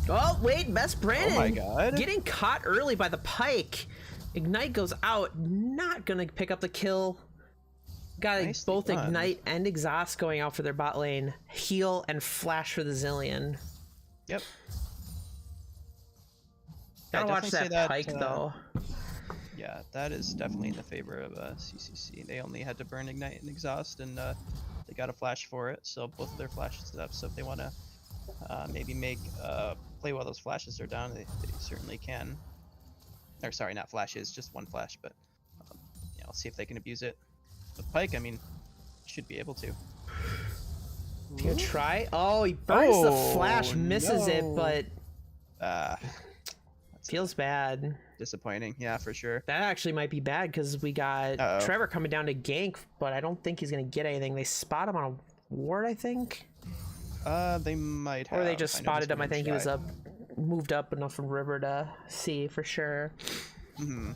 Oh, wait, best Brandon. Oh my god. Getting caught early by the pike. Ignite goes out. Not gonna pick up the kill. Got Nicely both done. Ignite and Exhaust going out for their bot lane. Heal and Flash for the Zillion. Yep. Gotta watch definitely that say pike, though. Yeah, that is definitely in the favor of CCC. They only had to burn Ignite and Exhaust, and they got a flash for it. So both of their flashes up. So if they want to maybe make play while those flashes are down, they certainly can. Or sorry, not flashes, just one flash. But yeah, I'll see if they can abuse it. With Pike, I mean, should be able to. You try? Oh, he burns the flash, misses it, no. but feels bad. Disappointing, yeah, for sure. That actually might be bad because we got Trevor coming down to gank, but I don't think he's gonna get anything. They spot him on a ward, I think. They might have. Or they just I know spotted this him. I one think he was shy. up, moved up enough from river to see for sure. Mm-hmm.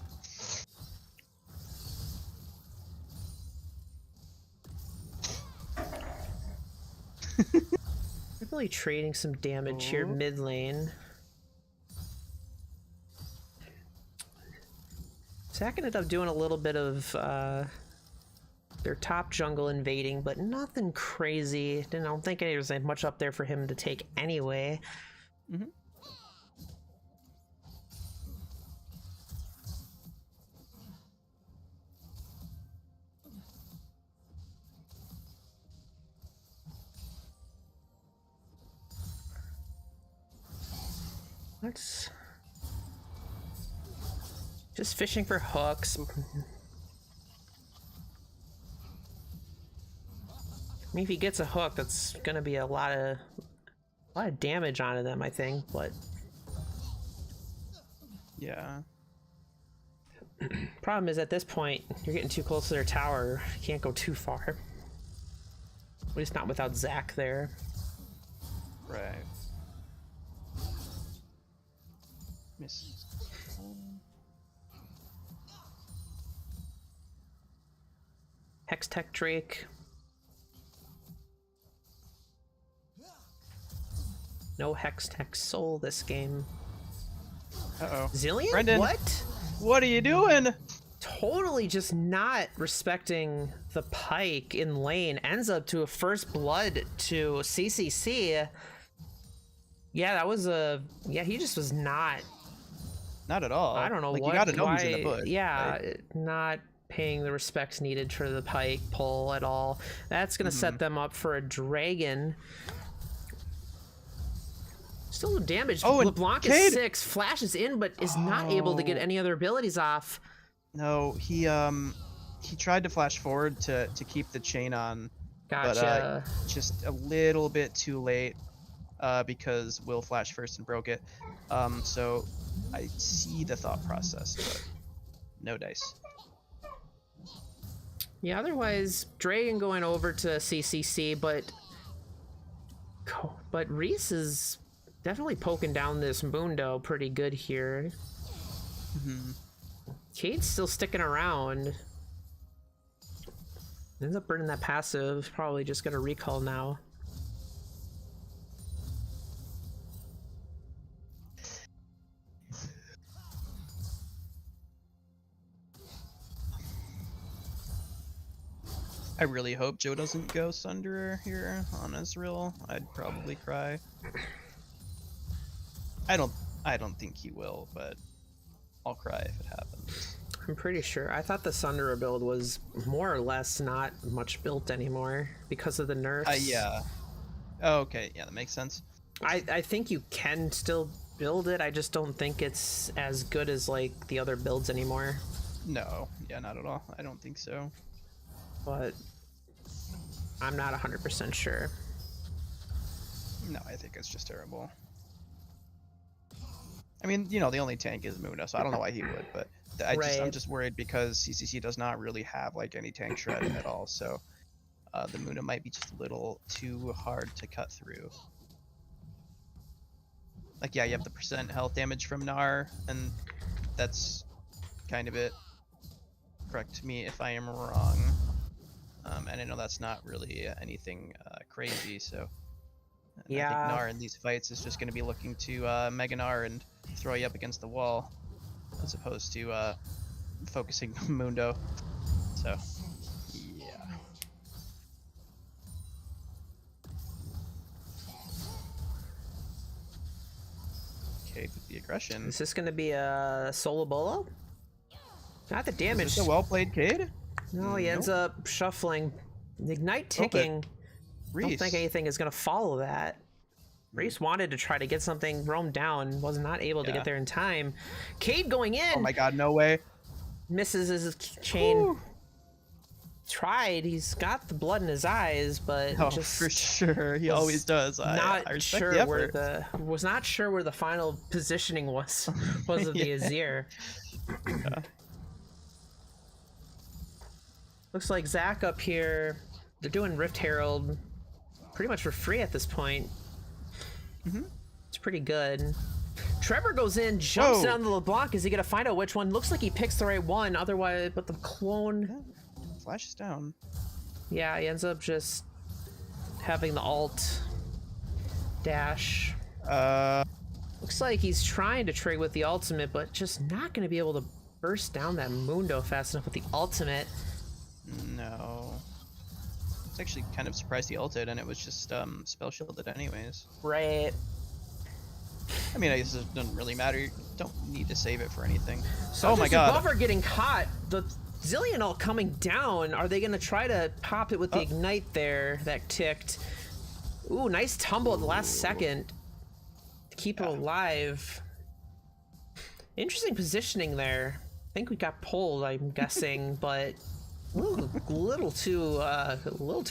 They're really trading some damage here mid lane. Zach ended up doing a little bit of their top jungle invading, but nothing crazy. I don't think there was much up there for him to take anyway. Mm-hmm. Let's just fishing for hooks. I mean, if he gets a hook, that's gonna be a lot of damage onto them, I think. But Yeah. problem is, at this point, you're getting too close to their tower. You can't go too far. At least not without Zach there. Right. Miss. Hextech Drake. No Hextech Soul this game. Uh-oh. Zillion? Brendan. What? What are you doing? Totally just not respecting the pike in lane. Ends up to a first blood to CCC. Yeah, that was a... Yeah, he just was not... Not at all. I don't know like, what... You gotta know why, who's in the bush. yeah, right? not paying the respects needed for the pike pull at all. That's going to set them up for a dragon. Still no damage. Oh, and LeBlanc Cade- is 6, flashes in, but is not able to get any other abilities off. No, he tried to flash forward to keep the chain on, Gotcha. but just a little bit too late because Will flashed first and broke it. So I see the thought process, but no dice. Yeah, otherwise, Dragon going over to CCC, but Reese is definitely poking down this Mundo pretty good here. Mm-hmm. Cade's still sticking around. Ends up burning that passive. Probably just gonna recall now. I really hope Joe doesn't go Sunderer here on Ezreal. I'd probably cry. I don't think he will, but I'll cry if it happens. I'm pretty sure. I thought the Sunderer build was more or less not much built anymore because of the nerfs. Yeah. Oh, okay, yeah, that makes sense. I think you can still build it. I just don't think it's as good as like the other builds anymore. No, yeah, not at all. I don't think so. But I'm not 100% sure. No, I think it's just terrible. I mean, you know, the only tank is Muna, so I don't know why he would, but I'm just worried because CCC does not really have like any tank shred at all, so the Muna might be just a little too hard to cut through. Like, yeah, you have the percent health damage from Gnar, and that's kind of it. Correct me if I am wrong. And I know that's not really anything crazy, so I think Yeah. Gnar in these fights is just going to be looking to Mega Gnar and throw you up against the wall, as opposed to focusing Mundo. So, yeah. Okay, with the aggression. Is this going to be a solo bolo? Not the damage. Is this a well-played Cade? No, he ends up shuffling. The ignite ticking. I don't think anything is going to follow that. Reese wanted to try to get something roamed down, was not able to get there in time. Cade going in. Oh my god, no way. Misses his chain. Ooh. Tried. He's got the blood in his eyes, but just for sure, he always does. I respect sure the where effort. was not sure where the final positioning was of the Azir. Yeah. Looks like Zach up here. They're doing Rift Herald pretty much for free at this point. It's pretty good. Trevor goes in, jumps down the LeBlanc. Is he gonna find out which one? Looks like he picks the right one. Otherwise, but the clone. Flashes down. Yeah, he ends up just having the alt dash. Looks like he's trying to trade with the ultimate, but just not gonna be able to burst down that Mundo fast enough with the ultimate. No. I was actually kind of surprised he ulted and it was just spell shielded anyways. Right. I mean, I guess it doesn't really matter. You don't need to save it for anything. So oh my god. Buffer getting caught. The Zillion ult coming down. Are they going to try to pop it with the ignite there that ticked? Ooh, nice tumble at the last second to keep it alive. Interesting positioning there. I think we got pulled, I'm guessing, but a little too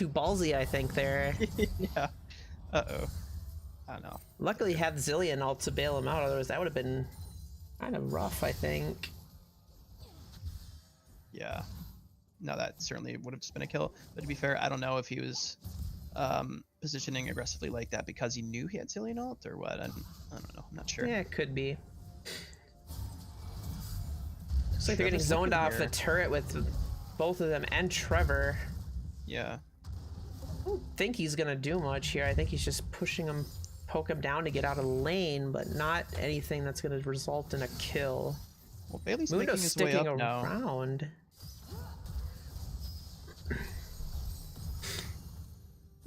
ballsy, I think there. Yeah. Uh-oh. I don't know. Luckily, he had Zillion ult to bail him out. Otherwise, that would have been kind of rough, I think. Yeah. No, that certainly would have just been a kill. But to be fair, I don't know if he was positioning aggressively like that because he knew he had Zillion ult or what. I don't know. I'm not sure. Yeah, it could be. Looks like they're getting zoned off the turret with both of them and Trevor. Yeah. I don't think he's gonna do much here. I think he's just pushing him, poke him down to get out of the lane, but not anything that's gonna result in a kill. Well, Bailey's Mundo's making his way sticking up now. around.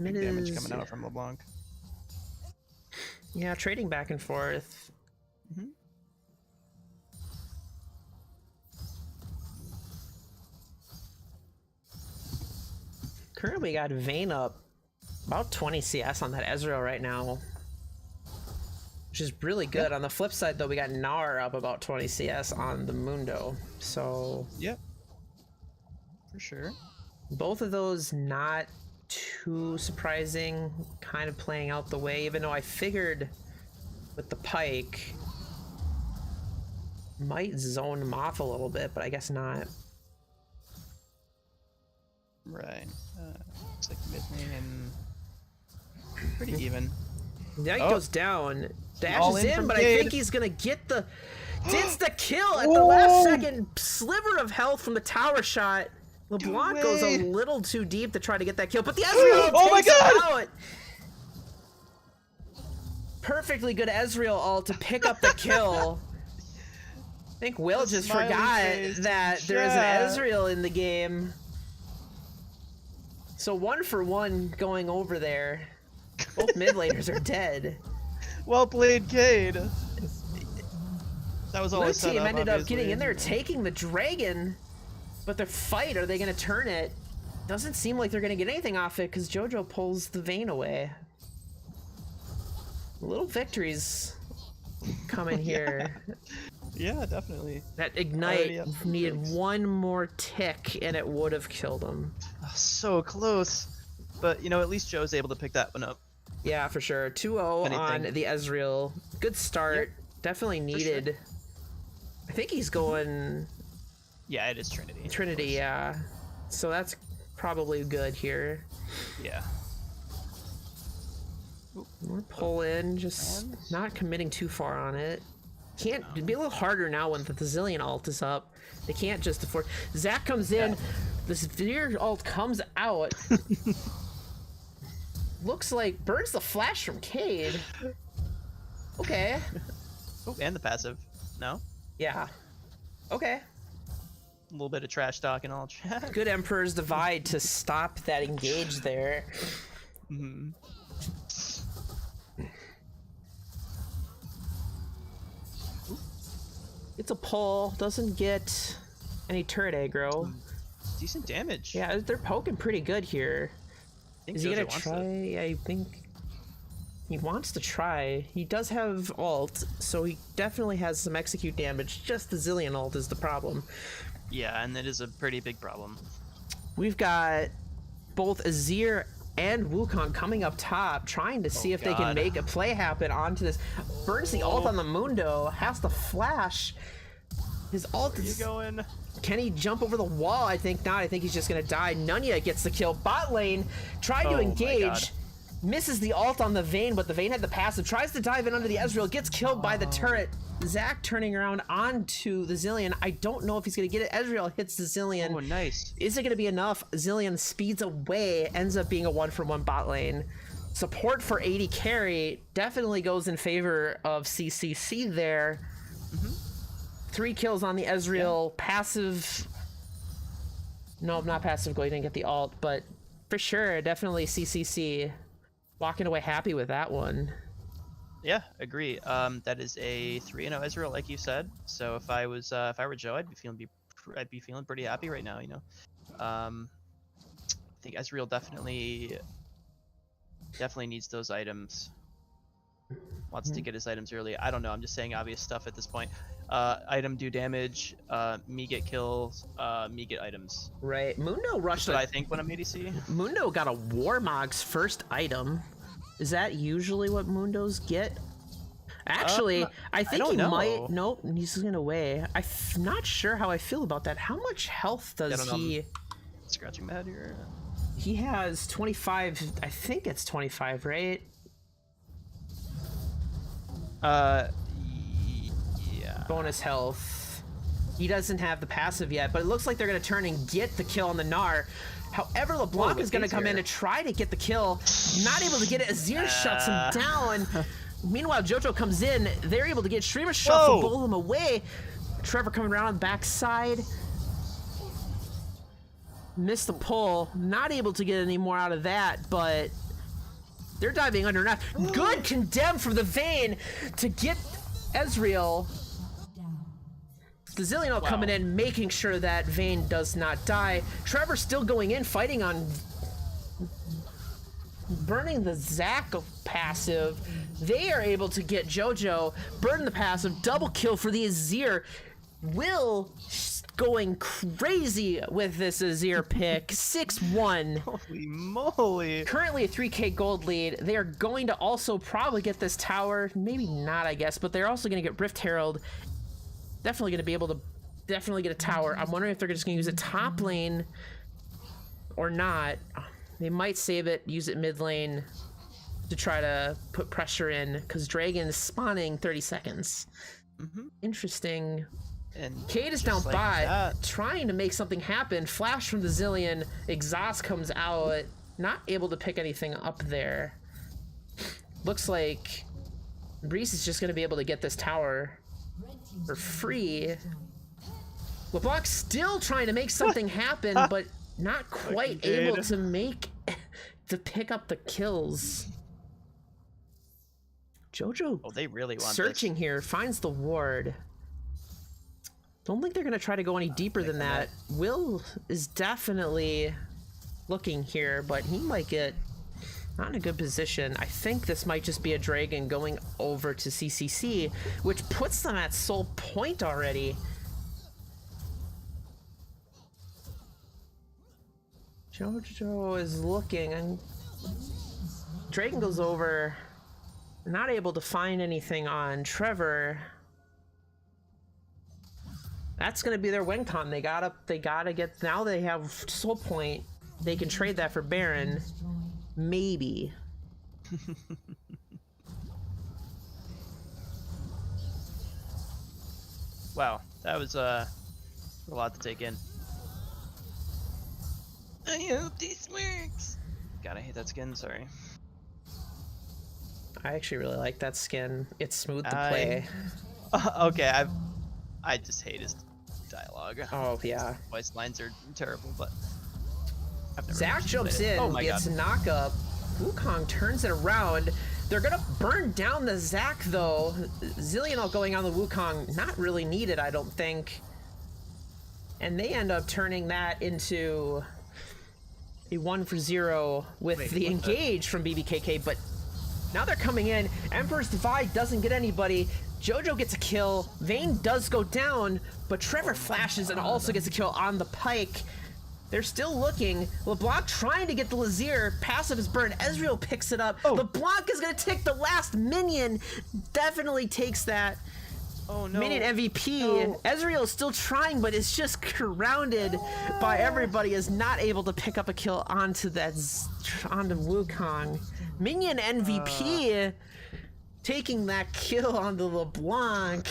Big damage coming out from LeBlanc. Yeah, trading back and forth. Currently got Vayne up about 20 CS on that Ezreal right now, which is really good. On the flip side, though, we got Gnar up about 20 CS on the Mundo. So Yep. For sure. both of those not too surprising, kind of playing out the way, even though I figured with the Pyke might zone him off a little bit, but I guess not. Right. Looks like mid lane and pretty even. Now he goes down, All dashes in in, from but I Cade. think he's gonna get the kill at the last second. Sliver of health from the tower shot. LeBlanc goes a little too deep to try to get that kill, but the Ezreal takes him out. Perfectly good Ezreal ult to pick up the kill. I think Will just forgot that there is an Ezreal in the game. So 1 for 1 going over there. Both mid laners are dead. Well played, Cade. That was all Blue I set team up, ended up obviously. getting in there, taking the dragon. But their fight, are they going to turn it? Doesn't seem like they're going to get anything off it because JoJo pulls the Vayne away. Little victories coming here. Yeah, definitely. That Already ignite up for needed grabs. one more tick and it would have killed him. Oh, so close. But, you know, at least Joe's able to pick that one up. Yeah, for sure. 2-0 on the Ezreal. Good start. Definitely needed. sure. I think he's going Yeah, it is Trinity. Trinity, yeah. So that's probably good here. Yeah. More pull in, just not committing too far on it. Can't it'd be a little harder now when the Zillion ult is up. They can't just afford. Zach comes in, the Sphere ult comes out. Looks like burns the flash from Cade. Okay. Oh, and the passive. No? Yeah. Okay. A little bit of trash talk and all chat. Good Emperor's Divide to stop that engage there. Mm-hmm. It's a pull, doesn't get any turret aggro. Decent damage. Yeah, they're poking pretty good here. I think Is he gonna Jojo wants try? it. I think he wants to try. He does have ult, so he definitely has some execute damage. Just the Zillion ult is the problem. Yeah, and that is a pretty big problem. We've got both Azir and Wukong coming up top, trying to see if they can God. make a play happen onto this. Burns the ult on the Mundo, has the flash. His ult Where are you is... going? Can he jump over the wall? I think not. I think he's just gonna die. Nunya gets the kill. Bot lane, tried to Oh my God. engage. Misses the ult on the Vayne, but the Vayne had the passive. Tries to dive in under the Ezreal, gets killed by the turret. Zach turning around onto the Zillion. I don't know if he's gonna get it. Ezreal hits the Zillion. Oh, nice. Is it gonna be enough? Zillion speeds away, ends up being a 1-for-1 bot lane. Support for 80 carry definitely goes in favor of CCC there. 3 kills on the Ezreal. Passive. No, not passive goal. He didn't get the ult, but for sure, definitely CCC. Walking away happy with that one. Yeah, agree. That is a 3-0 Ezreal, like you said. So if I were Joe, I'd be feeling pretty happy right now. You know, I think Ezreal definitely needs those items. Wants to get his items early. I don't know. I'm just saying obvious stuff at this point. Item do damage. Me get kills. Me get items. Right. Mundo rushed That's what I think when I'm ADC. Mundo got a Warmog's first item. Is that usually what Mundos get? Actually, I think don't he know. might. Nope, he's gonna away. I'm not sure how I feel about that. How much health does he? Scratching my head here. He has 25. I think it's 25, right? Yeah. Bonus health. He doesn't have the passive yet, but it looks like they're gonna turn and get the kill on the Gnar. However, LeBlanc is going to come in to try to get the kill. Not able to get it. Azir shuts him down. Meanwhile, Jojo comes in. They're able to get Streamer Shuffle, bowl them away. Trevor coming around on the backside. Missed the pull. Not able to get any more out of that, but they're diving under now. Good condemn from the Vayne to get Ezreal. The Zillion coming in, making sure that Vayne does not die. Trevor still going in, fighting on... burning the Zac passive. They are able to get Jojo, burn the passive, double kill for the Azir. Will going crazy with this Azir pick. 6-1. Holy moly. Currently a 3k gold lead. They are going to also probably get this tower. Maybe not, I guess, but they're also going to get Rift Herald. Definitely going to be able to get a tower. I'm wondering if they're just going to use it top lane or not. They might save it, use it mid lane to try to put pressure in, because Dragon's spawning 30 seconds. Interesting. And Cade is down just like bot, that. trying to make something happen. Flash from the Zillion. Exhaust comes out. Not able to pick anything up there. Looks like Breeze is just going to be able to get this tower for free. LeBlanc still trying to make something happen, but not quite able to make to pick up the kills. Jojo they really want searching here, finds the ward. Don't think they're gonna try to go any deeper than that. Will is definitely looking here, but he might get not in a good position. I think this might just be a Dragon going over to CCC, which puts them at soul point already. Jojo is looking, and Dragon goes over. Not able to find anything on Trevor. That's gonna be their win con. They gotta get, now they have soul point. They can trade that for Baron. Maybe. Wow, that was a lot to take in. I hope this works. God, I hate that skin. Sorry. I actually really like that skin. It's smooth to play. Okay, I just hate his dialogue. Oh yeah. His voice lines are terrible, but I've never Zach actually jumps played it. in, Oh my gets god. knock up. Wukong turns it around. They're gonna burn down the Zach though. Zillion going on the Wukong, not really needed, I don't think. And they end up turning that into a 1-for-0 with the engage from BBKK, but now they're coming in. Emperor's Divide doesn't get anybody. Jojo gets a kill. Vayne does go down, but Trevor flashes and also gets a kill on the Pike. They're still looking. LeBlanc trying to get the Lazier. Passive is burned. Ezreal picks it up. LeBlanc is going to take the last minion. Definitely takes that. Oh no. Minion MVP. No. Ezreal is still trying, but is just surrounded by everybody. Is not able to pick up a kill onto onto Wukong. Minion MVP taking that kill on the LeBlanc.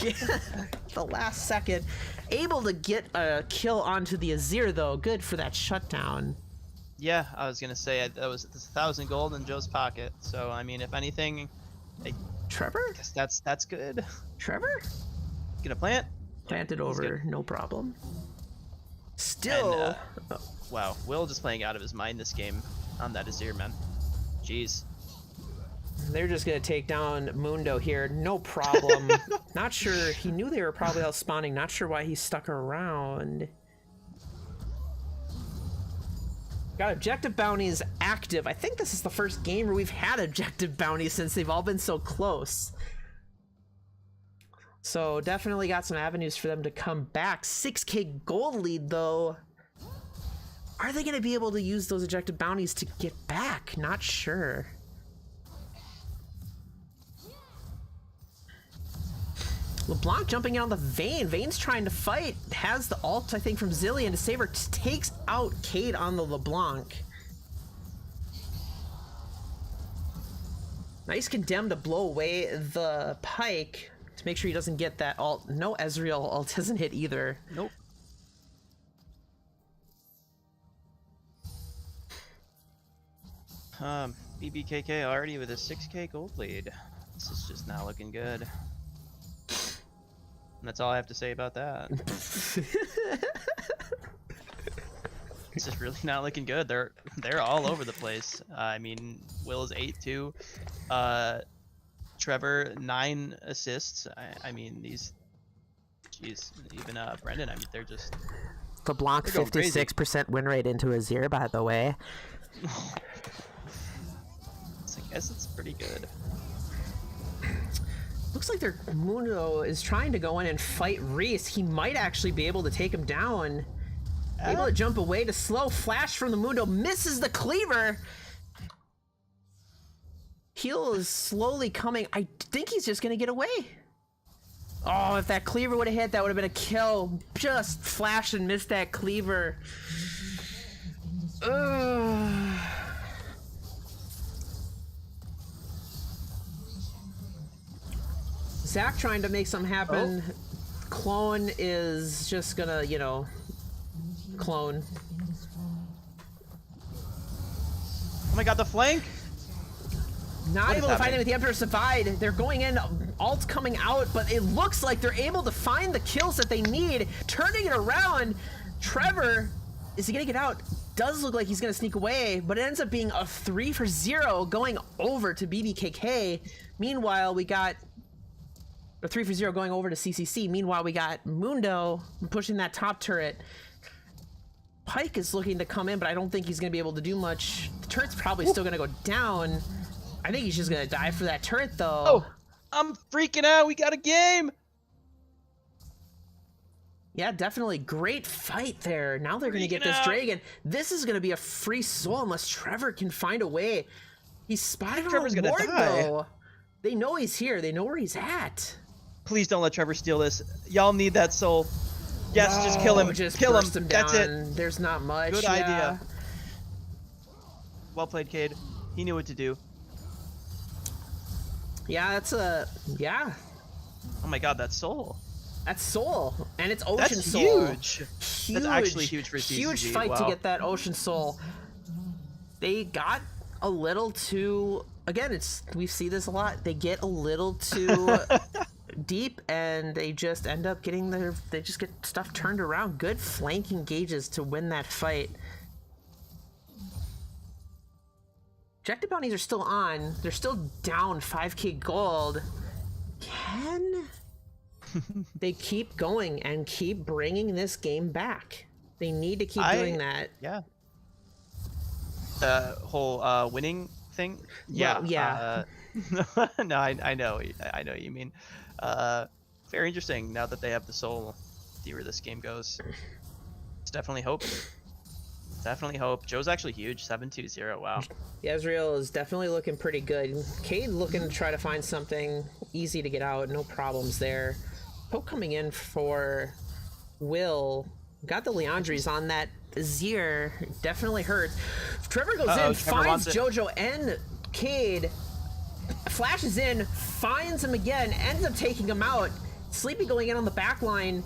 The last second. Able to get a kill onto the Azir though. Good for that shutdown. Yeah, I was gonna say that was 1,000 gold in Joe's pocket. So I mean, if anything, I Trevor? guess that's good. Trevor? Gonna plant. Planted He's over, good. no problem. Still. And, wow, Will just playing out of his mind this game on that Azir, man. Jeez. They're just gonna take down Mundo here, no problem. Not sure, he knew they were probably out spawning, not sure why he stuck around. Got objective bounties active. I think this is the first game where we've had objective bounties since they've all been so close. So definitely got some avenues for them to come back. 6k gold lead though. Are they gonna be able to use those objective bounties to get back? Not sure. LeBlanc jumping in on the Vayne. Vayne's trying to fight. Has the ult, I think, from Zillion to save her. Takes out Cade on the LeBlanc. Nice condemn to blow away the Pike to make sure he doesn't get that ult. No Ezreal ult doesn't hit either. Nope. BBKK already with a 6k gold lead. This is just not looking good. And that's all I have to say about that. It's just really not looking good. They're all over the place. I mean, Will is 8-2. Trevor 9 assists. I mean, these. Jeez, even Brendan. I mean, they're just. LeBlanc 56% win rate into Azir, by the way. I guess it's pretty good. Looks like their Mundo is trying to go in and fight Reese. He might actually be able to take him down. Able to jump away to slow flash from the Mundo. Misses the cleaver. Heal is slowly coming. I think he's just going to get away. Oh, if that cleaver would have hit, that would have been a kill. Just flashed and missed that cleaver. Ugh. Zach trying to make something happen. Oh. Clone is just gonna, you know, clone. Oh my god, the flank! Not able to find him with the Emperor's Divide. They're going in, ult's coming out, but it looks like they're able to find the kills that they need. Turning it around, Trevor, is he gonna get out? Does look like he's gonna sneak away, but it ends up being a 3-for-0 going over to BBKK. Meanwhile, we got a 3-for-0 going over to CCC. Meanwhile, we got Mundo pushing that top turret. Pike is looking to come in, but I don't think he's going to be able to do much. The turret's probably still going to go down. I think he's just going to die for that turret, though. Oh, I'm freaking out. We got a game. Yeah, definitely. Great fight there. Now they're going to get this dragon. This is going to be a free soul unless Trevor can find a way. He's spotted on a ward, though. They know he's here. They know where he's at. Please don't let Trevor steal this. Y'all need that soul. Yes, no, just kill him. Just kill him. Down. That's it. There's not much. Good idea. Well played, Cade. He knew what to do. Yeah, that's a yeah. Oh my god, that's Soul. That's Soul, and it's Ocean That's Soul. huge. That's actually huge for CCG. Huge fight to Wow. get that Ocean Soul. They got a little too. Again, we see this a lot. They get a little too deep, and they just end up getting They just get stuff turned around. Good flank engages to win that fight. Objective bounties are still on. They're still down 5k gold. Can they keep going and keep bringing this game back? They need to keep doing that. Yeah. The whole winning thing. Yeah. Well, yeah. No, I know what you mean. Very interesting. Now that they have the Soul, see where this game goes. It's definitely hope. Definitely hope. Joe's actually huge. 7-2-0. Wow. Ezreal is definitely looking pretty good. Cade looking to try to find something easy to get out. No problems there. Poke coming in for Will. Got the Leandries on that Azir. Definitely hurts. Trevor goes in, finds Jojo and Cade. Flashes in, finds him again, ends up taking him out. Sleepy going in on the back line.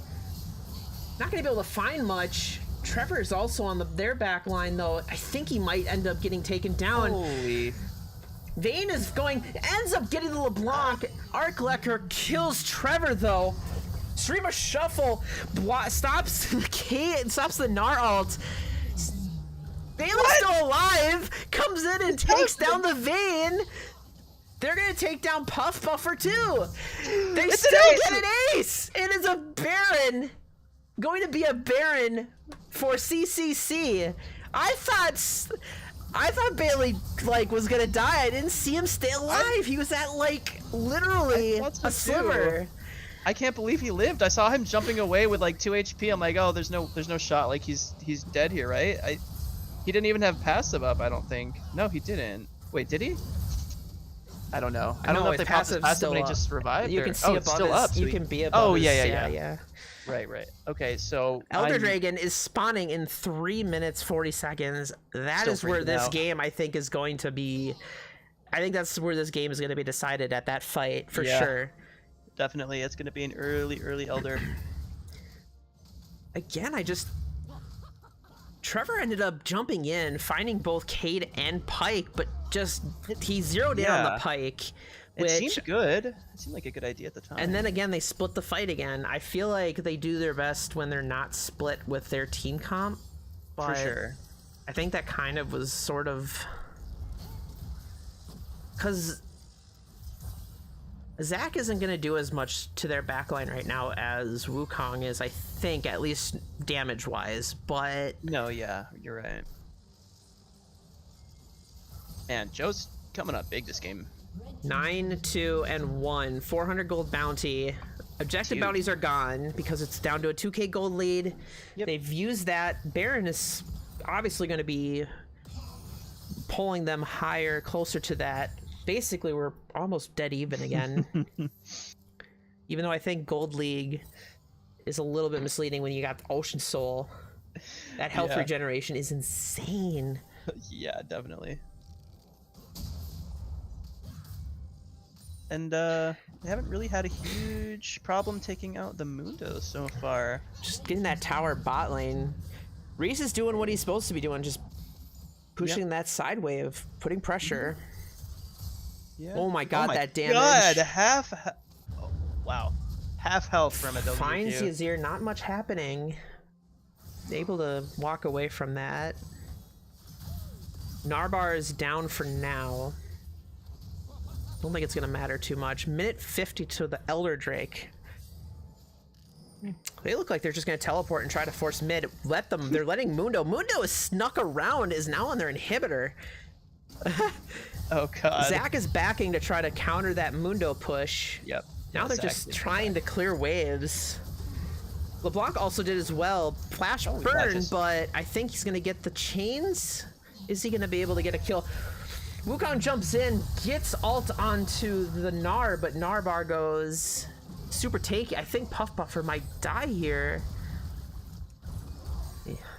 Not going to be able to find much. Trevor is also on their back line, though. I think he might end up getting taken down. Holy. Vayne is ends up getting the LeBlanc. Arc Lecker kills Trevor, though. Streamer Shuffle stops the Gnar ult. Bailey's still alive, comes in and takes down the Vayne. They're gonna take down Puff Buffer too. They still get an ace. It is a Baron. Going to be a Baron for CCC. I thought Bailey was gonna die. I didn't see him stay alive. He was at literally a sliver. I can't believe he lived. I saw him jumping away with 2 HP. I'm like, oh, there's no shot. He's dead here, right? He didn't even have passive up. I don't think. No, he didn't. Wait, did he? I don't know. I don't know if they popped his passive when he just revived. You can see above still up. You can be above. Yeah. Right. Okay, so Elder Dragon is spawning in 3 minutes 40 seconds. That is where this game, I think, is going to be. I think that's where this game is going to be decided at that fight for sure. Definitely, it's going to be an early Elder. Again, Trevor ended up jumping in, finding both Cade and Pyke, but he zeroed in on the Pyke. It seemed good. It seemed like a good idea at the time. And then again, they split the fight again. I feel like they do their best when they're not split with their team comp. But for sure. I think that kind of was sort of... Because Zach isn't going to do as much to their backline right now as Wukong is, I think, at least damage-wise, but... No, yeah, you're right. Man, Joe's coming up big this game. 9-2-1, 400 gold bounty. Objective bounties are gone because it's down to a 2k gold lead. Yep. They've used that. Baron is obviously going to be pulling them higher, closer to that. Basically, we're almost dead even again. Even though I think Gold League is a little bit misleading when you got Ocean Soul. That health regeneration is insane. Yeah, definitely. And they haven't really had a huge problem taking out the Mundo so far. Just getting that tower bot lane. Reese is doing what he's supposed to be doing, just pushing that side wave, putting pressure. Yeah. Oh my god, that damage. God, oh, wow. Half health from a WQ. Finds Yazir, not much happening. Able to walk away from that. Narbar is down for now. Don't think it's gonna matter too much. Minute 50 to the Elder Drake. They look like they're just gonna teleport and try to force mid. Let them. They're letting Mundo. Mundo is snuck around, is now on their inhibitor. Oh god. Zach is backing to try to counter that Mundo push. Yep. Now they're just trying to clear waves. LeBlanc also did as well. Flash burn, but I think he's gonna get the chains. Is he gonna be able to get a kill? Wukong jumps in, gets ult onto the Gnar, but Narbar goes super takey. I think Puff Buffer might die here.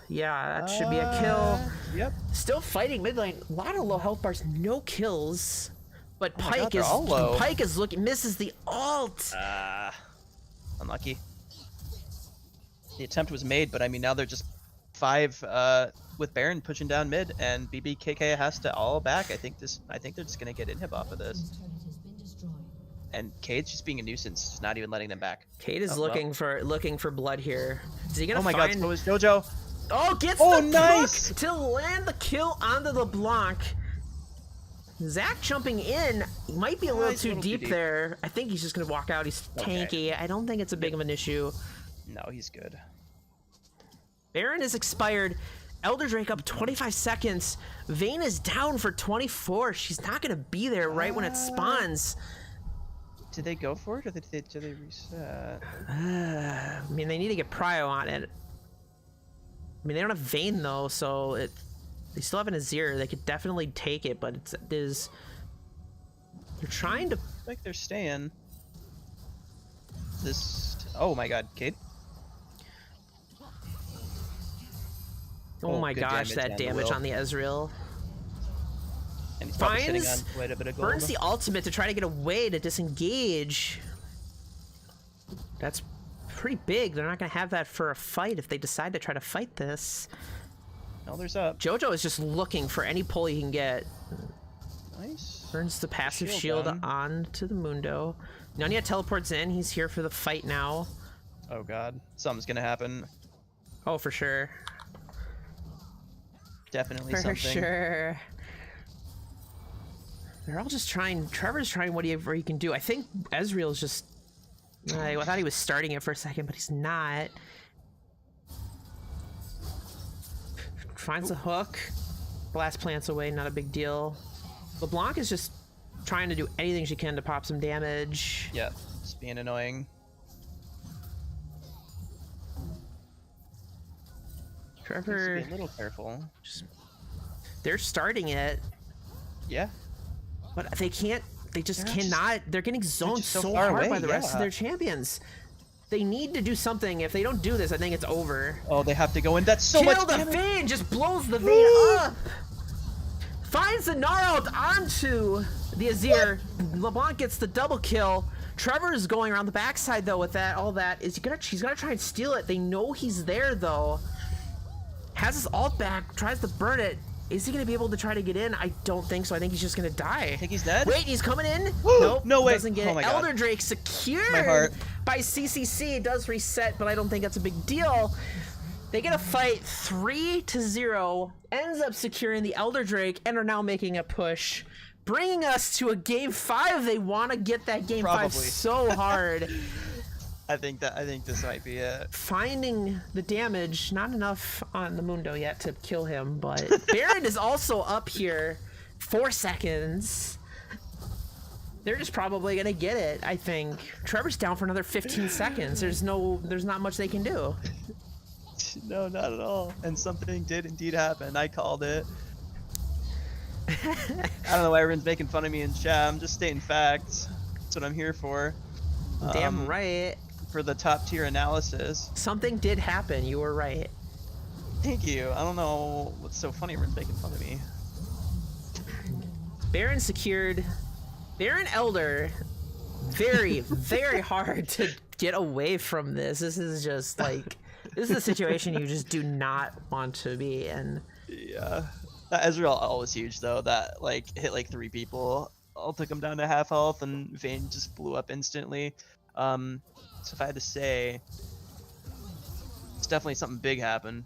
Yeah, that should be a kill. Yep. Still fighting mid lane. A lot of low health bars, no kills. But Oh my God, they're all low. Pike is looking, misses the ult. Unlucky. The attempt was made, but I mean now they're just 5 with Baron pushing down mid, and BBKK has to all back. I think they're just gonna get inhib off of this. His turret has been destroyed. And Cade's just being a nuisance, just not even letting them back. Cade is looking for blood here. Is he gonna Oh my find... God, so is Jojo. Oh, gets Oh, the nice! hook to land the kill onto the block. Zach jumping in might be a little he's too deep there. I think he's just gonna walk out. He's Okay. tanky. I don't think it's a big of an issue. No, he's good. Baron is expired. Elder Drake up 25 seconds. Vayne is down for 24. She's not gonna be there right when it spawns. Did they go for it, or did they reset? I mean, they need to get prio on it. I mean, they don't have Vayne though, so they still have an Azir. They could definitely take it, but they're trying to. Like they're staying. This. Oh my God, Cade. Oh my good gosh, that the damage Will. on the Ezreal. And he's probably sitting Finds, on quite a bit of gold. burns the ultimate to try to get away to disengage. That's pretty big. They're not gonna have that for a fight if they decide to try to fight this. Elder's up. Jojo is just looking for any pull he can get. Nice. Burns the passive Shield shield down. on to the Mundo. Nanya teleports in. He's here for the fight now. Oh God, something's gonna happen. Oh, for sure. Definitely For something. sure. They're all just trying. Trevor's trying whatever he can do. I think Ezreal's just. I thought he was starting it for a second, but he's not. Finds a hook. Blast plants away, not a big deal. LeBlanc is just trying to do anything she can to pop some damage. Yeah, just being annoying. Needs to Trevor, be a little careful. they're starting it, Yeah. but they can't. They just They're just- cannot. They're getting zoned just so so far hard away, by the rest of yeah. their champions. They need to do something. If they don't do this, I think it's over. Oh, they have to go in. That's so Kill much the damage. Vayne, just blows the Vayne up. Finds the Gnarled onto the Azir. LeBlanc gets the double kill. Trevor is going around the backside though with that. All that is she's gonna try and steal it. They know he's there though. Has his ult back, tries to burn it. Is he gonna be able to try to get in? I don't think so. I think he's just gonna die. I think he's dead. Wait, he's coming in? Woo! Nope. No way. Doesn't get Oh it. my God. Elder Drake secured My heart. by CCC. It does reset, but I don't think that's a big deal. They get a fight 3-0, ends up securing the Elder Drake, and are now making a push, bringing us to a game 5. They want to get that game 5 Probably. so hard. I think this might be it. Finding the damage, not enough on the Mundo yet to kill him, but Baron is also up here. 4 seconds. They're just probably gonna get it, I think. Trevor's down for another 15 seconds. There's not much they can do. No, not at all. And something did indeed happen. I called it. I don't know why everyone's making fun of me in chat. I'm just stating facts. That's what I'm here for. Damn right. For the top tier analysis. Something did happen. You were right. Thank you. I don't know what's so funny. Everyone's making fun of me. Baron secured. Baron Elder. Very, very hard to get away from this. This is just like. This is a situation you just do not want to be in. Yeah. That Ezreal ult was huge though. That like hit like 3 people. All took him down to half health, and Vayne just blew up instantly. So if I had to say, it's definitely something big happened.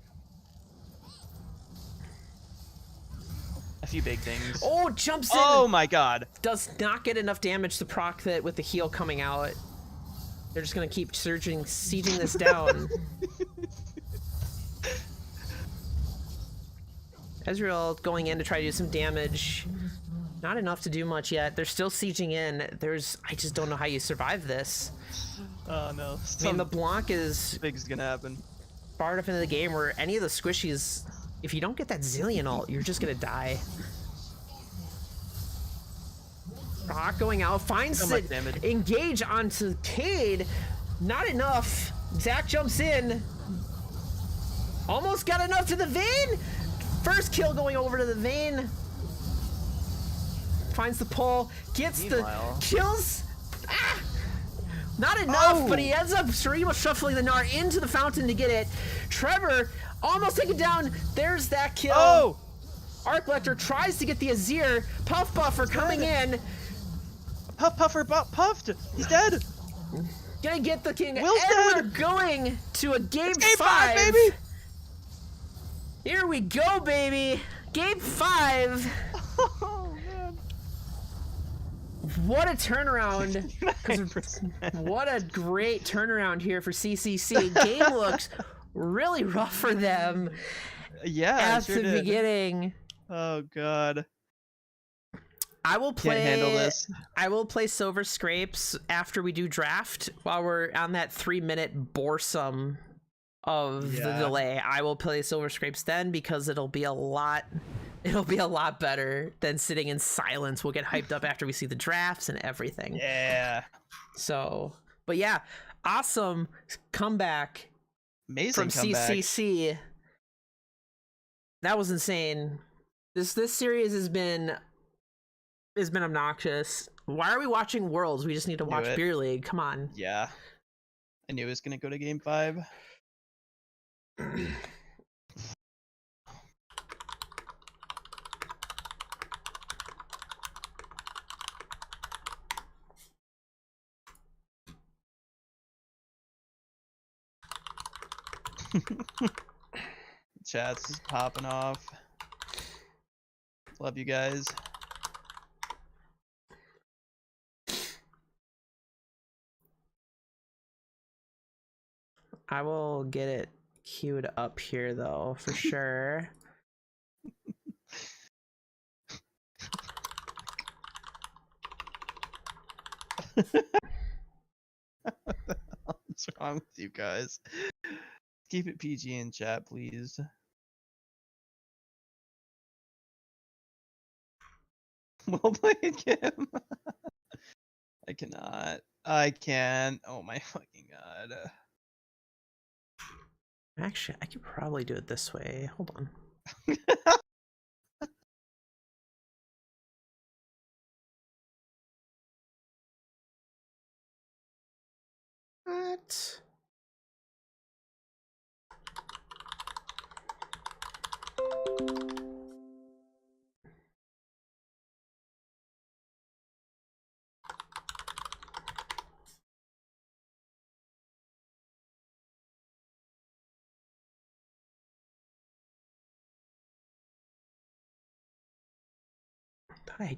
A few big things. Oh, jumps in. Oh my God. Does not get enough damage to proc that with the heal coming out. They're just gonna keep sieging this down. Ezreal going in to try to do some damage. Not enough to do much yet. They're still sieging in. I just don't know how you survive this. Oh no. I mean, the Blanc is big's gonna happen. far enough into the game where any of the squishies, if you don't get that Zillion ult, you're just gonna die. Rock going out, finds So much damage. engage onto Cade. Not enough. Zach jumps in. Almost got enough to the Vayne. First kill going over to the Vayne. finds the pole, gets Meanwhile- the kills. Ah! Not enough, Oh! but he ends up Seremo shuffling the Gnar into the fountain to get it. Trevor almost taken down. There's that kill. Oh! Arc Lecter tries to get the Azir. Puff Buffer coming in. Puffer puffed. He's dead. Gonna get the king. Will's and dead. we're going to a game, Game 5. baby. Here we go, baby. Game 5. Oh man. What a turnaround. 9%. What a great turnaround here for CCC. Game looks really rough for them Yeah. at sure the did. beginning. Oh god. I will play. Can't handle this. I will play Silver Scrapes after we do draft. While we're on that 3-minute boresome of the Yeah. delay, I will play Silver Scrapes then because it'll be a lot. It'll be a lot better than sitting in silence. We'll get hyped up after we see the drafts and everything. Yeah. So, but yeah, awesome comeback Amazing from comeback. CCC. That was insane. This series has been obnoxious. Why are we watching Worlds? We just need to watch it. Beer League. Come on. Yeah. I knew it was gonna go to game 5. Chat's just popping off. Love you guys. I will get it queued up here though, for sure. What's wrong with you guys? Keep it PG in chat, please. Well played, Kim. I cannot. I can't. Oh my fucking god. Actually, I could probably do it this way. Hold on. What? I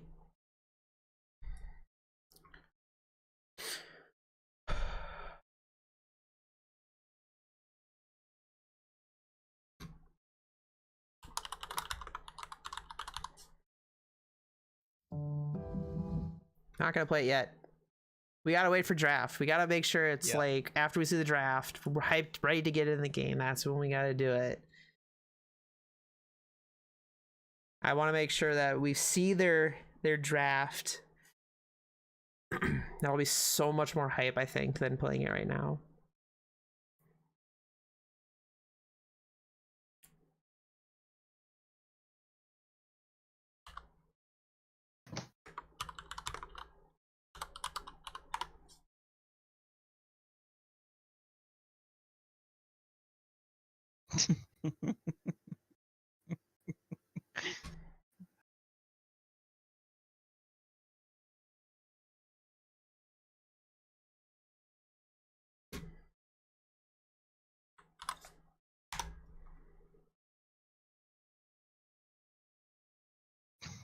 not gonna play it yet. We gotta wait for draft. We gotta make sure it's Yeah. like after we see the draft, we're hyped, ready to get in the game. That's when we gotta do it. I want to make sure that we see their draft. That'll be so much more hype, I think, than playing it right now.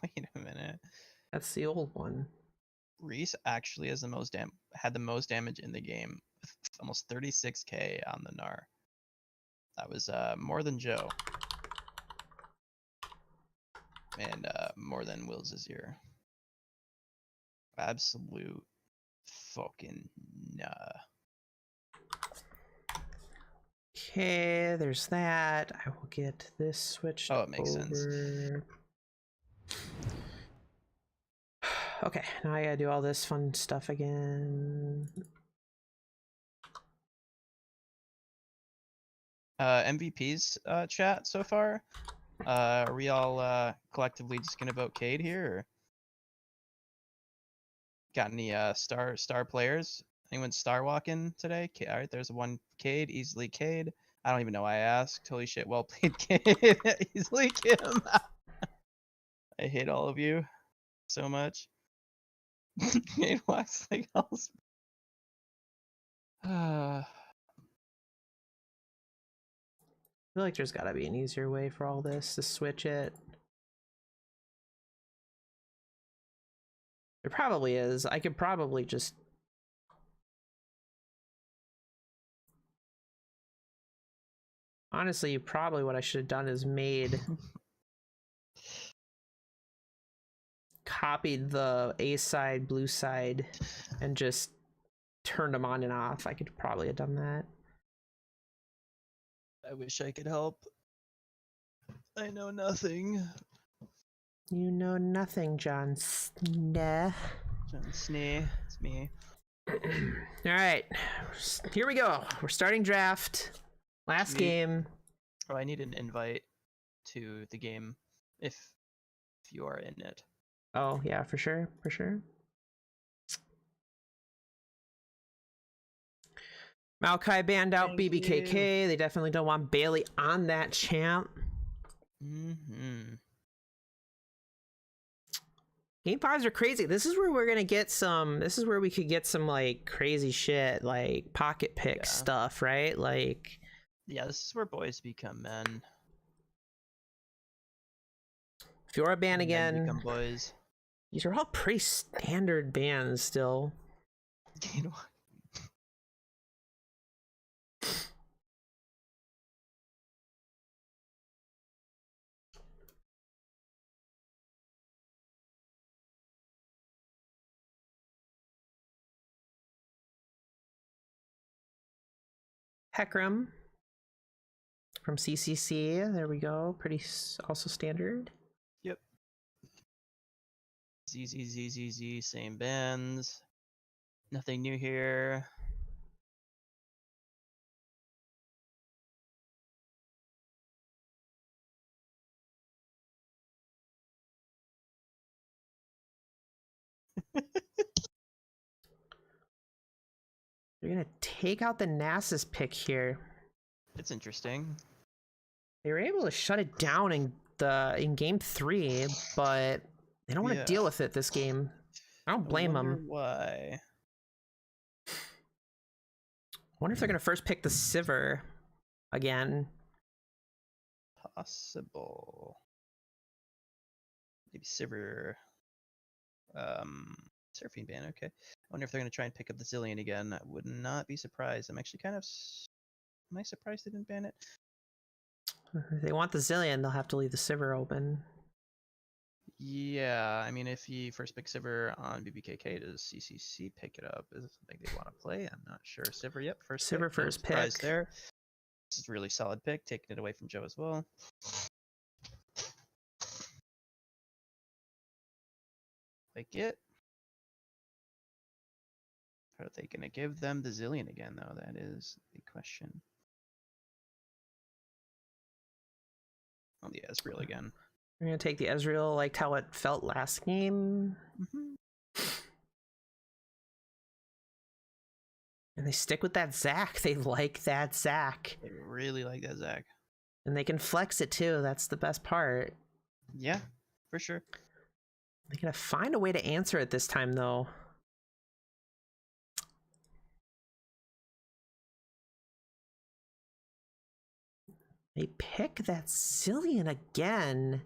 Wait a minute. That's the old one. Reese actually has had the most damage in the game, with almost 36k on the Gnar. That was more than Joe. And more than Will's Azir. Absolute fucking nah. Okay, there's that. I will get this switched Oh, it makes sense. over. Okay, now I gotta do all this fun stuff again. MVPs chat so far. Are we all collectively just gonna vote Cade here? Or? Got any star players? Anyone star walking today? All right, there's one Cade, easily Cade. I don't even know why I asked. Holy shit, well played, Cade. Easily Kim. I hate all of you so much. Cade walks like else. I feel like there's gotta be an easier way for all this to switch it. There probably is. I could probably just... Honestly, probably what I should have done is copied the A side, blue side, and just turned them on and off. I could probably have done that. I wish I could help. I know nothing. You know nothing, John Sneh. John Snee, it's me. All right, here we go. We're starting draft. Last game. Oh, I need an invite to the game if you are in it. Oh yeah, for sure, for sure. Maokai banned out Thank BBKK. you. They definitely don't want Bailey on that champ. Game fives are crazy. This is where we're gonna get some. This is where we could get some like crazy shit, like pocket pick stuff, right? Like, yeah, this is where boys become men. Fiora ban Men again. become boys. These are all pretty standard bans still. Heckram from CCC. There we go. Pretty also standard. Yep. ZZZZZ, same bands. Nothing new here. They're gonna take out the Nasus pick here. It's interesting. They were able to shut it down in game 3, but they don't want to deal with it this game. I don't blame them. Why? I wonder if they're gonna first pick the Sivir again. Possible. Maybe Sivir. Surfing ban, okay. I wonder if they're going to try and pick up the Zillion again. I would not be surprised. I'm actually kind of... Am I surprised they didn't ban it? If they want the Zillion, they'll have to leave the Sivir open. Yeah, I mean, if you first pick Sivir on BBKK, does CCC pick it up? Is it something they want to play? I'm not sure. Sivir, yep, first Sivir pick. first No surprise pick. there. This is a really solid pick, taking it away from Joe as well. Like it. Are they going to give them the Zillion again, though? That is the question. Oh, the Ezreal again. We're gonna take the Ezreal, like how it felt last game. And they stick with that Zac. They like that Zac. They really like that Zac. And they can flex it too. That's the best part. Yeah, for sure. They're gonna find a way to answer it this time, though. They pick that Zillion again.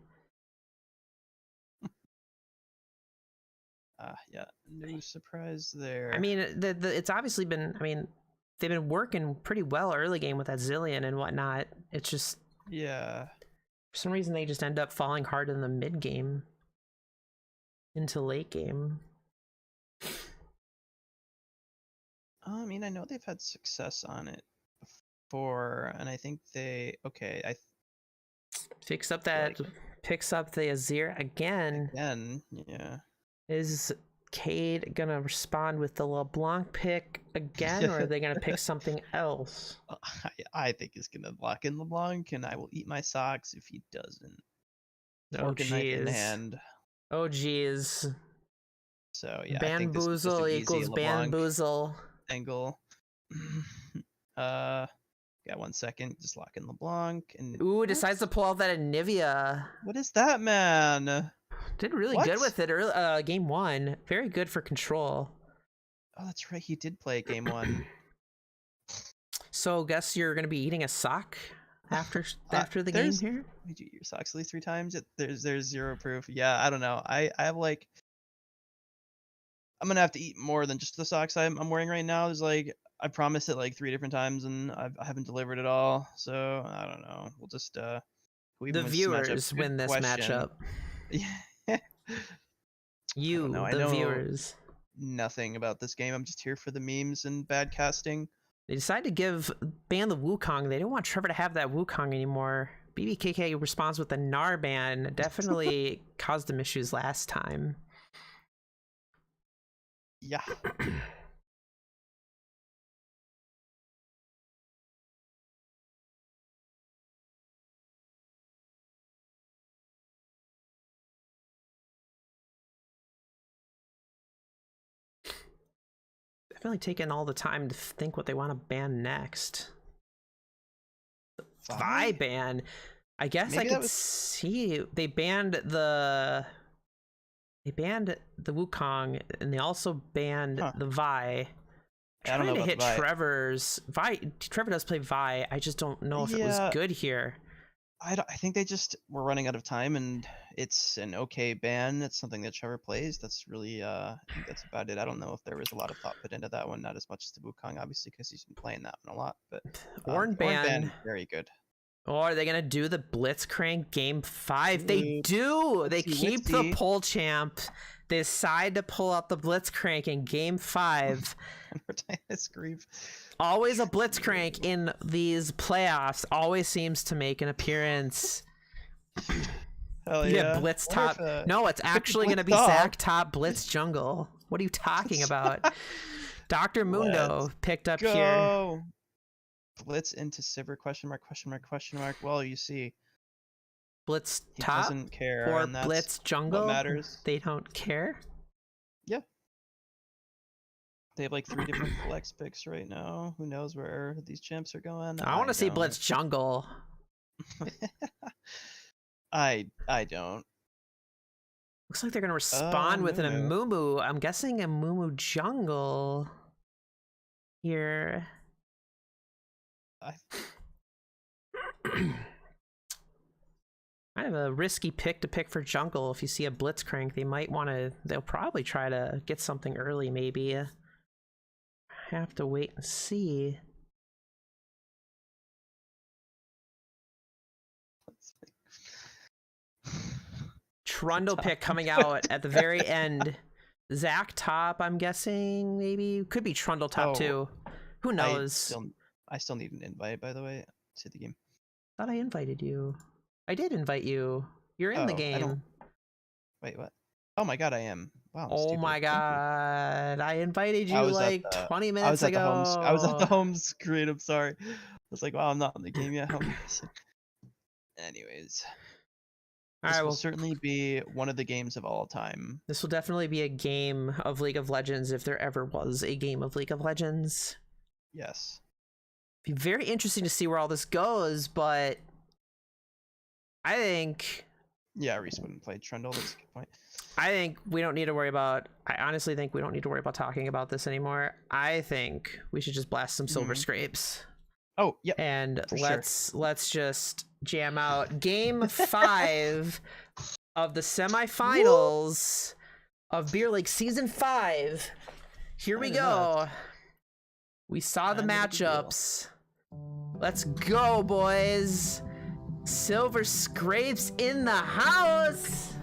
Yeah, no surprise there. I mean, it's obviously been, I mean, they've been working pretty well early game with that Zillion and whatnot. It's just, yeah. For some reason, they just end up falling hard in the mid game into late game. I mean, I know they've had success on it before, and I think they, picks up the Azir again. Yeah. Is Cade gonna respond with the LeBlanc pick again, or are they gonna pick something else? I think he's gonna lock in LeBlanc, and I will eat my socks if he doesn't. Oh Fork and knife in hand. Oh geez. So yeah, I think this is just Bamboozle an equals easy LeBlanc bamboozle. angle. Yeah, 1 second. Just lock in LeBlanc and Ooh, decides to pull out that Anivia. what is that, man? Did really What? good with it early, game 1. Very good for control. Oh, that's right. He did play game 1. So guess you're gonna be eating a sock after the game there's- here. Did you eat your socks at least 3 times? There's zero proof. Yeah, I don't know. I have like I'm gonna have to eat more than just the socks I'm wearing right now. There's like I promised it like 3 different times and I haven't delivered it all. So I don't know. We'll just who even The wins this matchup? viewers Good win this question. matchup. Yeah. You, know. I the know viewers. Nothing about this game. I'm just here for the memes and bad casting. They decided to ban the Wukong. They don't want Trevor to have that Wukong anymore. BBKK responds with the Gnar ban. Definitely caused them issues last time. Yeah. Definitely taking all the time to think what they want to ban next. Vi ban. I guess Maybe I that could was- see they banned the Wukong and they also banned Huh. the Vi. I don't Trying know to about hit the Vi. Trevor's Vi. Trevor does play Vi. I just don't know if it was Yeah. good here. I think they just were running out of time, and it's an okay ban. It's something that Trevor plays. That's really, I think that's about it. I don't know if there was a lot of thought put into that one, not as much as the Wukong, obviously, because he's been playing that one a lot. But Ornn ban. very good. Or are they gonna do the Blitzcrank game 5? They do. They Whoopsie keep the whoopsie. pole champ. They decide to pull out the Blitzcrank in game 5. Convertitus grief. Always a Blitzcrank in these playoffs. Always seems to make an appearance. Hell You yeah. get Blitz Wonder top. if, No, it's actually Blitz gonna be top. Zac top Blitz jungle. What are you talking about? Dr. Mundo picked up here. Go. Blitz into Sivir, question mark. Well, you see, Blitz he top doesn't care, or and that's Blitz jungle. matters. They don't care. Yeah. They have like 3 different flex picks right now. Who knows where these champs are going? I want to see don't. Blitz jungle. I don't. Looks like they're gonna respond with an Mumu. Amumu. I'm guessing a Mumu jungle here. I Kind of a risky pick to pick for jungle. If you see a Blitzcrank, they might want to. They'll probably try to get something early. Maybe have to wait and see. Trundle pick coming out at the very end. Zac top, I'm guessing. Maybe could be Trundle top Oh, too. Who knows? I still need an invite, by the way, to the game. Thought I invited you. I did invite you. You're in the Oh, I game. don't- Wait, what? Oh my god, I am. Wow. I'm Oh stupid. my Thank you. god. I invited you I was at like the- 20 I minutes was at ago. the home. I was at the home screen. I'm sorry. I was like, wow, I'm not in the game yet. How embarrassing. Anyways, All this right, will well, certainly be one of the games of all time. this will definitely be a game of League of Legends if there ever was a game of League of Legends. Yes. Be very interesting to see where all this goes, but I think Yeah, Reese wouldn't play Trundle. That's a good point. we don't need to worry about. I honestly think we don't need to worry about talking about this anymore. I think we should just blast some silver Mhm. scrapes Oh, yep. and For sure. let's just jam out game 5 of the semifinals of Beer League season 5. Here we That is go. We saw the End of the deal. matchups. Let's go, boys. Silver scrapes in the house.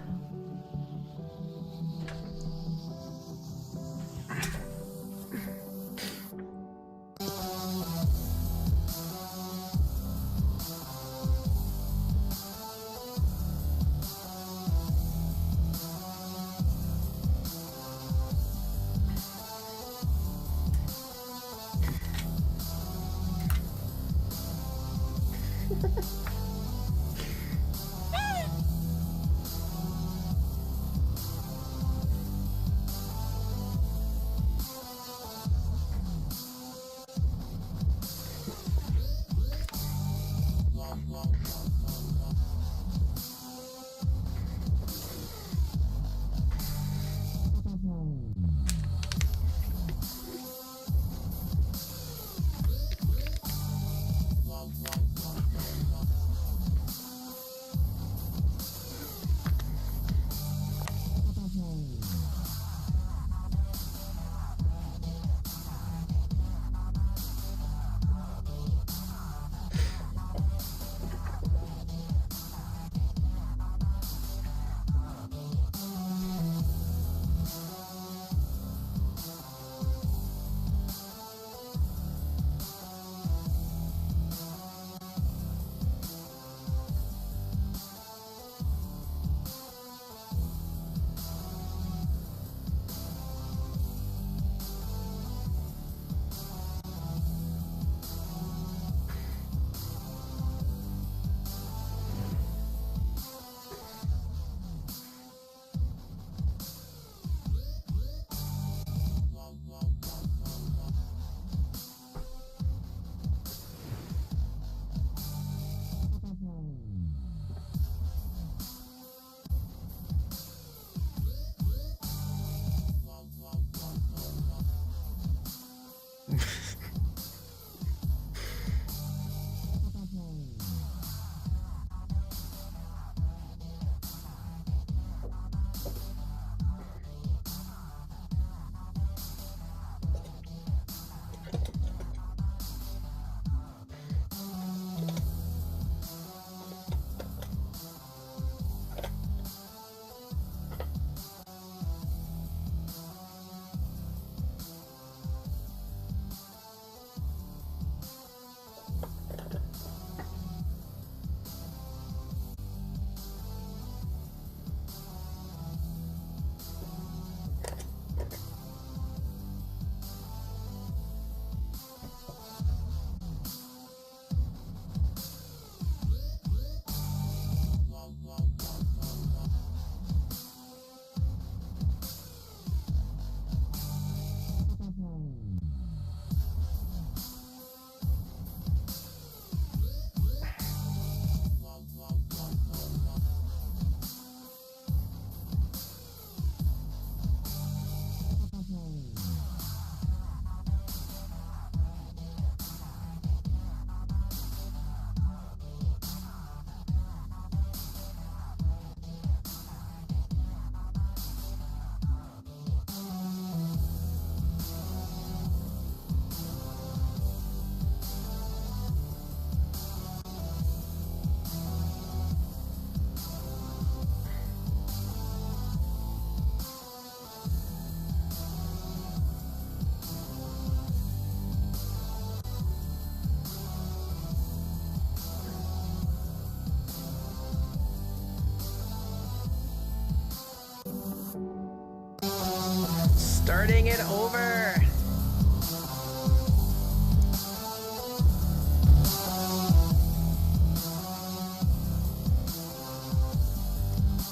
starting it over.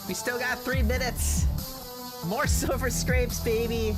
We still got 3 minutes. More silver scrapes, baby.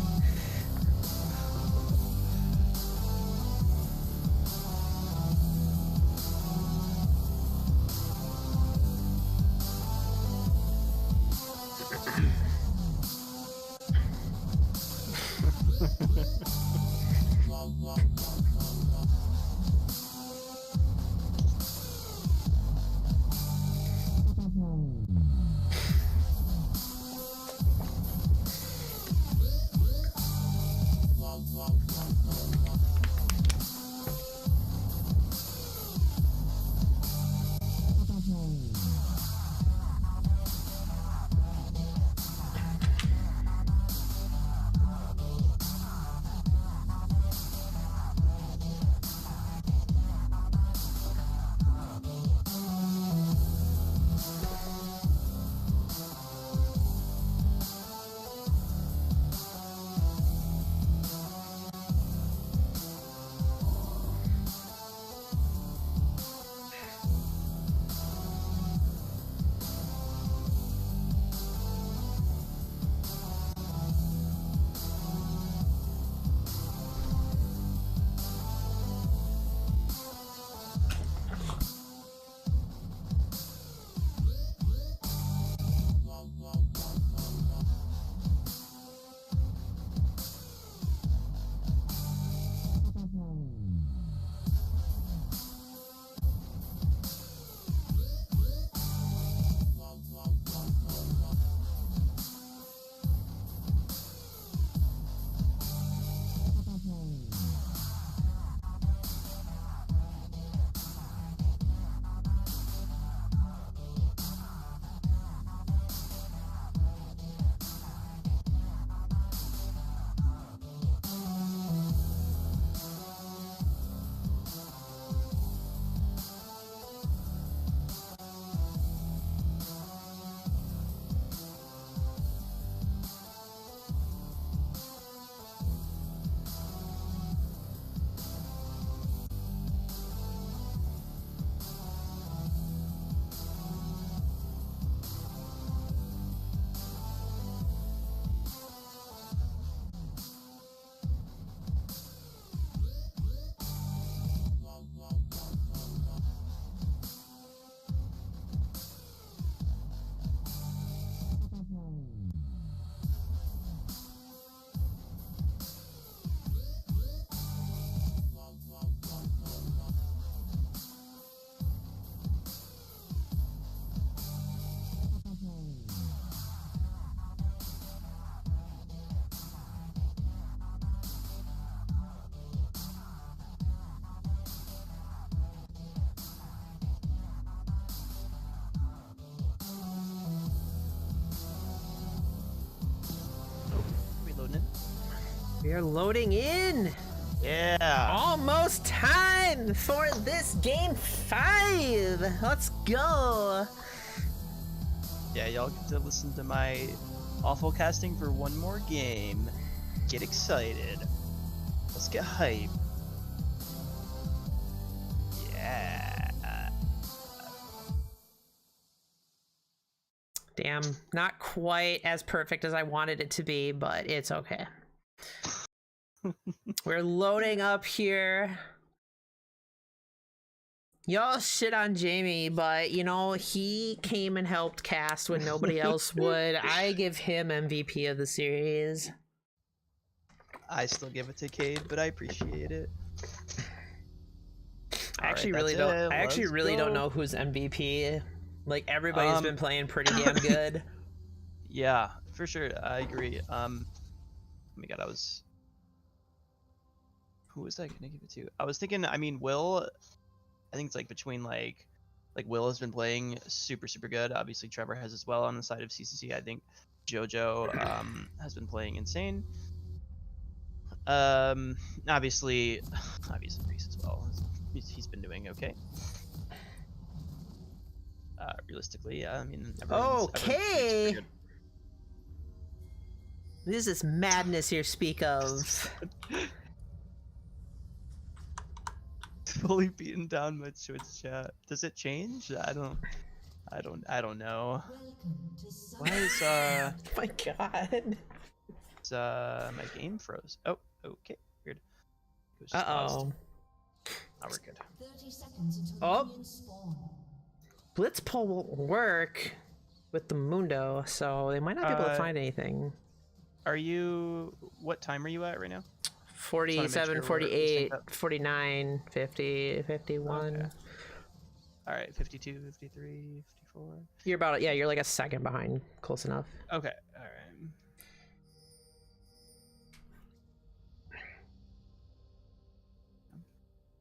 We are loading in. Yeah. Almost time for this game 5. Let's go. Yeah, y'all get to listen to my awful casting for one more game. Get excited. Let's get hype. Yeah. Damn, not quite as perfect as I wanted it to be, but it's okay. We're loading up here. Y'all shit on Jamie, but you know, he came and helped cast when nobody else would. I give him MVP of the series. I still give it to Cade, but I appreciate it. I actually really don't know who's MVP. Like, everybody's been playing pretty damn good. Yeah, for sure. I agree. Oh my god, who was I gonna give it to? I was thinking, I mean, Will. I think it's like between like Will has been playing super good. Obviously, Trevor has as well on the side of CCC. I think JoJo has been playing insane. Obviously Reese as well. He's been doing okay. Realistically, yeah. I mean, everyone's Okay. pretty good. What is this madness you speak of? Fully beaten down my Twitch chat. Does it change? I don't know. Welcome to Why is Oh my god. my game froze? Oh, okay, weird. It was just paused. Uh-oh. Now we're good. 30 seconds until Oh. minions spawn. Blitz pull won't work with the Mundo, so they might not be able to find anything. Are you? What time are you at right now? 47, sure we're 48, synced up. 49, 50, 51. Okay. All right, 52, 53, 54. You're about, yeah, you're like a second behind. Close enough. Okay, all right.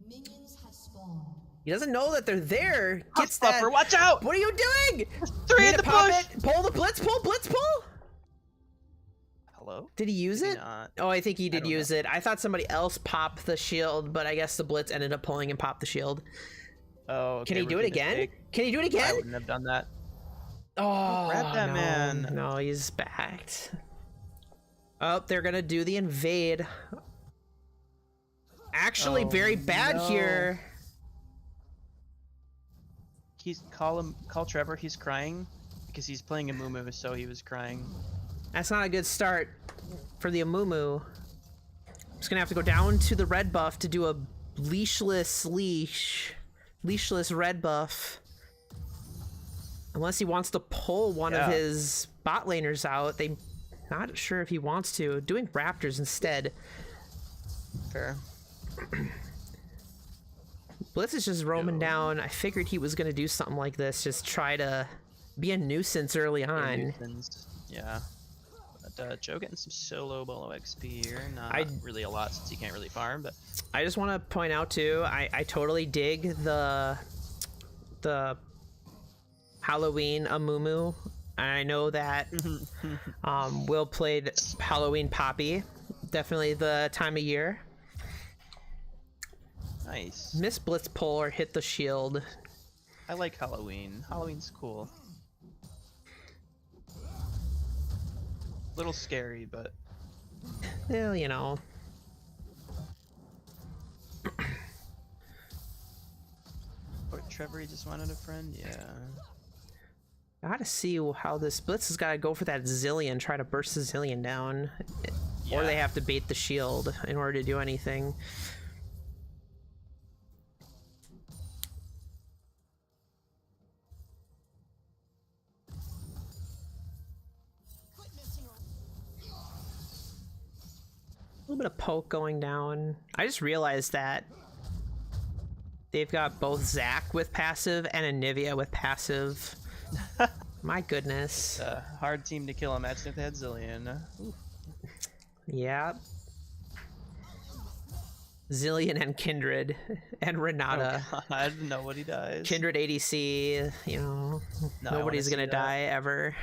Minions have spawned. He doesn't know that they're there. Gets Huff that. Puffer, watch out! What are you doing? Three Need in to the pop push. it? Pull the blitz pull, blitz pull? Hello? Did he use Maybe it? not. Oh, I think he did don't use it. I thought somebody else popped the shield, but I guess the blitz ended up pulling and popped the shield. Oh, okay, Can he do it rookie again? mistake. Can he do it I again? wouldn't have done that. Oh, grab that no. man. No, he's backed. Oh, they're gonna do the invade. Actually, Oh, very bad no. here. Call Trevor. He's crying because he's playing a Mumu, so he was crying. That's not a good start for the Amumu. Just gonna have to go down to the red buff to do a leashless red buff. Unless he wants to pull one of his bot laners out. Not sure if he wants to. Doing Raptors instead. Fair. Blitz is just roaming down. I figured he was gonna do something like this. Just try to be a nuisance early on. Yeah. But Joe getting some solo bolo XP here. Not really a lot since he can't really farm, but I just want to point out too, I totally dig the Halloween Amumu. I know that Will played Halloween Poppy. Definitely the time of year. nice. Miss Blitz pull or hit the shield. I like Halloween. Halloween's cool. Little scary, but Well, you know. or Trevor, he just wanted a friend. Yeah. I gotta see how this Blitz has got to go for that Zillion, try to burst the Zillion down. Or they have to bait the shield in order to do anything. A little bit of poke going down. I just realized that they've got both Zac with passive and Anivia with passive. My goodness. Hard team to kill. Imagine if they had Zillion. Ooh. Yeah. Zillion and Kindred and Renata. Oh, God, nobody dies. Kindred ADC, you know, No, I wanna nobody's see gonna that. die ever.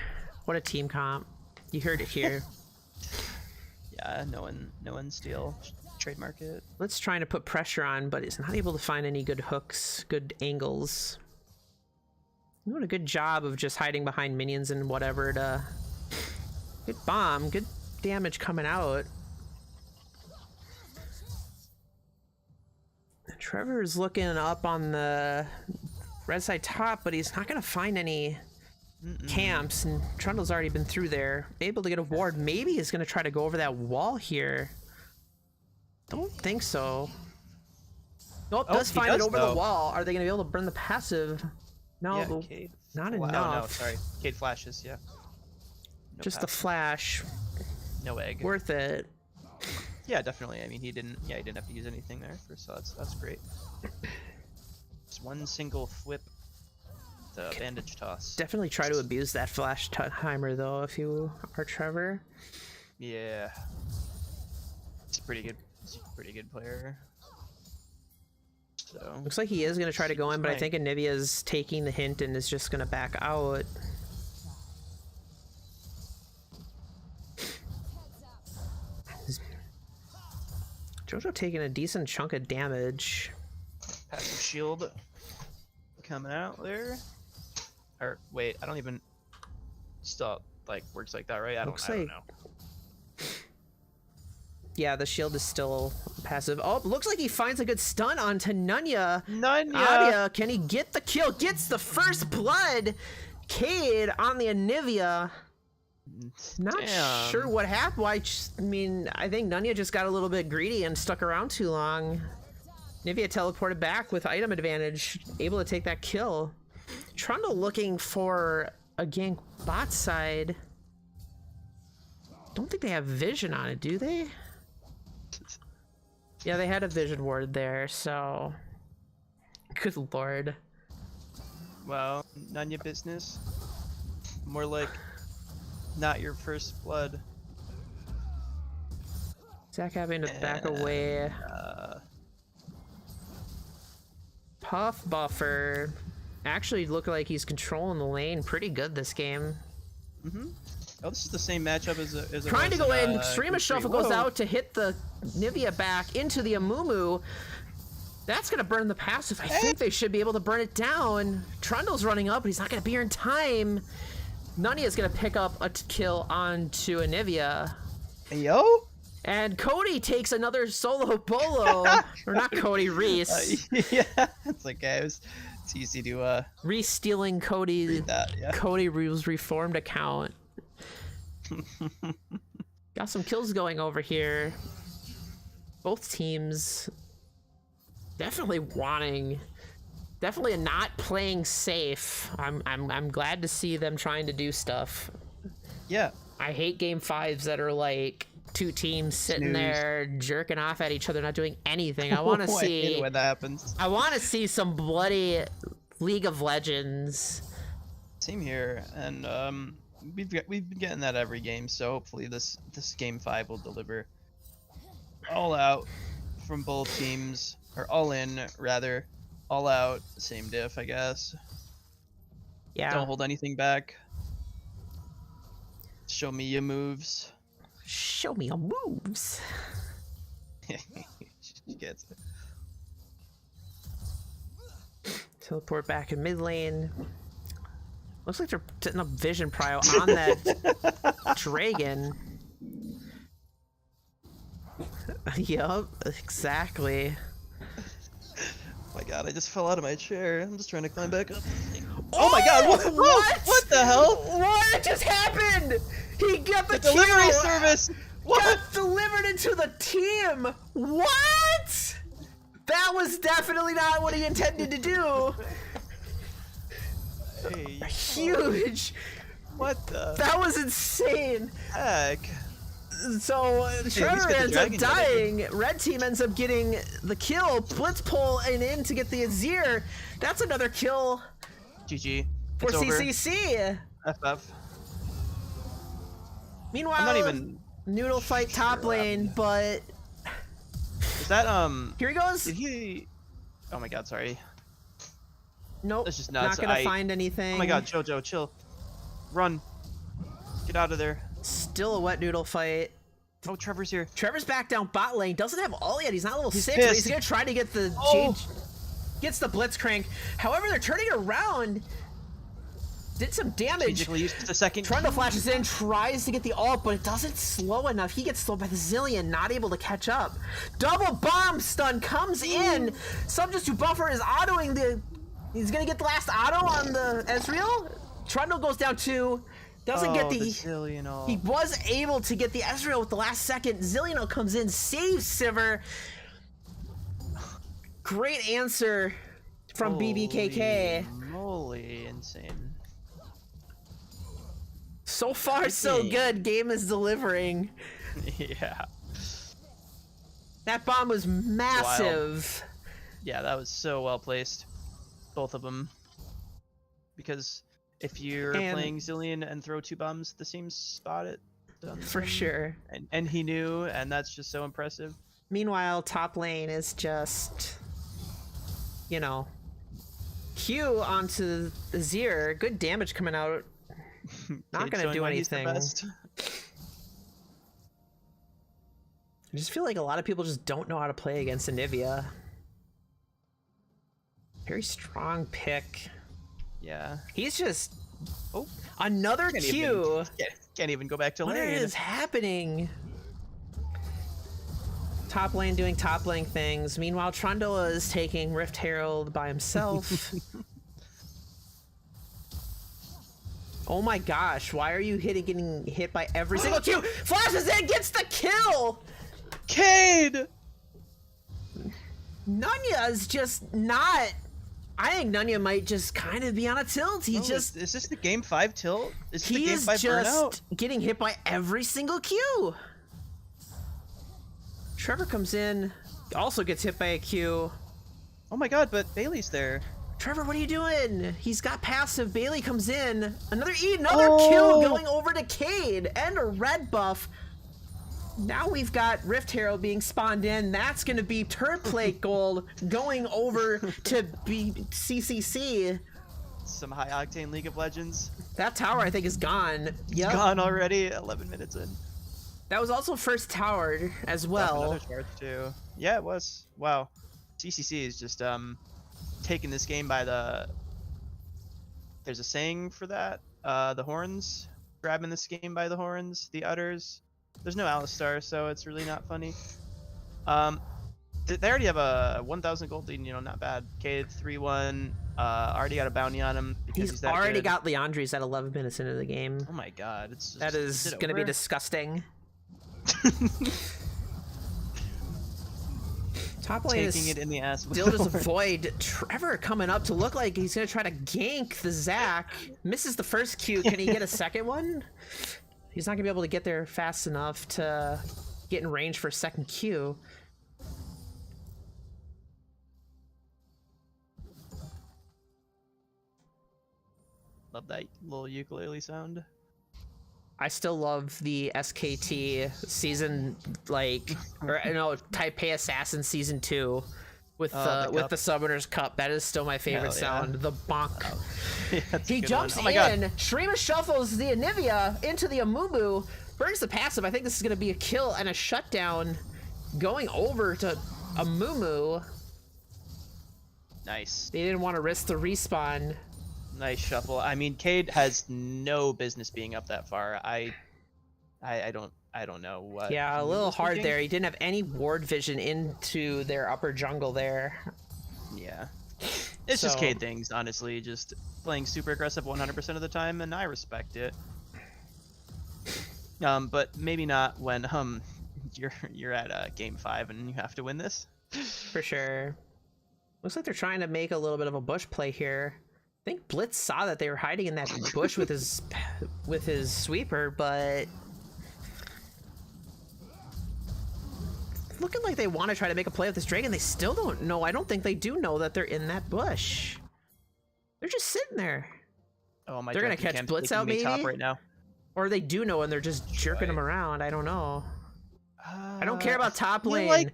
What a team comp. You heard it here. Yeah, no one steal. Trademark it. Let's try to put pressure on, but it's not able to find any good hooks, good angles. Doing a good job of just hiding behind minions and whatever to... Good bomb, good damage coming out. Trevor is looking up on the red side top, but he's not going to find any camps, and Trundle's already been through there. Able to get a ward. Maybe he's going to try to go over that wall here. Don't think so. Nope, does find it over the wall. Are they going to be able to burn the passive? No, Yeah, Cade. not Oh, no, enough. sorry. Cade flashes, yeah. No Just the passive. flash. No egg. Worth it. Yeah, definitely. I mean, he didn't have to use anything there, so that's great. Just one single flip, the bandage toss. Definitely try to abuse that flash timer, though, if you are Trevor. Yeah, he's a pretty good player. So Looks like he is going to try to go in, but I think Anivia's taking the hint and is just going to back out. Jojo taking a decent chunk of damage. passive shield coming out there. Or wait, I don't even still like works like that, right? I don't know. Yeah, the shield is still passive. Oh, looks like he finds a good stun onto Nunya. Nunya! Adia, can he get the kill? Gets the first blood. Cade on the Anivia. Not Damn. sure what happened. I mean, I think Nunya just got a little bit greedy and stuck around too long. Nivea teleported back with item advantage, able to take that kill. Trundle looking for a gank bot side. Don't think they have vision on it, do they? Yeah, they had a vision ward there, so... Good lord. Well, none your business. More like, not your first blood. Zach having to back away. Puff Buffer actually looked like he's controlling the lane pretty good this game. Oh, this is the same matchup as it Trying to was go in, Group Stream of 3. Shuffle goes Whoa. out to hit the Nivea back into the Amumu. That's gonna burn the passive. I think they should be able to burn it down. Trundle's running up, but he's not gonna be here in time. Nunya's gonna pick up a kill onto Anivia. Yo? And Cody takes another solo bolo. Or not Cody, Reese. Yeah, it's okay. It's easy to Reese stealing Cody. read that. Yeah. Cody Rules Reformed account. Got some kills going over here. Both teams definitely not playing safe. I'm glad to see them trying to do stuff. Yeah. I hate game 5s that are like two teams sitting Snooze. there jerking off at each other, not doing anything. I want to I hate it see. when that happens. I want to see some bloody League of Legends. Same here, and we've been getting that every game. So hopefully this game 5 will deliver all out from both teams, or all in rather, all out, same diff, I guess. Yeah. Don't hold anything back. Show me your moves. Show me your moves. She gets it. Teleport back in mid lane. Looks like they're setting up vision prio on that dragon. Yup, exactly. Oh my god, I just fell out of my chair. I'm just trying to climb back up. Oh my god, what? What? What the hell? What just happened? He got the Delivery kill! service! What? Got delivered into the team! What? That was definitely not what he intended to do. Hey, Huge. what the That was insane. heck? So Trevor got the ends up dragon dying. Red team ends up getting the kill. Blitz pull and in to get the Azir. That's another kill GG. for It's over. CCC. FF. Meanwhile, I'm not even. Noodle fight top sure lane, but Is that here he goes. Did he? Oh my god, sorry. Nope, That's just nuts. not gonna find anything. Oh my god, Jojo, chill. Run. Get out of there. Still a wet noodle fight. Oh, Trevor's here. Trevor's back down bot lane. Doesn't have all yet. He's not level 6, but pissed. he's gonna try to get the change. Gets the Blitzcrank. However, they're turning around. Did some damage. Strategically used the second. Trundle flashes in, tries to get the ult, but it doesn't slow enough. He gets slowed by the Zillion, not able to catch up. Double bomb stun comes in. Subject to buffer is autoing the. He's gonna get the last auto on the Ezreal. Trundle goes down 2. Doesn't get the. Zillion. He was able to get the Ezreal with the last second. Zillion comes in, saves Sivir. Great answer from BBKK. Holy insane. So far, so good. Game is delivering. Yeah. That bomb was massive. Yeah, that was so well placed. Both of them. Because if you're And- playing Zillion and throw 2 bombs at the same spot, it done For some- sure. And he knew, and that's just so impressive. Meanwhile, top lane is just, you know, Q onto Azir. Good damage coming out. Not Cade gonna showing do why he's the anything. best. I just feel like a lot of people just don't know how to play against Anivia. Very strong pick. Yeah. He's just Oh, another can't Q. even go back to What lane. is happening? Top lane doing top lane things. Meanwhile, Trundle is taking Rift Herald by himself. Oh my gosh, why are you getting hit by every single Q? Flashes in, gets the kill! Cade! Nunya's just not... I think Nunya might just kind of be on a tilt. He Is this the game 5 tilt? Is this the game he's 5 just burnout? getting hit by every single Q. Trevor comes in, also gets hit by a Q. Oh my god, but Bailey's there. Trevor, what are you doing? He's got passive. Bailey comes in. Another E, another Oh! Q going over to Cade and a red buff. Now we've got Rift Herald being spawned in. That's going to be turret plate gold going over to CCC. Some high octane League of Legends. That tower, I think, is gone. Yep. Gone already. 11 minutes in. That was also first tower as well. Another charge too. Yeah, it was. Wow. CCC is just taking this game by the. There's a saying for that. The horns. Grabbing this game by the horns. The udders. There's no Alistar, so it's really not funny. They already have a 1,000 gold lead. You know, not bad. Cade 3-1. Already got a bounty on him because he's that already good. got Leandri's at 11 minutes into the game. Oh my god, it's just, That is going to be disgusting. Top lane taking is it in the ass. still just avoid Trevor coming up to look like he's going to try to gank the Zac. Misses the first Q. Can he get a second one? He's not going to be able to get there fast enough to get in range for a second Q. Love that little ukulele sound. I still love the SKT season, like, or no, Taipei Assassin season 2 with the Summoner's Cup. That is still my favorite sound. The bonk. Yeah, that's a He good jumps one. Oh my in. God. Shrima shuffles the Anivia into the Amumu. Burns the passive. I think this is going to be a kill and a shutdown. Going over to Amumu. Nice. They didn't want to risk the respawn. Nice shuffle. I mean, Cade has no business being up that far. I don't know what. Yeah, a he little was hard thinking. there. He didn't have any ward vision into their upper jungle there. Yeah. It's just So- Cade things, honestly. Just playing super aggressive 100% of the time, and I respect it. But maybe not when you're at game 5 and you have to win this. For sure. Looks like they're trying to make a little bit of a bush play here. I think Blitz saw that they were hiding in that bush with his sweeper, but looking like they want to try to make a play with this dragon. They still don't know. I don't think they do know that they're in that bush. They're just sitting there. Oh my! They're gonna Dragon catch Camp's Blitz taking out, me top maybe? right now. Or they do know and they're just jerking them around. I don't know. I don't care about top feel lane. like-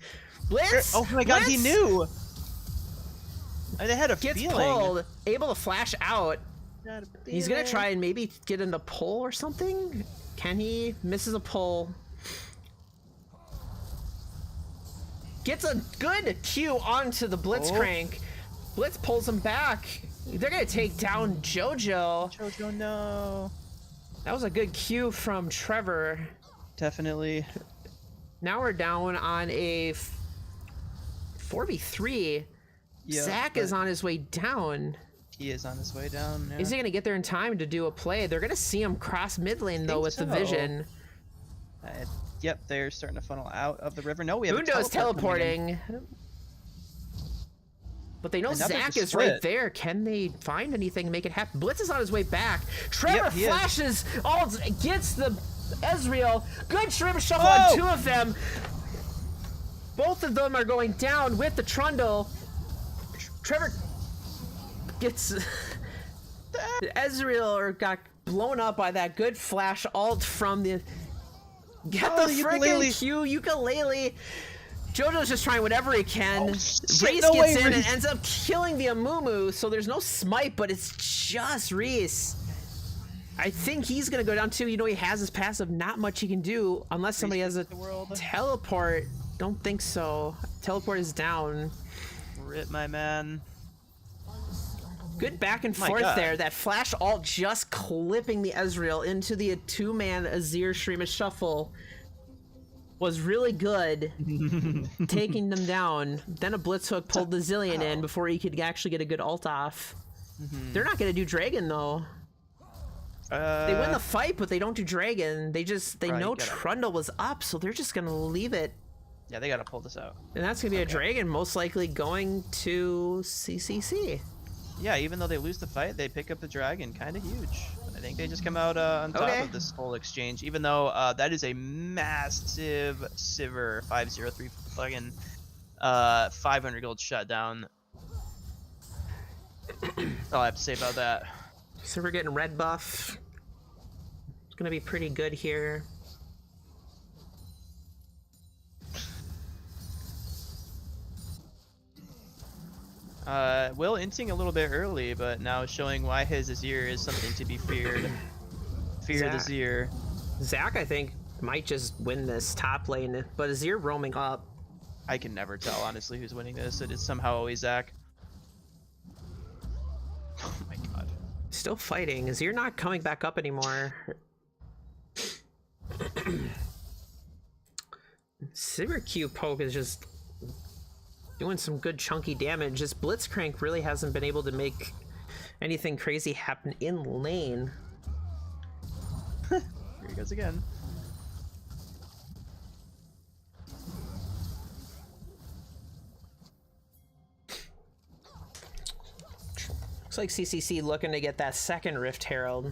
Blitz! Oh my god, he Blitz knew! They had a Gets feeling. pulled, able to flash out. Had a He's gonna feeling. try and maybe get into pull or something. Can he? Misses a pull. Gets a good Q onto the Blitzcrank. Blitz pulls him back. They're gonna take down JoJo. Jojo, no. That was a good Q from Trevor. Definitely. Now we're down on a 4v3. Yeah, Zac is on his way down. He is on his way down. Yeah. Is he gonna get there in time to do a play? They're gonna see him cross mid lane though think with the so. vision. Yep, they're starting to funnel out of the river. No, we have a Mundo's teleport coming in. teleporting. But they know And now they're Zac just is right split. there. Can they find anything, make it happen? Blitz is on his way back. Trevor he is. flashes, gets the Ezreal. Good Shrimp shuffle Oh! on 2 of them. Both of them are going down with the Trundle. Trevor gets Ezreal or got blown up by that good flash ult from the get Oh, the the ukulele. friggin' Q ukulele. JoJo's just trying whatever he can. Oh, shit, Reese no gets way, in and Reese. ends up killing the Amumu, so there's no smite, but it's just Reese. I think he's gonna go down too. You know, he has his passive, not much he can do unless somebody has a the world. teleport. Don't think so. Teleport is down. Rip, my man. Good back and My forth God. there. That flash ult just clipping the Ezreal into the 2-man Azir Shrima shuffle. was really good taking them down. Then a Blitz Hook pulled the Zillion in before he could actually get a good ult off. They're not going to do Dragon, though. They win the fight, but they don't do Dragon. They Right, know you gotta- Trundle was up, so they're just going to leave it. Yeah, they gotta pull this out. And that's going to be a Dragon, most likely going to CCC. Yeah, even though they lose the fight, they pick up the dragon, kind of huge. I think they just come out on top of this whole exchange, even though that is a massive Sivir 503 fucking 500 gold shutdown. That's all I have to say about that. So we're getting red buff. It's going to be pretty good here. Will inting a little bit early, but now showing why his Azir is something to be feared. Fear the Azir. Zach, I think, might just win this top lane, but Azir roaming up. I can never tell, honestly, who's winning this. It is somehow always Zach. Oh my god. Still fighting. Azir not coming back up anymore. Sivir Q poke is just doing some good chunky damage. This Blitzcrank really hasn't been able to make anything crazy happen in lane. Here he goes again. Looks like CCC looking to get that second Rift Herald.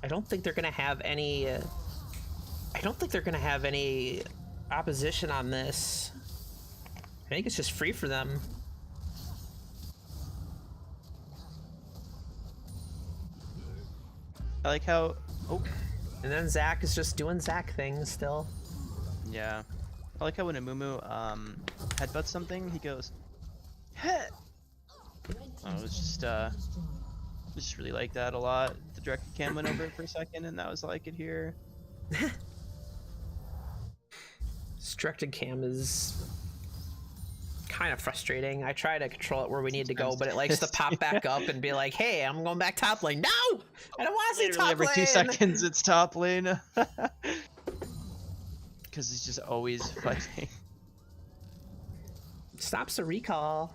I don't think they're gonna have any. I don't think they're gonna have any opposition on this. I think it's just free for them. I like how. Oh, And then Zach is just doing Zach things still. yeah. I like how when Amumu headbutts something, he goes, "Heh." Oh, it was just really like that a lot. The direct cam went over it for a second, and that was all I could hear. Structed cam is kind of frustrating. I try to control it where we need to go, but it likes to pop back up and be like, "Hey, I'm going back top lane." No, I don't want to see Literally top every lane. 2 seconds, it's top lane. Because he's just always fighting. Stops the recall.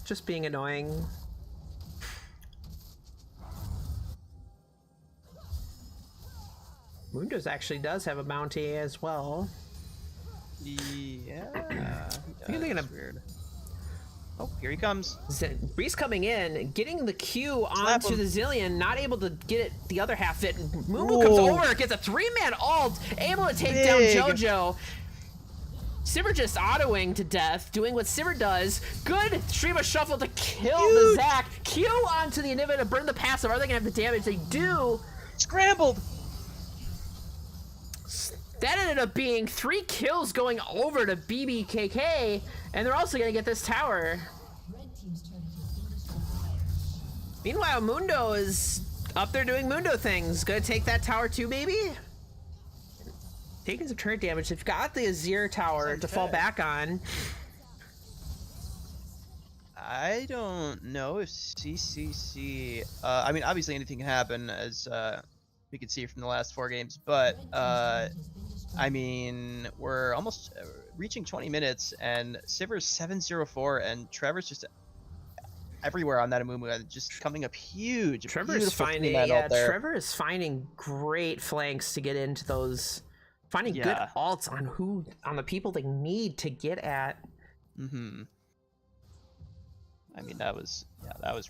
Just being annoying. Mundo's actually does have a bounty as well. Yeah. I think they're gonna- Weird. Oh, here he comes. Breeze coming in, getting the Q onto him. the Zillion, not able to get it the other half fit. Mumu comes Whoa. over, gets a 3-man ult, able to take Big. down JoJo. Sivir just autoing to death, doing what Sivir does. Good stream of shuffle to kill the Zac. Q onto the inhibitor to burn the passive. Are they gonna have the damage? They do. Scrambled. That ended up being 3 kills going over to BBKK, and they're also gonna get this tower. Red team's turret has been destroyed. Meanwhile, Mundo is up there doing Mundo things. Gonna take that tower too, maybe? Taking some turret damage. They've got the Azir tower to fall back on. I don't know if CCC. I mean, obviously anything can happen, as we could see from the last 4 games. But I mean, we're almost reaching 20 minutes, and Sivir's 704, and Trevor's just everywhere on that Amumu, just coming up huge. Trevor's finding, Trevor is finding great flanks to get into those, finding good ults on the people they need to get at. Mm-hmm. I mean, that was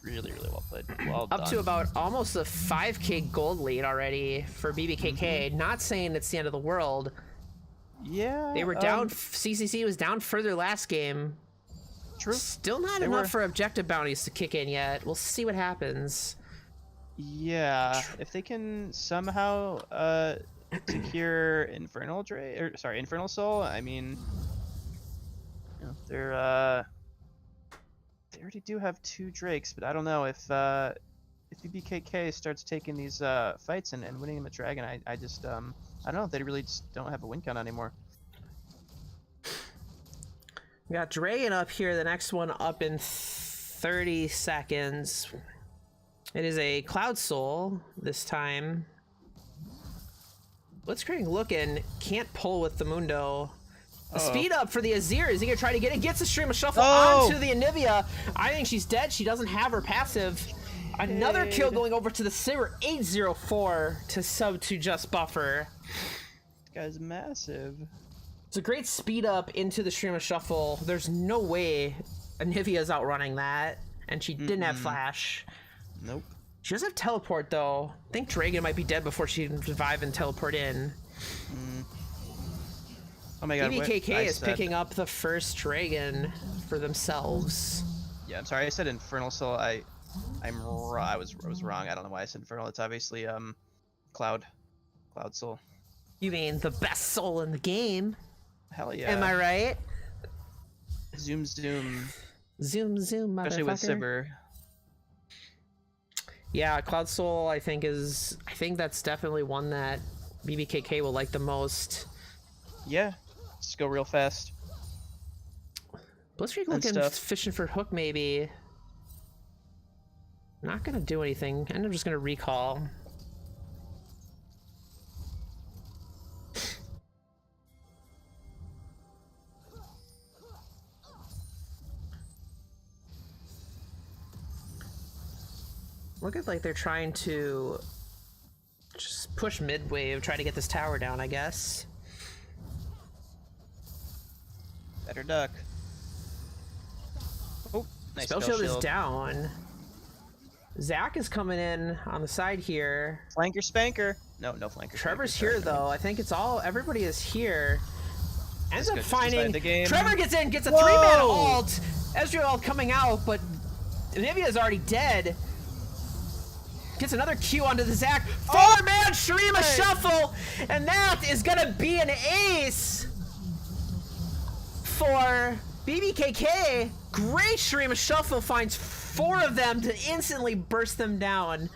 really, really well played. Well Up done. to about almost a 5k gold lead already for BBKK. Not saying it's the end of the world. Yeah. They were down. CCC was down further last game. True. Still not enough for objective bounties to kick in yet. We'll see what happens. Yeah. If they can somehow secure Infernal Soul. I mean, you know, they already do have 2 Drakes, but I don't know if BBKK starts taking these fights and winning them at Dragon. I just I don't know. They really just don't have a win count anymore. We got Dragon up here. The next one up in 30 seconds. It is a Cloud Soul this time. Blitzcrank looking, can't pull with the Mundo. The Uh-oh. speed up for the Azir. Is he gonna try to get it? Gets the stream of shuffle Oh! onto the Anivia. I think she's dead. She doesn't have her passive. Another kill going over to the Sivir. 804 to sub to Just Buffer. This guy's massive. It's a great speed up into the stream of shuffle. There's no way Anivia's outrunning that, and she didn't have flash. Nope. She does have teleport though. I think Dragon might be dead before she can revive and teleport in. Oh my god. BBKK is picking up the first Dragon for themselves. Yeah, I'm sorry. I said Infernal Soul. I was wrong. I don't know why I said Infernal. It's obviously Cloud Soul. You mean the best soul in the game? Hell yeah. Am I right? Zoom. Zoom, motherfucker. Especially with Sivir. Yeah, Cloud Soul I think that's definitely one that BBKK will like the most. Yeah. Just go real fast. Blitzcrank And looking stuff. fishing for hook maybe. Not gonna do anything. And I'm just gonna recall. Look at like they're trying to just push mid wave, try to get this tower down, I guess. Better duck. Oh, nice Spell shield is down. Zach is coming in on the side here. Flanker spanker. No flanker. Trevor's spanker, here sorry. though. I think it's all everybody is here. Ends up Let's go just finding decide the game. Trevor gets in, gets a Whoa! 3-man ult. Ezreal coming out, but Anivia is already dead. Gets another Q onto the Zach. 4-man Shrima shuffle, and that is gonna be an ace for BBKK. Great Shrima shuffle, finds 4 of them to instantly burst them down.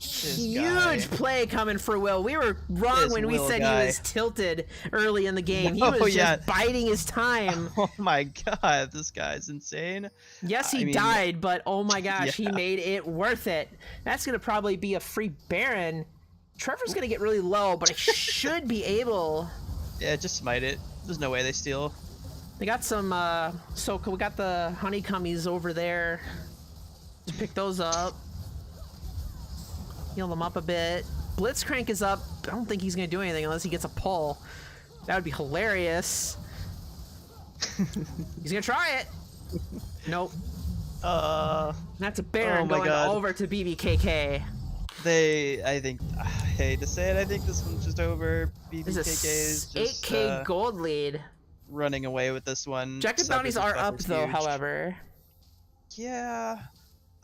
Huge play coming for Will. We were wrong This when we Will said guy. he was tilted early in the game. He Oh, was yeah. just biding his time. Oh my god, this guy's insane. Yes, he I mean, died, but oh my gosh, he yeah. made it worth it. That's going to probably be a free Baron. Trevor's going to get really low, but I should be able. Yeah, just smite it. There's no way they steal. They got some, so we got the honeycommies over there to pick those up. Heal them up a bit. Blitzcrank is up. I don't think he's going to do anything unless he gets a pull. That would be hilarious. He's going to try it. Nope. That's a Baron Oh my going God. over to BBKK. I hate to say it, I think this one's just over. This BBKK is is just 8k gold lead. running away with this one. Objective Sub bounties versus are up Buffer's though, huge. however. Yeah,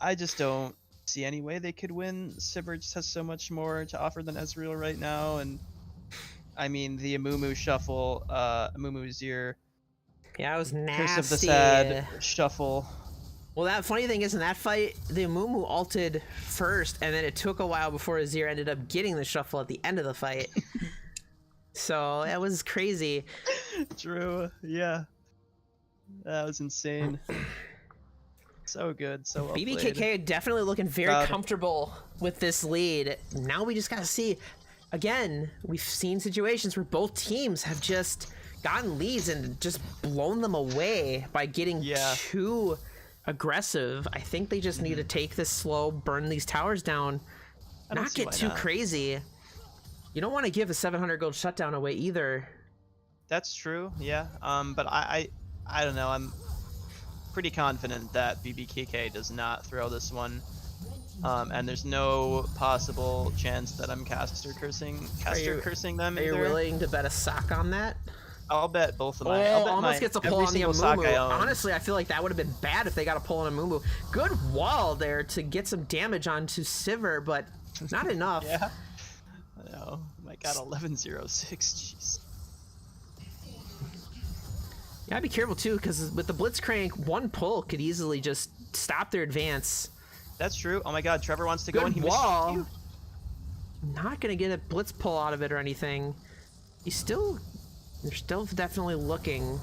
I just don't see any way they could win. Sivir just has so much more to offer than Ezreal right now, and I mean the Amumu shuffle, Amumu Azir, Yeah, it was nasty. Curse of the Sad shuffle. Well, that funny thing is in that fight, the Amumu ulted first, and then it took a while before Azir ended up getting the shuffle at the end of the fight. So that was crazy. True, yeah, that was insane. So good, so well played. BBKK definitely looking very Proud. comfortable with this lead. Now we just gotta see. Again, we've seen situations where both teams have just gotten leads and just blown them away by getting Yeah. too aggressive. I think they just need to take this slow, burn these towers down, I don't not see get why too not. crazy. You don't want to give a 700 gold shutdown away either. That's true, yeah. But I don't know. I'm pretty confident that BBKK does not throw this one. And there's no possible chance that I'm caster cursing them Are you either. willing to bet a sock on that? I'll bet both of Oh, my. I'll bet almost my, gets a pull every on the single sock I Amumu. own. Honestly, I feel like that would have been bad if they got a pull on Amumu. Good wall there to get some damage onto Sivir, but not enough. Yeah. I know. Oh my god, 1106. Jeez. You gotta be careful too, because with the Blitzcrank, one pull could easily just stop their advance. That's true. Oh my god, Trevor wants to go Good and he wall. missed you. Not gonna get a Blitz pull out of it or anything. They're still definitely looking.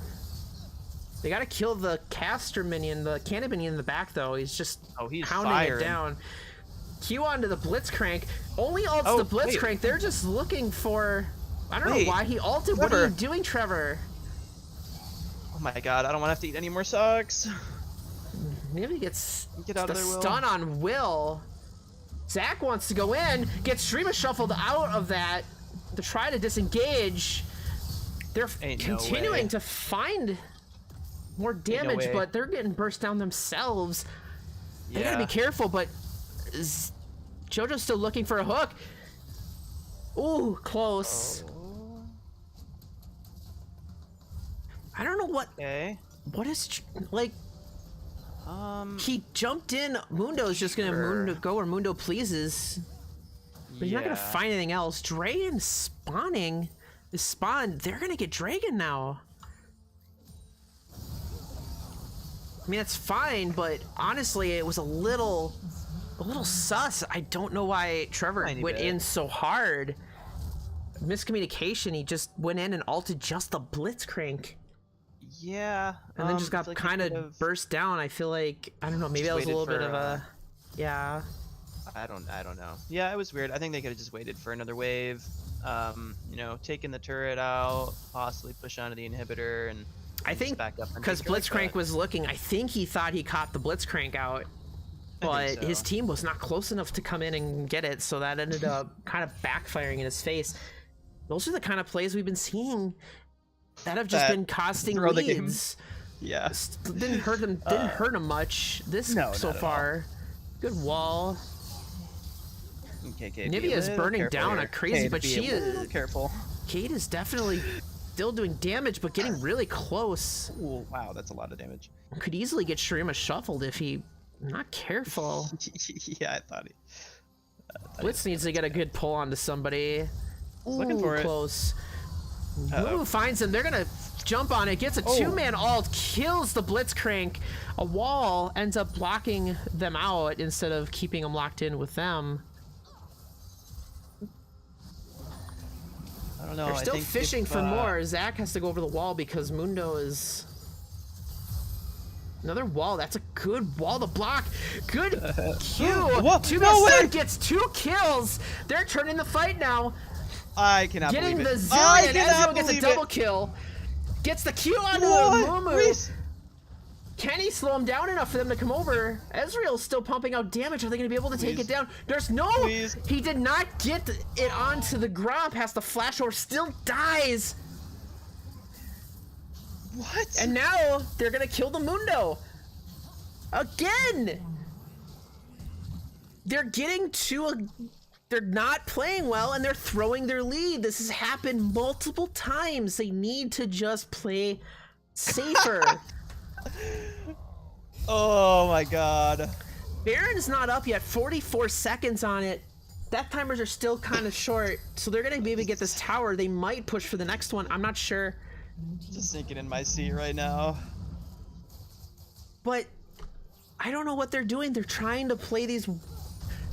They gotta kill the caster minion, the cannon minion in the back though. He's just He's pounding it firing. down. Q onto the Blitzcrank. Only ults Oh, the Blitzcrank. They're just looking for I don't Wait, know why he ulted. What are Trevor. you doing, Trevor? Oh my god, I don't want to have to eat any more socks. Maybe he gets Get out the of there, Will. stun on Will. Zach wants to go in, gets Streamer shuffled out of that to try to disengage. They're Ain't no continuing way. to find more no damage, way. but they're getting burst down themselves. They gotta be careful, but JoJo's still looking for a hook. Ooh, close. Oh, I don't know what is like. He jumped in. Mundo's just gonna Sure. go where Mundo pleases. But he's not gonna find anything else. Dragon spawning is spawned. They're gonna get Dragon now. I mean, that's fine, but honestly, it was a little sus. I don't know why Trevor Tiny went bit. in so hard. Miscommunication. He just went in and ulted just the Blitzcrank. Yeah. And then just I got feel like he kind of could've- burst down. I feel like, I don't know, maybe Just that was a waited little bit for, of a, yeah. I don't know. Yeah, it was weird. I think they could have just waited for another wave. You know, taken the turret out, possibly push onto the inhibitor, and I just think back up and because take it like Blitzcrank that. was looking, I think he thought he caught the Blitzcrank out, I think but his so. team was not close enough to come in and get it, so that ended up kind of backfiring in his face. Those are the kind of plays we've been seeing that have just That been costing throw the game. leads. Yeah. Didn't hurt him much this no, so not at far. Good wall. Okay, Kate, Nivea be a is little burning careful down here. like crazy, Kate, but be she a little is. careful. Kate is definitely still doing damage, but getting really close. Ooh, wow, that's a lot of damage. Could easily get Shurima shuffled if he not careful. Yeah, I thought he. Blitz needs to get a good pull onto somebody. Looking Ooh, for it. close. Uh-oh. Ooh, finds him. They're gonna jump on it. Gets a two-man ult. Kills the Blitzcrank. A wall ends up blocking them out instead of keeping them locked in with them. I don't know. They're I still think fishing if, for more. Zach has to go over the wall because Mundo is... Another wall. That's a good wall to block. Good Q. Whoa, Two no way! gets 2 kills. They're turning the fight now. I cannot Getting believe the it. Zillion. I cannot Ezreal gets a believe double it. kill. Gets the Q onto What? Mumu. Reese. Can he slow him down enough for them to come over? Ezreal's still pumping out damage. Are they going to be able to take Please. it down? There's no... Please. He did not get it onto the ground past the flash or still dies. What? And now they're going to kill the Mundo. Again. They're getting to a... They're not playing well and they're throwing their lead. This has happened multiple times. They need to just play safer. Oh my god. Baron's not up yet. 44 seconds on it. Death timers are still kind of short, so they're gonna be able to get this tower. They might push for the next one. I'm not sure, Just sinking in my seat right now. but I don't know what they're doing. They're trying to play these.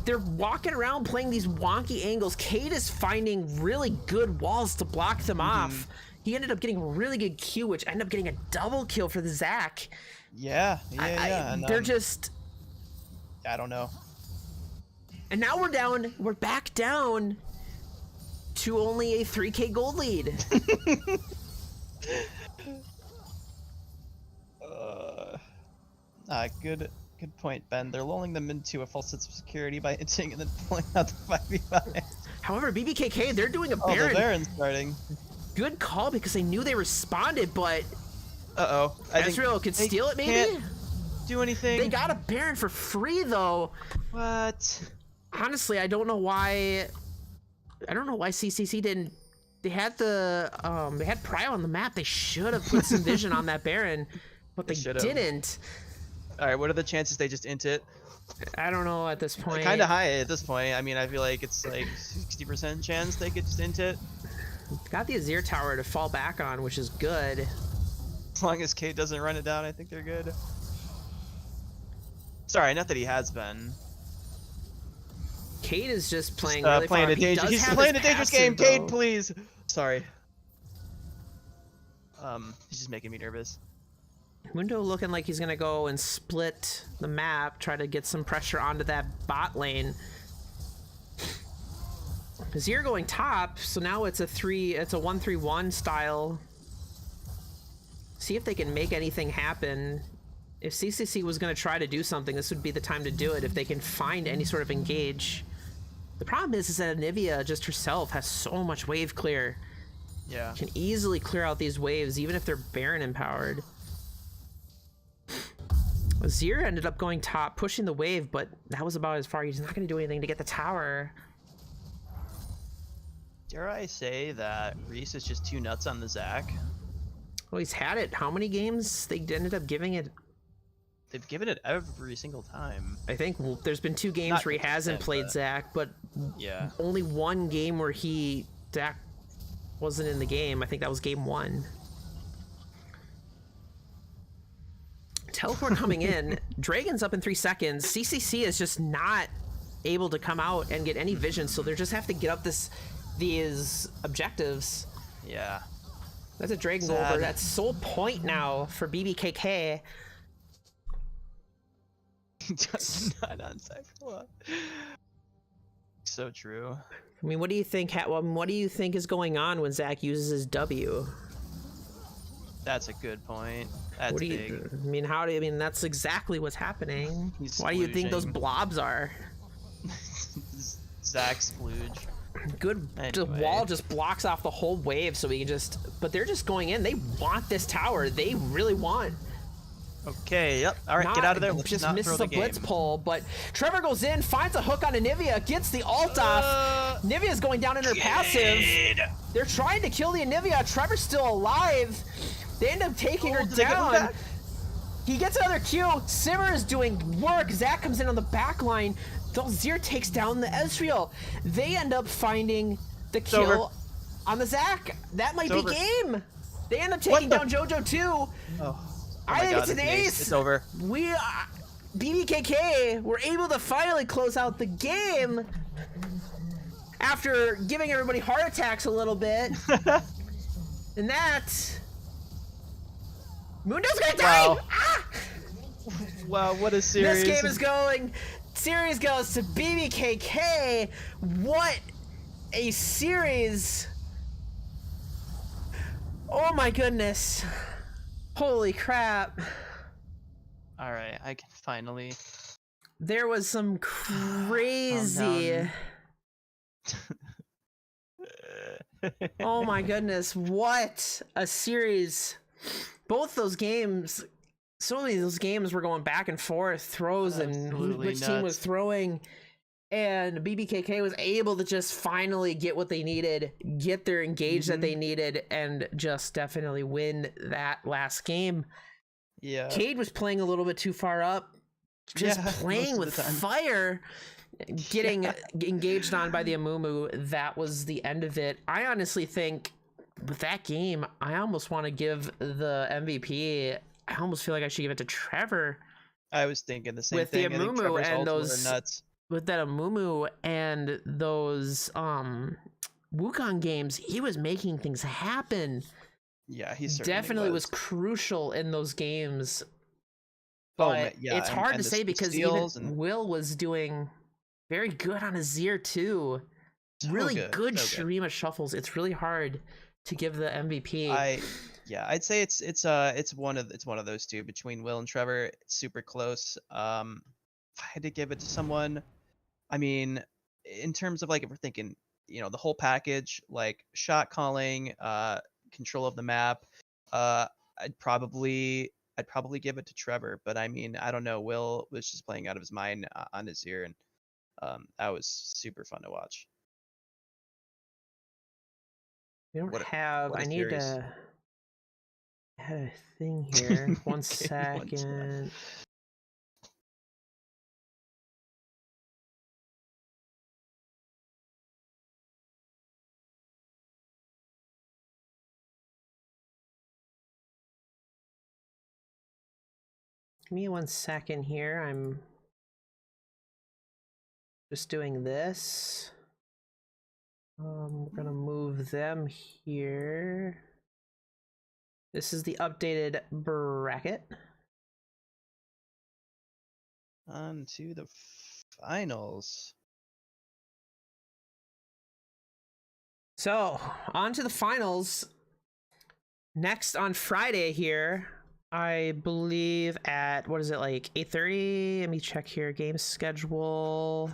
They're walking around playing these wonky angles. Cade is finding really good walls to block them off. He ended up getting a really good Q, which ended up getting a double kill for the Zac. Yeah, yeah. And, They're just. I don't know. And now we're down. We're back down to only a 3K gold lead. Good point, Ben. They're lulling them into a false sense of security by hinting and then pulling out the 5v5. However, BBKK, they're doing a Oh, the Baron. Baron's starting. Good call because they knew they responded, but Uh-oh. I think Ezreal could they steal it maybe? can't do anything. They got a Baron for free though. What? Honestly, I don't know why CCC didn't. They had they had Prio on the map. They should have put some vision on that Baron, but they should've. didn't. Alright, what are the chances they just int it? I don't know at this point. Kind of high at this point. I mean, I feel like it's like 60% chance they could just int it. Got the Azir tower to fall back on, which is good. As long as Kate doesn't run it down, I think they're good. Sorry, not that he has been. Kate is just playing Just, really playing far. a dangerous. He's playing a dangerous game. Kate, please. Sorry. He's just making me nervous. Mundo looking like he's gonna go and split the map, try to get some pressure onto that bot lane. Zir going top, so now it's a 1-3-1 style. See if they can make anything happen. If CCC was going to try to do something, this would be the time to do it if they can find any sort of engage. The problem is that Anivia just herself has so much wave clear. Yeah. Can easily clear out these waves, even if they're Baron empowered. Zir ended up going top, pushing the wave, but that was about as far. He's not going to do anything to get the tower. Dare I say that Reese is just too nuts on the Zac? Well, he's had it. How many games? They ended up giving it. They've given it every single time. I think there's been 2 games Not where he hasn't 50%, played but- Zac, but Yeah. only 1 game where Zac wasn't in the game. I think that was game 1. Teleport coming in. Dragon's up in 3 seconds. CCC is just not able to come out and get any vision, so they just have to get up these objectives. Yeah. That's a Dragon Sad. over. That's sole point now for BBKK. Just not on Cypher. So true. I mean, what do you think? What do you think is going on when Zac uses his W? That's a good point. That's What do big. you? I mean, how do you? I mean, that's exactly what's happening. He's Why do you think those splooging. blobs are? Zach's splooge. Good. The Anyway. wall just blocks off the whole wave, so we can just. But they're just going in. They want this tower. They really want. Okay, yep. All right, get out of there. Let's Just not misses throw the the blitz game. pull, but Trevor goes in, finds a hook on Anivia, gets the ult off. Nivea's going down in her passive. They're trying to kill the Anivia. Trevor's still alive. They end up taking her did they get one down. back? He gets another Q. Simmer is doing work. Zac comes in on the back line. Zir takes down the Ezreal. They end up finding the over. kill on the Zac. That might It's be over. game. They end up taking the- down JoJo too. Oh. I my think God, it's an it's ace. It's over. We, BBKK, were able to finally close out the game after giving everybody heart attacks a little bit. And that, Mundo's gonna die. Wow. Ah! Wow, what a series. This game is going. Series goes to BBKK. What a series! Oh my goodness! Holy crap! All right, I can finally. There was some crazy. Oh my goodness, what a series. Both those games, so many of those games were going back and forth, throws and Absolutely which team was nuts. throwing. And BBKK was able to just finally get what they needed, get their engage that they needed, and just definitely win that last game. Yeah. Cade was playing a little bit too far up, just Yeah, playing most of with the time. fire, getting engaged on by the Amumu. That was the end of it. I honestly think with that game, I almost want to give the MVP. I almost feel like I should give it to Trevor I was thinking the same with the thing. I think Amumu Trevor's and ultimate are those nuts. with that Amumu and those Wukong games. He was making things happen. Yeah, he certainly Definitely was crucial in those games. Oh, But man, yeah, it's and- hard and to the say because even steals and- Will was doing very good on Azir too. So Really good, good so good. Shurima shuffles. It's really hard to give the MVP. I'd say it's one of those two between Will and Trevor. It's super close. If I had to give it to someone, I mean, in terms of like if we're thinking, the whole package, like shot calling, control of the map, I'd probably give it to Trevor. But I mean, I don't know. Will was just playing out of his mind on his ear, and that was super fun to watch. We don't what a- have. what a I need series. to. I had a thing here. One Okay, second. one sec. Give me 1 second here. I'm just doing this. We're gonna move them here. This is the updated bracket. On to the finals. So on to the finals. Next on Friday here, I believe at what is it, like 8:30? Let me check here. Game schedule.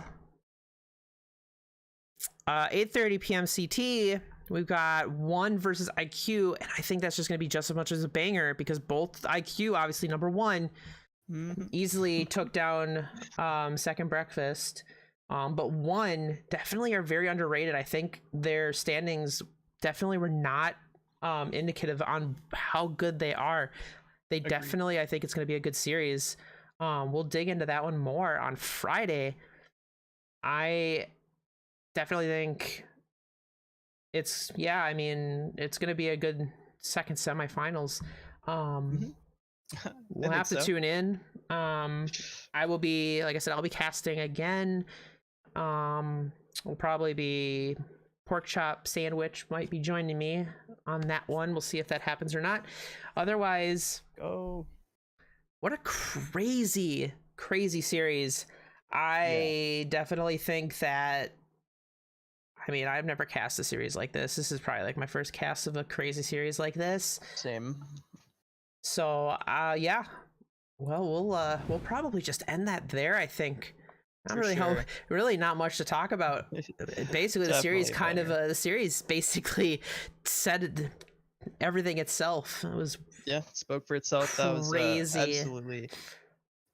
8:30 p.m. CT. We've got One versus IQ, and I think that's just going to be just as much as a banger because both IQ, obviously number one, easily took down Second Breakfast. But One definitely are very underrated. I think their standings definitely were not indicative on how good they are. They Agreed. definitely, I think it's going to be a good series. We'll dig into that one more on Friday. I definitely think it's it's going to be a good second semifinals. We'll have to tune in. I will be, like I said, I'll be casting again. Will probably be Pork Chop Sandwich might be joining me on that one. We'll see if that happens or not. Otherwise, what a crazy series. I definitely think that, I mean, I've never cast a series like this. This is probably like my first cast of a crazy series like this. Same. So, yeah. Well, we'll probably just end that there, I think. Really not much to talk about. Basically, the series the series basically said everything itself. It was spoke for itself. That was crazy.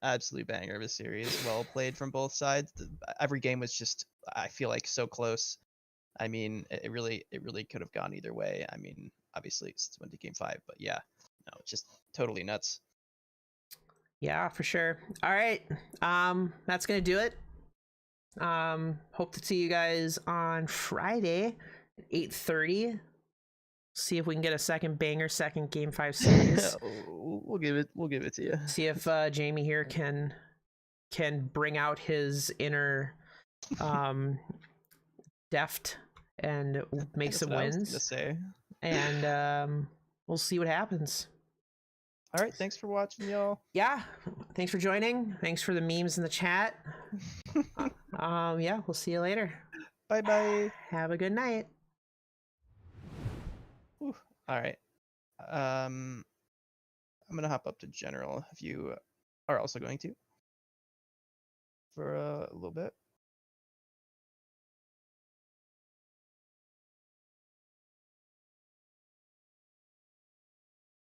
absolutely banger of a series. Well played from both sides. Every game was just, I feel like, so close. I mean, it really could have gone either way. I mean, obviously since it went to game 5, but yeah, no, it's just totally nuts. Yeah, for sure. All right, that's gonna do it. Hope to see you guys on Friday at 8:30. See if we can get a second game 5 series. We'll give it to you. See if Jamie here can bring out his inner deft and make some wins. And we'll see what happens. All right, thanks for watching, y'all. Yeah, thanks for joining. Thanks for the memes in the chat. Yeah, we'll see you later. Bye. Have a good night. All right. I'm gonna hop up to general if you are also going to for a little bit.